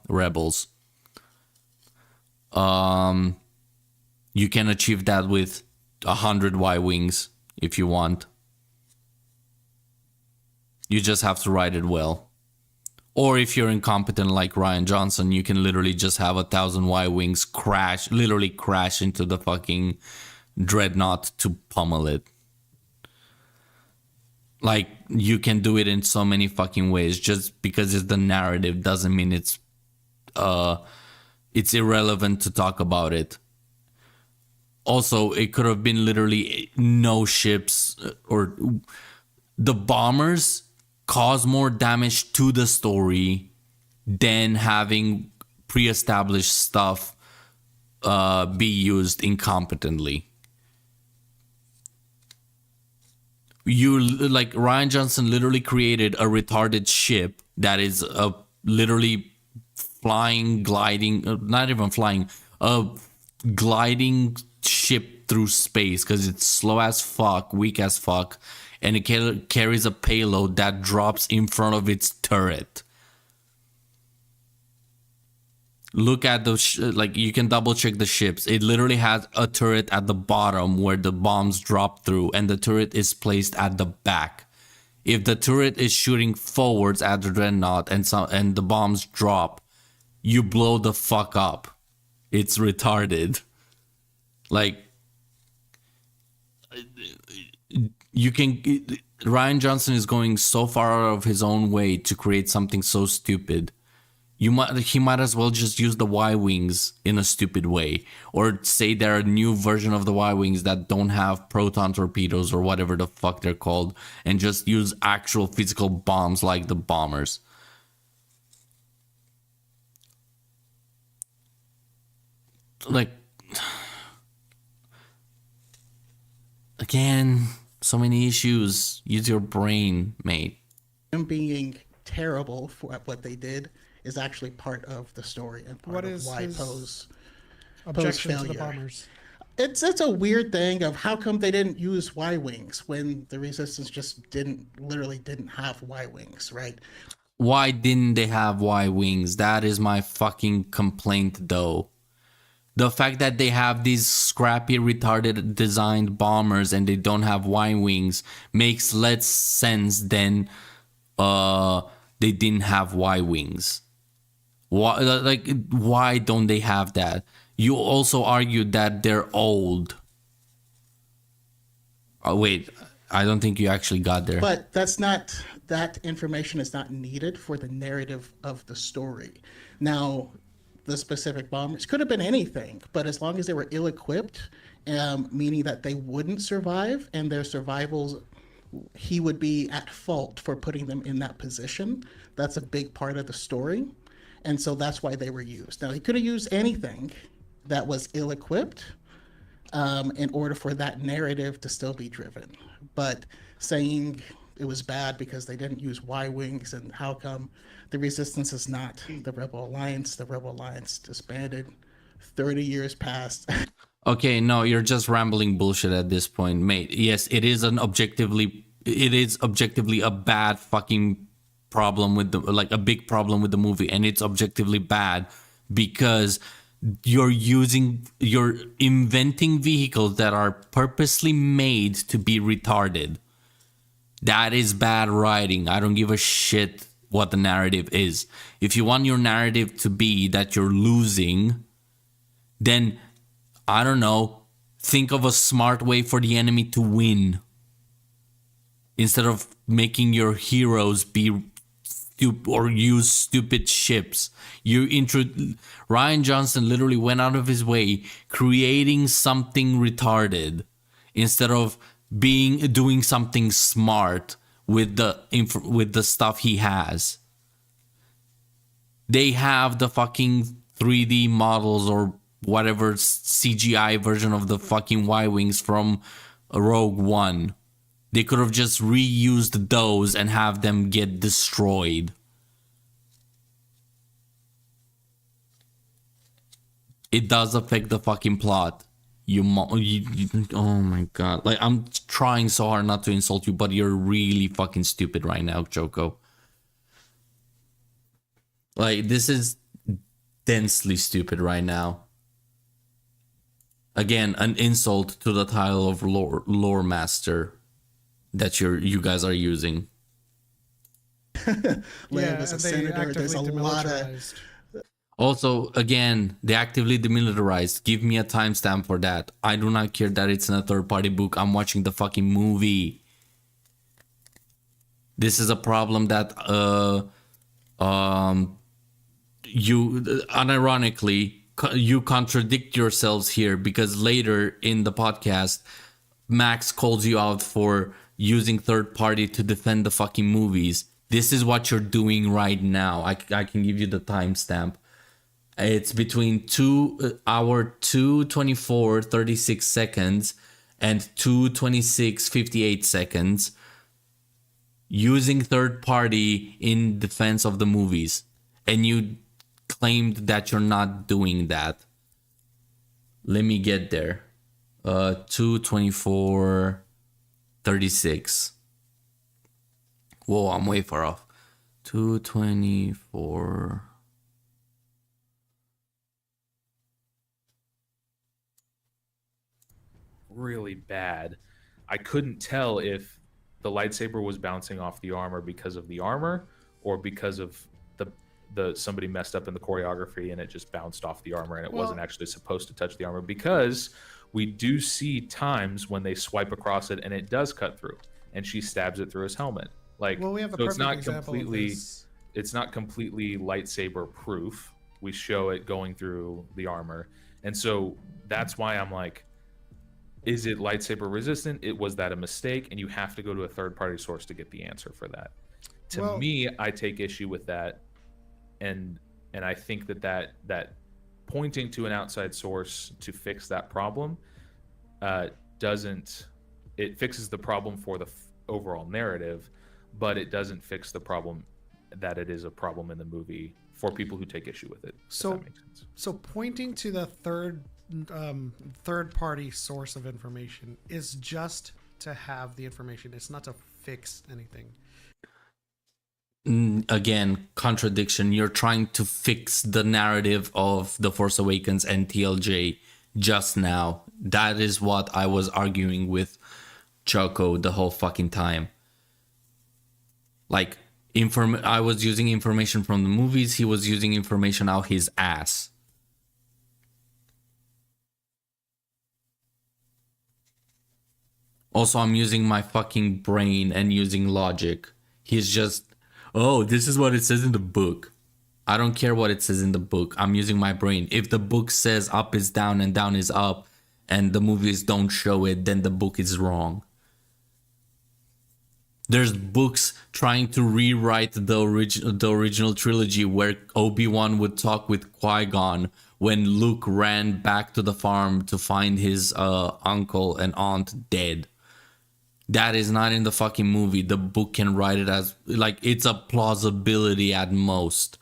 Speaker 1: rebels. You can achieve that with 100 Y-Wings if you want. You just have to write it well. Or if you're incompetent like Rian Johnson, you can literally just have 1,000 Y-Wings crash into the fucking dreadnought to pummel it. Like, you can do it in so many fucking ways. Just because it's the narrative doesn't mean it's irrelevant to talk about it. Also, it could have been literally no ships, or the bombers cause more damage to the story than having pre-established stuff be used incompetently. Rian Johnson literally created a retarded ship that is literally gliding ship through space because it's slow as fuck, weak as fuck, and it carries a payload that drops in front of its turret. Look at the you can double check the ships. It literally has a turret at the bottom where the bombs drop through, and the turret is placed at the back. If the turret is shooting forwards at the dreadnought and the bombs drop, you blow the fuck up. It's retarded. Like, you can. Ryan Johnson is going so far out of his own way to create something so stupid. He might as well just use the Y-wings in a stupid way, or say they're a new version of the Y-wings that don't have proton torpedoes or whatever the fuck they're called, and just use actual physical bombs like the bombers. Like, again, so many issues. Use your brain, mate.
Speaker 6: Them being terrible for what they did is actually part of the story and part
Speaker 5: What
Speaker 6: of
Speaker 5: is
Speaker 6: why
Speaker 5: his
Speaker 6: Poe's
Speaker 5: objection to the
Speaker 6: failure.
Speaker 5: bombers?
Speaker 6: It's a weird thing of how come they didn't use Y-wings when the Resistance just literally didn't have Y-wings, right?
Speaker 1: Why didn't they have Y-wings? That is my fucking complaint, though. The fact that they have these scrappy, retarded designed bombers and they don't have Y-wings makes less sense than they didn't have Y-wings. Why don't they have that? You also argued that they're old. Oh, wait, I don't think you actually got there.
Speaker 6: But that information is not needed for the narrative of the story. Now, the specific bombers could have been anything, but as long as they were ill-equipped, meaning that they wouldn't survive, and their survivals, he would be at fault for putting them in that position. That's a big part of the story, and so that's why they were used. Now, he could have used anything that was ill-equipped in order for that narrative to still be driven. But saying it was bad because they didn't use Y-wings, and how come the Resistance is not the Rebel Alliance? The Rebel Alliance disbanded. 30 years passed.
Speaker 1: Okay, no, you're just rambling bullshit at this point, mate. Yes, it is objectively a bad fucking problem with a big problem with the movie, and it's objectively bad because you're inventing vehicles that are purposely made to be retarded. That is bad writing. I don't give a shit what the narrative is. If you want your narrative to be that you're losing, then, I don't know, think of a smart way for the enemy to win. Instead of making your heroes be stupid or use stupid ships. Ryan Johnson literally went out of his way creating something retarded instead of doing something smart with the stuff he has. They have the fucking 3D models or whatever CGI version of the fucking Y-wings from Rogue One. They could have just reused those and have them get destroyed. It does affect the fucking plot. Oh my god. Like, I'm trying so hard not to insult you, but you're really fucking stupid right now, Joko. Like, this is densely stupid right now. Again, an insult to the title of lore master that you guys are using.
Speaker 6: Liam as a senator, there's a lot of...
Speaker 5: demilitarized.
Speaker 1: Also, again, they actively demilitarized. Give me a timestamp for that. I do not care that it's in a third-party book. I'm watching the fucking movie. This is a problem that you unironically you contradict yourselves here, because later in the podcast, Max calls you out for using third-party to defend the fucking movies. This is what you're doing right now. I can give you the timestamp. It's between 2 hour 2:24:36 and 2:26:58, using third party in defense of the movies, and you claimed that you're not doing that. Let me get there. 2:24:36. Whoa, I'm way far off. 2:24.
Speaker 2: Really bad. I couldn't tell if the lightsaber was bouncing off the armor because of the armor or because of the somebody messed up in the choreography and it just bounced off the armor and it wasn't actually supposed to touch the armor, because we do see times when they swipe across it and it does cut through, and she stabs it through his helmet. Like,
Speaker 5: Well, we have a
Speaker 2: so it's
Speaker 5: perfect
Speaker 2: not
Speaker 5: example
Speaker 2: completely
Speaker 5: of this.
Speaker 2: it's not completely lightsaber proof. We show it going through the armor, and so that's why I'm like, is it lightsaber resistant? Was that a mistake? And you have to go to a third party source to get the answer for that. To
Speaker 5: Well-
Speaker 2: me, I take issue with that, and I think that pointing to an outside source to fix that problem doesn't. It fixes the problem for the overall narrative, but it doesn't fix the problem that it is a problem in the movie for people who take issue with it.
Speaker 5: So-
Speaker 2: if that makes sense.
Speaker 5: So pointing to the third party source of information is just to have the information. It's not to fix anything.
Speaker 1: Again, contradiction. You're trying to fix the narrative of The Force Awakens and TLJ just now. That is what I was arguing with Choco the whole fucking time. Like, I was using information from the movies. He was using information out his ass. Also, I'm using my fucking brain and using logic. He's just, oh, this is what it says in the book. I don't care what it says in the book. I'm using my brain. If the book says up is down and down is up, and the movies don't show it, then the book is wrong. There's books trying to rewrite the original trilogy where Obi-Wan would talk with Qui-Gon when Luke ran back to the farm to find his uncle and aunt dead. That is not in the fucking movie. The book can write it as, like, it's a plausibility at most.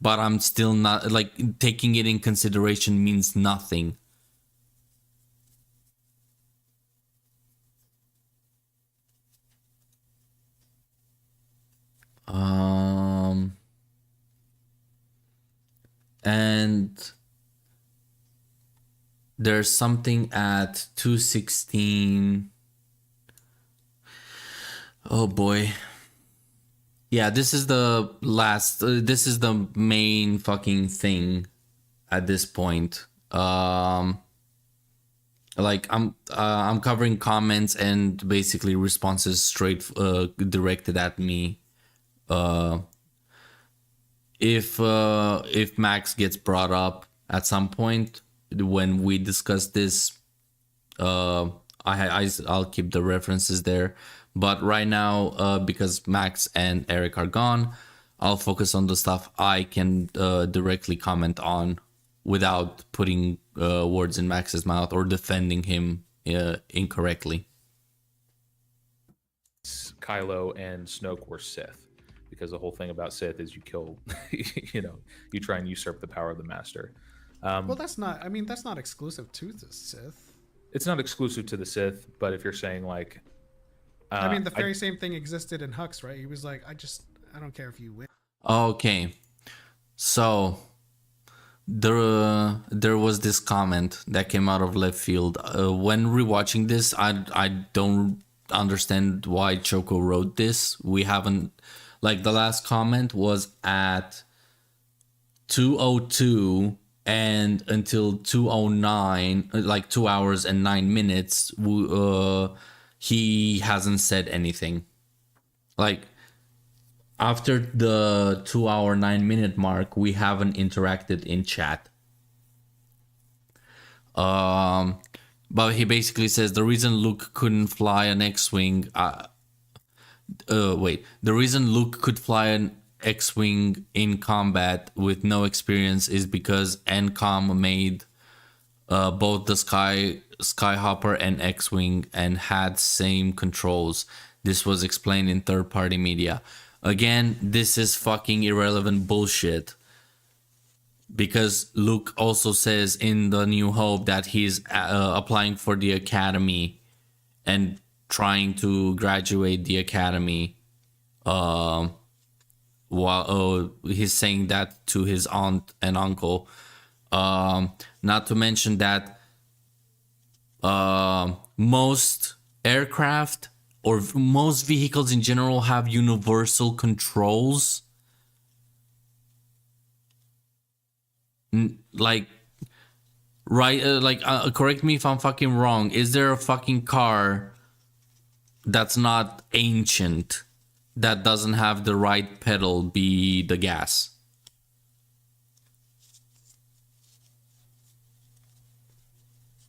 Speaker 1: But I'm still not, like, taking it in consideration means nothing. And there's something at 2:16. Oh boy. Yeah, this is the last, this is the main fucking thing at this point. Like, I'm covering comments and basically responses straight directed at me. If Max gets brought up at some point when we discuss this, I'll keep the references there. But right now, because Max and Eric are gone, I'll focus on the stuff I can directly comment on without putting words in Max's mouth or defending him incorrectly.
Speaker 2: Kylo and Snoke were Sith, because the whole thing about Sith is you kill, you try and usurp the power of the Master.
Speaker 5: Well, that's not exclusive to the Sith.
Speaker 2: It's not exclusive to the Sith, but if you're saying like,
Speaker 5: the very same thing existed in Hux, right? He was like, I don't care if you win.
Speaker 1: Okay, so there was this comment that came out of left field. When rewatching this, I don't understand why Choco wrote this. We haven't, like, the last comment was at 2:02 and until 2:09, like 2 hours and 9 minutes. He hasn't said anything. Like, after the 2 hour 9 minute mark, we haven't interacted in chat. But he basically says the reason Luke couldn't fly an X-wing. The reason Luke could fly an X-wing in combat with no experience is because NCOM made both the Skyhopper and X-wing and had same controls. This was explained in third-party media. Again, this is fucking irrelevant bullshit. Because Luke also says in The New Hope that he's applying for the academy and trying to graduate the academy. While he's saying that to his aunt and uncle. Not to mention that most aircraft or most vehicles in general have universal controls. Like, right? Correct me if I'm fucking wrong. Is there a fucking car that's not ancient that doesn't have the right pedal be the gas?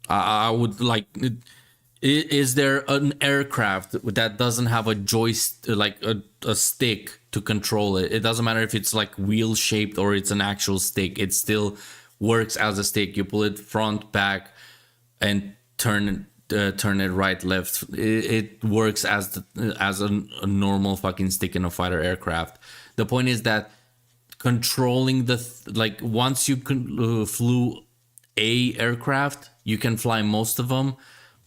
Speaker 1: I would like. Is there an aircraft that doesn't have a joystick, like a stick to control it? It doesn't matter if it's like wheel shaped or it's an actual stick. It still works as a stick. You pull it front, back, and turn it right, left. It works as a normal fucking stick in a fighter aircraft. The point is that controlling once you flew a aircraft, you can fly most of them.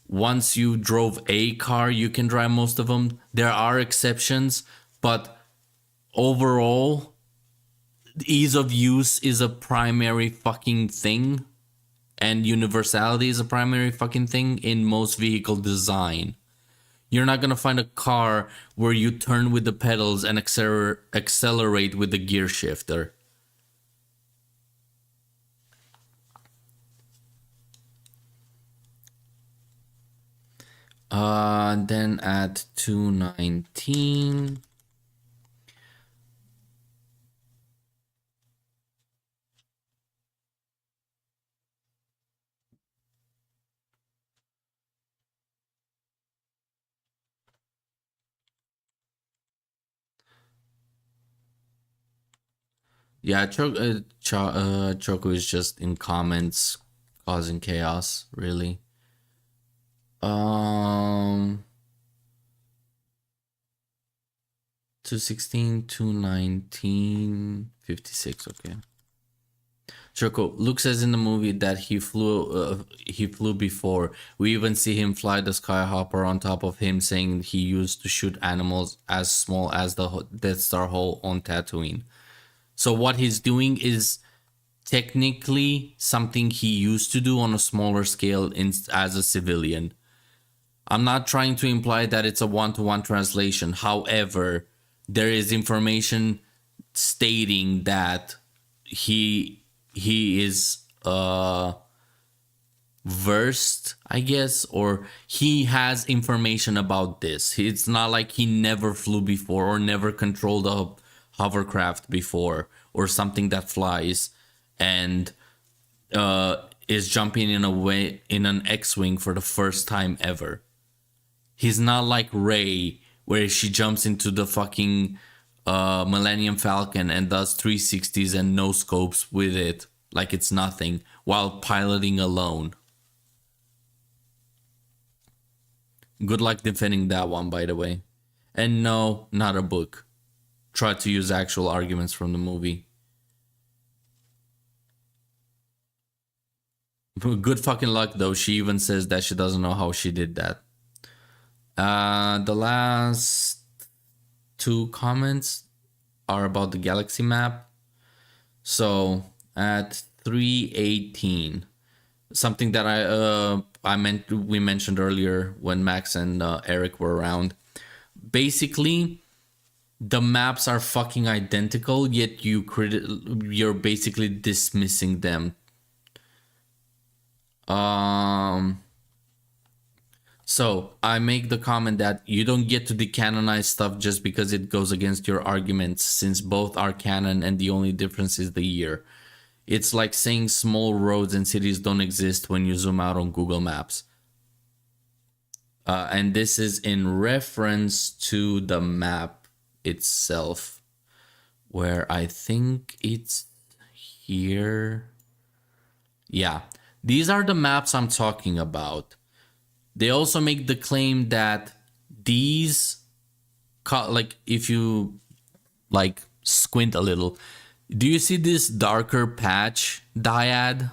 Speaker 1: Once you drove a car, you can drive most of them. There are exceptions, but overall, ease of use is a primary fucking thing, and universality is a primary fucking thing in most vehicle design. You're not gonna find a car where you turn with the pedals and accelerate with the gear shifter. Then at 219. Yeah, Choco is just in comments causing chaos, really. 216, 219, 56. Okay. Choco, Luke says in the movie that he flew before. We even see him fly the Skyhopper on top of him, saying he used to shoot animals as small as the Death Star hole on Tatooine. So what he's doing is technically something he used to do on a smaller scale as a civilian. I'm not trying to imply that it's a one-to-one translation. However, there is information stating that he is versed, I guess, or he has information about this. It's not like he never flew before or never controlled a hovercraft before or something that flies and is jumping in an X-wing for the first time ever. He's not like Rey, where she jumps into the fucking Millennium Falcon and does 360s and no scopes with it like it's nothing while piloting alone. Good luck defending that one, by the way. And no, not a book. Try to use actual arguments from the movie. Good fucking luck, though. She even says that she doesn't know how she did that. The last two comments are about the galaxy map. So at 318, something that we mentioned earlier when Max and Eric were around. Basically, the maps are fucking identical, yet you're basically dismissing them. So I make the comment that you don't get to decanonize stuff just because it goes against your arguments, since both are canon and the only difference is the year. It's like saying small roads and cities don't exist when you zoom out on Google Maps. And this is in reference to the map itself, where I think it's here. Yeah, these are the maps I'm talking about. They also make the claim that these, like, if you like squint a little, do you see this darker patch, Dyad?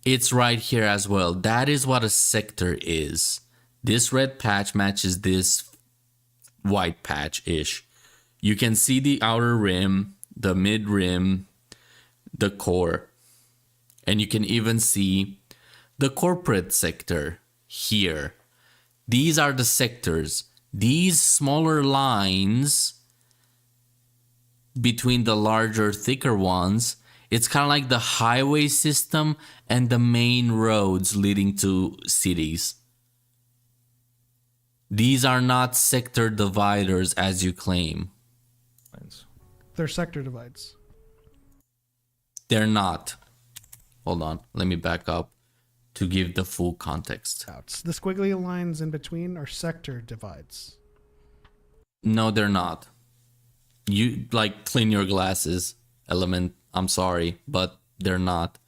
Speaker 1: It's right here as well. That is what a sector is. This red patch matches this white patch-ish. You can see the outer rim, the mid rim, the core. And you can even see the corporate sector here. These are the sectors. These smaller lines between the larger, thicker ones It's kind of like the highway system and the main roads leading to cities. These are not sector dividers as you claim.
Speaker 5: They're sector divides.
Speaker 1: They're not. Hold on, let me back up to give the full context.
Speaker 5: The squiggly lines in between are sector divides.
Speaker 1: No, they're not. You like clean your glasses, Element. I'm sorry, but they're not.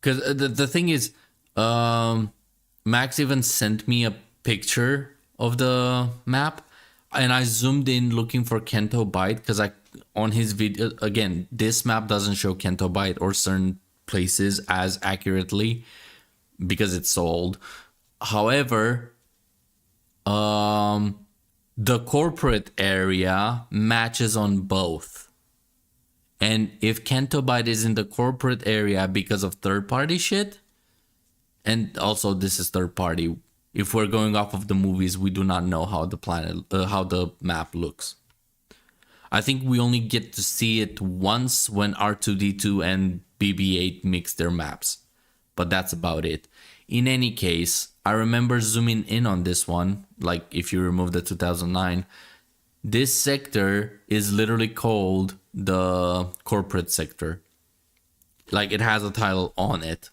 Speaker 1: Because the thing is, Max even sent me a picture of the map, and I zoomed in looking for Kento Byte because on his video again, this map doesn't show Kento Byte or certain places as accurately because it's so old. However, the corporate area matches on both. And if Kento Byte is in the corporate area because of third-party shit, and also this is third-party, if we're going off of the movies, we do not know how the map looks. I think we only get to see it once when R2-D2 and BB-8 mix their maps, but that's about it. In any case, I remember zooming in on this one, like if you remove the 2009, this sector is literally called the corporate sector. Like it has a title on it.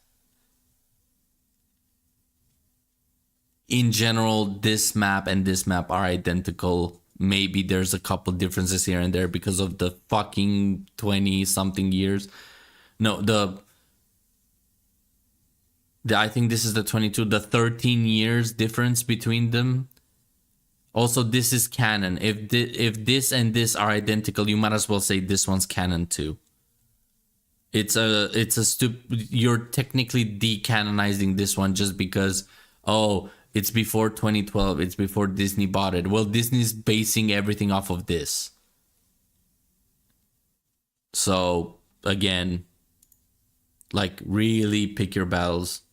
Speaker 1: In general, this map and this map are identical. Maybe there's a couple differences here and there because of the fucking 20 something years. No, I think this is the 22, the 13 years difference between them. Also, this is canon. If this and this are identical, you might as well say this one's canon too. You're technically decanonizing this one just because, oh, it's before 2012, it's before Disney bought it. Well, Disney's basing everything off of this. So, again, like really pick your battles.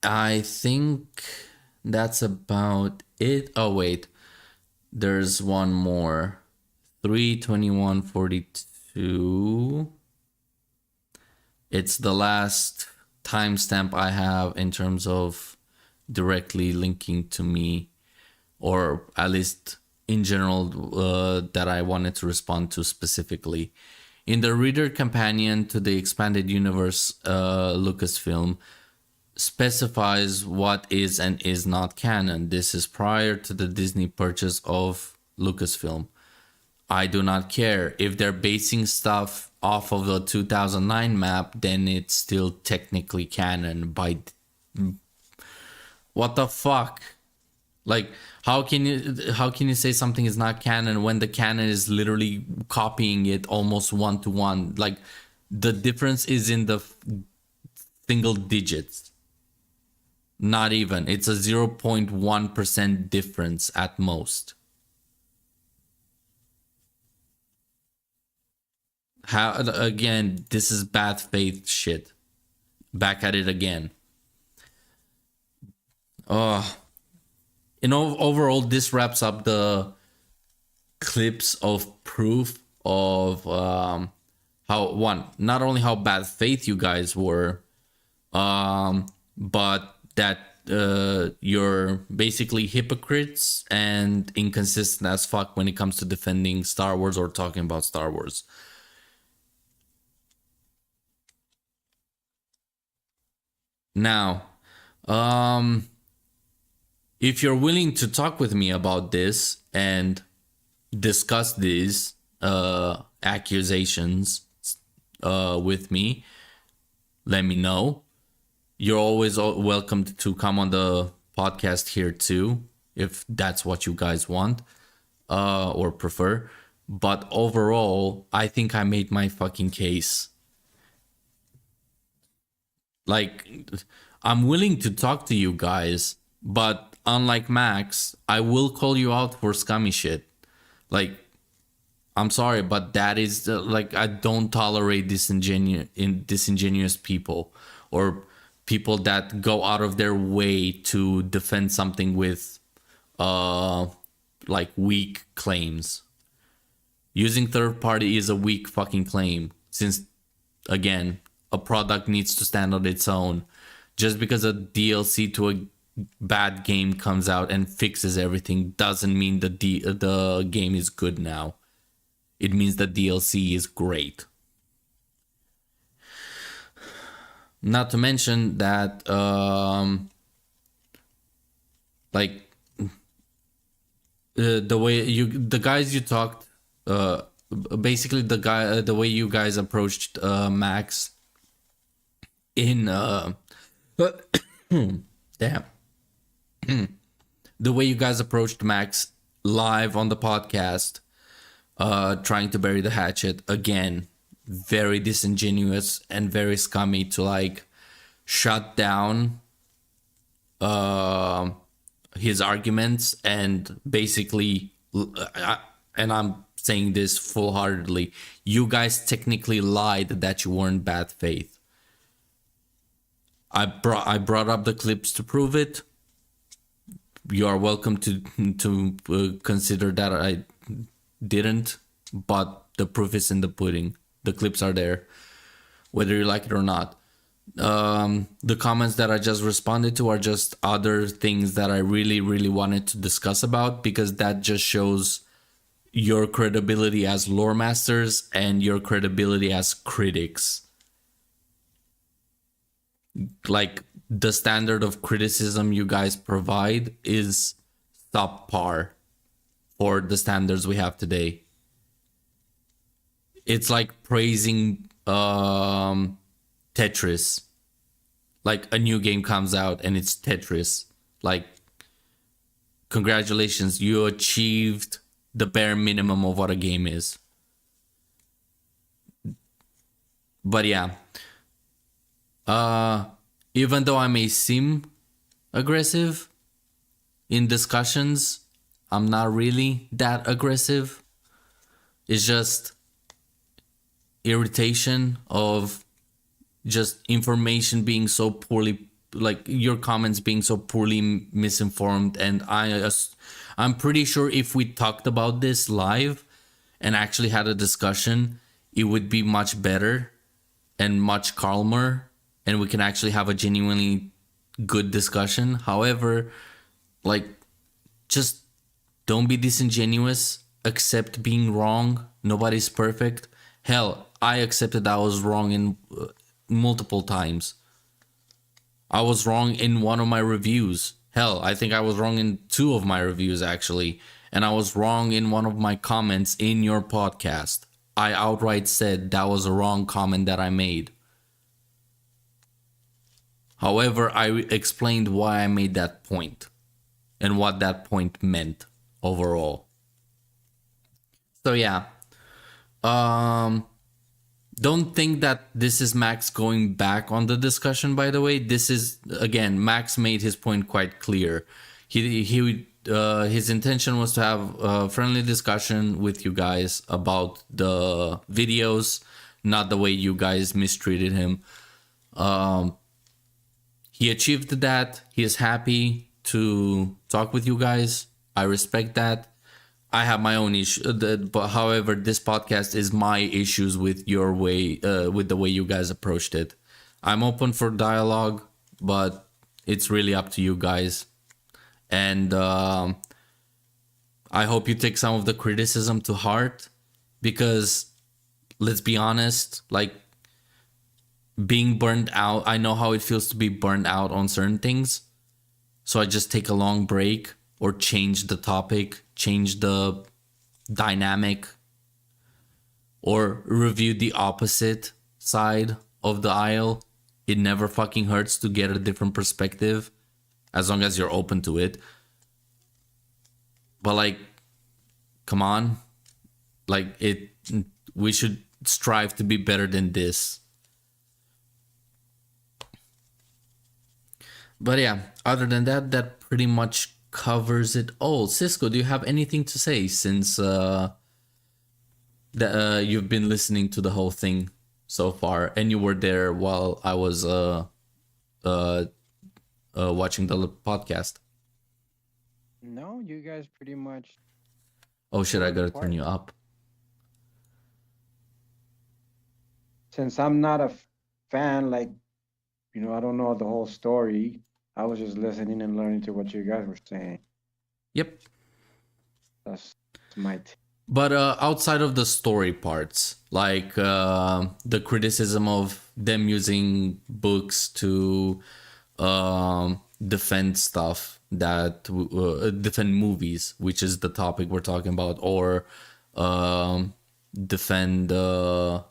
Speaker 1: I think that's about it. Oh, wait. There's one more. 3/21/42. It's the last timestamp I have in terms of directly linking to me, or at least in general that I wanted to respond to specifically. In the Reader Companion to the Expanded Universe Lucasfilm, specifies what is and is not canon. This is prior to the Disney purchase of Lucasfilm. I do not care. If they're basing stuff off of the 2009 map, then it's still technically canon by... What the fuck? Like, how can you say something is not canon when the canon is literally copying it almost one to one? Like, the difference is in the single digits. Not even. It's a 0.1% difference at most. How, again, this is bad faith shit. Back at it again. Overall, this wraps up the clips of proof of not only how bad faith you guys were, but that you're basically hypocrites and inconsistent as fuck when it comes to defending Star Wars or talking about Star Wars. Now, if you're willing to talk with me about this and discuss these accusations with me, let me know. You're always welcome to come on the podcast here too, if that's what you guys want or prefer. But overall, I think I made my fucking case. Like, I'm willing to talk to you guys, but unlike Max, I will call you out for scummy shit. Like, I'm sorry, but that is like, I don't tolerate disingenuous people or people that go out of their way to defend something with like weak claims. Using third party is a weak fucking claim, since again, a product needs to stand on its own. Just because a DLC to a bad game comes out and fixes everything doesn't mean the game is good now. It means the DLC is great. Not to mention that like the guys you talked, basically the way you guys approached Max in damn. The way you guys approached Max live on the podcast, trying to bury the hatchet, again, very disingenuous and very scummy to like shut down his arguments and basically, and I'm saying this full-heartedly, you guys technically lied that you were in bad faith. I brought up the clips to prove it. You are welcome to consider that I didn't, but the proof is in the pudding. The clips are there, whether you like it or not. The comments that I just responded to are just other things that I really, really wanted to discuss about, because that just shows your credibility as lore masters and your credibility as critics. Like, the standard of criticism you guys provide is subpar for the standards we have today. It's like praising Tetris. Like, a new game comes out and it's Tetris. Like, congratulations, you achieved the bare minimum of what a game is. But yeah. Even though I may seem aggressive in discussions, I'm not really that aggressive. It's just irritation of just information being so poorly, like your comments being so poorly misinformed. And I'm pretty sure if we talked about this live and actually had a discussion, it would be much better and much calmer, and we can actually have a genuinely good discussion. However, like, just don't be disingenuous. Accept being wrong. Nobody's perfect. Hell, I accepted I was wrong in multiple times. I was wrong in one of my reviews. Hell, I think I was wrong in 2 of my reviews, actually. And I was wrong in one of my comments in your podcast. I outright said that was a wrong comment that I made. However, I explained why I made that point and what that point meant overall. So yeah. Don't think that this is Max going back on the discussion, by the way. This is, again, Max made his point quite clear. His intention was to have a friendly discussion with you guys about the videos, not the way you guys mistreated him. He achieved that. He is happy to talk with you guys. I respect that. I have my own issue, but however, this podcast is my issues with your way, with the way you guys approached it. I'm open for dialogue, but it's really up to you guys. And I hope you take some of the criticism to heart, because let's be honest, like, being burned out, I know how it feels to be burned out on certain things. So I just take a long break or change the topic, change the dynamic, or review the opposite side of the aisle. It never fucking hurts to get a different perspective, as long as you're open to it. But like, come on, like, we should strive to be better than this. But yeah, other than that, that pretty much covers it all. Cisco, do you have anything to say, since you've been listening to the whole thing so far, and you were there while I was watching the podcast?
Speaker 4: No, you guys pretty much.
Speaker 1: Oh shit, I
Speaker 4: tore it
Speaker 1: gotta turn
Speaker 4: apart.
Speaker 1: you up.
Speaker 4: Since I'm not a fan, like, I don't know the whole story. I was just listening and learning to what you guys were saying.
Speaker 1: Yep.
Speaker 4: That's my.
Speaker 1: But outside of the story parts, like the criticism of them using books to defend stuff that defend movies, which is the topic we're talking about, or defend the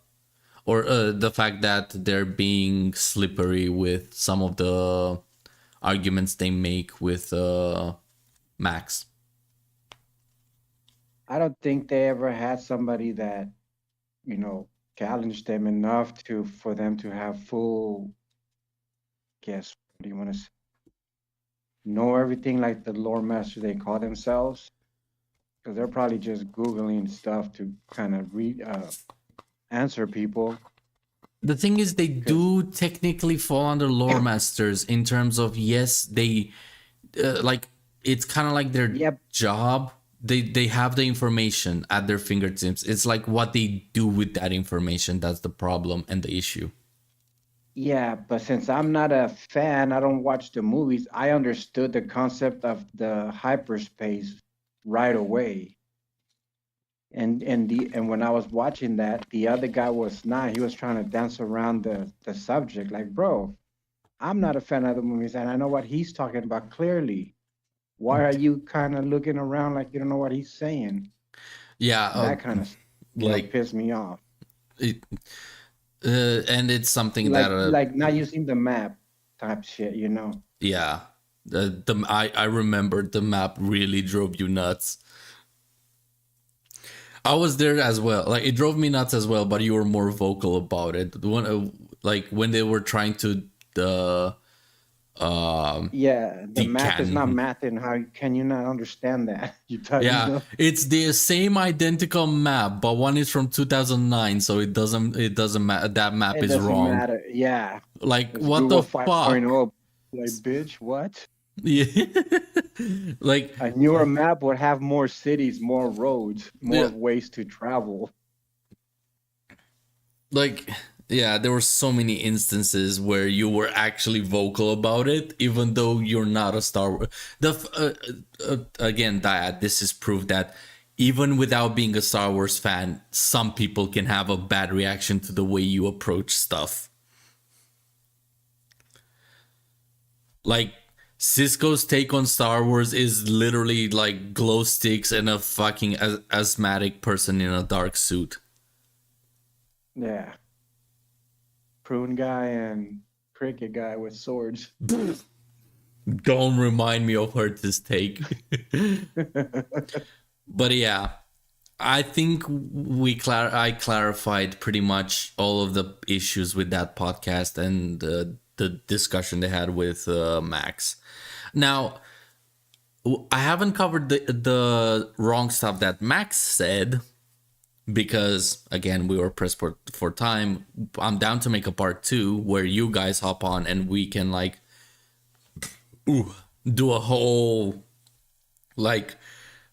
Speaker 1: fact that they're being slippery with some of the arguments they make with Max.
Speaker 4: I don't think they ever had somebody that, challenged them enough for them to have full, guess, what do you want to say? Know everything like the lore master they call themselves. Because they're probably just Googling stuff to kind of answer people.
Speaker 1: The thing is, they do technically fall under lore masters in terms of, yes, they like, it's kind of like their job. They have the information at their fingertips. It's like what they do with that information that's the problem and the issue.
Speaker 4: Yeah, but since I'm not a fan, I don't watch the movies. I understood the concept of the hyperspace right away. And when I was watching that, the other guy was not. He was trying to dance around the subject. Like, bro, I'm not a fan of the movies, and I know what he's talking about clearly. Why are you kind of looking around like you don't know what he's saying?
Speaker 1: Yeah,
Speaker 4: That kind of like pissed me off.
Speaker 1: And it's something
Speaker 4: like,
Speaker 1: that
Speaker 4: like not using the map type shit,
Speaker 1: Yeah, I remember the map really drove you nuts. I was there as well. Like, it drove me nuts as well, but you were more vocal about it. Like when they were trying to
Speaker 4: yeah, the map is not mathing. How can you not understand that?
Speaker 1: It's the same identical map, but one is from 2009, so it doesn't matter. That map is wrong.
Speaker 4: Matter. Yeah,
Speaker 1: like
Speaker 4: it's
Speaker 1: what
Speaker 4: Google
Speaker 1: the fuck?
Speaker 4: 5.0. Like, bitch, what?
Speaker 1: Yeah. Like,
Speaker 4: a newer map would have more cities, more roads, more ways to travel.
Speaker 1: Like, yeah, there were so many instances where you were actually vocal about it, even though you're not a Star Wars. Again, Dyad, this is proof that even without being a Star Wars fan, some people can have a bad reaction to the way you approach stuff. Like, Cisco's take on Star Wars is literally like glow sticks and a fucking asthmatic person in a dark suit.
Speaker 4: Yeah. Prune guy and cricket guy with swords.
Speaker 1: Don't remind me of Hertz's take. But yeah, I think I clarified pretty much all of the issues with that podcast and the discussion they had with Max. Now, I haven't covered the wrong stuff that Max said, because again, we were pressed for time. I'm down to make a part 2 where you guys hop on and we can like do a whole like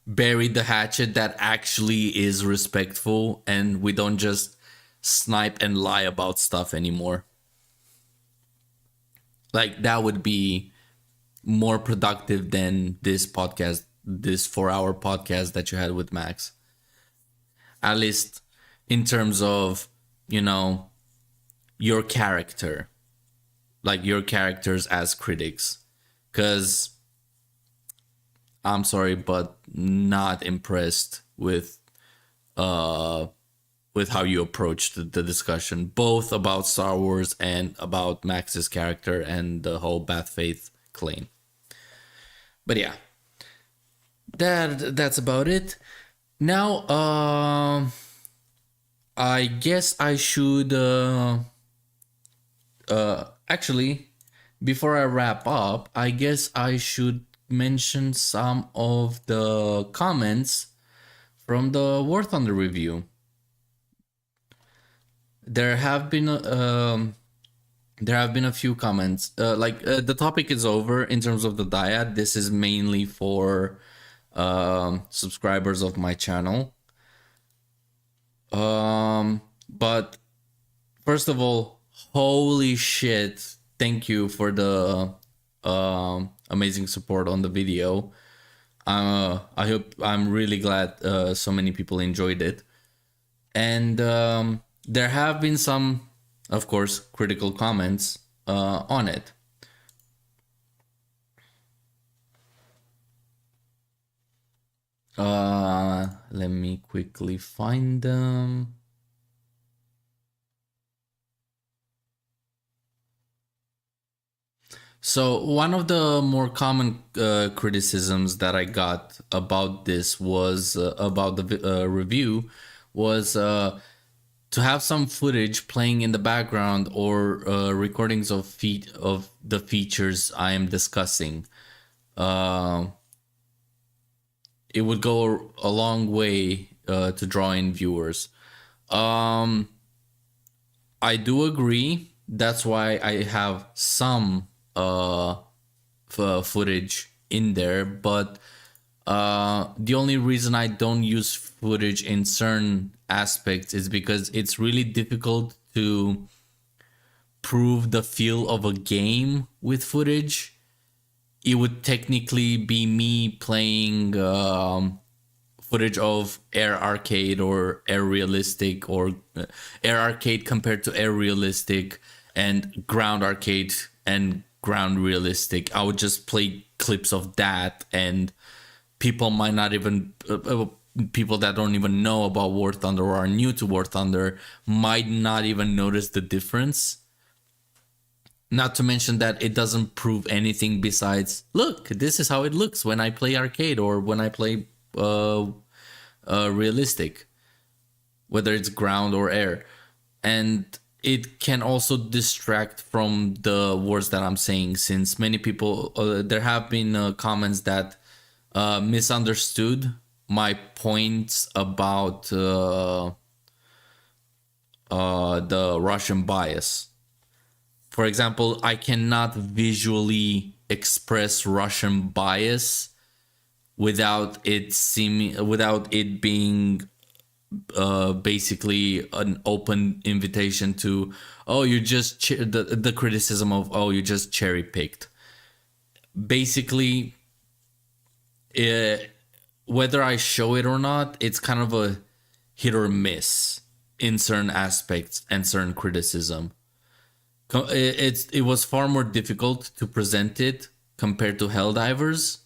Speaker 1: bury the hatchet that actually is respectful, and we don't just snipe and lie about stuff anymore. Like, that would be more productive than this podcast, this 4-hour podcast that you had with Max. At least in terms of, your character. Like, your characters as critics. Because, I'm sorry, but not impressed with how you approached the discussion, both about Star Wars and about Max's character and the whole Bad Faith claim. But yeah, that's about it. Now, I guess I should actually, before I wrap up, I guess I should mention some of the comments from the War Thunder review. There have been a few comments. The topic is over in terms of the dyad. This is mainly for subscribers of my channel. But first of all, holy shit, thank you for the amazing support on the video. I'm really glad so many people enjoyed it. And there have been some, of course, critical comments on it. Let me quickly find them. So one of the more common criticisms that I got about this was about the review was to have some footage playing in the background or recordings of the features I am discussing. It would go a long way to draw in viewers. I do agree. That's why I have some footage in there, but the only reason I don't use footage in certain aspects is because it's really difficult to prove the feel of a game with footage. It would technically be me playing footage of Air Arcade or Air Realistic, or Air Arcade compared to Air Realistic, and Ground Arcade and Ground Realistic. I would just play clips of that, and people might not even people that don't even know about War Thunder or are new to War Thunder might not even notice the difference. Not to mention that it doesn't prove anything besides, look, this is how it looks when I play arcade or when I play realistic, whether it's ground or air. And it can also distract from the words that I'm saying, since many people, there have been comments that misunderstood my points about the Russian bias. For example, I cannot visually express Russian bias without it being basically an open invitation to, oh, you just the criticism of, oh, you just cherry picked. Basically, whether I show it or not, it's kind of a hit or miss in certain aspects and certain criticism. It was far more difficult to present it compared to Helldivers.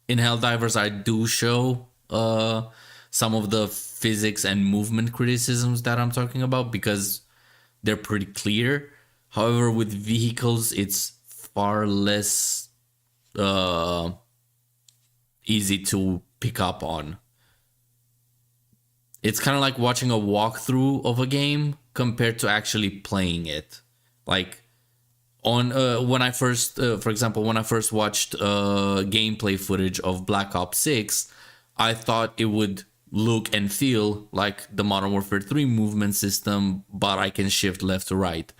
Speaker 1: In Helldivers, I do show some of the physics and movement criticisms that I'm talking about because they're pretty clear. However, with vehicles, it's far less easy to pick up on. It's kind of like watching a walkthrough of a game compared to actually playing it. Like on when I first, for example, when I first watched gameplay footage of Black Ops 6, I thought it would look and feel like the Modern Warfare 3 movement system, but I can shift left to right,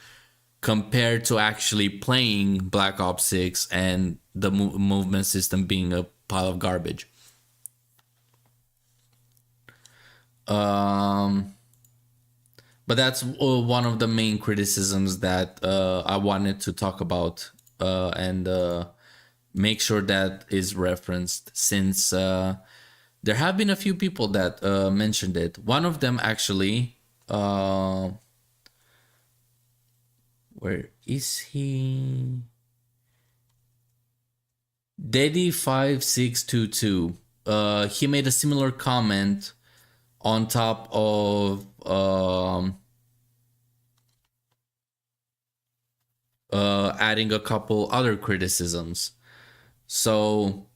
Speaker 1: compared to actually playing Black Ops 6 and the movement system being a pile of garbage. But that's one of the main criticisms that I wanted to talk about and make sure that is referenced, since there have been a few people that mentioned it. One of them actually, where is he? Daddy5622. He made a similar comment on top of adding a couple other criticisms. So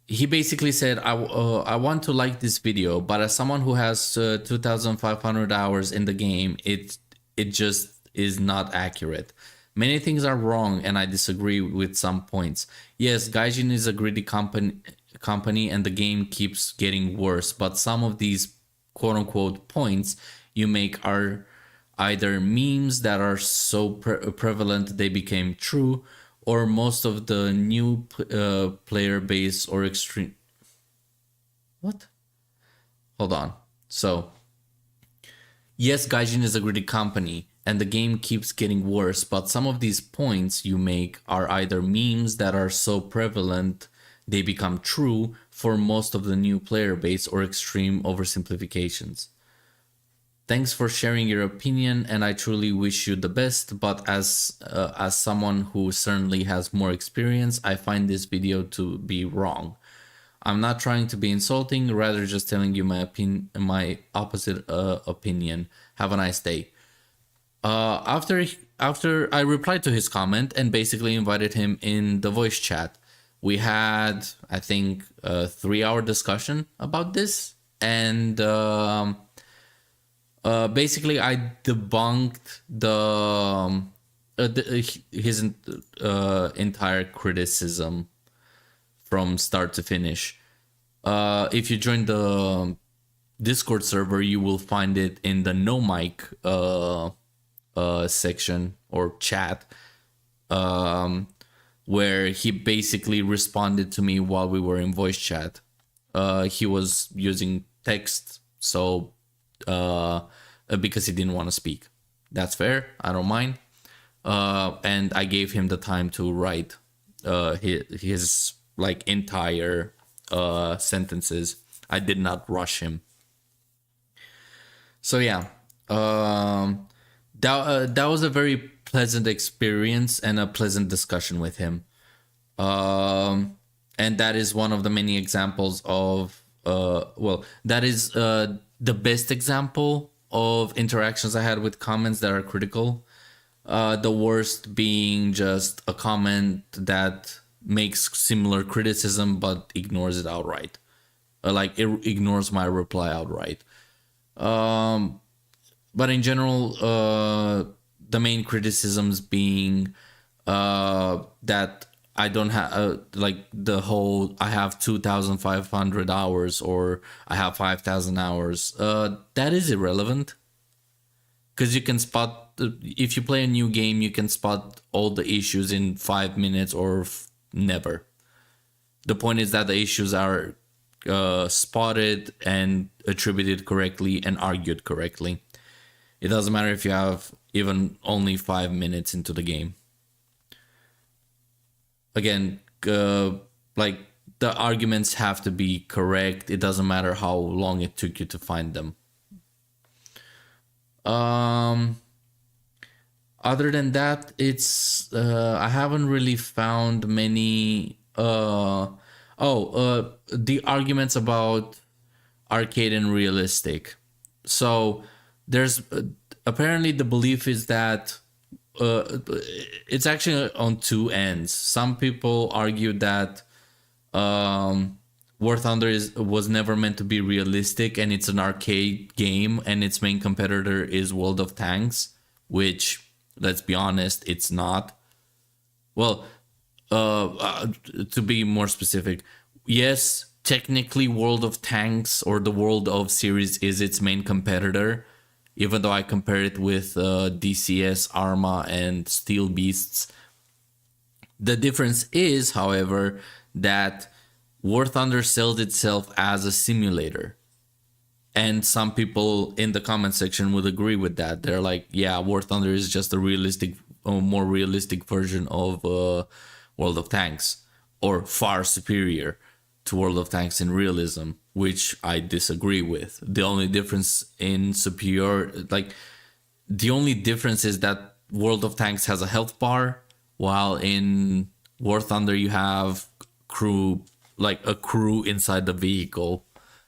Speaker 1: he basically said, I want to like this video, but as someone who has 2,500 hours in the game, it just is not accurate. Many things are wrong, and I disagree with some points. Yes, Gaijin is a greedy company and the game keeps getting worse, but some of these quote-unquote points you make are either memes that are so prevalent they became true, or most of the new player base or extreme. What? Hold on. So, yes, Gaijin is a gritty company, and the game keeps getting worse, but some of these points you make are either memes that are so prevalent they become true for most of the new player base or extreme oversimplifications. Thanks for sharing your opinion, and I truly wish you the best, but as someone who certainly has more experience, I find this video to be wrong. I'm not trying to be insulting, rather just telling you my opposite opinion. Have a nice day. After I replied to his comment and basically invited him in the voice chat, we had, I think, a 3-hour discussion about this, and basically I debunked his entire criticism from start to finish. If you join the Discord server, you will find it in the no mic section or chat, where he basically responded to me while we were in voice chat. He was using text, so because he didn't want to speak. That's fair, I don't mind. And I gave him the time to write his like entire sentences. I did not rush him. So yeah, that was a very pleasant experience and a pleasant discussion with him. And that is one of the many examples of that is the best example of interactions I had with comments that are critical. The worst being just a comment that makes similar criticism but ignores it outright. Like it ignores my reply outright. But in general, the main criticisms being that I don't have like the whole I have 2,500 hours or I have 5,000 hours. That is irrelevant, because you can spot, if you play a new game, you can spot all the issues in 5 minutes or never. The point is that the issues are spotted and attributed correctly and argued correctly. It doesn't matter if you have even only 5 minutes into the game. Again, like the arguments have to be correct. It doesn't matter how long it took you to find them. Other than that, it's I haven't really found many the arguments about arcade and realistic. So there's apparently the belief is that it's actually on two ends. Some people argue that War Thunder was never meant to be realistic and it's an arcade game and its main competitor is World of Tanks, which, let's be honest, it's not. Well, to be more specific, yes, technically World of Tanks or the World of series is its main competitor, even though I compare it with DCS, Arma, and Steel Beasts. The difference is, however, that War Thunder sells itself as a simulator. And some people in the comment section would agree with that. They're like, yeah, War Thunder is just a realistic, more realistic version of World of Tanks, or far superior to World of Tanks in realism, which I disagree with. The only difference in the only difference is that World of Tanks has a health bar, while in War Thunder you have a crew inside the vehicle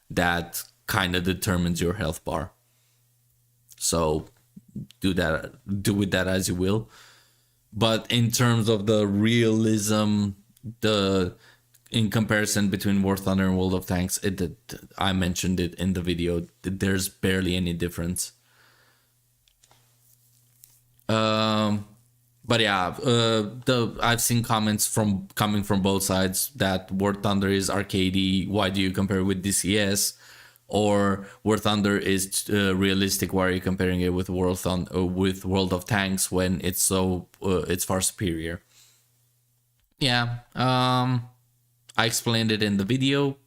Speaker 1: that kind of determines your health bar. So do with that as you will. But in terms of the realism, in comparison between War Thunder and World of Tanks, I mentioned it in the video. There's barely any difference. But yeah, I've seen comments coming from both sides that War Thunder is arcadey. Why do you compare it with DCS? Or War Thunder is realistic. Why are you comparing it with World of Tanks when it's far superior? Yeah. I explained it in the video,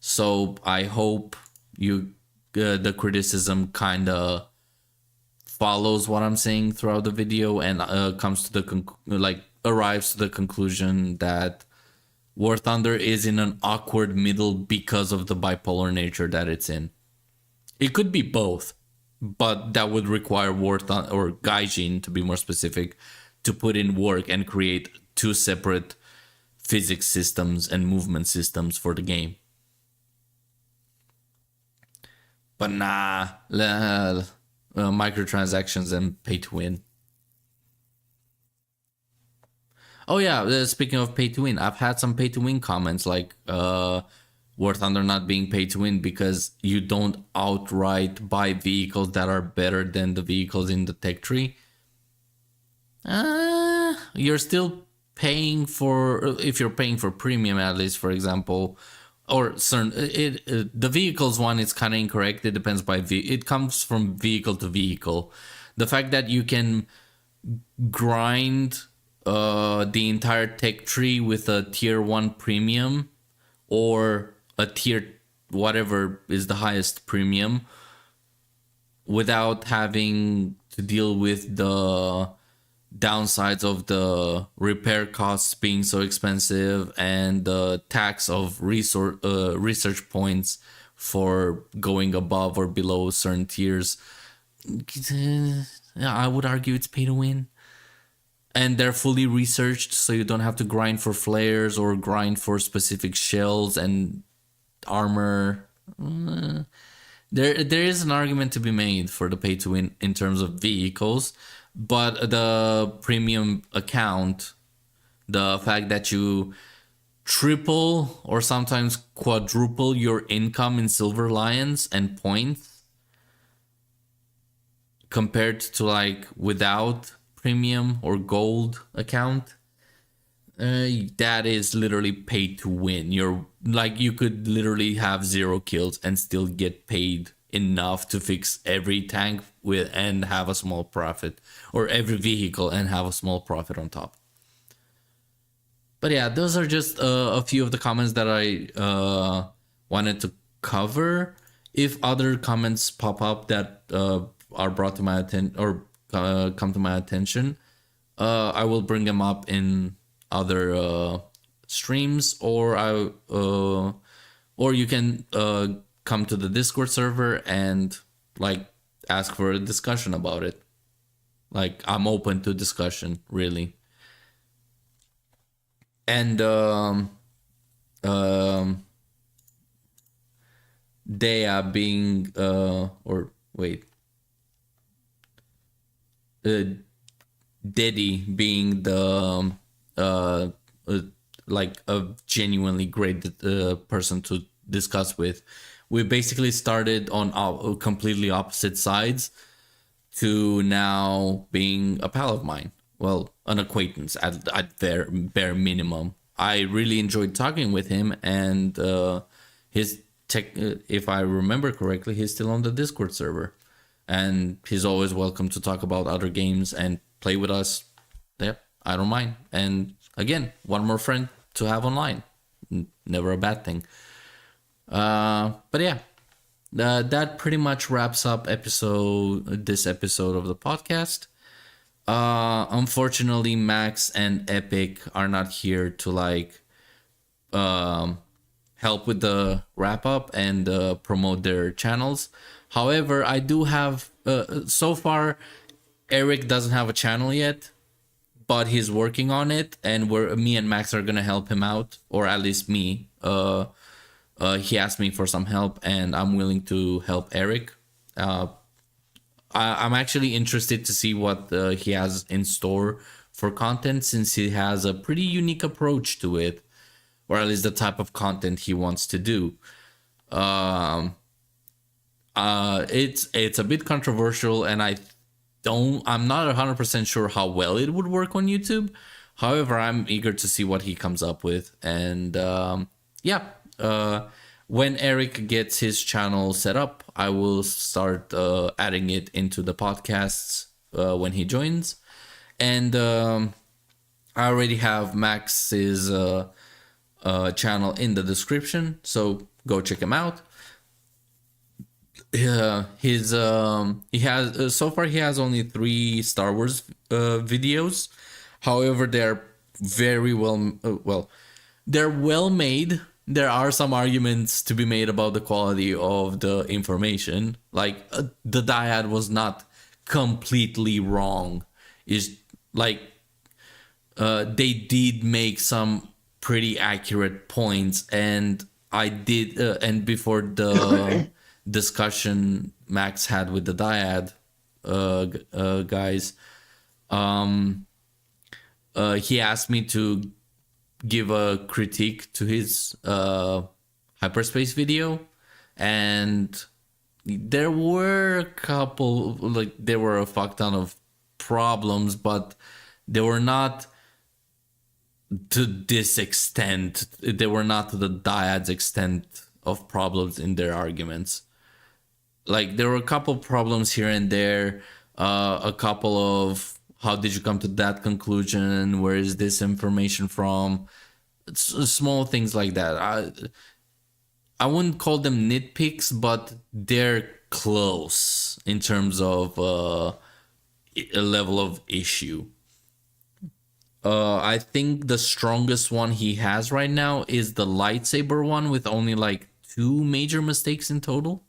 Speaker 1: so I hope the criticism kind of follows what I'm saying throughout the video and comes to the arrives to the conclusion that War Thunder is in an awkward middle because of the bipolar nature that it's in. It could be both, but that would require War Thunder or Gaijin, to be more specific, to put in work and create two separate physics systems and movement systems for the game. But nah, microtransactions and pay to win. Oh yeah, speaking of pay to win, I've had some pay to win comments like War Thunder not being pay to win because you don't outright buy vehicles that are better than the vehicles in the tech tree. You're still paying for, if you're paying for premium at least, for example, or certain the vehicles one is kind of incorrect. It depends by it comes from vehicle to vehicle. The fact that you can grind the entire tech tree with a tier 1 premium or a tier whatever is the highest premium without having to deal with the downsides of the repair costs being so expensive and the tax of research points for going above or below certain tiers. I would argue it's pay to win. And they're fully researched, so you don't have to grind for flares or grind for specific shells and armor. There is an argument to be made for the pay to win in terms of vehicles, but the premium account, the fact that you triple or sometimes quadruple your income in Silver Lions and points compared to like without premium or gold account, that is literally pay to win. You're like, you could literally have 0 kills and still get paid enough to fix every tank with and have a small profit, or every vehicle and have a small profit on top. But yeah, those are just a few of the comments that I wanted to cover. If other comments pop up that are brought to my attention or come to my attention, I will bring them up in other streams, or you can come to the Discord server and like ask for a discussion about it. Like, I'm open to discussion, really. And Dea being Deddy being the like a genuinely great person to discuss with. We basically started on completely opposite sides to now being a pal of mine. Well, an acquaintance at bare minimum. I really enjoyed talking with him, and his tech, if I remember correctly, he's still on the Discord server, and he's always welcome to talk about other games and play with us. Yeah, I don't mind. And again, one more friend to have online, never a bad thing. But yeah, that pretty much wraps up this episode of the podcast. Unfortunately, Max and Epic are not here to like help with the wrap up and promote their channels. However, I do have so far Eric doesn't have a channel yet, but he's working on it, and me and Max are gonna help him out, or at least me. He asked me for some help, and I'm willing to help Eric. I'm actually interested to see what he has in store for content, since he has a pretty unique approach to it, or at least the type of content he wants to do. It's a bit controversial, and I'm not 100% sure how well it would work on YouTube. However, I'm eager to see what he comes up with. And when Eric gets his channel set up, I will start adding it into the podcasts when he joins. And I already have Max's channel in the description, so go check him out. He has so far he has only 3 Star Wars videos. However, they're very they're well made. There are some arguments to be made about the quality of the information. Like the dyad was not completely wrong. It's like they did make some pretty accurate points, and I did and before the discussion Max had with the Dyad guys, he asked me to give a critique to his hyperspace video, and there were a couple, like there were a fuck ton of problems, but they were not to this extent. They were not to the Dyad's extent of problems in their arguments. Like there were a couple problems here and there, a couple of how did you come to that conclusion? Where is this information from? Small things like that. I wouldn't call them nitpicks, but they're close in terms of a level of issue. I think the strongest one he has right now is the lightsaber one, with only like 2 major mistakes in total.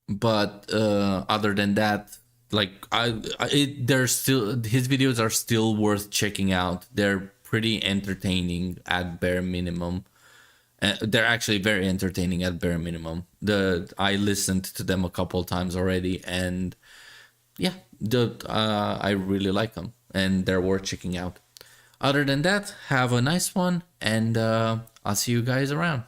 Speaker 1: But other than that, like they're still, his videos are still worth checking out. They're pretty entertaining at bare minimum. They're actually very entertaining at bare minimum. I listened to them a couple times already, and yeah, I really like them, and they're worth checking out. Other than that, have a nice one, and I'll see you guys around.